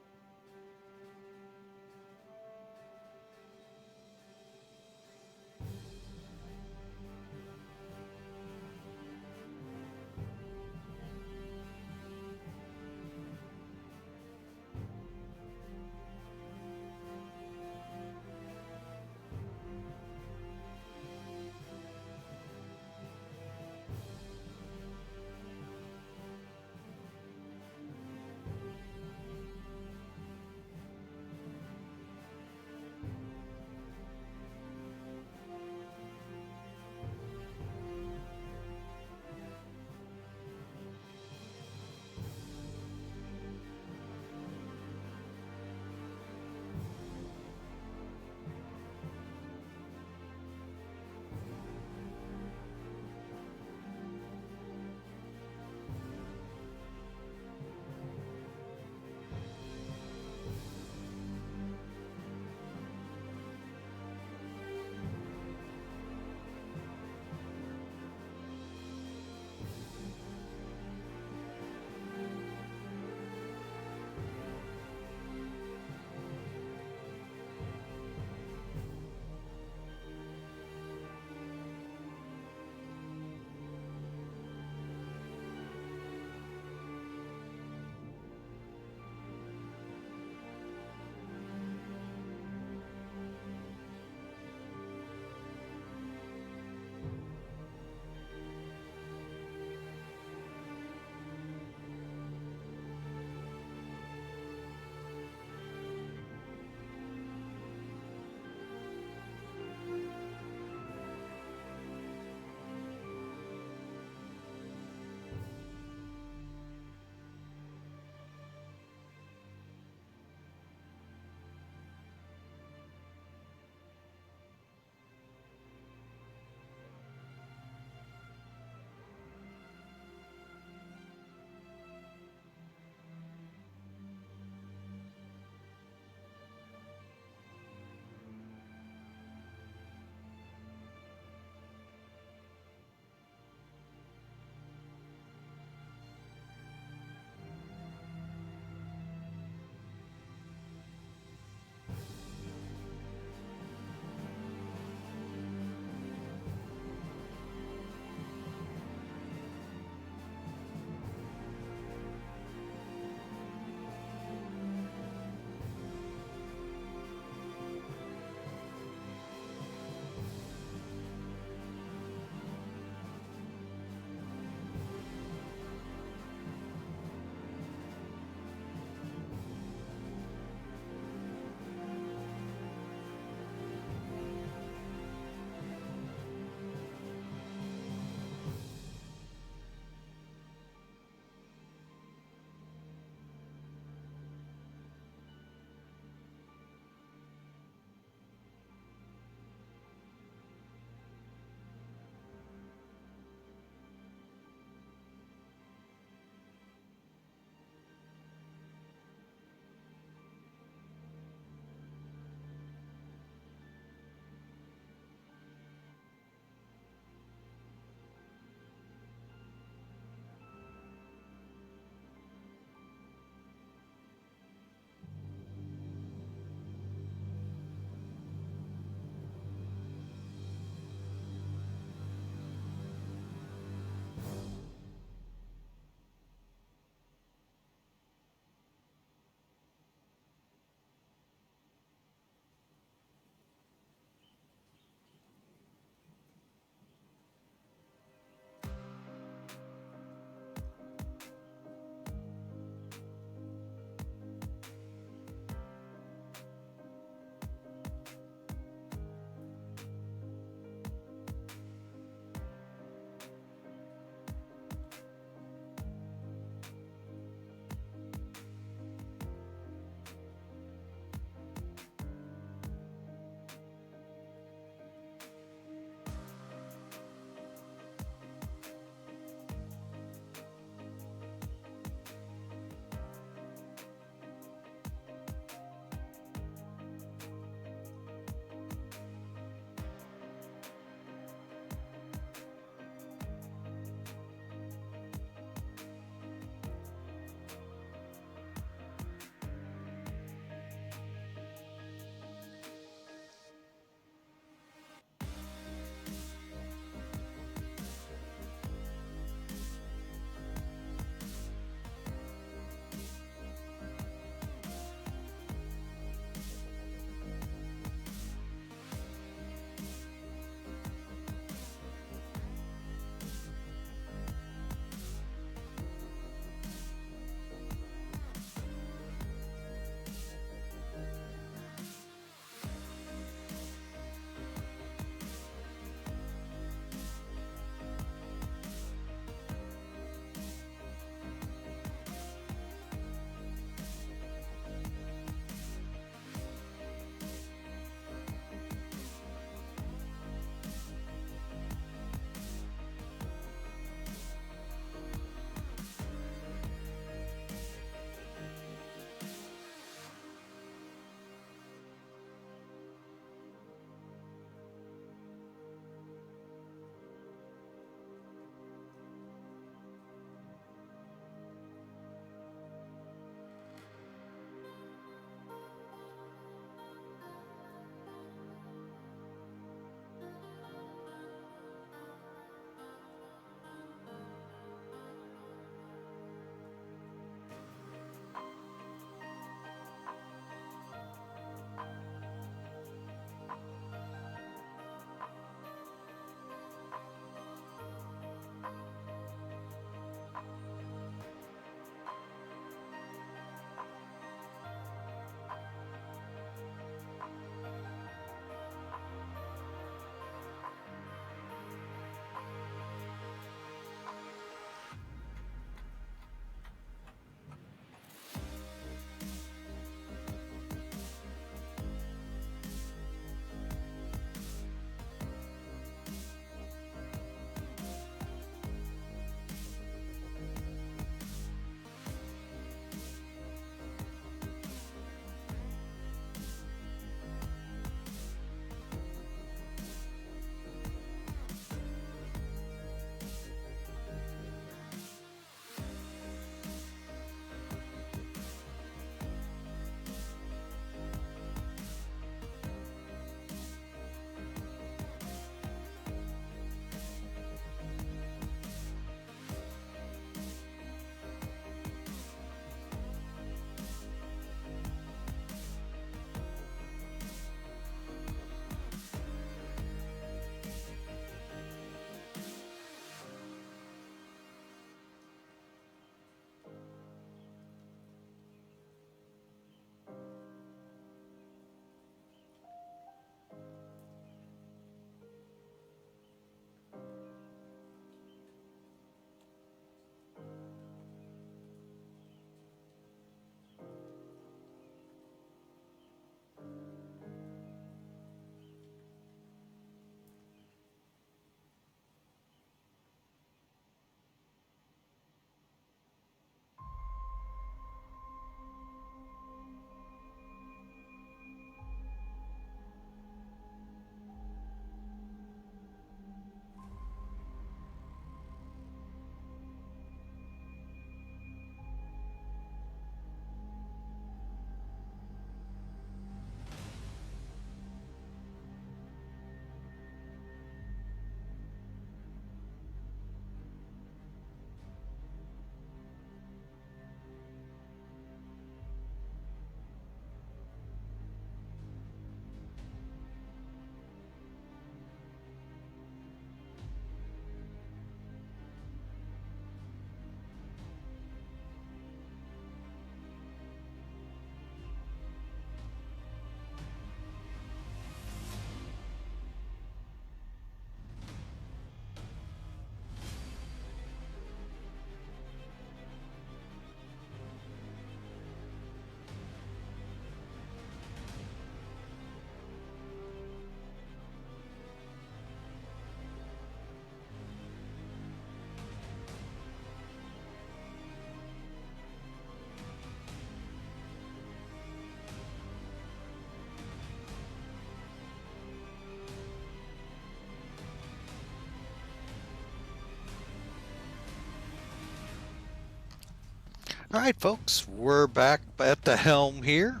All right, folks, we're back at the helm here.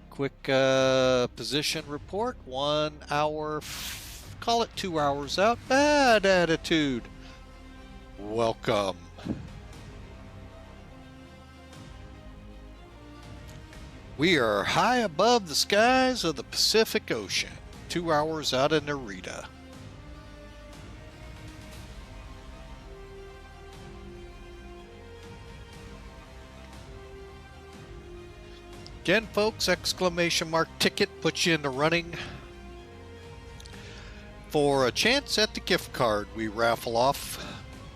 Quick position report. 1 hour, call it 2 hours out. Bad attitude. Welcome. We are high above the skies of the Pacific Ocean, 2 hours out of Narita. Again, folks, exclamation mark ticket puts you in the running for a chance at the gift card we raffle off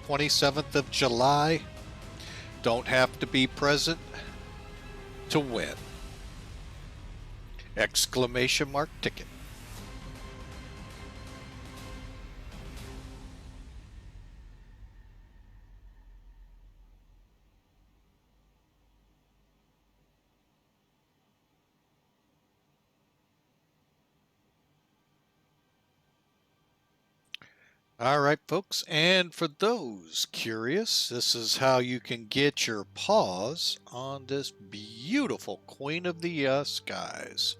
27th of July. Don't have to be present to win. Exclamation mark ticket. All right, folks, and for those curious, this is how you can get your paws on this beautiful Queen of the Skies,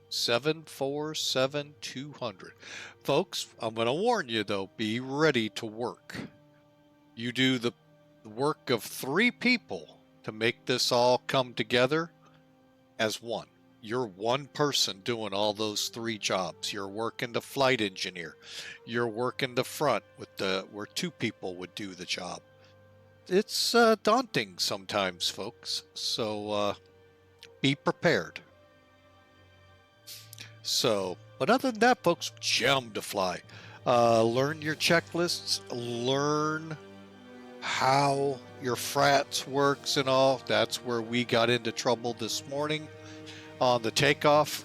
747-200. Folks, I'm going to warn you, though, be ready to work. You do the work of 3 people to make this all come together as one. You're one person doing all those 3 jobs. You're working the flight engineer. You're working the front with where 2 people would do the job. It's daunting sometimes, folks. So be prepared. So, but other than that, folks, jump to fly. Learn your checklists. Learn how your frats works and all. That's where we got into trouble this morning on the takeoff.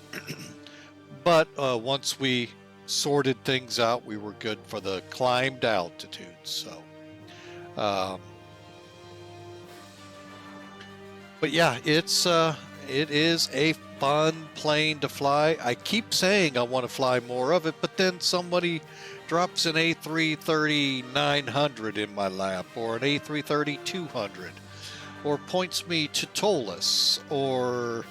But once we sorted things out, we were good for the climbed altitude. So but yeah, it is a fun plane to fly. I keep saying I want to fly more of it, but then somebody drops an A330-900 in my lap, or an A330-200, or points me to Tolus, or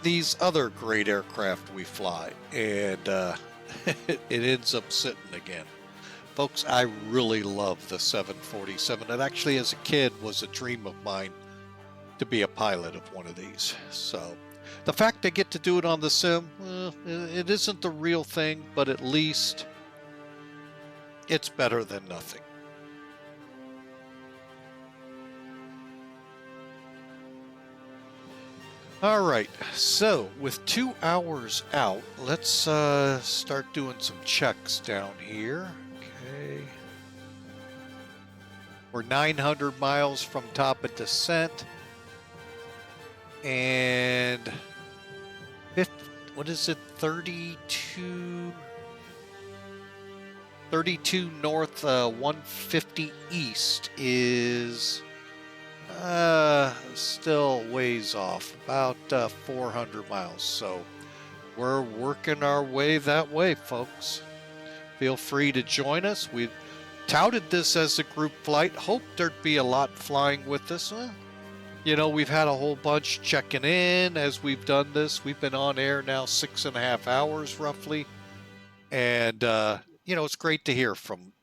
these other great aircraft we fly, and it ends up sitting again. Folks, I really love the 747. It actually, as a kid, was a dream of mine to be a pilot of one of these. So the fact I get to do it on the sim, it isn't the real thing, but at least it's better than nothing. All right, so with 2 hours out, let's start doing some checks down here. Okay. We're 900 miles from top of descent. And 32 north, 150 east is still ways off, about 400 miles. So we're working our way that way, folks. Feel free to join us. We touted this as a group flight. Hoped there'd be a lot flying with us. You know, we've had a whole bunch checking in as we've done this. We've been on air now 6.5 hours roughly. And, you know, it's great to hear from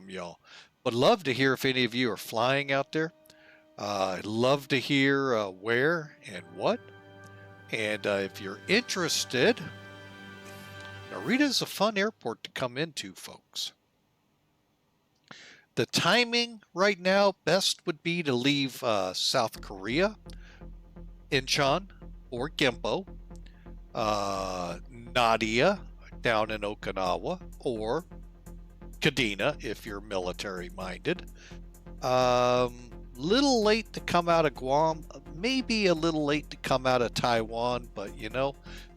y'all. Would love to hear if any of you are flying out there. I'd love to hear where and what. And if you're interested, Narita's a fun airport to come into, folks. The timing right now best would be to leave South Korea, Incheon or Gimpo, Nadia down in Okinawa, or Kadena if you're military minded. Little late to come out of Guam, maybe a little late to come out of Taiwan, but you know,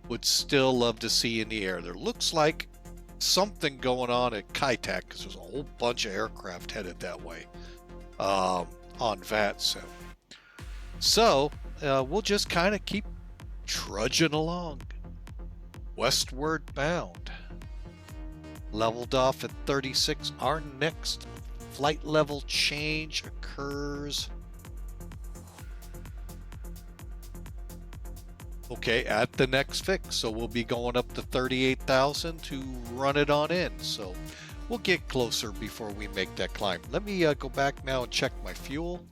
would still love to see you in the air. There looks like something going on at Kai-Tak because there's a whole bunch of aircraft headed that way on VATSIM. So we'll just kind of keep trudging along, westward bound. Leveled off at 36. Our next flight level change occurs okay, at the next fix. So we'll be going up to 38,000 to run it on in. So we'll get closer before we make that climb. Let me go back now and check my fuel.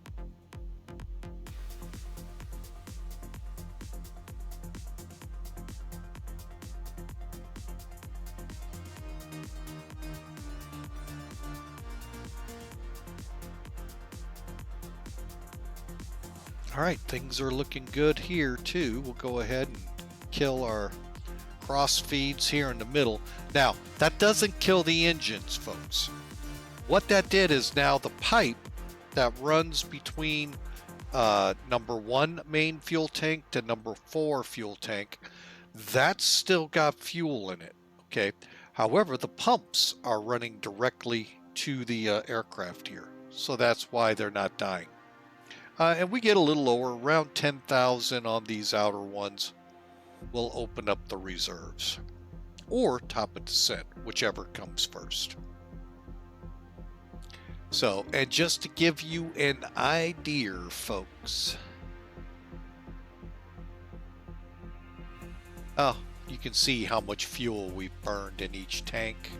All right, things are looking good here too. We'll go ahead and kill our cross feeds here in the middle. Now, that doesn't kill the engines, folks. What that did is now the pipe that runs between number 1 main fuel tank to number 4 fuel tank, that's still got fuel in it, okay? However, the pumps are running directly to the aircraft here, so that's why they're not dying. And we get a little lower, around 10,000 on these outer ones. We'll open up the reserves, or top of descent, whichever comes first. So, and just to give you an idea, folks. Oh, you can see how much fuel we've burned in each tank.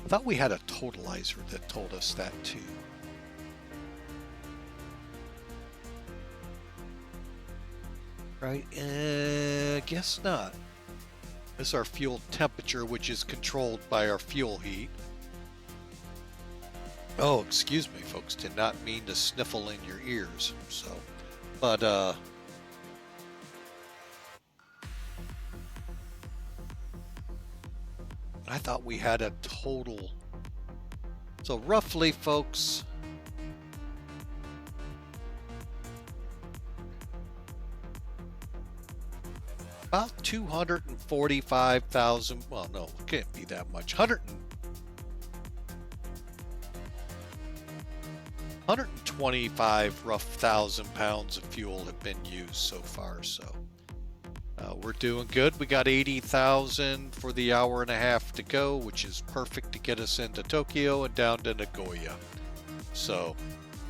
I thought we had a totalizer that told us that too. Right, guess not. This is our fuel temperature, which is controlled by our fuel heat. Oh, excuse me, folks. Did not mean to sniffle in your ears. So, but I thought we had a total. So roughly, folks, about 245,000. Well, no, it can't be that much. 125 rough thousand pounds of fuel have been used so far. So we're doing good. We got 80,000 for the hour and a half to go, which is perfect to get us into Tokyo and down to Nagoya. So,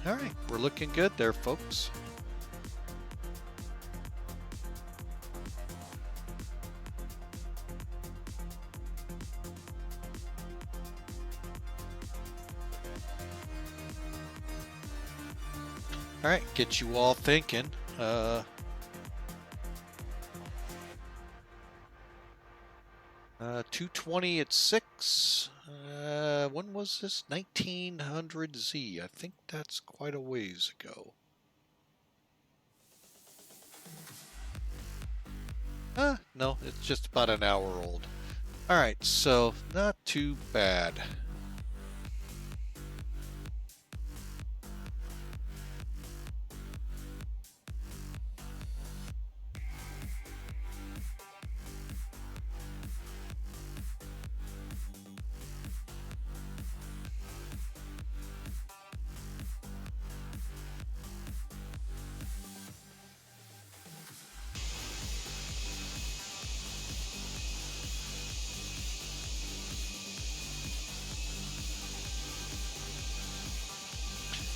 all right, we're looking good there, folks. All right, get you all thinking. 220 at 6. When was this? 1900Z. I think that's quite a ways ago. No, it's just about an hour old. All right, so not too bad.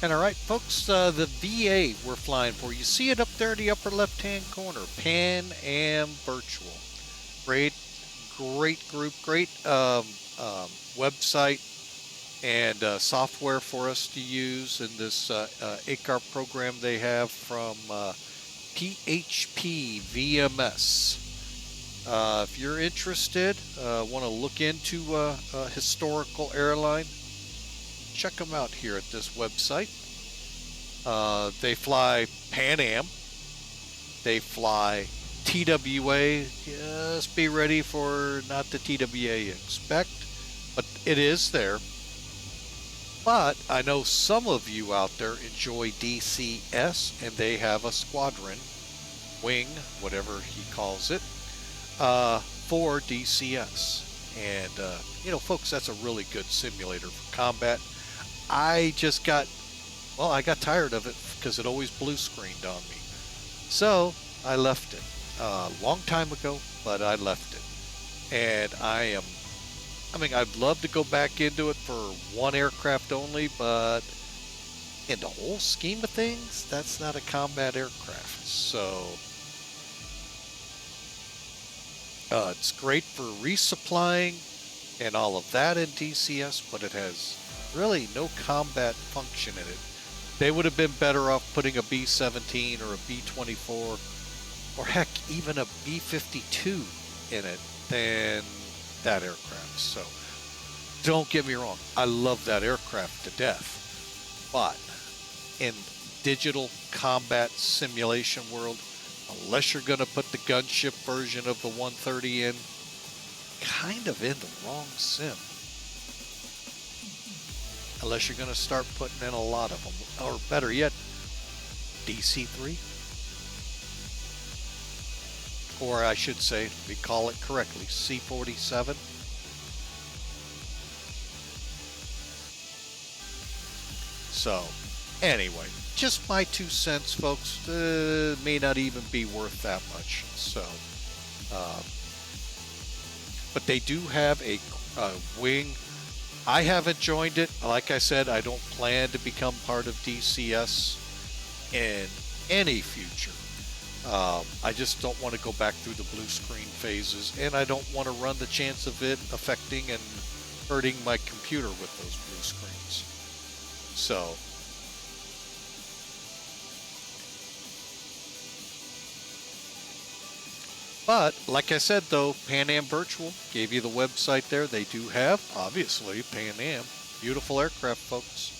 And all right, folks, the VA we're flying for. You see it up there in the upper left-hand corner, Pan Am Virtual. Great group, great website and software for us to use in this ACAR program they have from PHP VMS. If you're interested, want to look into a historical airline, check them out here at this website. They fly Pan Am. They fly TWA. Just be ready for not the TWA you expect, but it is there. But I know some of you out there enjoy DCS, and they have a squadron, wing, whatever he calls it, for DCS. And, you know, folks, that's a really good simulator for combat. I got tired of it because it always blue screened on me. So I left it a long time ago, but I left it. And I'd love to go back into it for one aircraft only, but in the whole scheme of things, that's not a combat aircraft. So It's great for resupplying and all of that in DCS, but it has really no combat function in it. They would have been better off putting a B-17 or a B-24 or heck, even a B-52 in it than that aircraft. So don't get me wrong, I love that aircraft to death, but in digital combat simulation world, unless you're going to put the gunship version of the 130 in, kind of in the wrong sim. Unless you're going to start putting in a lot of them, or better yet, DC-3. Or I should say, we call it correctly, C-47. So, anyway, just my 2 cents, folks. May not even be worth that much. So, but they do have a wing. I haven't joined it. Like I said, I don't plan to become part of DCS in any future. I just don't want to go back through the blue screen phases, and I don't want to run the chance of it affecting and hurting my computer with those blue screens. So, but like I said, though, Pan Am Virtual gave you the website there. They do have, obviously, Pan Am. Beautiful aircraft, folks.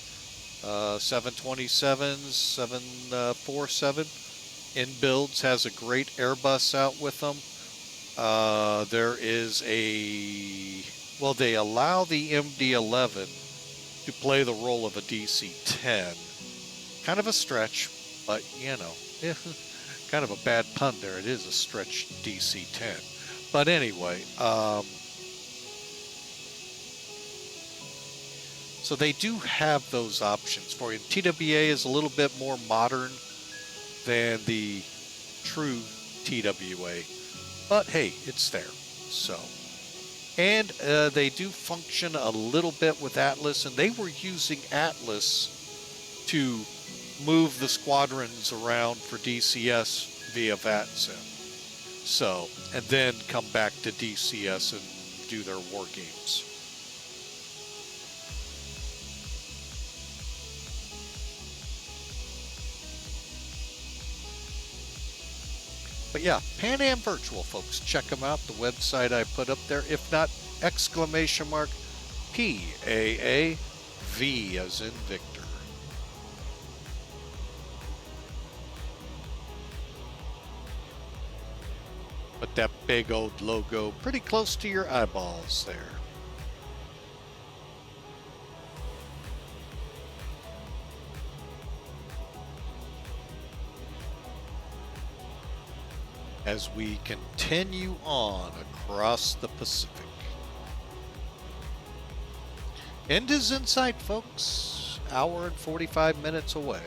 727s, 747. In builds, has a great Airbus out with them. There is a, well, they allow the MD-11 to play the role of a DC-10. Kind of a stretch, but, you know, kind of a bad pun there. It is a stretch DC-10. But anyway, so they do have those options for you. TWA is a little bit more modern than the true TWA, but hey, it's there. So, and they do function a little bit with Atlas, and they were using Atlas to move the squadrons around for DCS via VATSIM. So, and then come back to DCS and do their war games. But yeah, Pan Am Virtual, folks. Check them out. The website I put up there. If not, exclamation mark PAAV as in Victor. Put that big old logo pretty close to your eyeballs there. As we continue on across the Pacific. End is in sight, folks. Hour and 45 minutes away.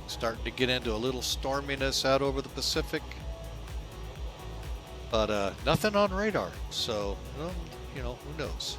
Starting to get into a little storminess out over the Pacific. But nothing on radar, so, well, you know, who knows?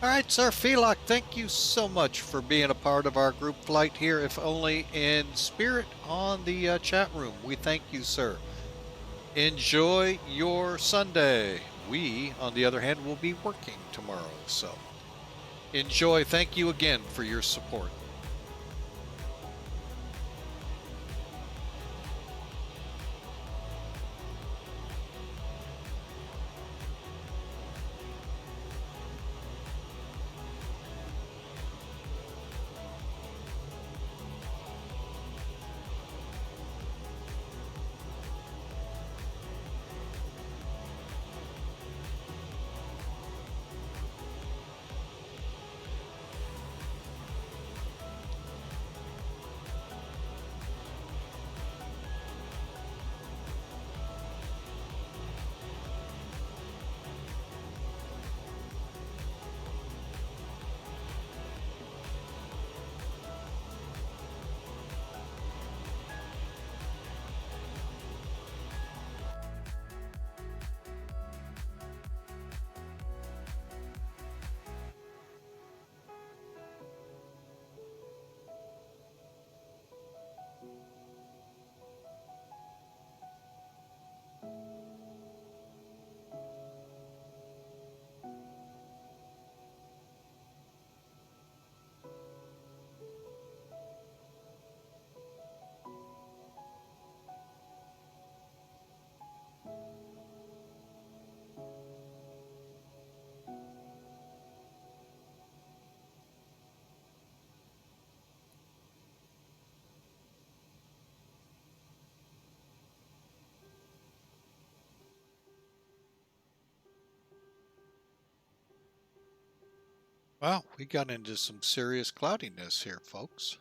All right, Sir Felock, thank you so much for being a part of our group flight here, if only in spirit, on the chat room. We thank you, sir. Enjoy your Sunday. We, on the other hand, will be working tomorrow, so enjoy. Thank you again for your support. Wow, we got into some serious cloudiness here, folks.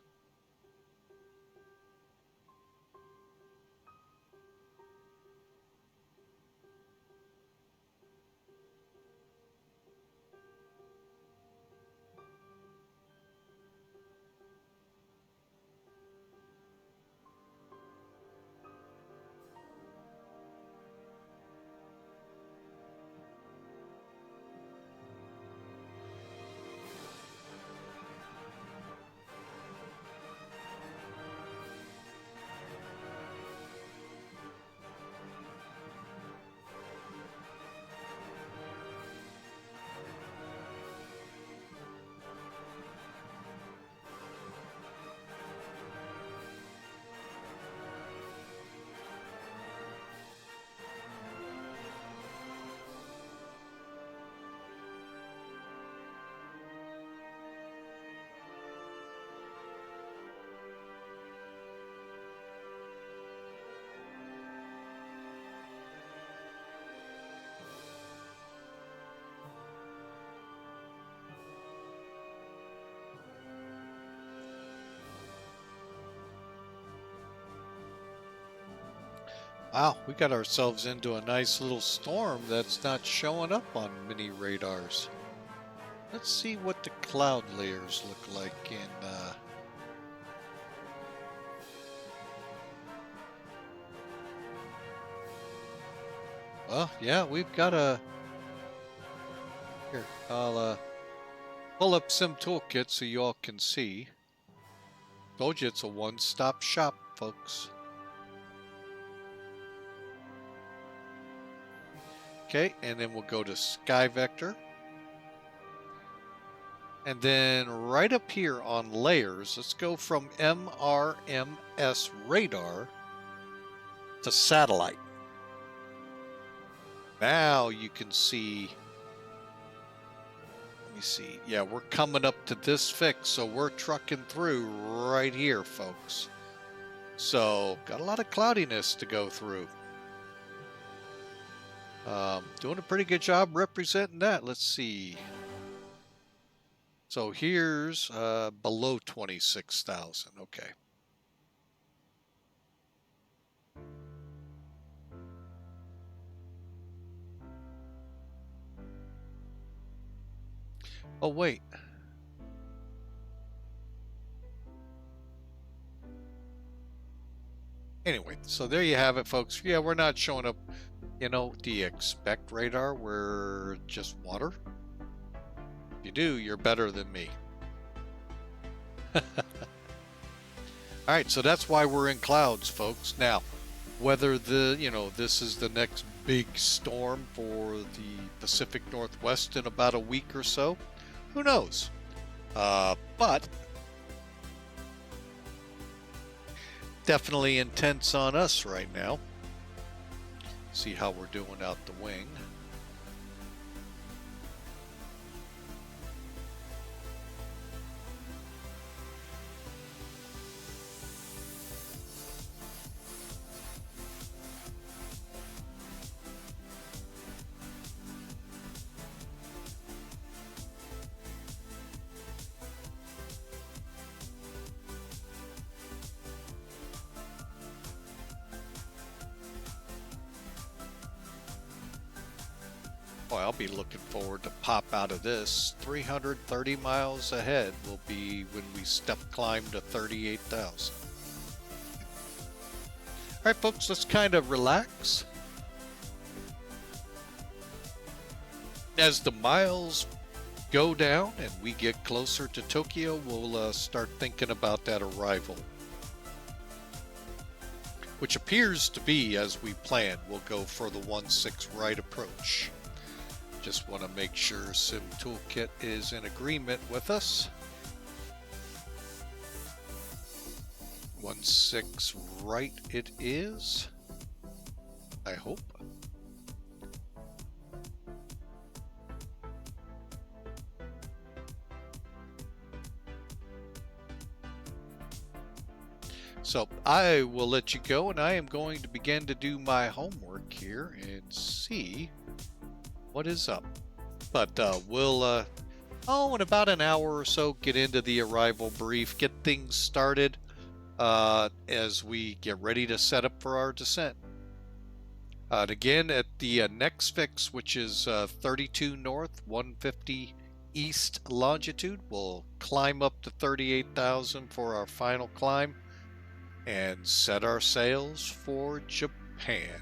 Wow, we got ourselves into a nice little storm that's not showing up on mini radars. Let's see what the cloud layers look like in well, yeah, we've got a here, I'll pull up Sim Toolkit so you all can see. Told you it's a one-stop shop, folks. Okay, and then we'll go to Sky Vector. And then right up here on layers, let's go from MRMS radar to satellite. Now you can see, let me see, yeah, we're coming up to this fix, so we're trucking through right here, folks. So, got a lot of cloudiness to go through. Doing a pretty good job representing that. Let's see. So here's below 26,000. Okay. Oh, wait. Anyway, so there you have it, folks. Yeah, we're not showing up. You know, do you expect radar? We're just water? If you do, you're better than me. Alright, so that's why we're in clouds, folks. Now, whether this is the next big storm for the Pacific Northwest in about a week or so, who knows? But definitely intense on us right now. See how we're doing out the wing. Boy, I'll be looking forward to pop out of this. 330 miles ahead will be when we step climb to 38,000. All right, folks, let's kind of relax. As the miles go down and we get closer to Tokyo, we'll start thinking about that arrival, which appears to be as we planned. We'll go for the 1-6 right approach. Just want to make sure Sim Toolkit is in agreement with us. 1-6 right it is, I hope. So I will let you go, and I am going to begin to do my homework here and see what is up. But we'll in about an hour or so, get into the arrival brief, get things started as we get ready to set up for our descent. And again, at the next fix, which is 32 north, 150 east longitude, we'll climb up to 38,000 for our final climb and set our sails for Japan.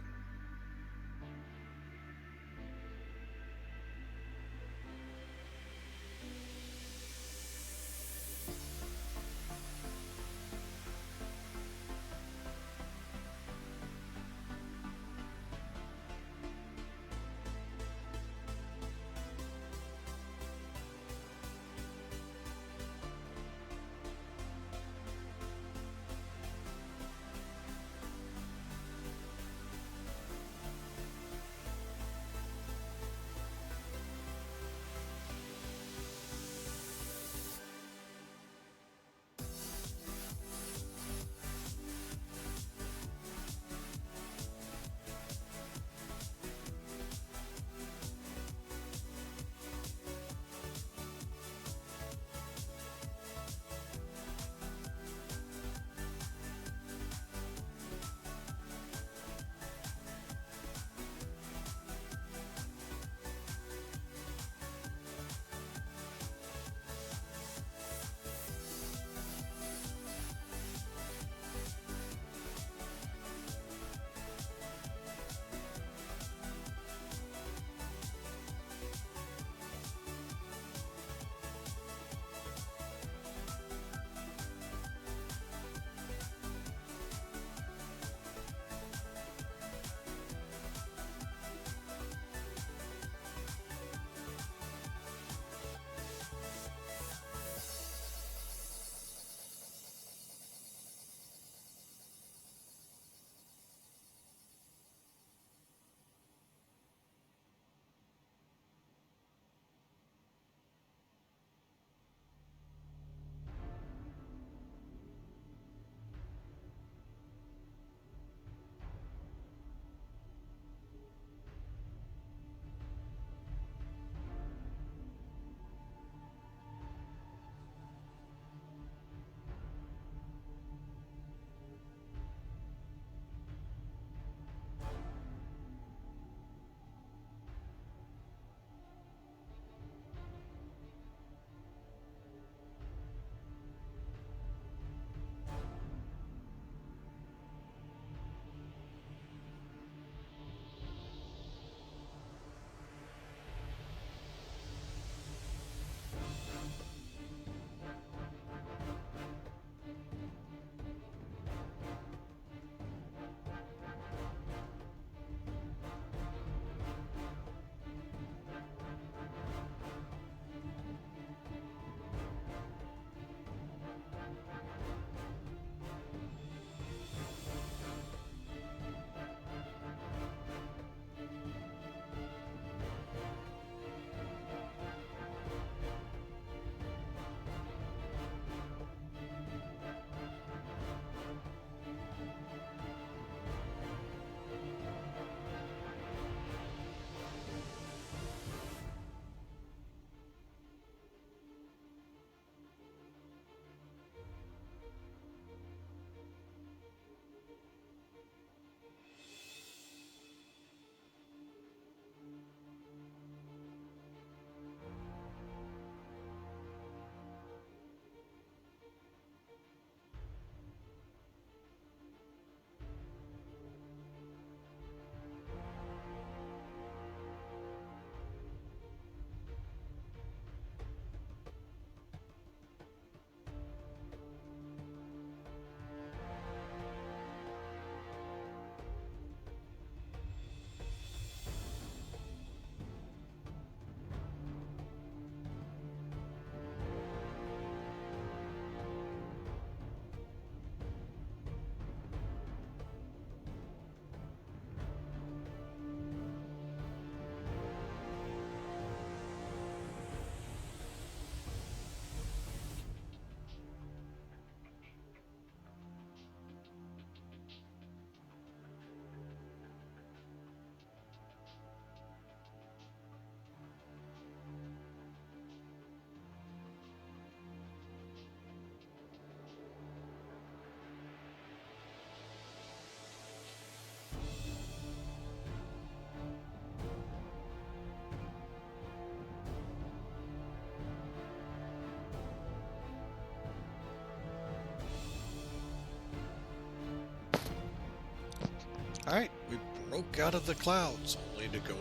All right, we broke out of the clouds only to go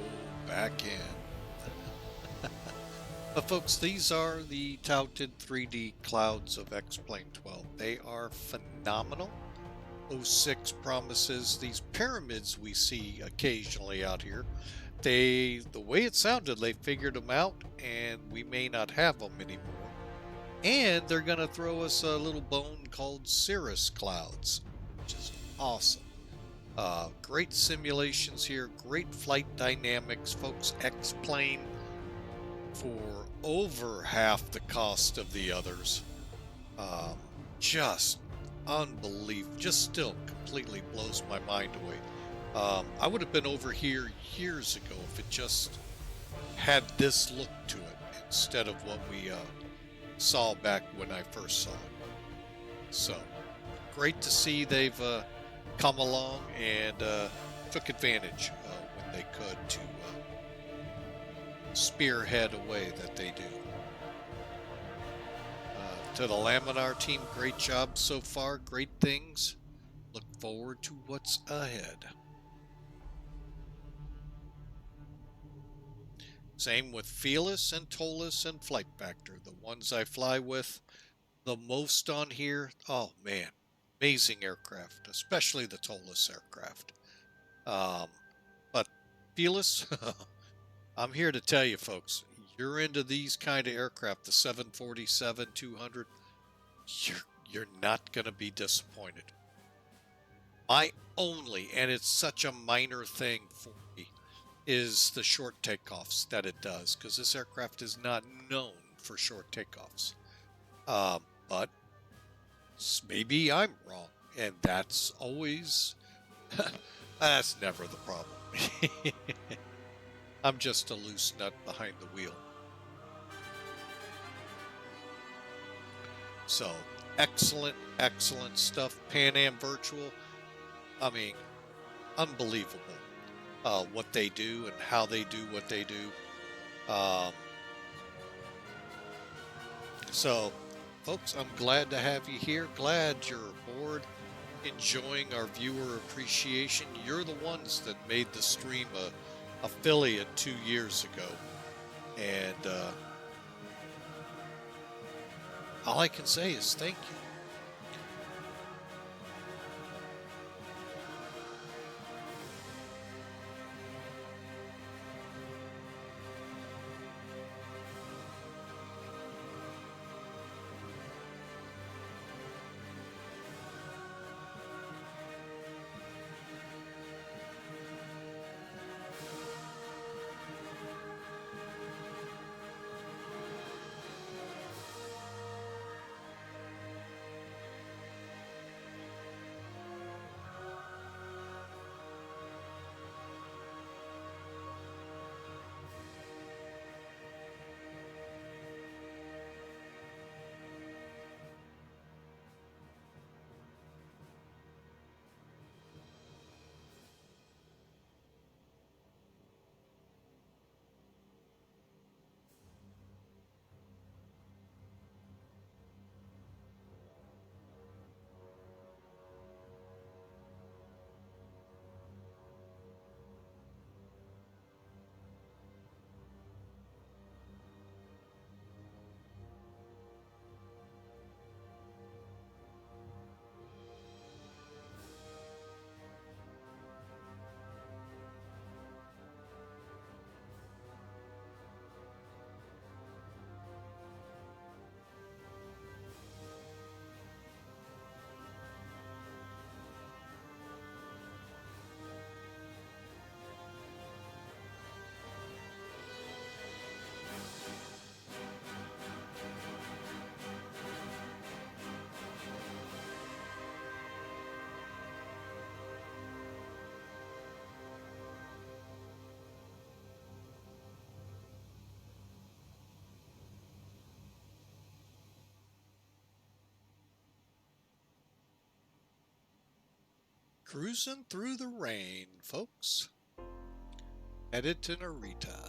back in. But folks, these are the touted 3D clouds of X-Plane 12. They are phenomenal. 06 promises these pyramids we see occasionally out here. The way it sounded, they figured them out, and we may not have them anymore. And they're going to throw us a little bone called cirrus clouds, which is awesome. Great simulations here, great flight dynamics, folks. X-Plane for over half the cost of the others. Just unbelievable. Just still completely blows my mind away. I would have been over here years ago if it just had this look to it instead of what we saw back when I first saw it. So great to see they've come along and took advantage when they could to spearhead a way that they do. To the Laminar team, great job so far, great things. Look forward to what's ahead. Same with Felis and Tolus and Flight Factor, the ones I fly with the most on here. Oh man, amazing aircraft, especially the Tolus aircraft. But Felis, I'm here to tell you folks, you're into these kind of aircraft, the 747-200, you're not going to be disappointed. My only, and it's such a minor thing for me, is the short takeoffs that it does, because this aircraft is not known for short takeoffs. But maybe I'm wrong, and that's always, that's never the problem. I'm just a loose nut behind the wheel. So, excellent, excellent stuff. Pan Am Virtual, I mean, unbelievable what they do and how they do what they do. So, folks, I'm glad to have you here. Glad you're aboard, enjoying our viewer appreciation. You're the ones that made the stream a affiliate 2 years ago, and all I can say is thank you. Cruising through the rain, folks. Headed to Narita.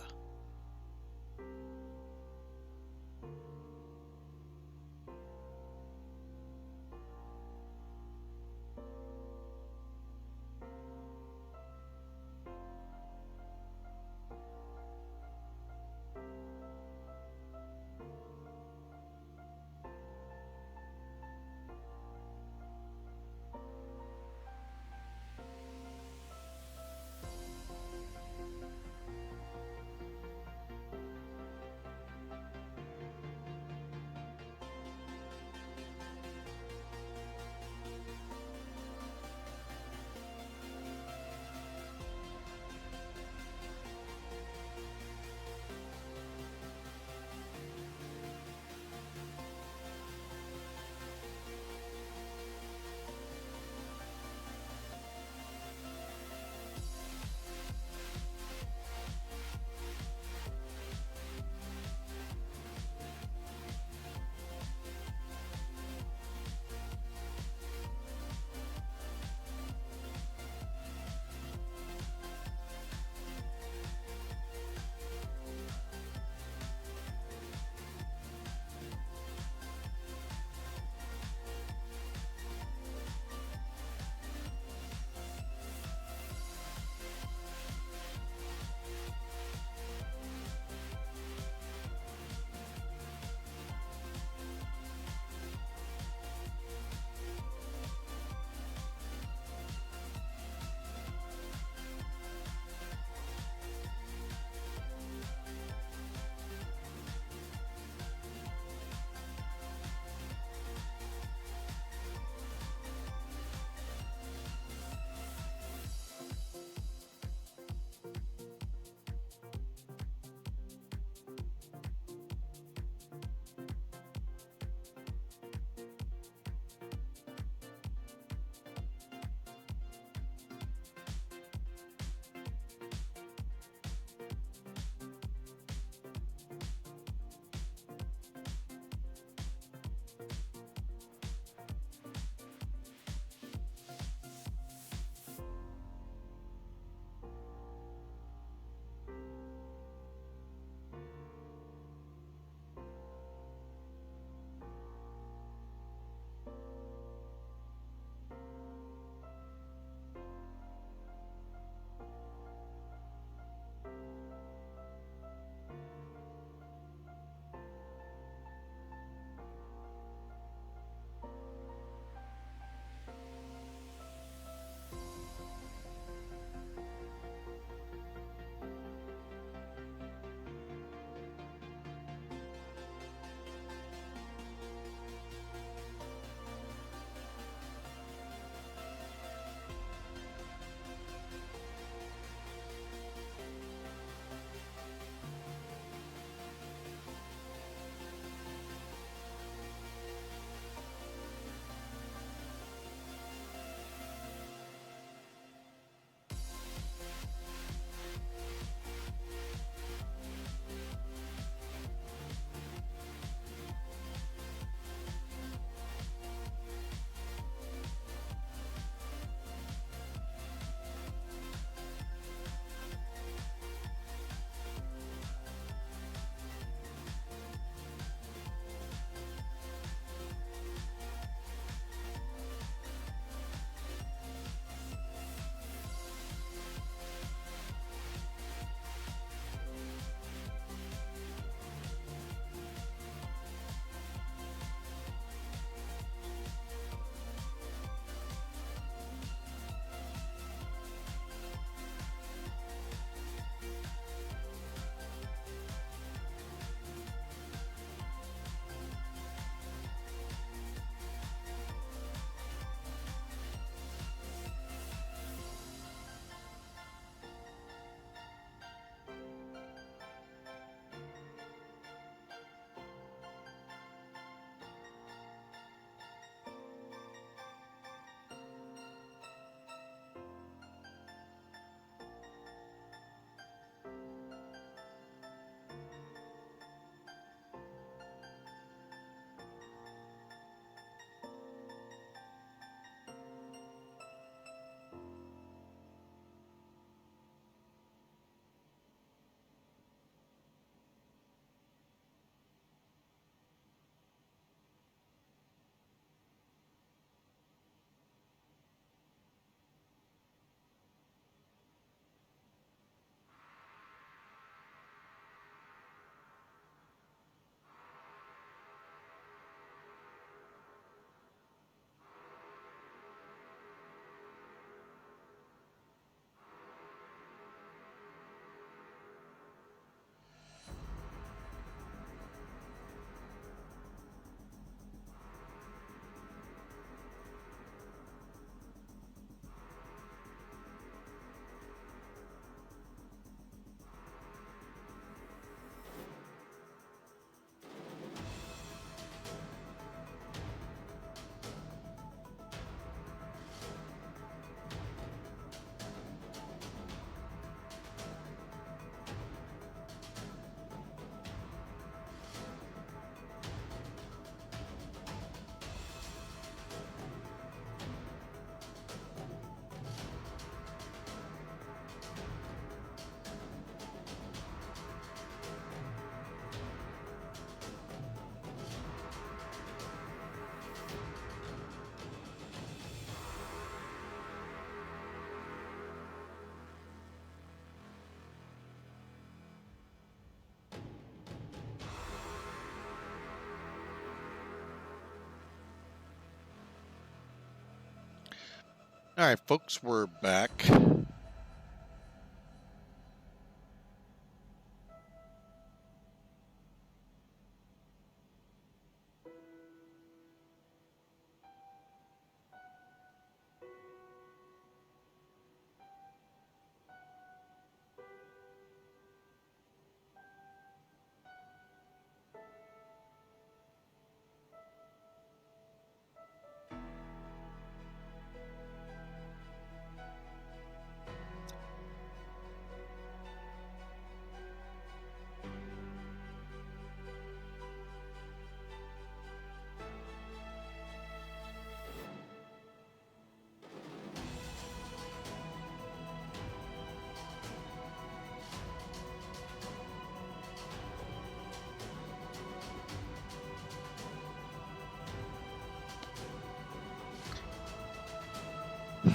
All right, folks, we're back.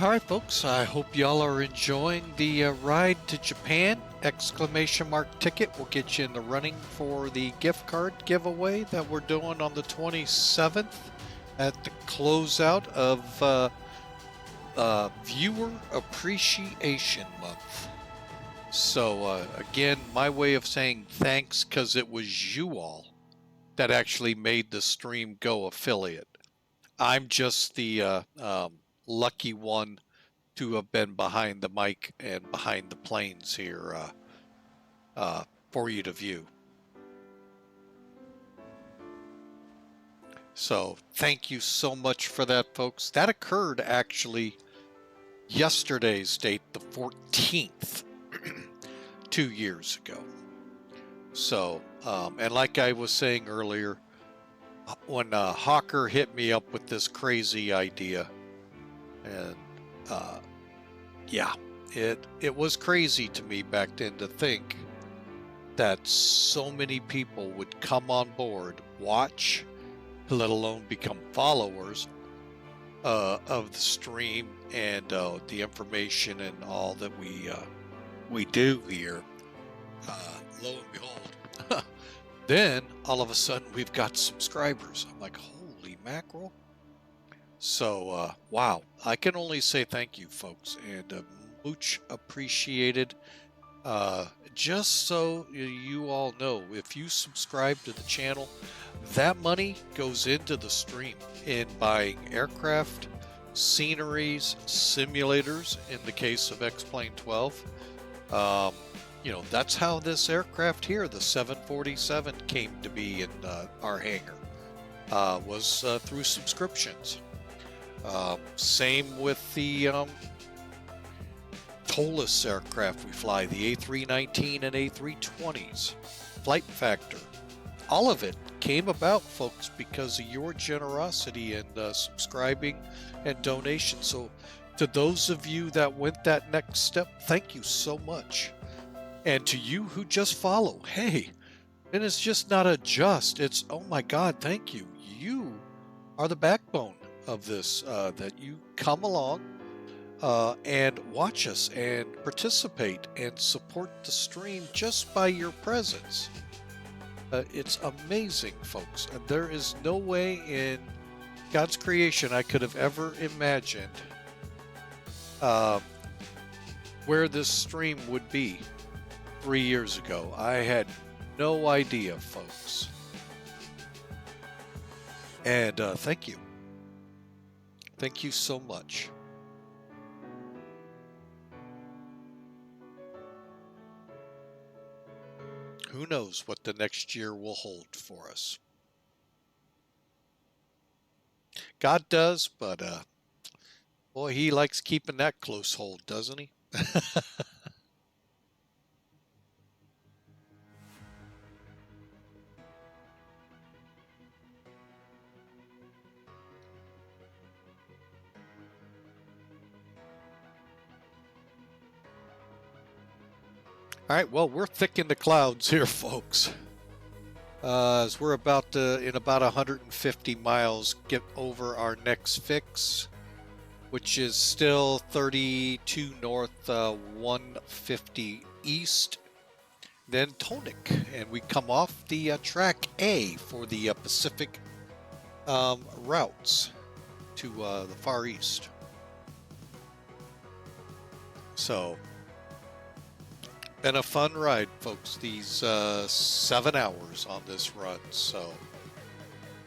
All right, folks, I hope y'all are enjoying the ride to Japan. Exclamation mark ticket will get you in the running for the gift card giveaway that we're doing on the 27th at the closeout of Viewer Appreciation Month. So again, my way of saying thanks, because it was you all that actually made the stream go affiliate. I'm just the lucky one to have been behind the mic and behind the planes here for you to view. So thank you so much for that, folks. That occurred actually yesterday's date, the 14th, 2 years ago. So, and like I was saying earlier, when Hawker hit me up with this crazy idea, and yeah, it was crazy to me back then to think that so many people would come on board, watch, let alone become followers of the stream and the information and all that we do here. Lo and behold, then all of a sudden we've got subscribers. I'm like, holy mackerel. So, wow, I can only say thank you, folks, and much appreciated. Just so you all know, if you subscribe to the channel, that money goes into the stream in buying aircraft, sceneries, simulators, in the case of X-Plane 12. You know, that's how this aircraft here, the 747, came to be in our hangar, was through subscriptions. Same with the TOLUS aircraft we fly, the A319 and A320s, Flight Factor. All of it came about, folks, because of your generosity and subscribing and donation. So to those of you that went that next step, thank you so much. And to you who just follow, hey, and it's just not a just, it's, oh my God, thank you. You are the backbone of this, that you come along and watch us and participate and support the stream just by your presence. It's amazing, folks, and there is no way in God's creation I could have ever imagined where this stream would be 3 years ago. I had no idea, folks. And thank you. Thank you so much. Who knows what the next year will hold for us? God does, but boy, he likes keeping that close hold, doesn't he? All right, well, we're thick in the clouds here, folks. As we're about to, in about 150 miles, get over our next fix, which is still 32 north, 150 east, then TONIK, and we come off the track A for the Pacific routes to the Far East. So, been a fun ride, folks, these 7 hours on this run. So,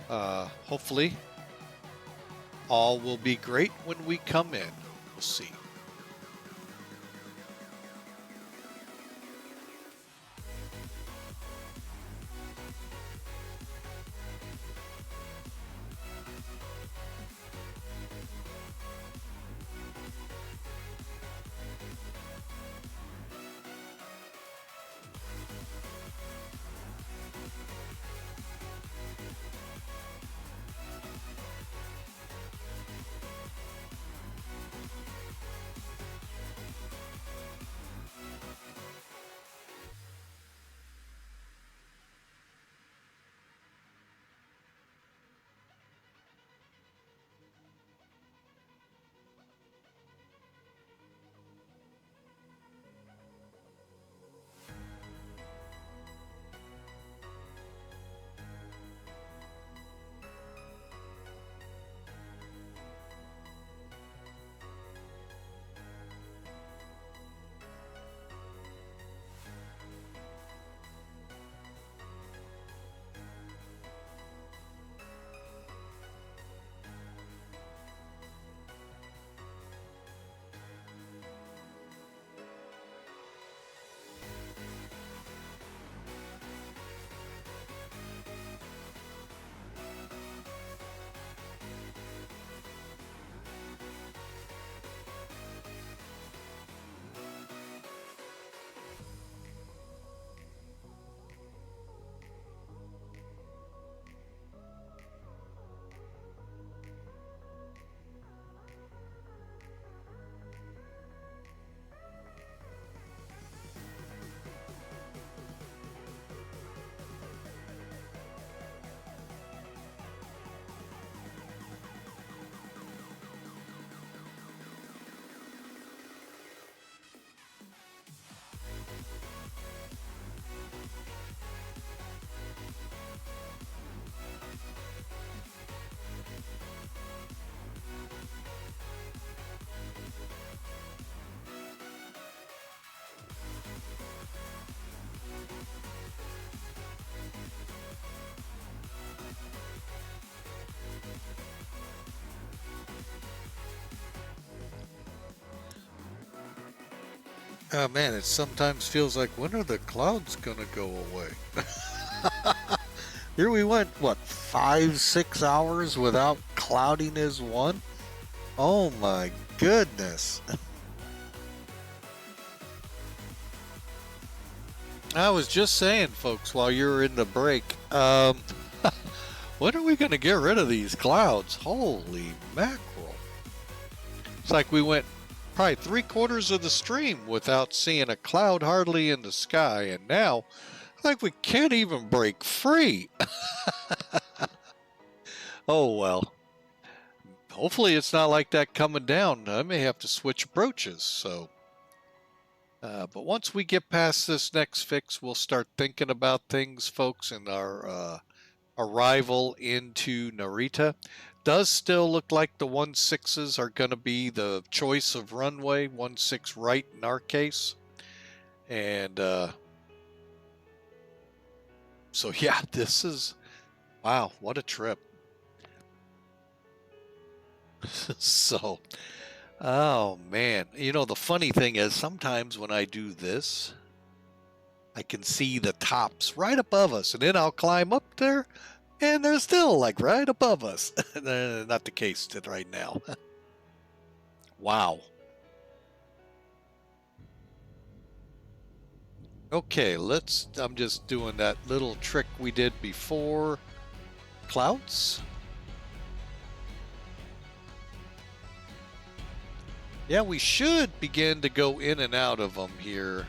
hopefully, all will be great when we come in. We'll see. Oh man, it sometimes feels like, when are the clouds gonna go away? Here we went, what, 5-6 hours without cloudiness one? Oh my goodness. I was just saying, folks, while you were in the break, when are we gonna get rid of these clouds? Holy mackerel. It's like we went probably 3/4 of the stream without seeing a cloud hardly in the sky, and now like we can't even break free. Oh well, hopefully it's not like that coming down. I may have to switch approaches. So but once we get past this next fix, we'll start thinking about things, folks, and our arrival into Narita. Does still look like the 1.6s are going to be the choice of runway, 1.6 right in our case. And so yeah, this is, wow, what a trip. So, oh man, you know, the funny thing is sometimes when I do this, I can see the tops right above us, and then I'll climb up there and they're still like right above us. Not the case right now. Wow. Okay, I'm just doing that little trick we did before. Clouds. Yeah, we should begin to go in and out of them here.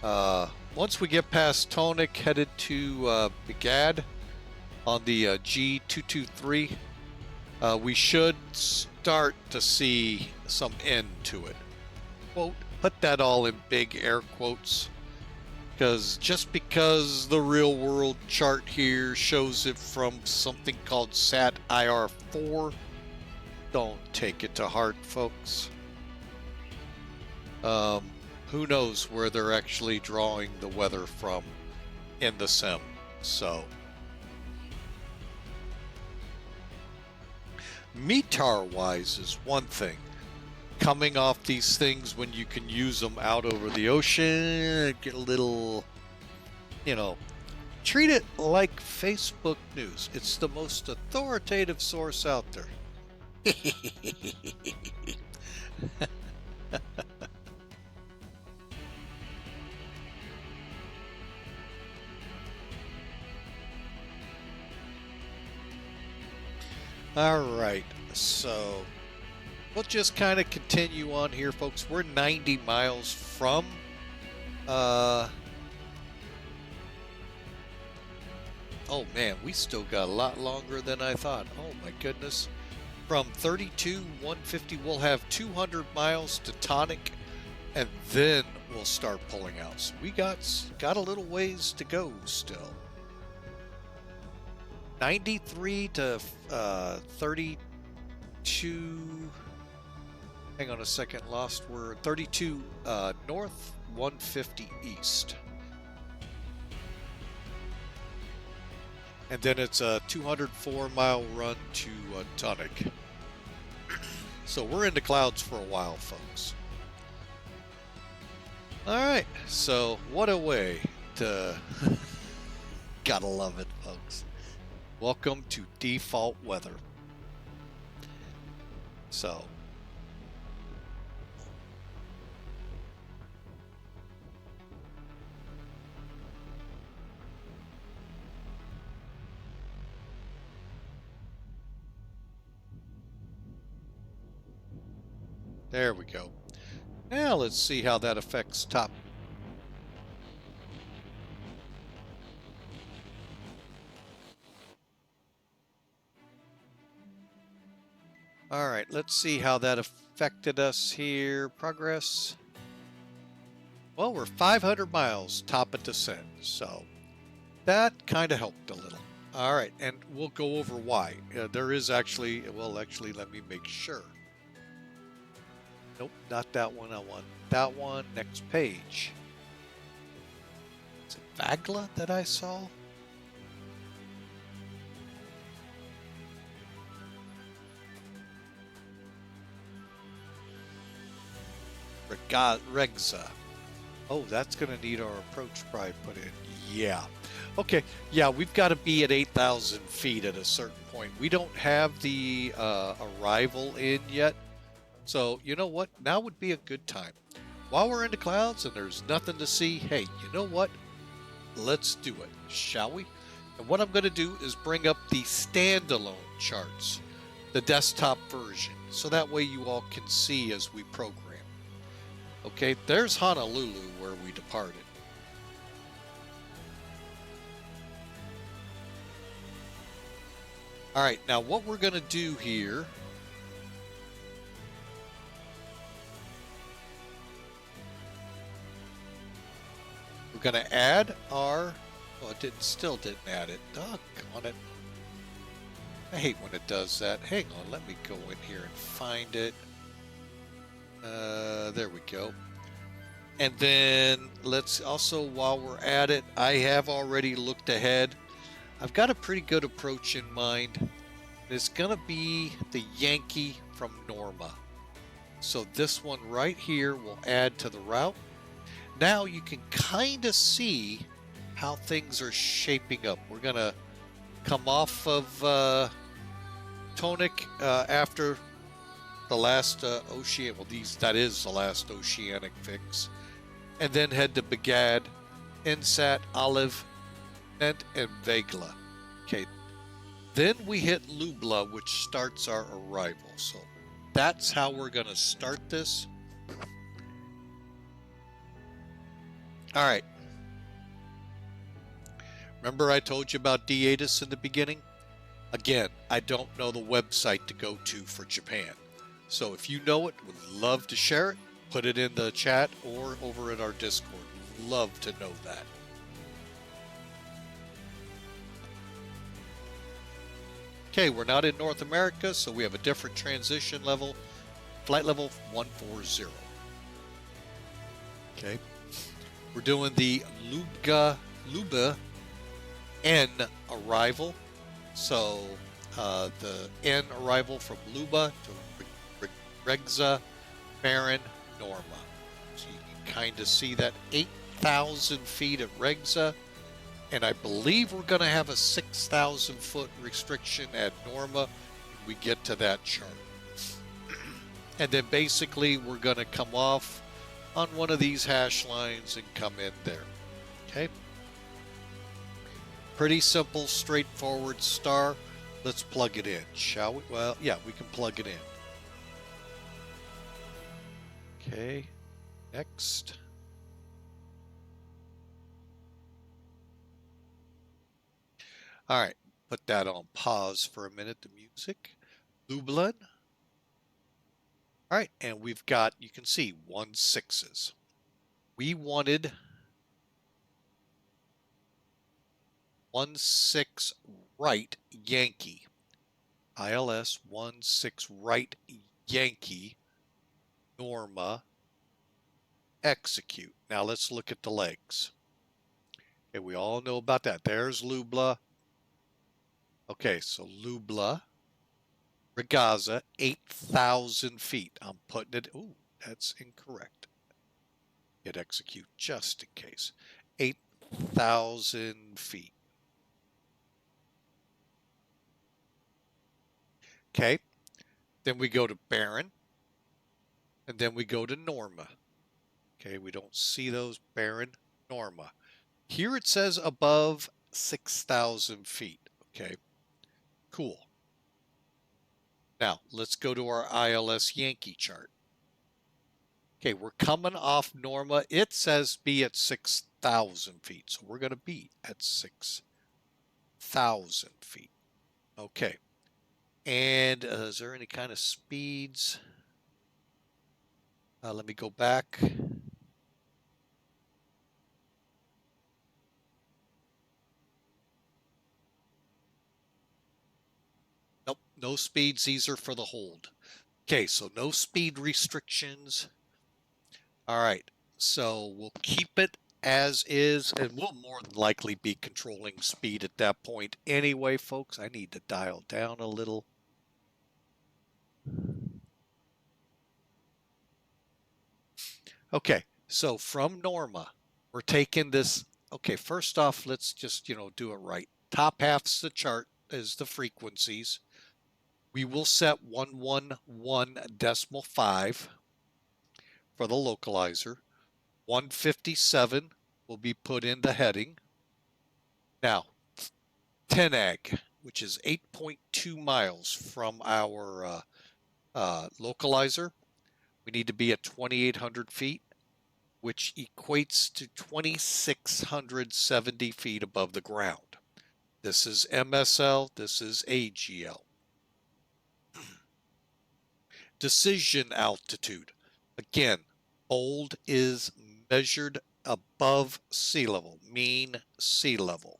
Once we get past TONIK, headed to BEGAD on the G223, we should start to see some end to it. Quote, put that all in big air quotes, because just because the real world chart here shows it from something called SAT IR4, don't take it to heart, folks. Who knows where they're actually drawing the weather from in the sim. So METAR wise is one thing. Coming off these things when you can use them out over the ocean, get a little, you know, treat it like Facebook news. It's the most authoritative source out there. All right, so we'll just kind of continue on here, folks. We're 90 miles from oh man, we still got a lot longer than I thought. Oh my goodness. From 32-150, we'll have 200 miles to TONIK, and then we'll start pulling out. So we got a little ways to go still. 93 to 32. Hang on a second, lost. We're 32 north, 150 east. And then it's a 204-mile run to TONIK. So we're in the clouds for a while, folks. All right, so what a way to... Gotta love it, folks. Welcome to default weather. So... There we go. Now let's see how that affects top. All right, let's see how that affected us here. Progress. Well, we're 500 miles top of descent, so that kind of helped a little. All right, and we'll go over why. There is actually, well, actually, let me make sure. Nope, not that one. I want that one. Next page. Is it VAGLA that I saw? Regza. Oh, that's going to need our approach probably put in. Yeah. Okay. Yeah, we've got to be at 8,000 feet at a certain point. We don't have the arrival in yet. So, you know what? Now would be a good time. While we're in the clouds and there's nothing to see, hey, you know what? Let's do it, shall we? And what I'm going to do is bring up the standalone charts, the desktop version, so that way you all can see as we program. Okay, there's Honolulu where we departed. All right, now what we're going to do here... Going to add our, well, it still didn't add it. Doggone it. I hate when it does that. Hang on, let me go in here and find it. There we go. And then let's also, while we're at it, I have already looked ahead. I've got a pretty good approach in mind. It's going to be the Yankee from Norma. So this one right here will add to the route. Now you can kind of see how things are shaping up. We're going to come off of TONIK after the last ocean. Well, that is the last oceanic fix. And then head to BEGAD, INSAT, Olive, and VAGLA. Okay. Then we hit LUBLA, which starts our arrival. So that's how we're going to start this. All right. Remember I told you about DATIS in the beginning? Again, I don't know the website to go to for Japan. So if you know it, would love to share it. Put it in the chat or over at our Discord. Love to know that. Okay, we're not in North America, so we have a different transition level. Flight level 140. Okay. We're doing the LUBLA N arrival. So the N arrival from LUBLA to RJAA, Baron, Norma. So you can kind of see that 8,000 feet at RJAA, and I believe we're going to have a 6,000 foot restriction at Norma when we get to that chart. And then basically we're going to come off on one of these hash lines and come in there. Okay. Pretty simple, straightforward star. Let's plug it in, shall we? Well, yeah, we can plug it in. Okay, next. All right, put that on pause for a minute, the music. LUBLAN. All right, and we've got, you can see, 16s. We wanted 16 right Yankee. ILS 16 right Yankee. Norma. Execute. Now let's look at the legs. Okay, we all know about that. There's LUBLA. Okay, so LUBLA. RJAA, 8,000 feet. I'm putting it, ooh, that's incorrect. Hit execute just in case. 8,000 feet. Okay, then we go to Baron, and then we go to Norma. Okay, we don't see those, Baron, Norma. Here it says above 6,000 feet. Okay, cool. Now, let's go to our ILS Yankee chart. Okay, we're coming off Norma. It says be at 6,000 feet, so we're going to be at 6,000 feet. Okay, and is there any kind of speeds? Let me go back. Nope, no speeds. These are for the hold. Okay, so no speed restrictions. All right, so we'll keep it as is, and we'll more than likely be controlling speed at that point anyway, folks. I need to dial down a little. Okay, so from Norma, we're taking this. Okay, first off, let's just, do it right. Top half's the chart is the frequencies. We will set 111.5 for the localizer. 157 will be put in the heading. Now, TONIK, which is 8.2 miles from our localizer, we need to be at 2,800 feet, which equates to 2,670 feet above the ground. This is MSL, this is AGL. Decision altitude. Again, bold is measured above sea level, mean sea level.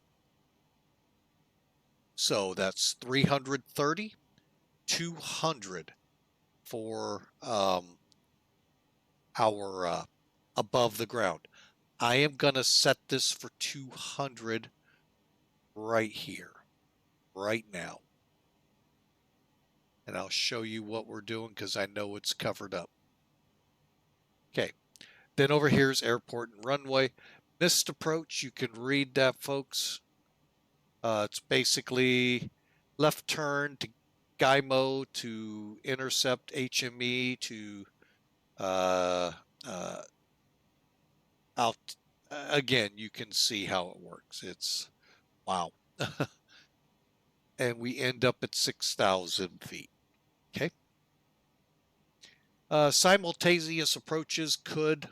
So that's 330, 200 for our above the ground. I am going to set this for 200 right here, right now. And I'll show you what we're doing because I know it's covered up. Okay, then over here is airport and runway. Missed approach, you can read that, folks. It's basically left turn to GYMO to intercept HME to out. Again, you can see how it works. It's wow. And we end up at 6,000 feet. Okay. Simultaneous approaches could,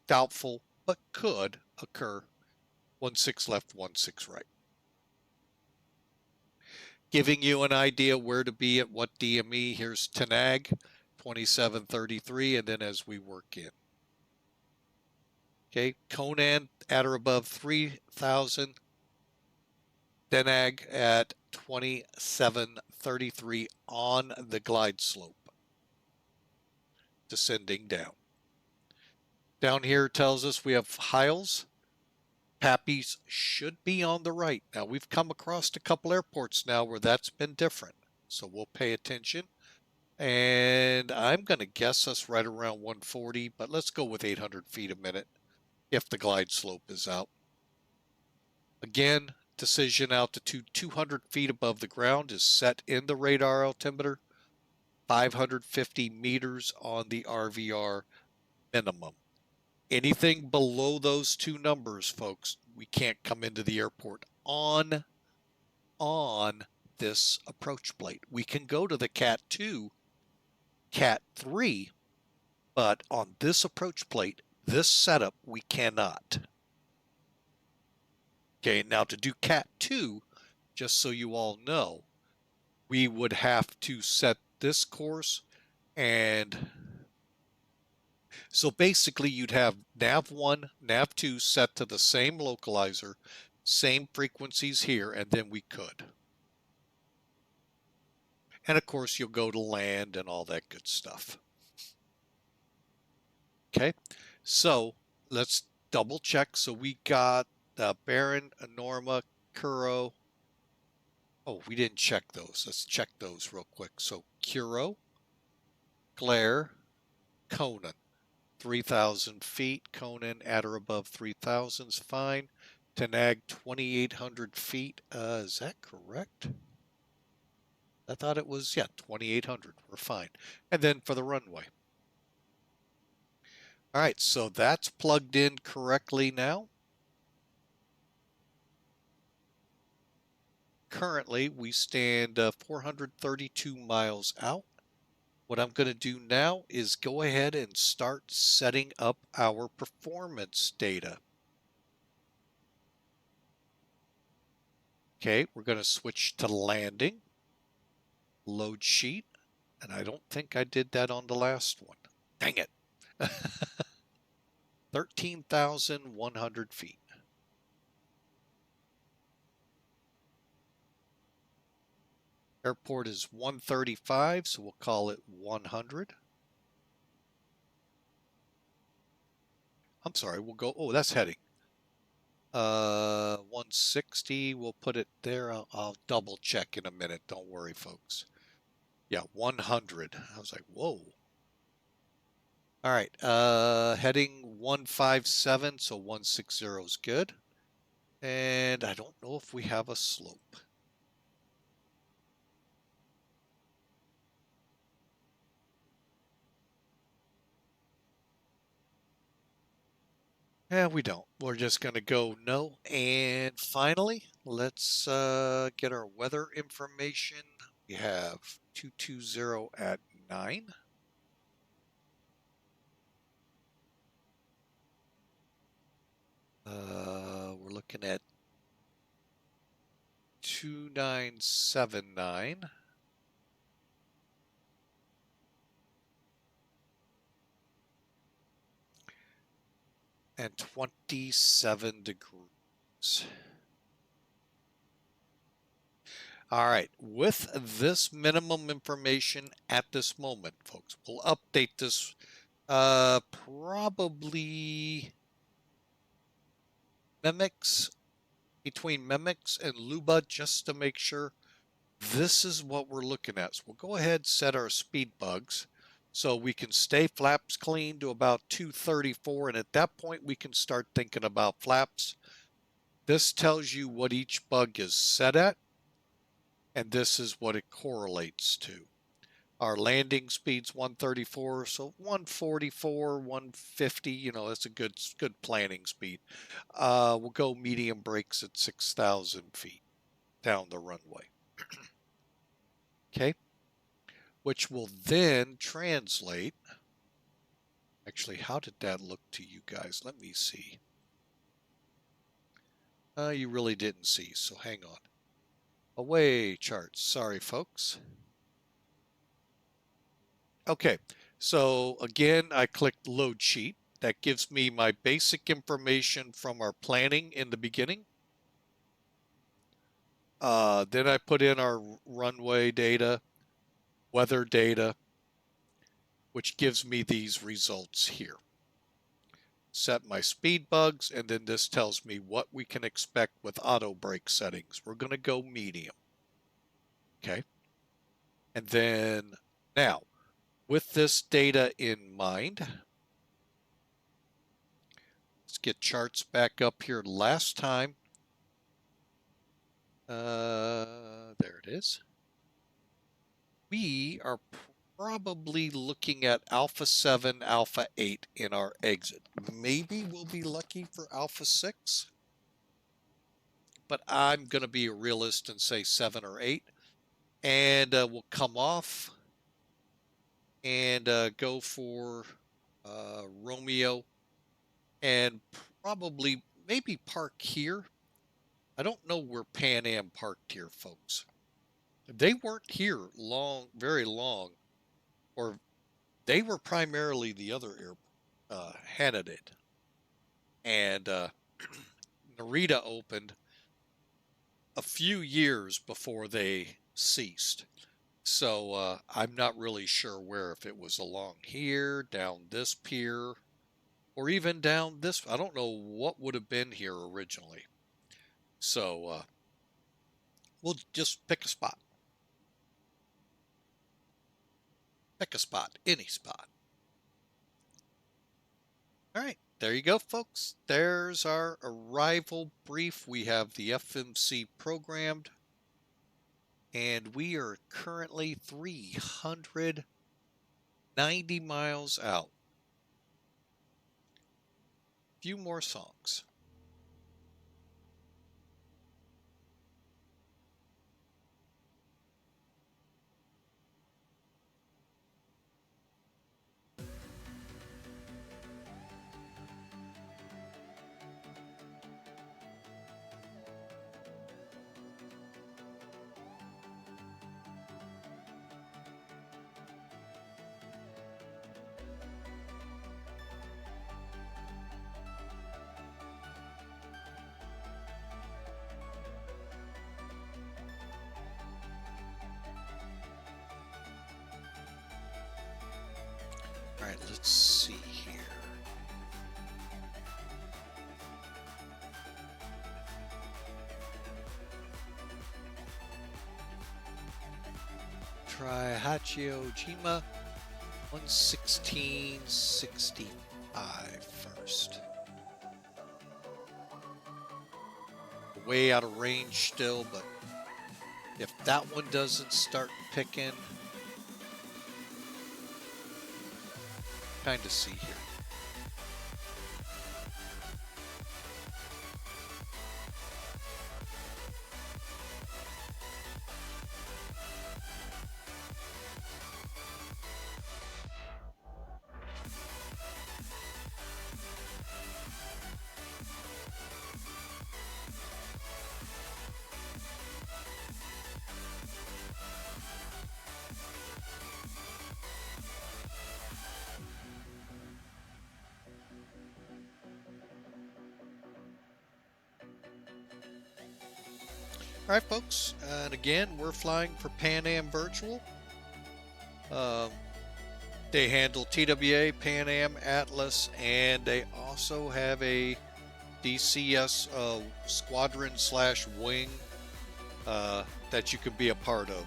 doubtful, but could occur. 16 left, 16 right. Giving you an idea where to be at what DME. Here's TONIK, 2733, and then as we work in. Okay, Conan at or above 3,000. DANNO at 2733 on the glide slope, descending down. Down here tells us we have Hiles. Pappy's should be on the right. Now, we've come across a couple airports now where that's been different, so we'll pay attention. And I'm going to guess us right around 140, but let's go with 800 feet a minute if the glide slope is out. Again, decision altitude 200 feet above the ground is set in the radar altimeter, 550 meters on the RVR minimum. Anything below those two numbers, folks, we can't come into the airport on this approach plate. We can go to the Cat 2, Cat 3, but on this approach plate, this setup, we cannot. Okay, now to do Cat 2, just so you all know, we would have to set this course, and so basically you'd have nav 1, nav 2 set to the same localizer, same frequencies here, and then we could. And of course you'll go to land and all that good stuff. Okay, so let's double check. So we got Baron, Norma, Kuro. Oh, we didn't check those. Let's check those real quick. So Kuro, Glare, Conan, 3,000 feet. Conan at or above 3,000 is fine. Tanag, 2,800 feet. Is that correct? I thought it was, yeah, 2,800. We're fine. And then for the runway. All right, so that's plugged in correctly now. Currently, we stand 432 miles out. What I'm going to do now is go ahead and start setting up our performance data. Okay, we're going to switch to landing, load sheet, and I don't think I did that on the last one. Dang it. 13,100 feet. Airport is 135, so we'll call it 100. I'm sorry, we'll go, oh, that's heading. 160, we'll put it there. I'll double check in a minute. Don't worry, folks. Yeah, 100. I was like, whoa. All right, heading 157, so 160 is good. And I don't know if we have a slope. Yeah, we don't. We're just going to go no. And finally, let's get our weather information. We have 220 at 9. We're looking at 2979. And 27 degrees. All right, with this minimum information at this moment, folks, we'll update this probably MENIX, between MENIX and LUBLA, just to make sure this is what we're looking at. So we'll go ahead and set our speed bugs so we can stay flaps clean to about 234, and at that point we can start thinking about flaps. This tells you what each bug is set at, and this is what it correlates to. Our landing speed's 134, so 144, 150, you know, that's a good planning speed. We'll go medium brakes at 6,000 feet down the runway. Okay, which will then translate. Actually, how did that look to you guys? Let me see. You really didn't see, so hang on. Away charts. Sorry, folks. Okay, so again, I clicked load sheet. That gives me my basic information from our planning in the beginning. Then I put in our runway data, weather data, which gives me these results here. set my speed bugs, and then this tells me what we can expect with auto brake settings. We're going to go medium. Okay. And then now, with this data in mind, let's get charts back up here. Last time, there it is. We are probably looking at Alpha 7, Alpha 8 in our exit. Maybe we'll be lucky for Alpha 6, but I'm going to be a realist and say 7 or 8. And we'll come off and go for Romeo and probably maybe park here. I don't know where Pan Am parked here, folks. They weren't here very long, or they were primarily the other airport, Haneda. And Narita opened a few years before they ceased. So I'm not really sure where, if it was along here, down this pier, or even down this. I don't know what would have been here originally. So we'll just pick a spot. Pick a spot, any spot. All right, there you go, folks. There's our arrival brief. We have the FMC programmed, and we are currently 390 miles out. Few more songs. All right, let's see here. Try Hachijima 116.65 first. Way out of range still, but if that one doesn't start picking, kind of see here. All right, folks, and again, we're flying for Pan Am Virtual. They handle TWA, Pan Am, Atlas, and they also have a DCS squadron/wing that you can be a part of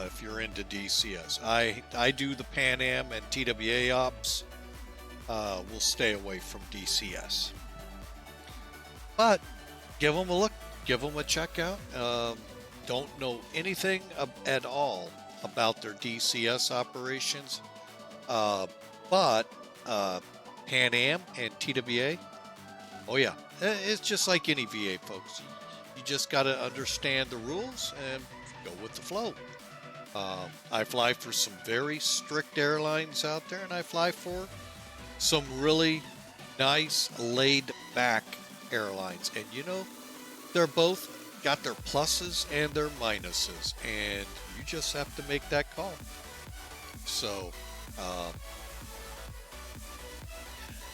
if you're into DCS. I do the Pan Am and TWA ops. We'll stay away from DCS. But give them a look. Give them a check out. Don't know anything at all about their DCS operations. But Pan Am and TWA, oh yeah, it's just like any VA, folks. You just got to understand the rules and go with the flow. I fly for some very strict airlines out there, and I fly for some really nice, laid-back airlines. And you know, they're both got their pluses and their minuses, and you just have to make that call. So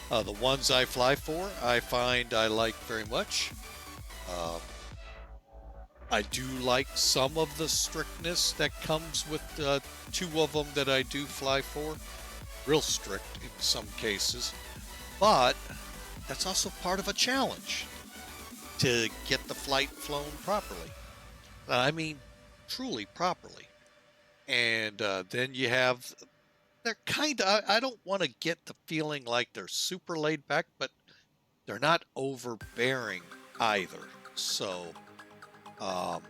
the ones I fly for, I find I like very much. I do like some of the strictness that comes with two of them that I do fly for. Real strict in some cases. But that's also part of a challenge to get the flight flown properly. I mean, truly properly. And then you have, they're kind of, I don't want to get the feeling like they're super laid back, but they're not overbearing either. So, but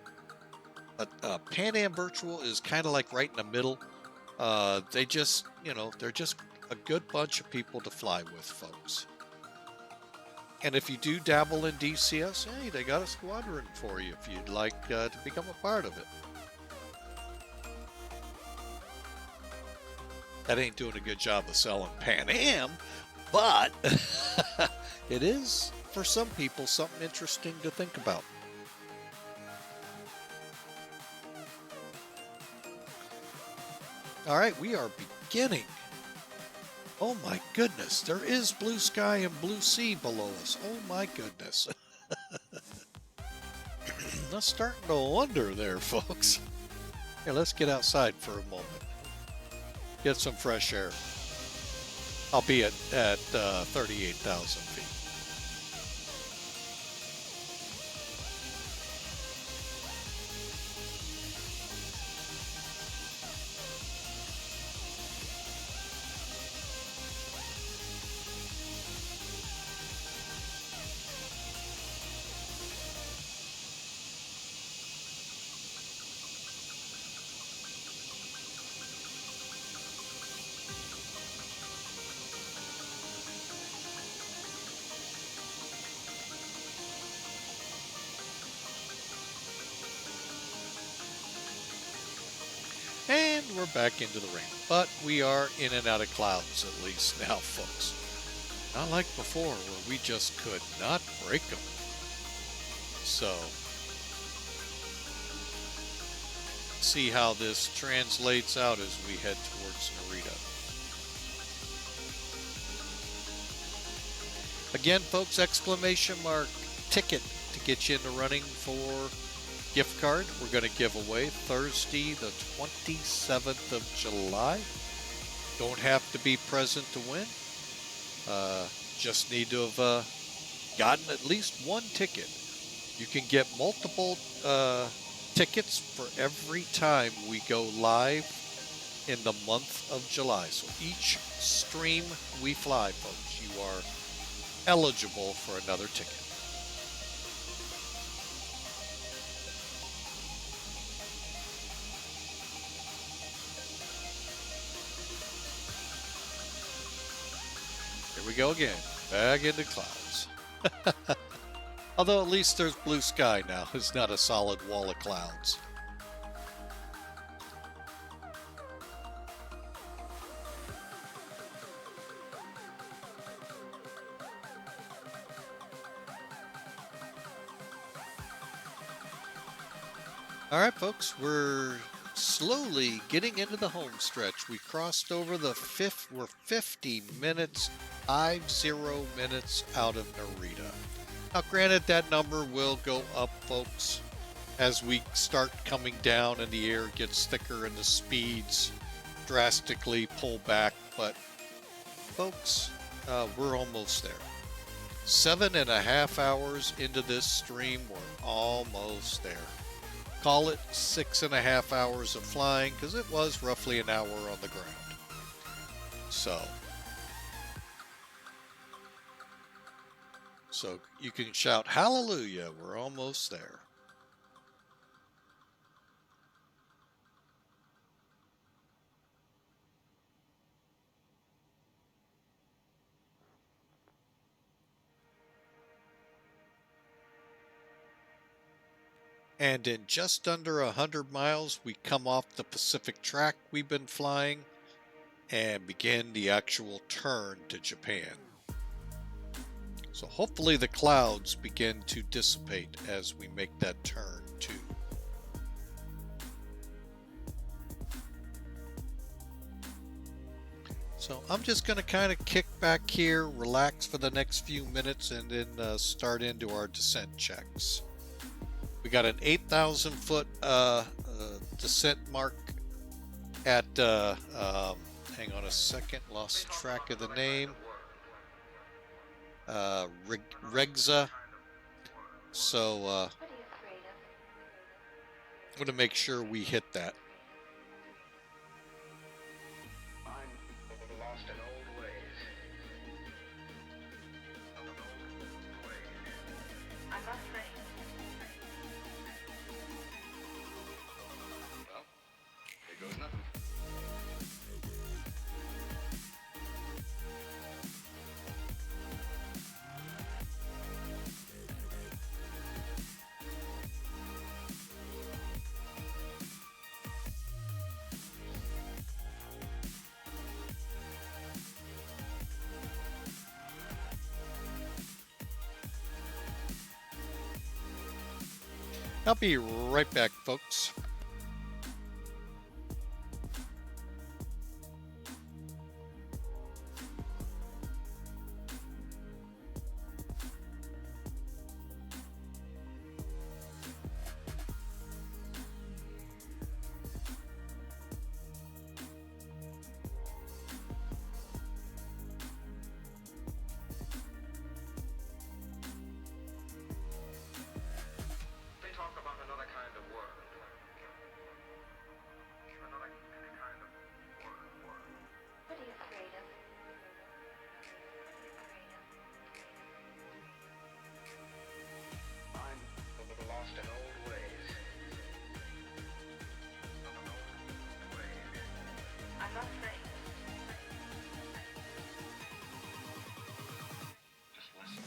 Pan Am Virtual is kind of like right in the middle. They just, they're just a good bunch of people to fly with, folks. And if you do dabble in DCS, hey, they got a squadron for you if you'd like to become a part of it. That ain't doing a good job of selling Pan Am, but it is, for some people, something interesting to think about. All right, we are beginning. Oh my goodness, there is blue sky and blue sea below us. Oh my goodness. I'm starting to wonder there, folks. Here, let's get outside for a moment. Get some fresh air. I'll be at 38,000 feet. And we're back into the rain. But we are in and out of clouds at least now, folks. Not like before where we just could not break them. So, see how this translates out as we head towards Narita. Again, folks, exclamation mark ticket to get you in the running for gift card we're going to give away Thursday the 27th of July. Don't have to be present to win. Just need to have gotten at least one ticket. You can get multiple tickets for every time we go live in the month of July. So each stream we fly, folks, you are eligible for another ticket. Here we go again, back into clouds. Although at least there's blue sky now. It's not a solid wall of clouds. All right, folks, we're slowly getting into the home stretch. We crossed over the we're 50 minutes, 50 minutes out of Narita. Now, granted, that number will go up, folks, as we start coming down and the air gets thicker and the speeds drastically pull back. But, folks, we're almost there. 7.5 hours into this stream, we're almost there. Call it 6.5 hours of flying, because it was roughly an hour on the ground. So you can shout hallelujah, we're almost there. And in just under 100 miles, we come off the Pacific track we've been flying and begin the actual turn to Japan. So hopefully the clouds begin to dissipate as we make that turn too. So I'm just going to kind of kick back here, relax for the next few minutes, and then start into our descent checks. We got an 8,000 foot descent mark at, hang on a second, lost track of the name. Regza. So I'm going to make sure we hit that. I'm lost in old ways. I must say. Well, here goes nothing. I'll be right back, folks. They talk about another kind of world. Another kind of world. What are you afraid of? I'm lost in old ways. I must say. Just listen.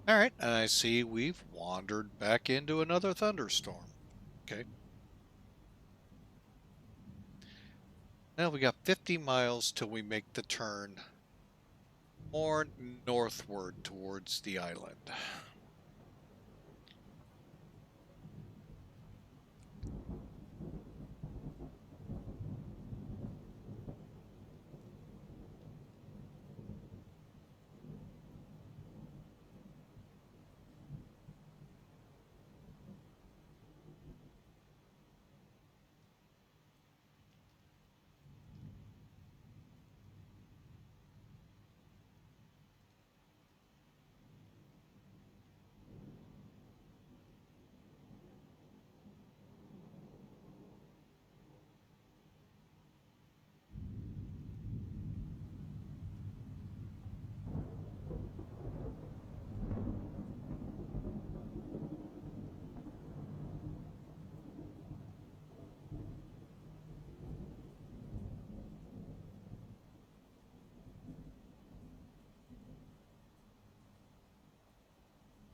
All right, and I see we've wandered back into another thunderstorm. Okay. Now we got 50 miles till we make the turn more northward towards the island.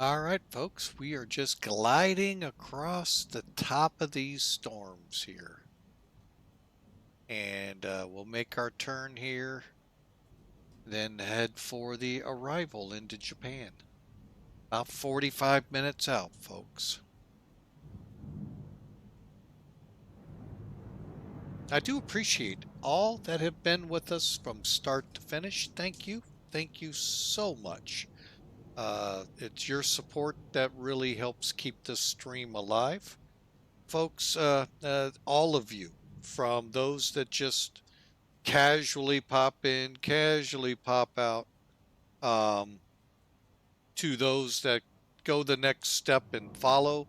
All right, folks, we are just gliding across the top of these storms here. And we'll make our turn here, then head for the arrival into Japan. About 45 minutes out, folks. I do appreciate all that have been with us from start to finish. Thank you. Thank you so much. It's your support that really helps keep this stream alive. Folks, all of you, from those that just casually pop in, casually pop out, to those that go the next step and follow,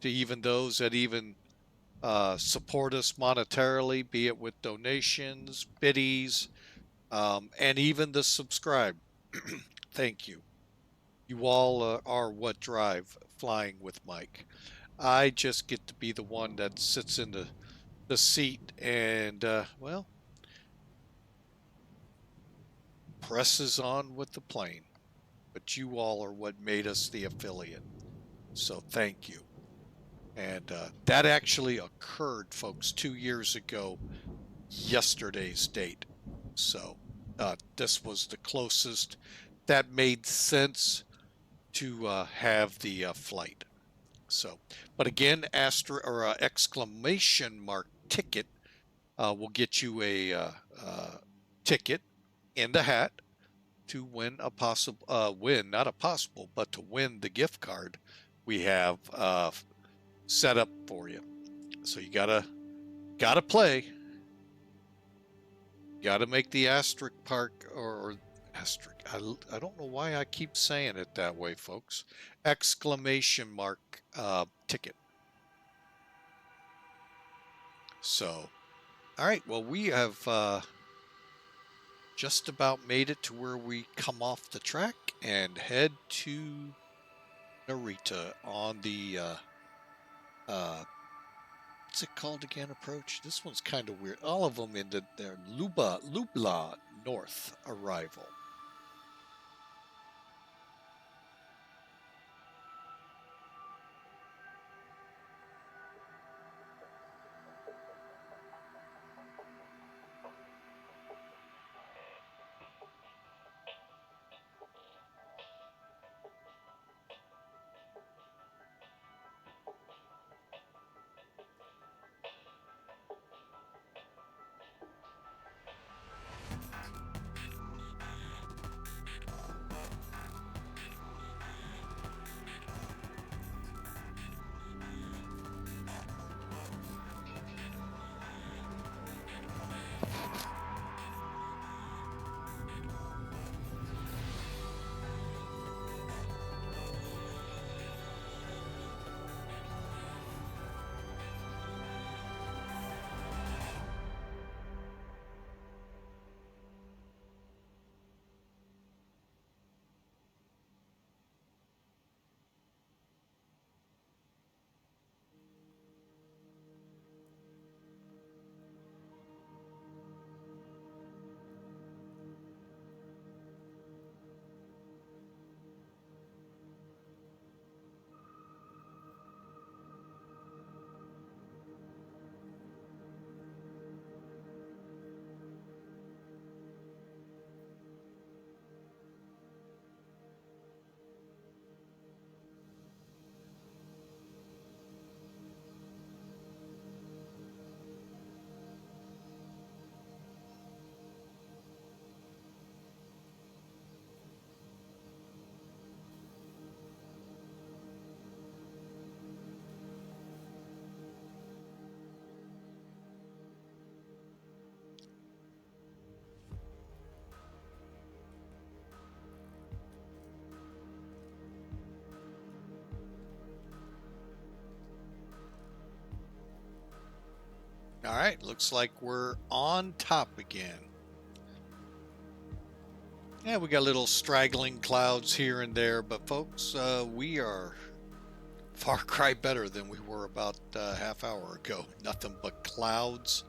to even those that even support us monetarily, be it with donations, biddies, and even the subscribe. Thank you. You all are what drive Flying with Mike. I just get to be the one that sits in the seat and, well, presses on with the plane. But you all are what made us the affiliate. So thank you. And that actually occurred, folks, 2 years ago, yesterday's date. So this was the closest that made sense to have the flight. So, but again, exclamation mark ticket will get you a ticket in the hat to win a possible not a possible, but to win the gift card we have set up for you. So you gotta play. Gotta make the asterisk park or asterisk. I don't know why I keep saying it that way, folks. Exclamation mark ticket. So, all right. Well, we have just about made it to where we come off the track and head to Narita on the what's it called again? Approach. This one's kind of weird. All of them in their LUBLA North arrival. All right, looks like we're on top again. Yeah, we got little straggling clouds here and there, but folks, we are far cry better than we were about a half hour ago. Nothing but clouds.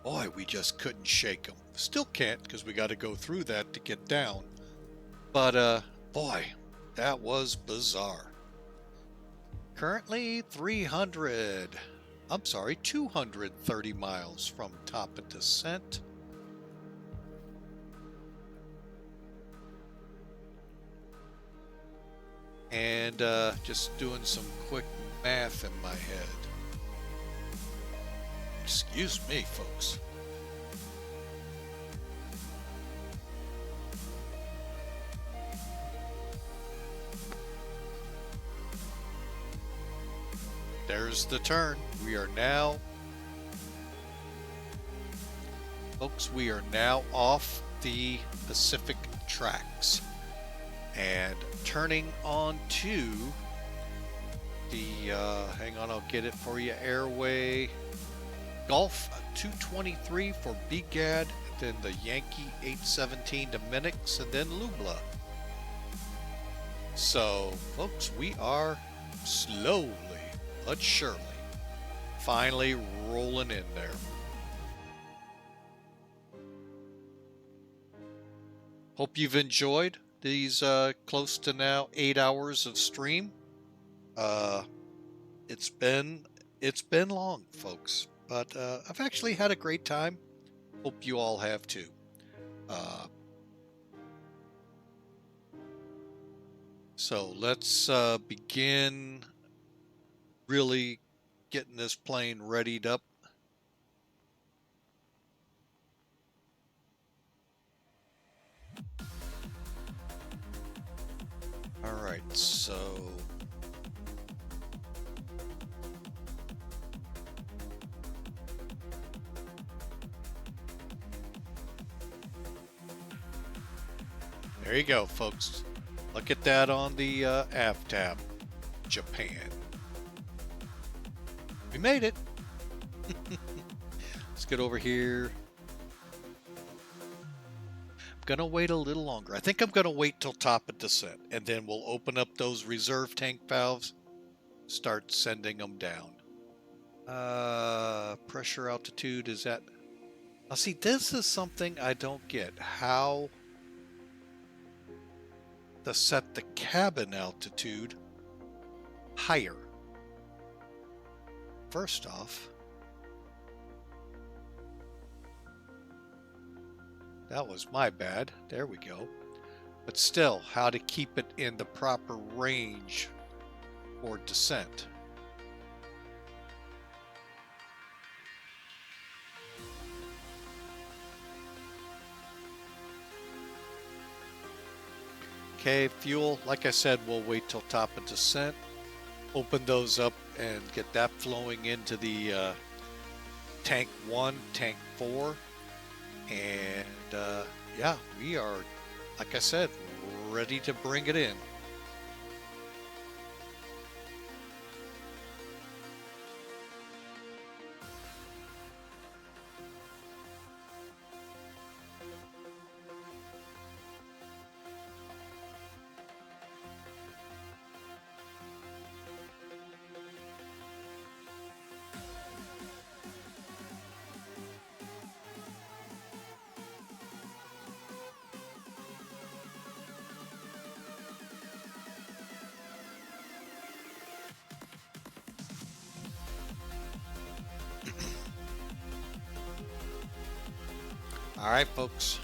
Boy, we just couldn't shake them. Still can't, because we got to go through that to get down. But boy, That was bizarre. Currently 230 miles from top of descent. And just doing some quick math in my head. Excuse me, folks. There's the turn. We are now, folks, we are now off the Pacific tracks and turning on to the, hang on, I'll get it for you, Airway Gulf 223 for BEGAD, then the Yankee 817 to MENIX, and then LUBLA. So, folks, we are slowly but surely finally rolling in there. Hope you've enjoyed these close to now 8 hours of stream. It's been long, folks, but I've actually had a great time. Hope you all have too. So let's begin really getting this plane readied up. All right, so there you go, folks. Look at that on the av tab. Japan. We made it. Let's get over here. I'm gonna wait a little longer. I think I'm gonna wait till top of descent, and then we'll open up those reserve tank valves, start sending them down. Pressure altitude is at. Now see, this is something I don't get. How to set the cabin altitude higher. First off, that was my bad. There we go. But still, how to keep it in the proper range for descent. Okay, fuel, like I said, we'll wait till top of descent. Open those up and get that flowing into the tank 1, tank 4. And yeah, we are, like I said, ready to bring it in. All right, folks.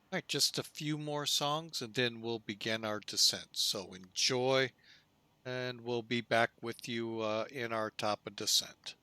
All right, just a few more songs and then we'll begin our descent. So enjoy, and we'll be back with you in our top of descent.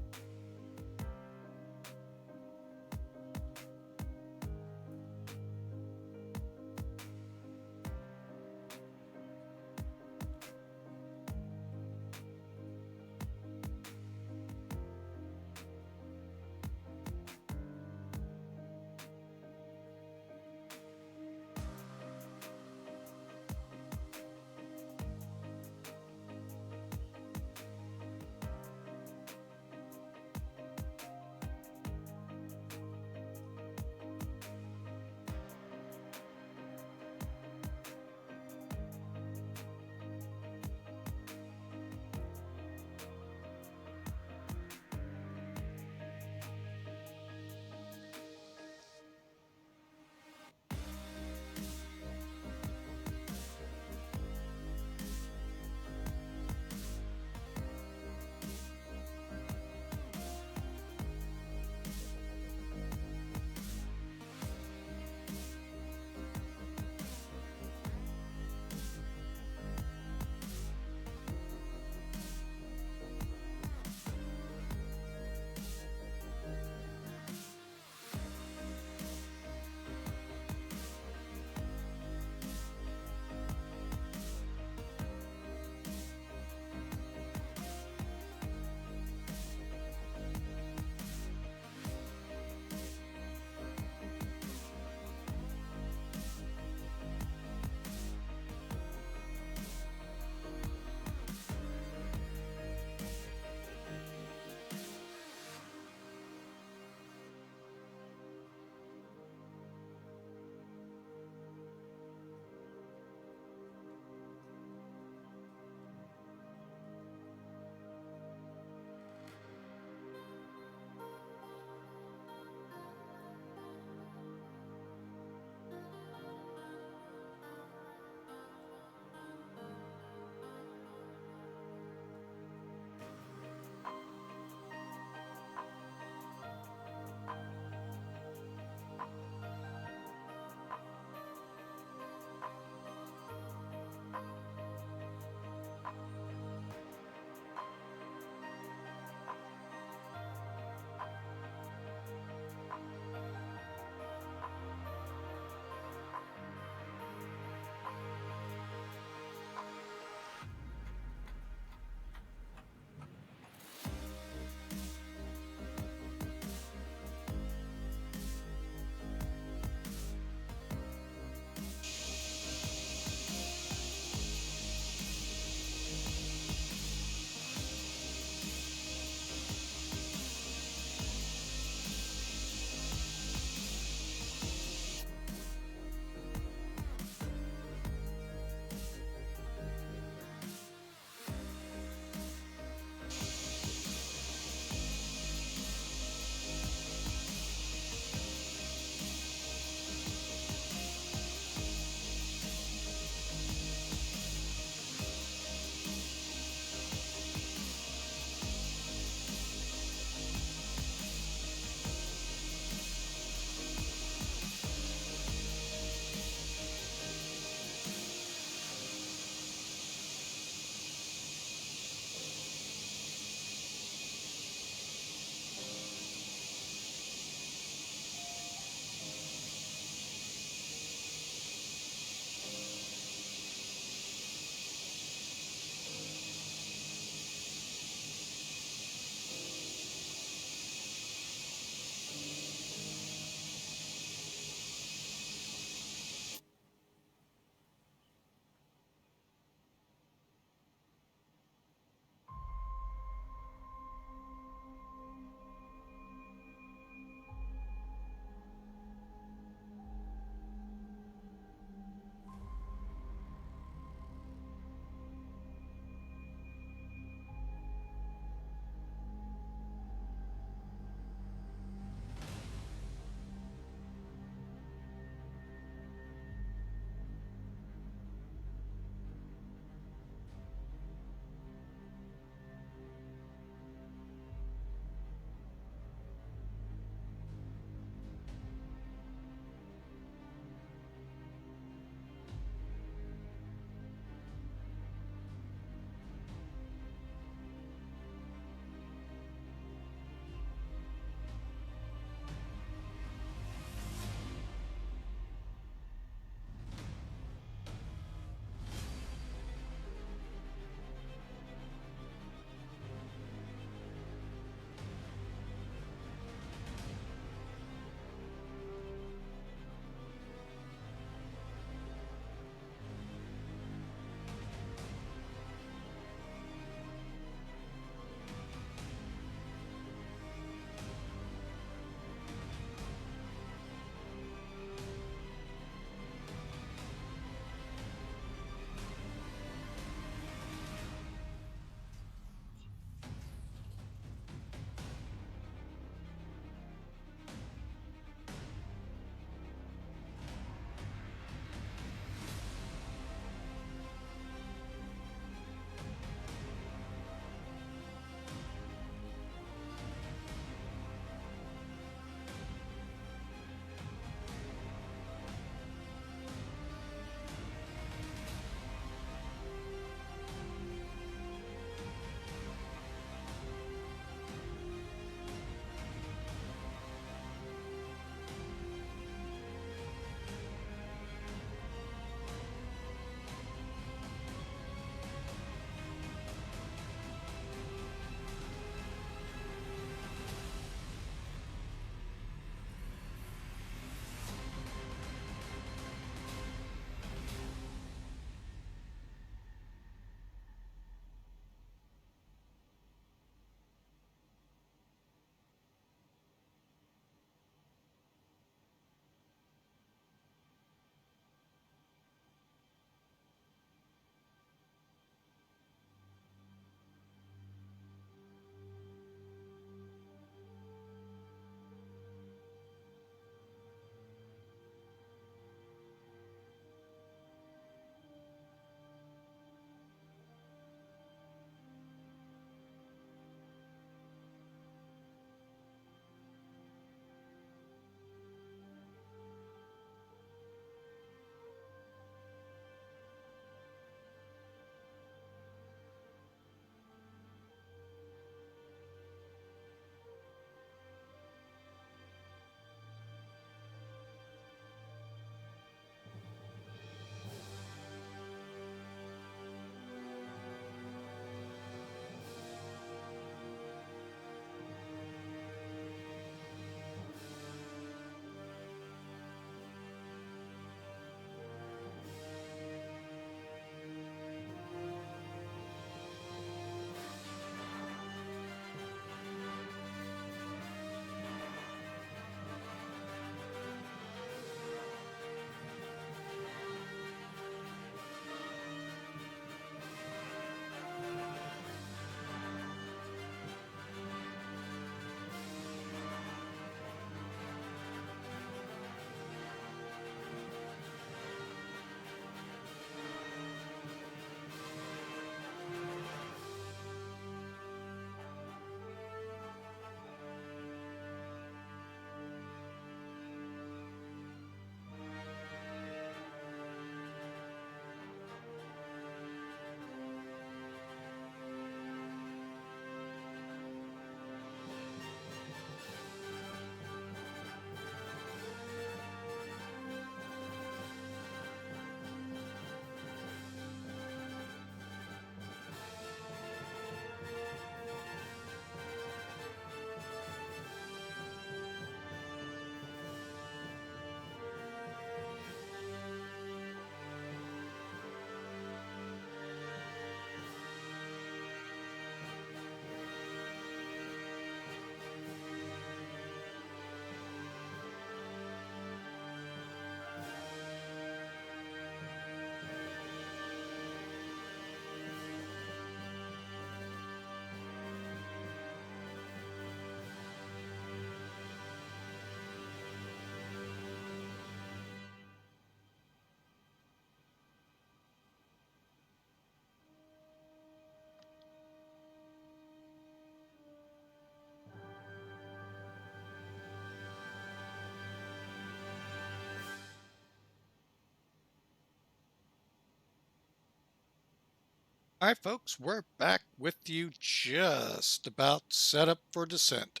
All right, folks, we're back with you just about set up for descent.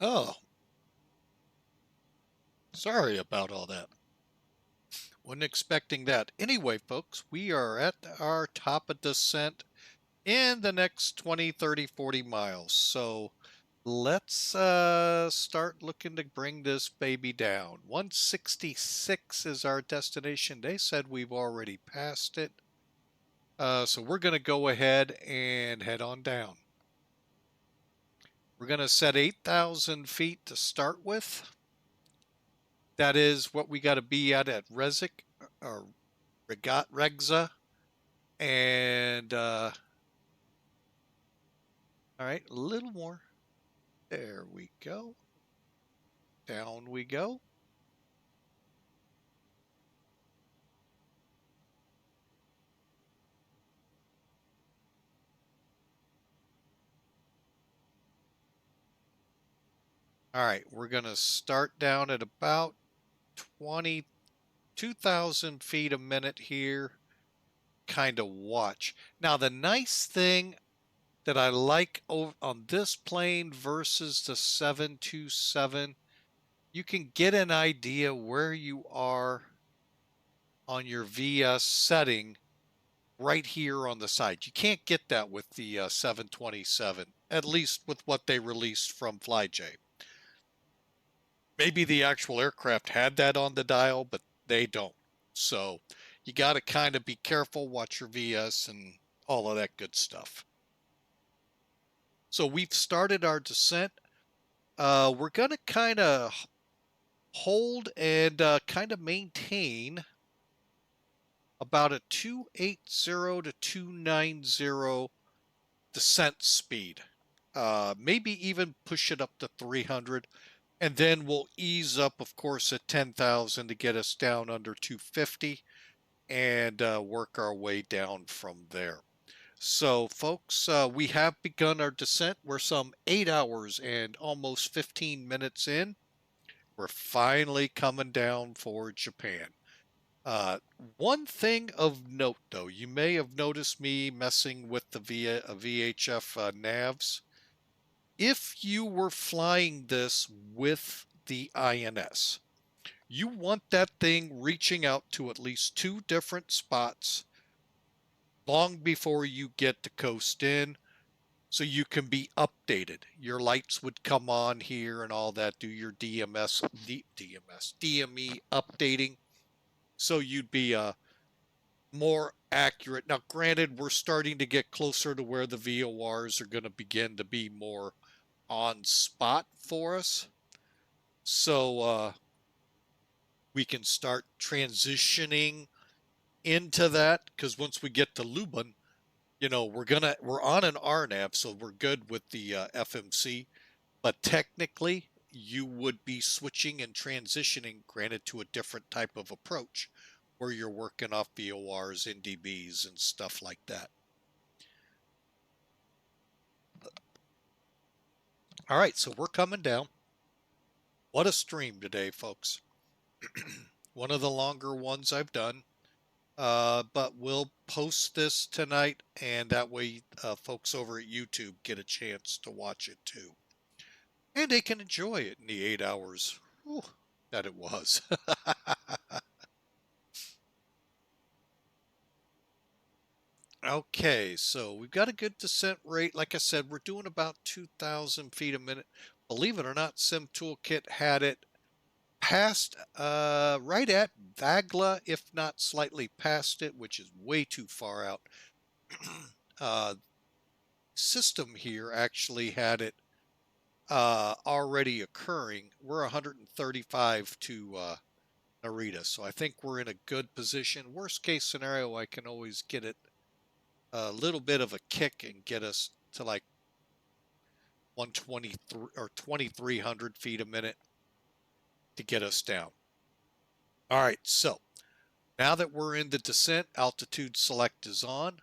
Oh, sorry about all that. Wasn't expecting that. Anyway, folks, we are at our top of descent in the next 20, 30, 40 miles. So let's start looking to bring this baby down. 166 is our destination. They said we've already passed it. So we're going to go ahead and head on down. We're going to set 8,000 feet to start with. That is what we got to be at Rezik or Regza. And all right, a little more. There we go. Down we go. All right, we're going to start down at about 22,000 feet a minute here. Kind of watch. Now, the nice thing that I like on this plane versus the 727, you can get an idea where you are on your VS setting right here on the side. You can't get that with the 727, at least with what they released from FlyJ. Maybe the actual aircraft had that on the dial, but they don't. So you got to kind of be careful, watch your VS and all of that good stuff. So we've started our descent. We're going to kind of hold and kind of maintain about a 280 to 290 descent speed. Maybe even push it up to 300. And then we'll ease up, of course, at 10,000 to get us down under 250 and work our way down from there. So, folks, we have begun our descent. We're some 8 hours and almost 15 minutes in. We're finally coming down for Japan. One thing of note, though, you may have noticed me messing with the VHF navs. If you were flying this with the INS, you want that thing reaching out to at least 2 different spots long before you get to coast in so you can be updated. Your lights would come on here and all that, do your DME updating. So you'd be more accurate. Now, granted, we're starting to get closer to where the VORs are going to begin to be more on spot for us. So we can start transitioning into that, because once we get to LUBLAN, you know, we're on an RNAV, so we're good with the FMC, but technically you would be switching and transitioning, granted, to a different type of approach where you're working off VORs, NDBs, and stuff like that. All right, so we're coming down. What a stream today, folks. One of the longer ones I've done. But we'll post this tonight, and that way folks over at YouTube get a chance to watch it too. And they can enjoy it in the 8 hours that it was. Okay, so we've got a good descent rate. Like I said, we're doing about 2,000 feet a minute. Believe it or not, Sim Toolkit had it past right at Vagla, if not slightly past it, which is way too far out. System here actually had it already occurring. We're 135 to Narita, so I think we're in a good position. Worst case scenario, I can always get it a little bit of a kick and get us to like 123 or 2,300 feet a minute to get us down. All right, so now that we're in the descent, altitude select is on.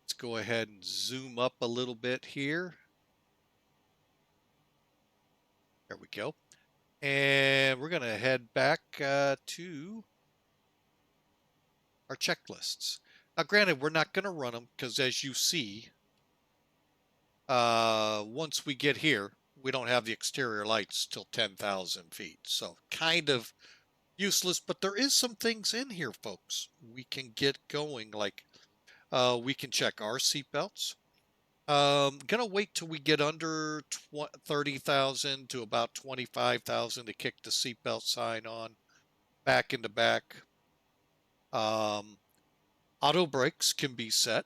Let's go ahead and zoom up a little bit here. There we go. And we're going to head back to our checklists. Now, granted, we're not going to run them because, as you see, once we get here, we don't have the exterior lights till 10,000 feet. So kind of useless, but there is some things in here, folks. We can get going, like we can check our seatbelts. Gonna wait till we get under 30,000 to about 25,000 to kick the seatbelt sign on, back into back. Auto brakes can be set.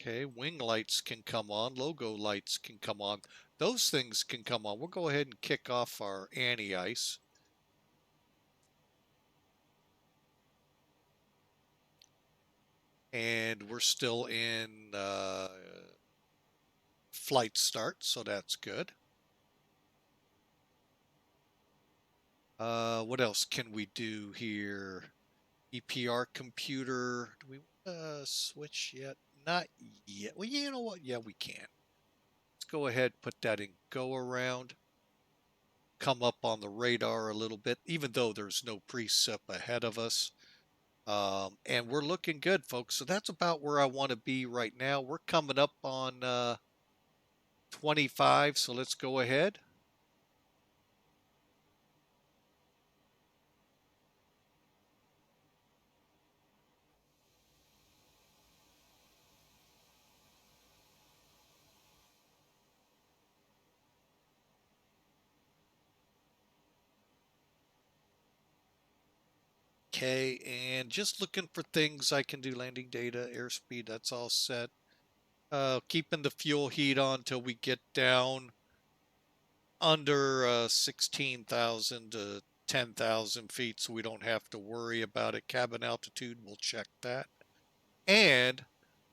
Okay, wing lights can come on, logo lights can come on. Those things can come on. We'll go ahead and kick off our anti-ice. And we're still in flight start, so that's good. What else can we do here? EPR computer. Do we want to switch yet? Not yet. Well, you know what? Yeah, we can. Let's go ahead, put that in go around. Come up on the radar a little bit, even though there's no precip ahead of us. And we're looking good, folks. So that's about where I want to be right now. We're coming up on 25, so let's go ahead. Okay, and just looking for things I can do. Landing data, airspeed, that's all set. Keeping the fuel heat on till we get down under 16,000 to 10,000 feet, so we don't have to worry about it. Cabin altitude, we'll check that. And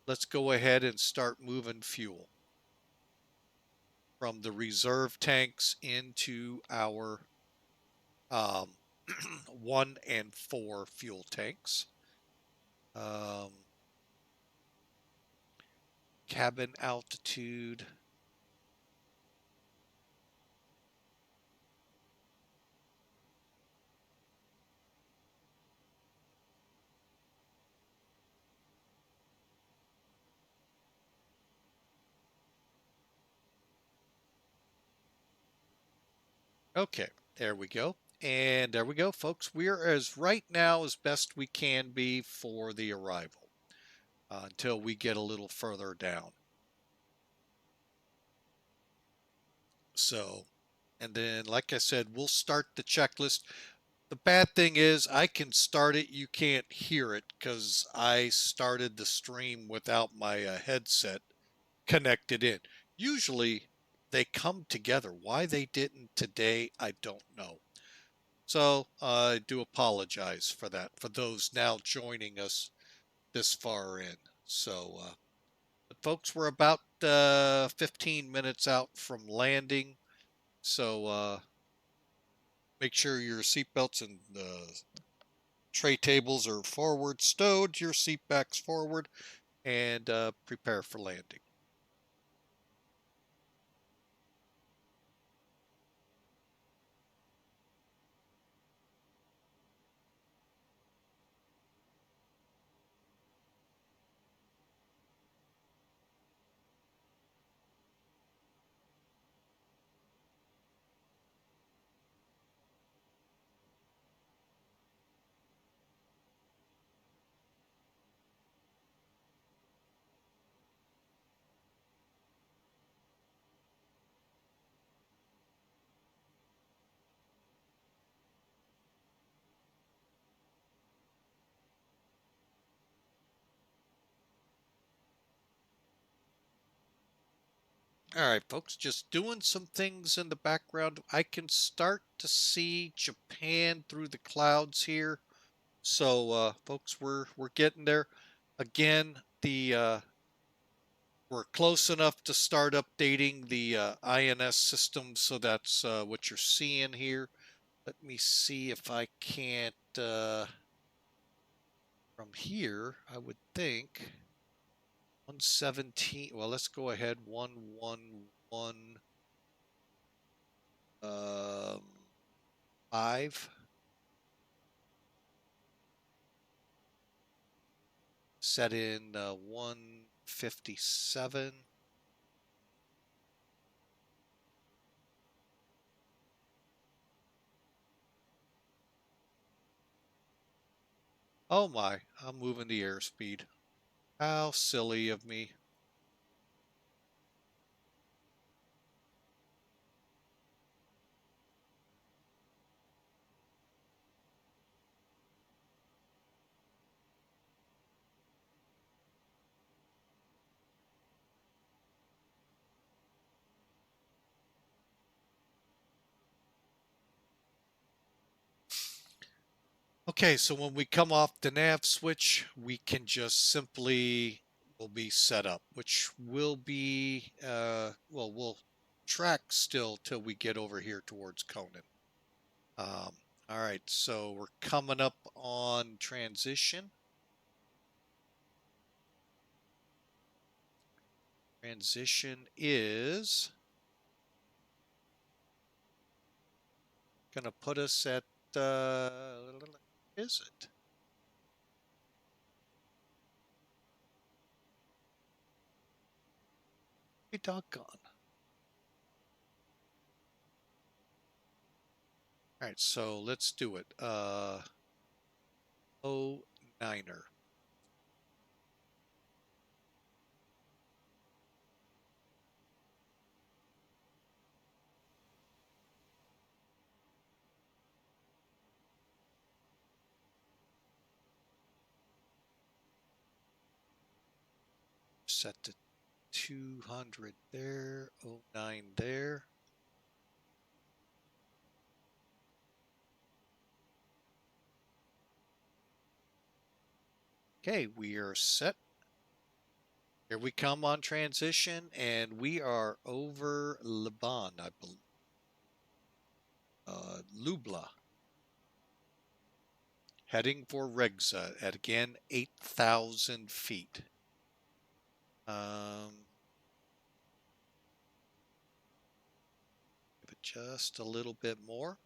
let's go ahead and start moving fuel from the reserve tanks into our 1 and 4 fuel tanks. Cabin altitude. Okay, there we go. And there we go, folks. We are as right now as best we can be for the arrival until we get a little further down. So, and then, like I said, we'll start the checklist. The bad thing is I can start it. You can't hear it because I started the stream without my headset connected in. Usually they come together. Why they didn't today, I don't know. So I do apologize for that, for those now joining us this far in. So, but folks, we're about 15 minutes out from landing. So make sure your seatbelts and tray tables are forward stowed, your seat backs forward, and prepare for landing. All right, folks, just doing some things in the background. I can start to see Japan through the clouds here. So, folks, we're getting there. Again, we're close enough to start updating the INS system, so that's what you're seeing here. Let me see if I can't from here. I would think 117. Well, let's go ahead 111 5. Set in 157. Oh my, I'm moving the airspeed. How silly of me. Okay, so when we come off the nav switch, we can just simply will be set up, which will be, well, we'll track still till we get over here towards Conan. All right, so we're coming up on transition. Transition is going to put us at, is it? Be doggone. All right, so let's do it. 09er. Set to 200 there, 09 there. Okay, we are set. Here we come on transition, and we are over LUBLAN, I believe. LUBLA. Heading for Regza at, again, 8,000 feet. Give it just a little bit more.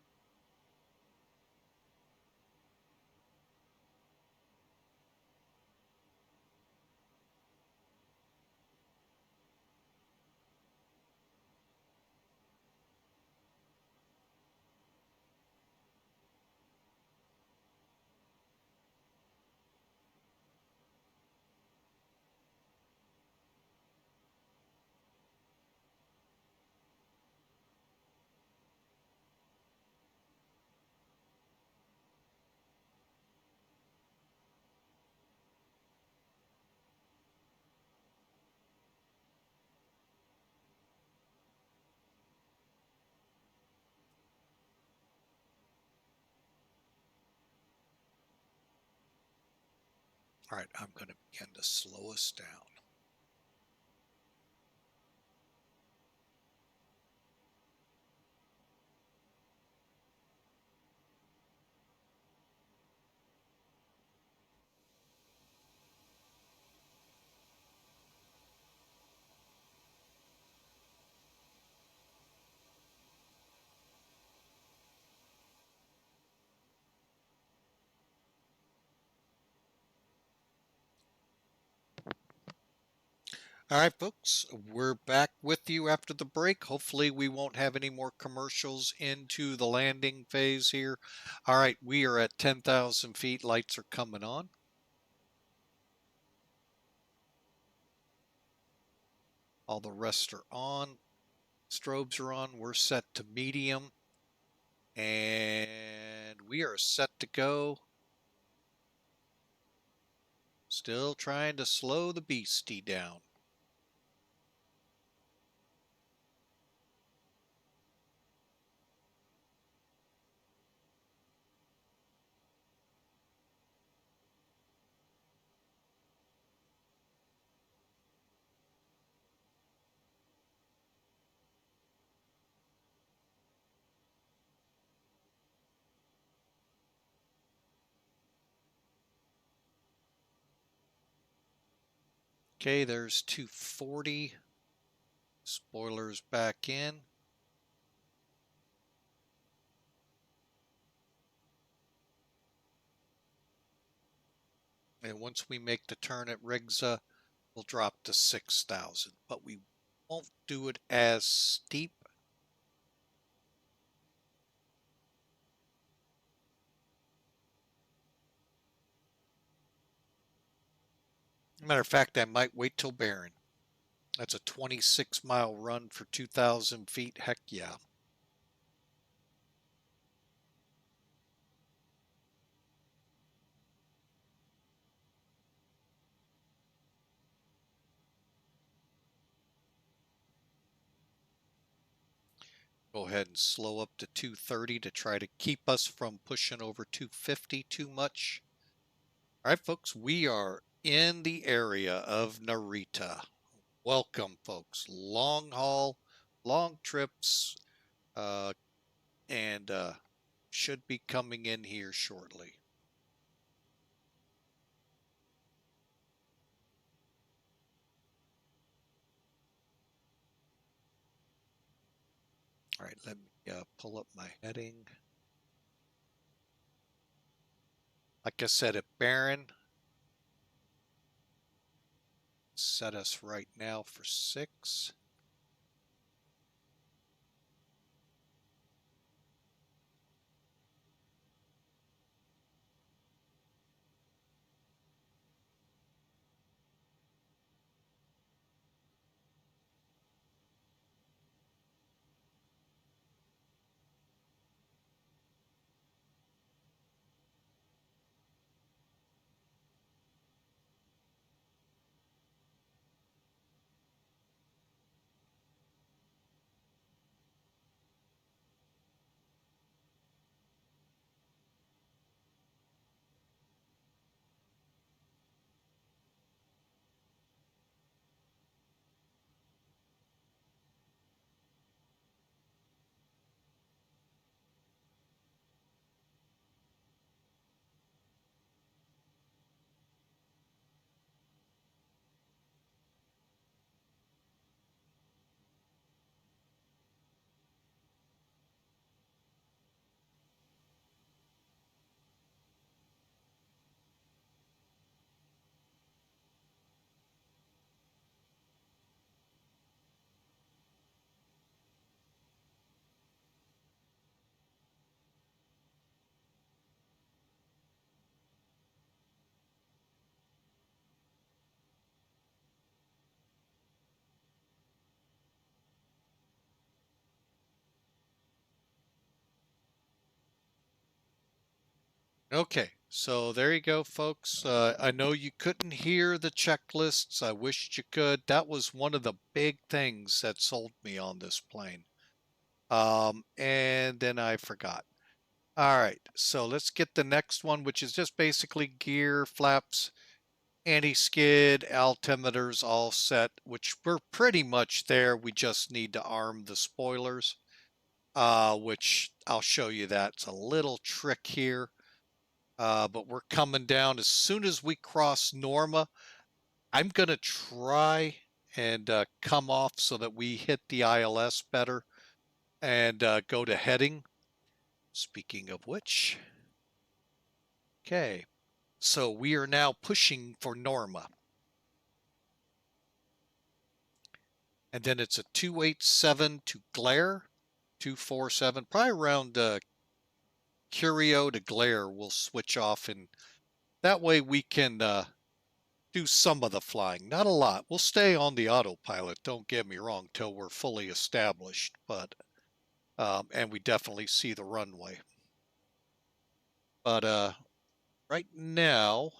All right, I'm going to begin to slow us down. All right, folks, we're back with you after the break. Hopefully we won't have any more commercials into the landing phase here. All right, we are at 10,000 feet. Lights are coming on. All the rest are on. Strobes are on. We're set to medium. And we are set to go. Still trying to slow the beastie down. Okay, there's 240. Spoilers back in. And once we make the turn at Rigza, we'll drop to 6,000, but we won't do it as steep. Matter of fact, I might wait till Barron. That's a 26-mile run for 2,000 feet. Heck yeah. Go ahead and slow up to 230 to try to keep us from pushing over 250 too much. All right, folks, we are in the area of Narita. Welcome, folks. Long haul, long trips, and should be coming in here shortly. All right, let me pull up my heading. Like I said, at Barron, set us right now for 6. Okay, so there you go, folks. I know you couldn't hear the checklists. I wished you could. That was one of the big things that sold me on this plane. And then I forgot. All right, so let's get the next one, which is just basically gear, flaps, anti-skid, altimeters all set, which we're pretty much there. We just need to arm the spoilers, which I'll show you that. It's a little trick here. But we're coming down as soon as we cross Norma. I'm going to try and come off so that we hit the ILS better and go to heading. Speaking of which, okay, so we are now pushing for Norma. And then it's a 287 to Glare, 247, probably around Curio to Glare. We'll switch off, and that way we can do some of the flying, not a lot. We'll stay on the autopilot, don't get me wrong, till we're fully established, but and we definitely see the runway. But right now,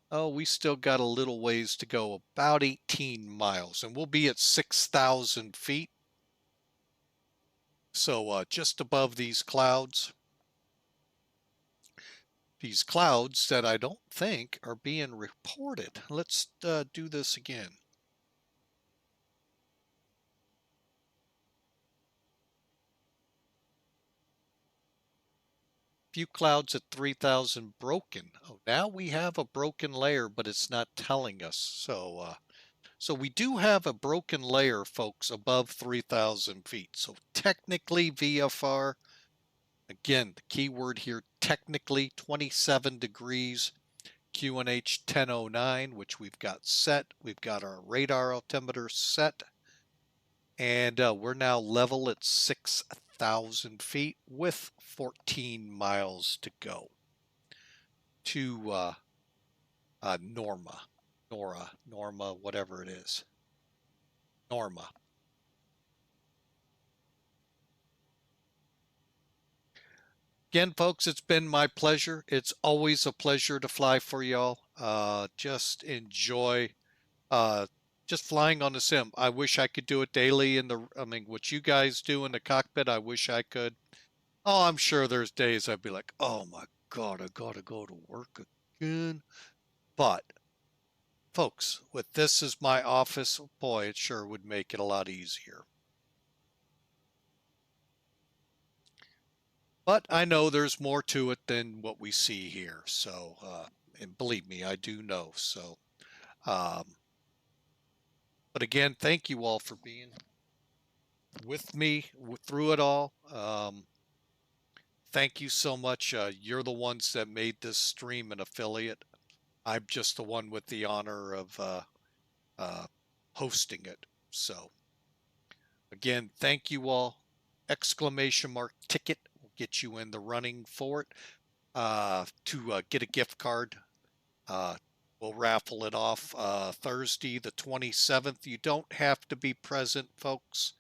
oh, we still got a little ways to go, about 18 miles, and we'll be at 6,000 feet. So just above these clouds. These clouds that I don't think are being reported. Let's do this again. Few clouds at 3,000 broken. Oh, now we have a broken layer, but it's not telling us. So we do have a broken layer, folks, above 3,000 feet. So technically VFR, Again, the key word here, technically 27 degrees, QNH 1009, which we've got set. We've got our radar altimeter set. And we're now level at 6,000 feet with 14 miles to go to Norma, whatever it is. Norma. Again, folks, it's been my pleasure. It's always a pleasure to fly for y'all. Just enjoy just flying on the sim. I wish I could do it daily what you guys do in the cockpit, I wish I could. Oh, I'm sure there's days I'd be like, oh my God, I gotta go to work again. But folks, with this as my office, boy, it sure would make it a lot easier. But I know there's more to it than what we see here. So, and believe me, I do know. So, but again, thank you all for being with me through it all. Thank you so much. You're the ones that made this stream an affiliate. I'm just the one with the honor of hosting it. So, again, thank you all. Exclamation mark ticket will get you in the running for it. To get a gift card, we'll raffle it off Thursday the 27th. You don't have to be present, folks.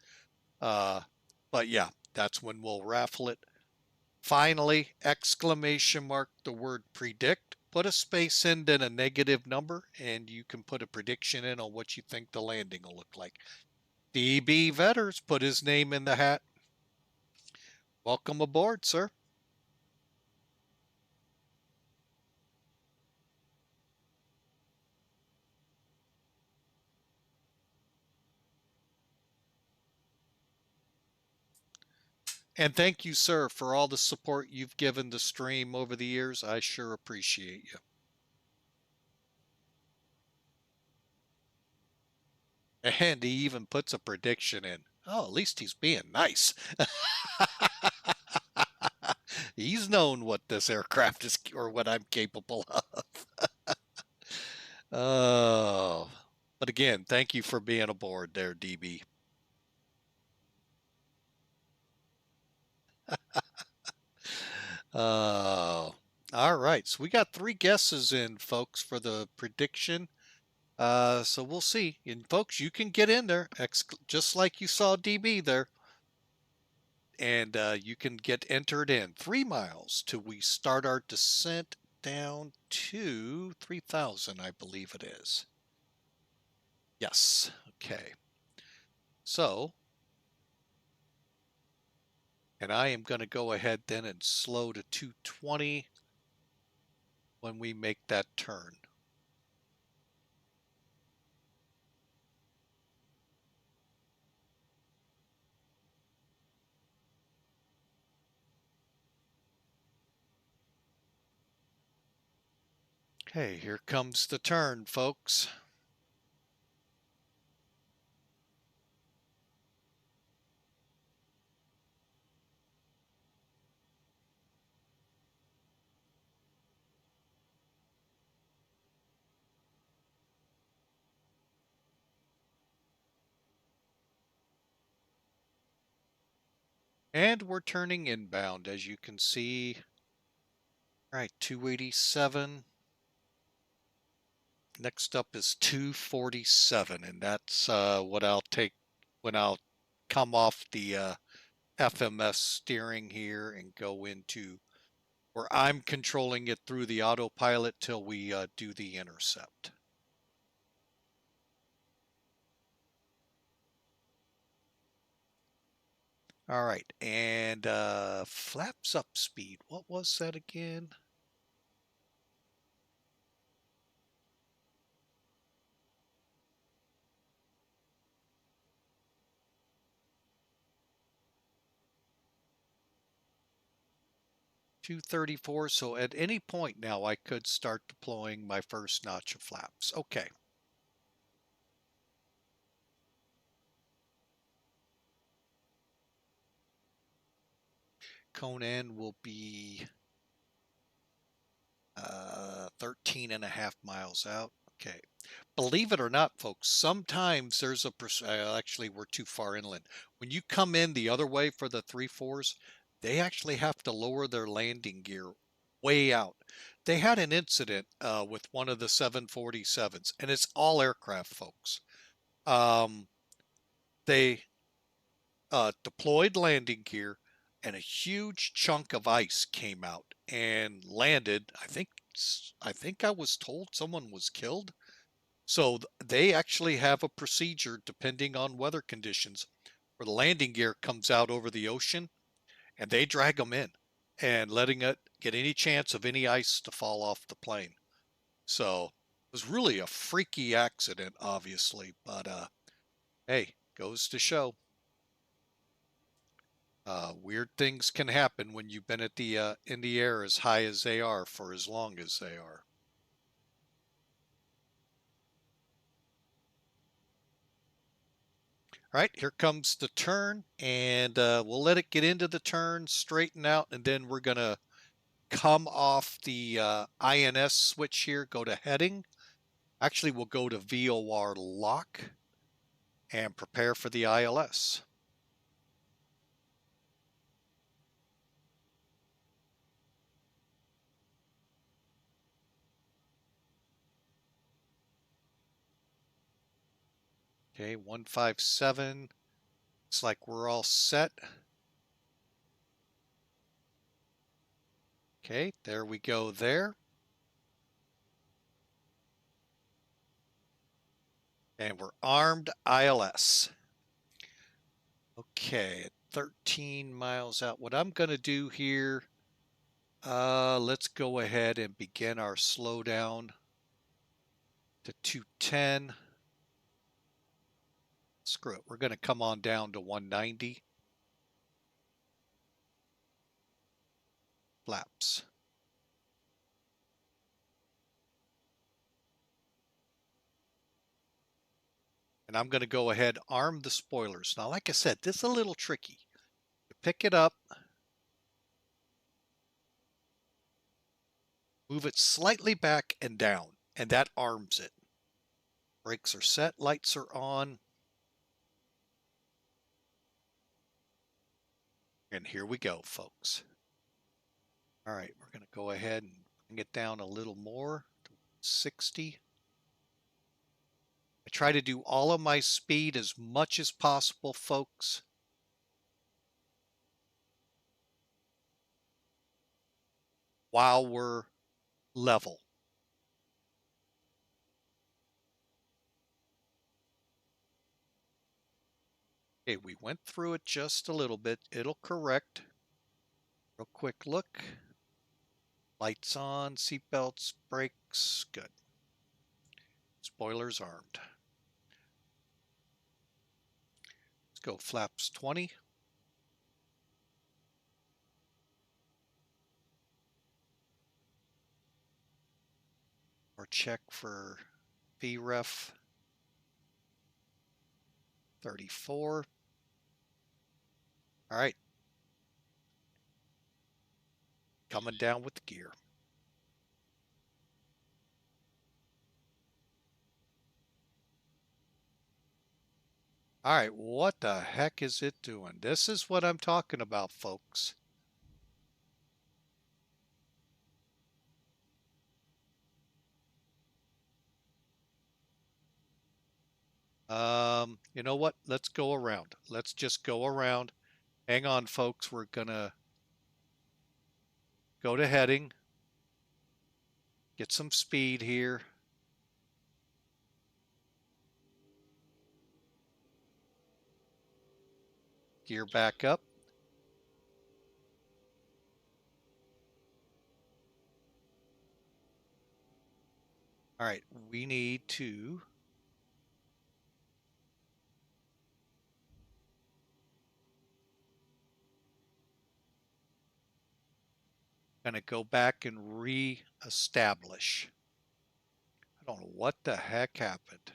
But yeah, that's when we'll raffle it. Finally, exclamation mark the word predict. Put a space in, then a negative number, and you can put a prediction in on what you think the landing will look like. DB Vetters put his name in the hat. Welcome aboard, sir. And thank you, sir, for all the support you've given the stream over the years. I sure appreciate you. And he even puts a prediction in. Oh, at least he's being nice. He's known what this aircraft is, or what I'm capable of. Oh, but again, thank you for being aboard there, DB. Oh, all right. So we got 3 guesses in, folks, for the prediction. So we'll see. And folks, you can get in there, just like you saw DB there. And you can get entered in 3 miles till we start our descent down to 3,000, I believe it is. Yes. Okay. So, and I am going to go ahead then and slow to 220 when we make that turn. Okay, here comes the turn, folks. And we're turning inbound, as you can see. All right, 287. Next up is 247, and that's what I'll take when I'll come off the FMS steering here and go into where I'm controlling it through the autopilot till we do the intercept. All right, and flaps up speed. What was that again? .234, so at any point now I could start deploying my first notch of flaps. Okay. Conan will be 13.5 miles out. Okay. Believe it or not, folks, sometimes there's a actually we're too far inland. When you come in the other way for the 3-4s, they actually have to lower their landing gear way out. They had an incident with one of the 747s, and it's all aircraft, folks. They deployed landing gear, and a huge chunk of ice came out and landed. I think I was told someone was killed. So they actually have a procedure depending on weather conditions where the landing gear comes out over the ocean and they drag them in and letting it get any chance of any ice to fall off the plane. So it was really a freaky accident, obviously, but hey, goes to show. Weird things can happen when you've been at the in the air as high as they are for as long as they are. All right, here comes the turn, and we'll let it get into the turn, straighten out, and then we're going to come off the INS switch here, go to heading. Actually, we'll go to VOR lock and prepare for the ILS. Okay, 157. Looks like we're all set. Okay, there we go there. And we're armed ILS. Okay, 13 miles out. What I'm going to do here, let's go ahead and begin our slowdown to 210. Screw it. We're going to come on down to 190. Flaps. And I'm going to go ahead, arm the spoilers. Now, like I said, this is a little tricky. You pick it up, move it slightly back and down, and that arms it. Brakes are set, lights are on. And here we go, folks. All right, we're going to go ahead and bring it down a little more to 60. I try to do all of my speed as much as possible, folks. While we're level. Okay, we went through it just a little bit. It'll correct. Real quick look. Lights on, seatbelts, brakes, good. Spoilers armed. Let's go flaps 20. Or check for VREF 34. All right. Coming down with the gear. All right, what the heck is it doing? This is what I'm talking about, folks. You know what? Let's go around. Let's just go around. Hang on, folks. We're gonna go to heading. Get some speed here. Gear back up. All right, we need to kind of go back and re-establish. I don't know what the heck happened.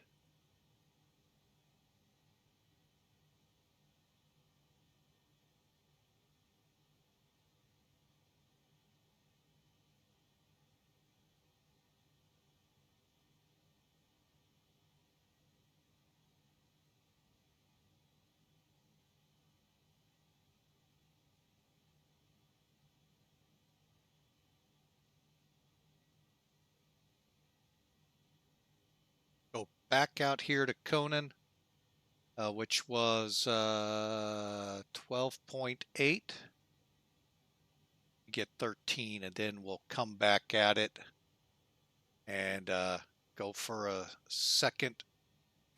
back out here to Conan, which was 12.8. Get 13, and then we'll come back at it and go for a second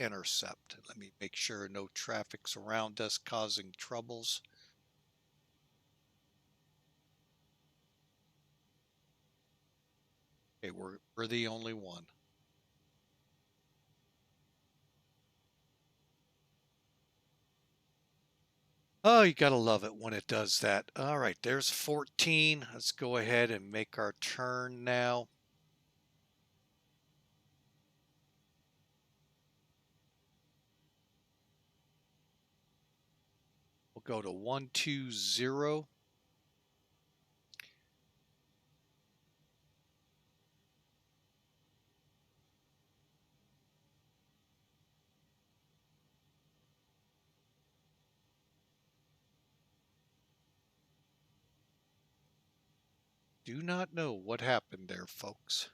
intercept. Let me make sure no traffic's around us causing troubles. Okay, we're the only one. Oh, you gotta love it when it does that. All right, there's 14. Let's go ahead and make our turn now. We'll go to 120. Do not know what happened there, folks.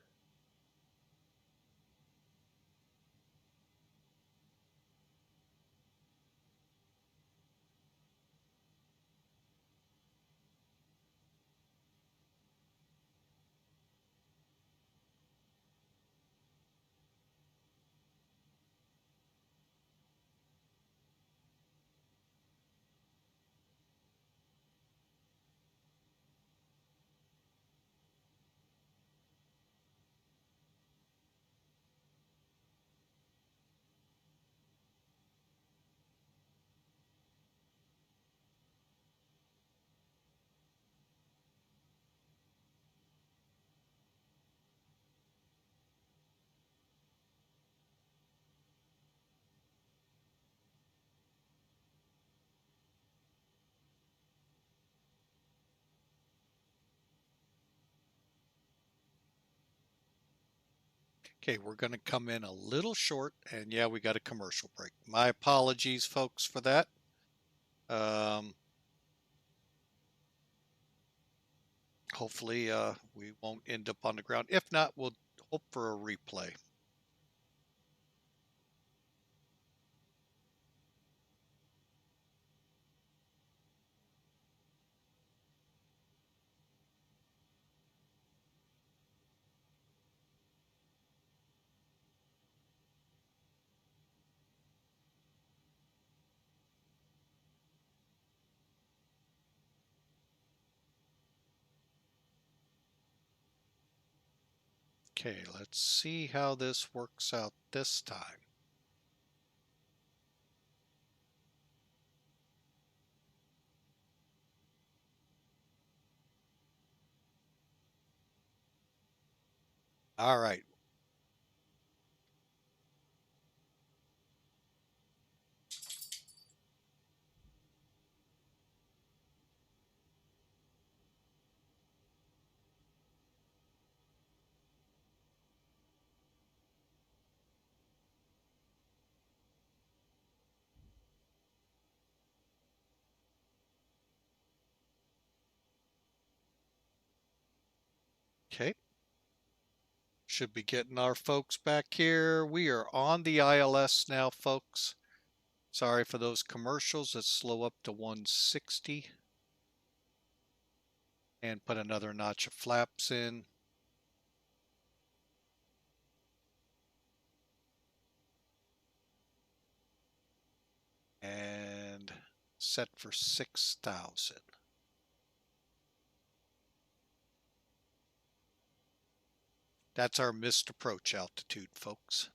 Okay, we're going to come in a little short, and yeah, we got a commercial break. My apologies, folks, for that. Hopefully, we won't end up on the ground. If not, we'll hope for a replay. Okay, let's see how this works out this time. All right. Okay. Should be getting our folks back here. We are on the ILS now, folks. Sorry for those commercials. Let's slow up to 160 and put another notch of flaps in. And set for 6,000. That's our missed approach altitude, folks.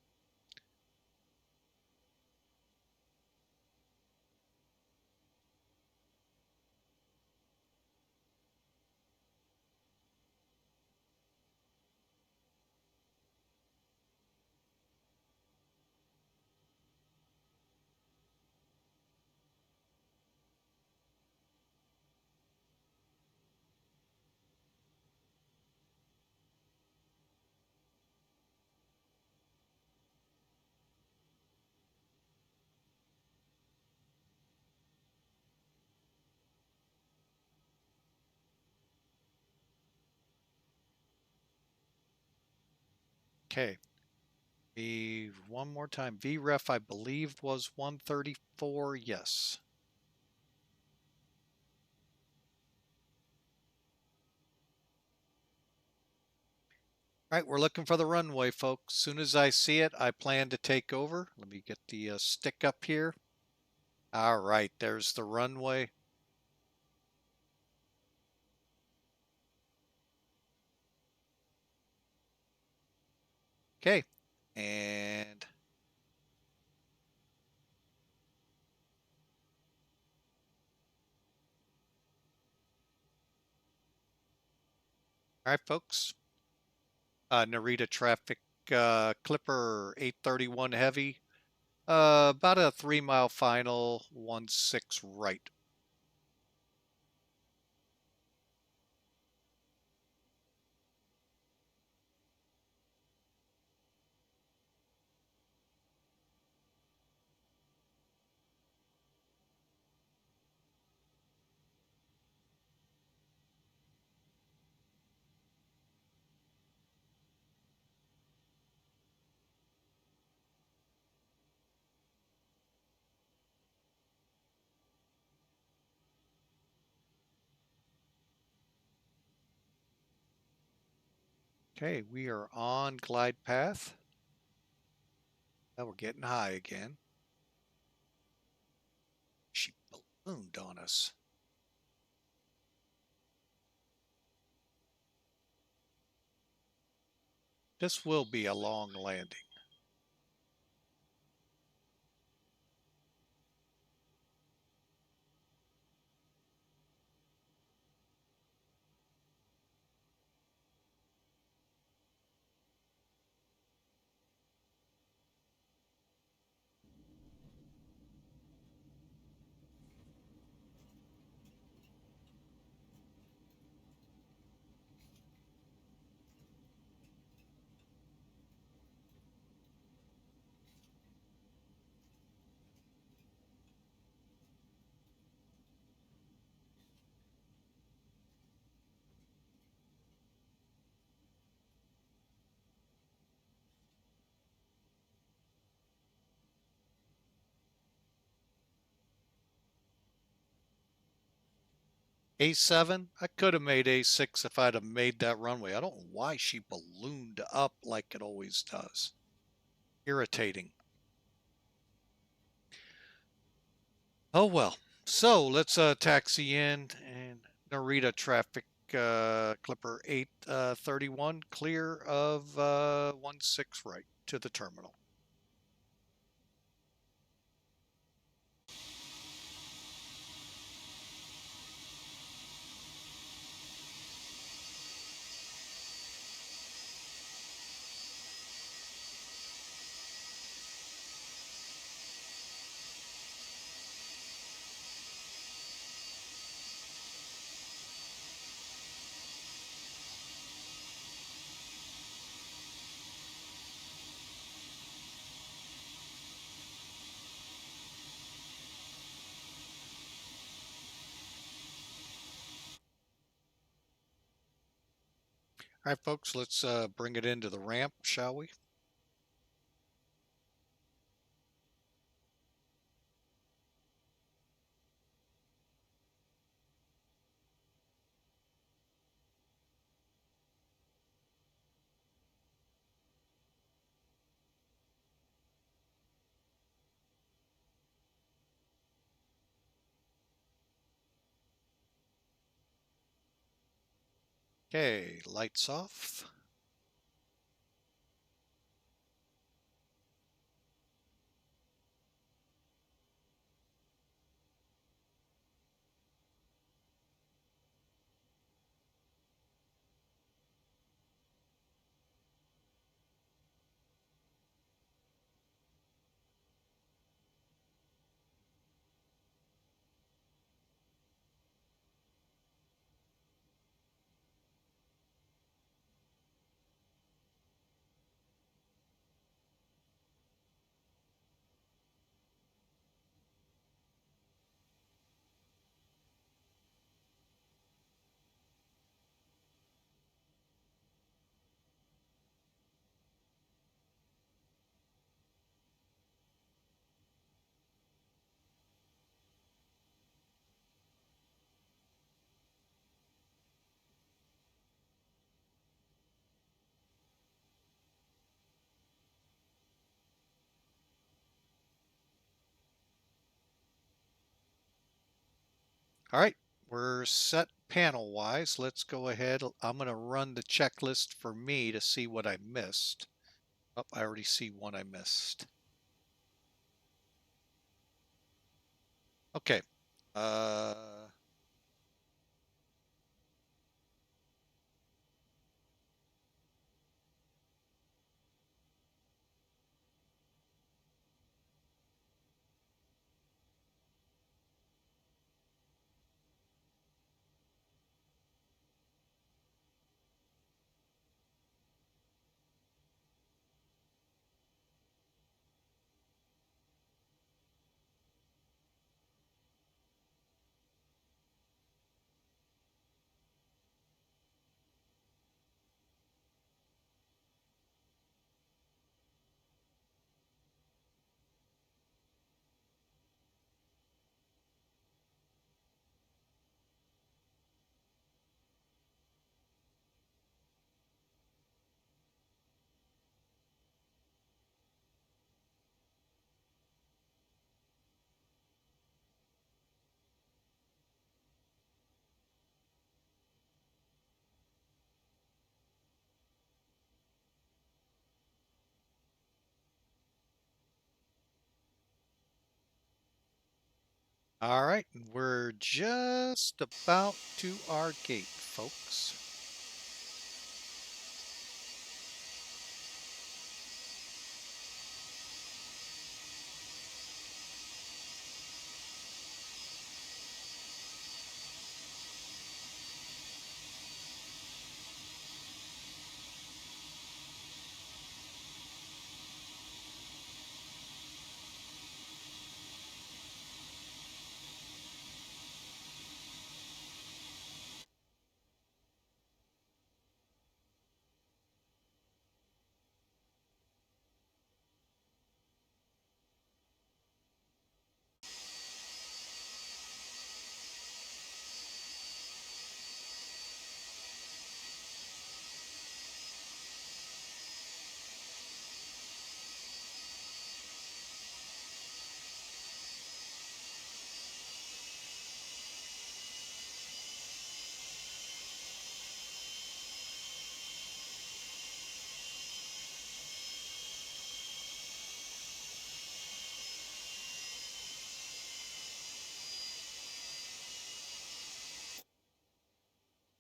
Okay, One more time. VREF, I believe, was 134. Yes. All right, we're looking for the runway, folks. As soon as I see it, I plan to take over. Let me get the stick up here. All right, there's the runway. Okay, and all right, folks. Narita traffic, Clipper 831 heavy. About a 3-mile final, 16 right. Okay, we are on glide path. Now we're getting high again. She ballooned on us. This will be a long landing. A7, I could have made A6 if I'd have made that runway. I don't know why she ballooned up like it always does. Irritating. Oh well. So let's taxi in and Narita traffic Clipper 831 clear of 16 right to the terminal. All right, folks, let's bring it into the ramp, shall we? Okay, lights off. All right, we're set panel-wise. Let's go ahead. I'm going to run the checklist for me to see what I missed. Oh, I already see one I missed. Okay. All right, we're just about to our gate, folks.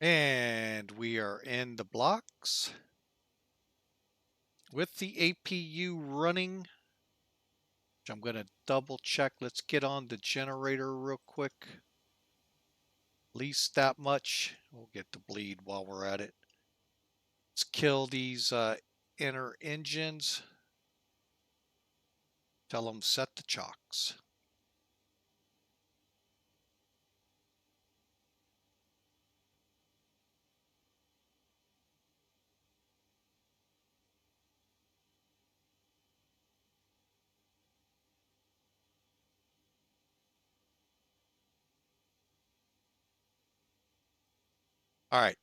And we are in the blocks with the APU running, which I'm going to double check. Let's get on the generator real quick. At least that much. We'll get the bleed while we're at it. Let's kill these inner engines. Tell them set the chocks. All right,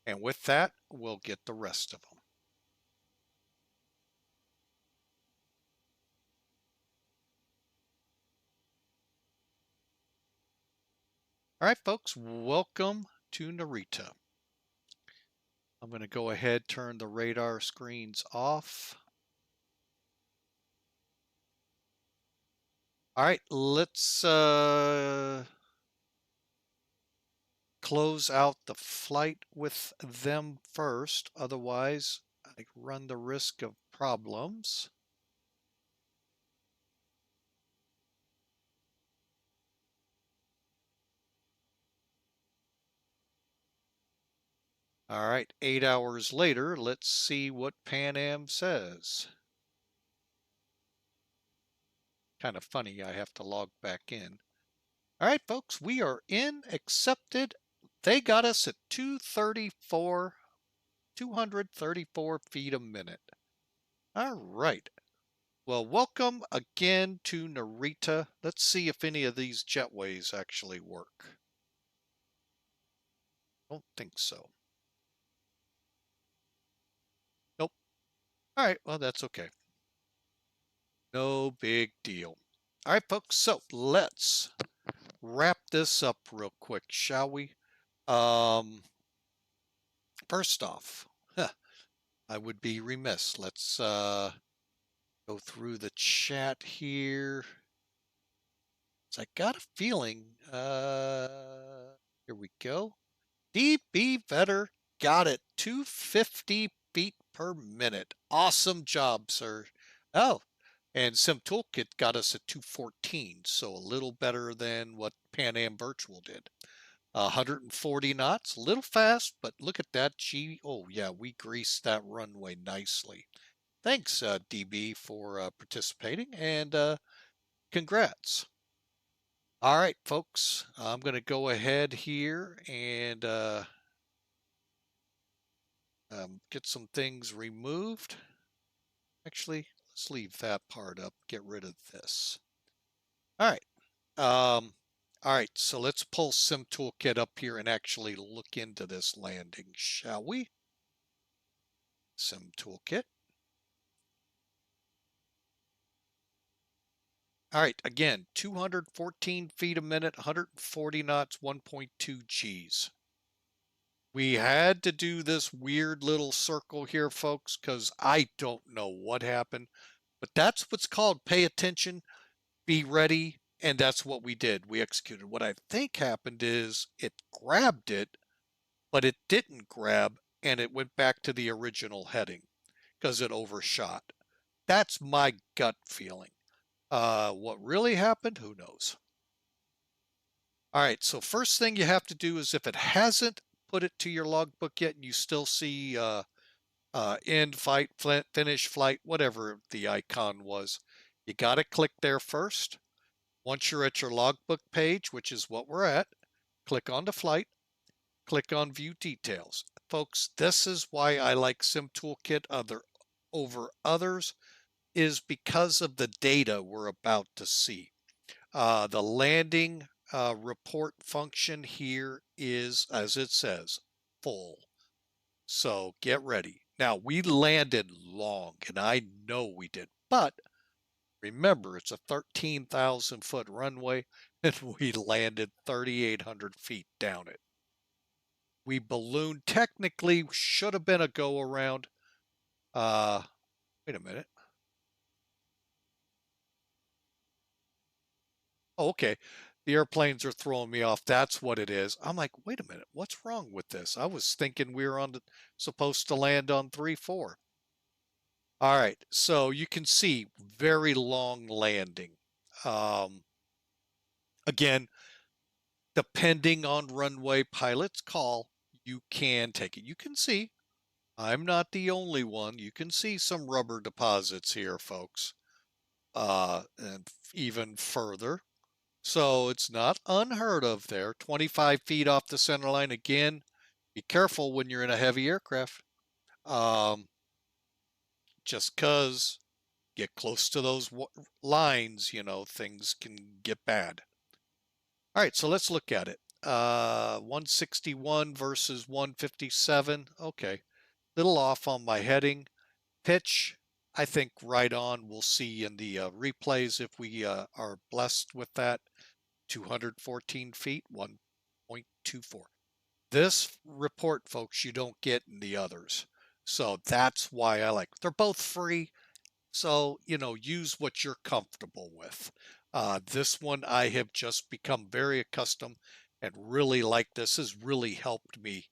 and with that, we'll get the rest of them. All right, folks, welcome to Narita. I'm going to go ahead, turn the radar screens off. All right, let's close out the flight with them first. Otherwise, I run the risk of problems. All right, 8 hours later, let's see what Pan Am says. Kind of funny, I have to log back in. All right, folks, we are in, accepted. They got us at 234 feet a minute. All right. Well, welcome again to Narita. Let's see if any of these jetways actually work. Don't think so. Nope. All right, well, that's okay. No big deal. All right, folks, so let's wrap this up real quick, shall we? First off, I would be remiss. Let's go through the chat here. So I got a feeling, here we go. DB Vetter got it, 250 feet per minute. Awesome job, sir. Oh, and Sim Toolkit got us at 214, so a little better than what Pan Am Virtual did. 140 knots, a little fast, but look at that. Oh yeah, we greased that runway nicely. Thanks, DB, for participating, and congrats. All right, folks, I'm going to go ahead here and get some things removed. Actually, let's leave that part up, get rid of this. All right. All right, so let's pull Sim Toolkit up here and actually look into this landing, shall we? Sim Toolkit. All right, again, 214 feet a minute, 140 knots, 1.2 Gs. We had to do this weird little circle here, folks, because I don't know what happened. But that's what's called pay attention, be ready, and that's what we did. We executed. What I think happened is it grabbed it, but it didn't grab, and it went back to the original heading because it overshot. That's my gut feeling. What really happened, who knows? All right, so first thing you have to do is if it hasn't put it to your logbook yet and you still see end flight, finish flight, whatever the icon was, you got to click there first. Once you're at your logbook page, which is what we're at, click on the flight, click on view details. Folks, this is why I like Sim Toolkit over others, is because of the data we're about to see. The landing report function here is, as it says, full. So get ready. Now, we landed long, and I know we did, but remember, it's a 13,000 foot runway, and we landed 3,800 feet down it. We ballooned, technically should have been a go around. Wait a minute. Oh, okay. The airplanes are throwing me off. That's what it is. I'm like, wait a minute. What's wrong with this? I was thinking we were supposed to land on 3-4. All right. So you can see very long landing. Again, depending on runway pilot's call, you can take it. You can see, I'm not the only one. You can see some rubber deposits here, folks. And even further. So it's not unheard of there. 25 feet off the center line. Again, be careful when you're in a heavy aircraft. Just because get close to those lines, you know, things can get bad. All right, so let's look at it. 161 versus 157. Okay, little off on my heading. Pitch, I think right on. We'll see in the replays if we are blessed with that. 214 feet, 1.24. This report, folks, you don't get in the others. So that's why I like. They're both free. So, you know, use what you're comfortable with. This one I have just become very accustomed and really like. This has really helped me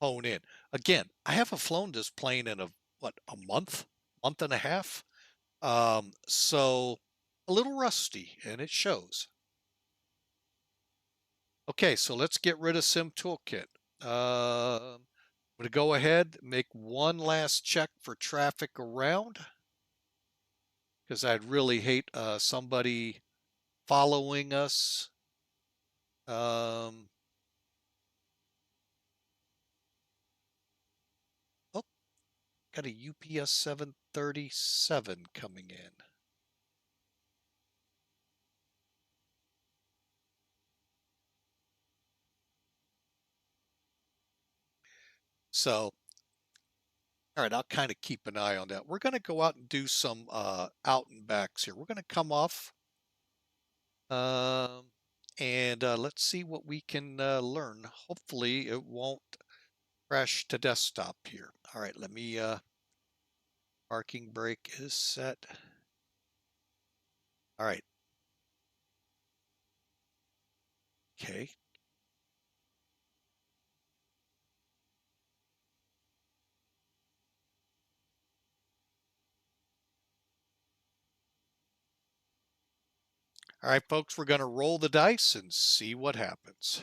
hone in. Again, I haven't flown this plane in a month and a half. So a little rusty, and it shows. Okay, so let's get rid of Sim Toolkit. I'm going to go ahead and make one last check for traffic around, because I'd really hate somebody following us. Oh, got a UPS 737 coming in. So, all right, I'll kind of keep an eye on that. We're going to go out and do some out and backs here. We're going to come off and let's see what we can learn. Hopefully it won't crash to desktop here. All right, let me, parking brake is set. All right. Okay. All right, folks, we're going to roll the dice and see what happens.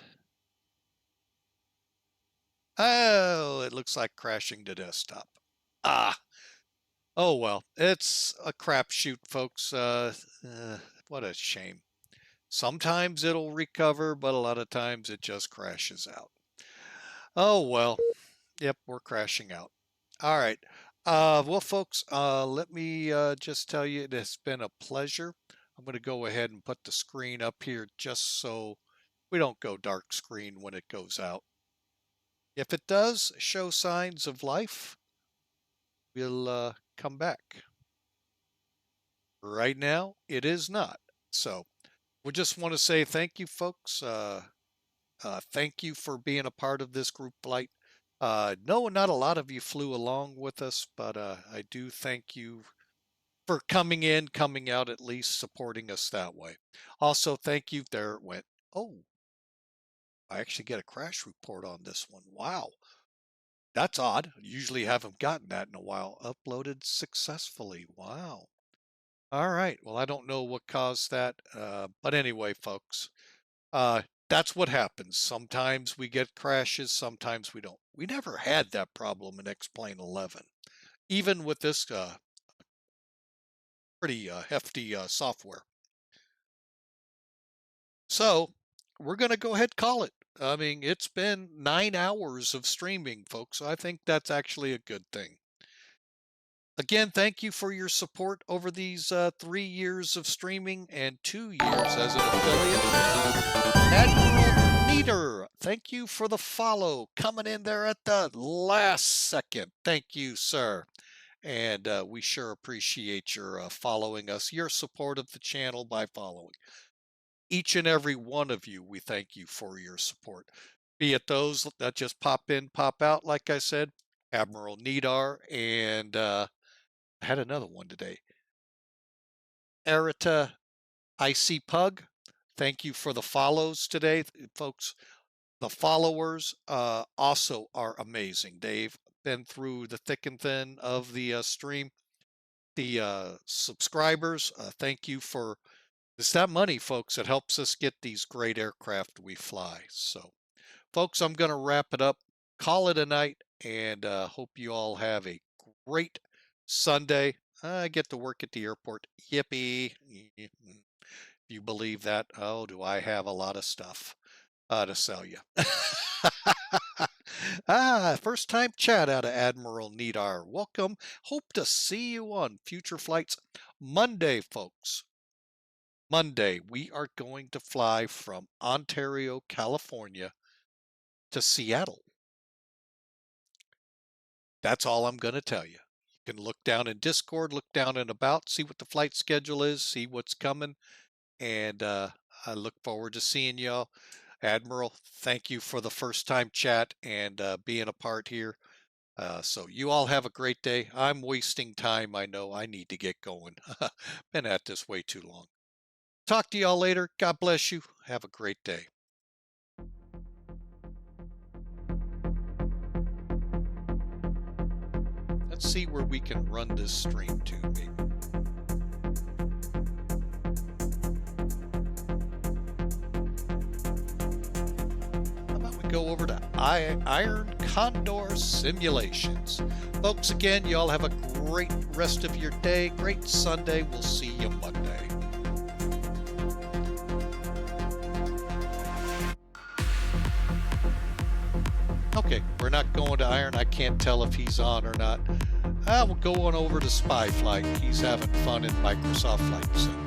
Oh, it looks like crashing to desktop. Ah, oh well, it's a crapshoot, folks. What a shame. Sometimes it'll recover, but a lot of times it just crashes out. Oh well, yep, we're crashing out. All right. Well, folks, let me just tell you it has been a pleasure. I'm going to go ahead and put the screen up here just so we don't go dark screen when it goes out. If it does show signs of life, we'll come back. Right now, it is not. So we just want to say thank you, folks. Thank you for being a part of this group flight. No, not a lot of you flew along with us, but I do thank you for coming in, coming out, at least supporting us that way. Also, thank you. There it went. Oh, I actually get a crash report on this one. Wow. That's odd. Usually haven't gotten that in a while. Uploaded successfully. Wow. All right. Well, I don't know what caused that. But anyway, folks, that's what happens. Sometimes we get crashes, sometimes we don't. We never had that problem in X-Plane 11, even with this pretty hefty software. So we're going to go ahead and call it. I mean, it's been 9 hours of streaming, folks. So I think that's actually a good thing. Again, thank you for your support over these 3 years of streaming and 2 years as an affiliate. Admiral Neater, thank you for the follow, coming in there at the last second. Thank you, sir. And we sure appreciate your following us, your support of the channel by following. Each and every one of you, we thank you for your support. Be it those that just pop in, pop out, like I said, Admiral Needar, and I had another one today. Arita IC Pug, thank you for the follows today, folks. The followers also are amazing. They've been through the thick and thin of the stream. The subscribers, thank you for it's that money, folks, that helps us get these great aircraft we fly. So, folks, I'm going to wrap it up, call it a night, and hope you all have a great Sunday. I get to work at the airport. Yippee. If you believe that, oh, do I have a lot of stuff to sell you. First time chat out of Admiral Needar. Welcome. Hope to see you on future flights. Monday, folks. Monday, we are going to fly from Ontario, California to Seattle. That's all I'm going to tell you. You can look down in Discord, look down and about, see what the flight schedule is, see what's coming. And I look forward to seeing y'all. Admiral, thank you for the first time chat and being a part here. So you all have a great day. I'm wasting time. I know I need to get going. Been at this way too long. Talk to y'all later. God bless you. Have a great day. Let's see where we can run this stream to, maybe. How about we go over to Iron Condor Simulations. Folks, again, y'all have a great rest of your day. Great Sunday. We'll see you Monday. Okay, we're not going to Iron. I can't tell if he's on or not. We'll go on over to Spy Flight. He's having fun in Microsoft Flight Sim.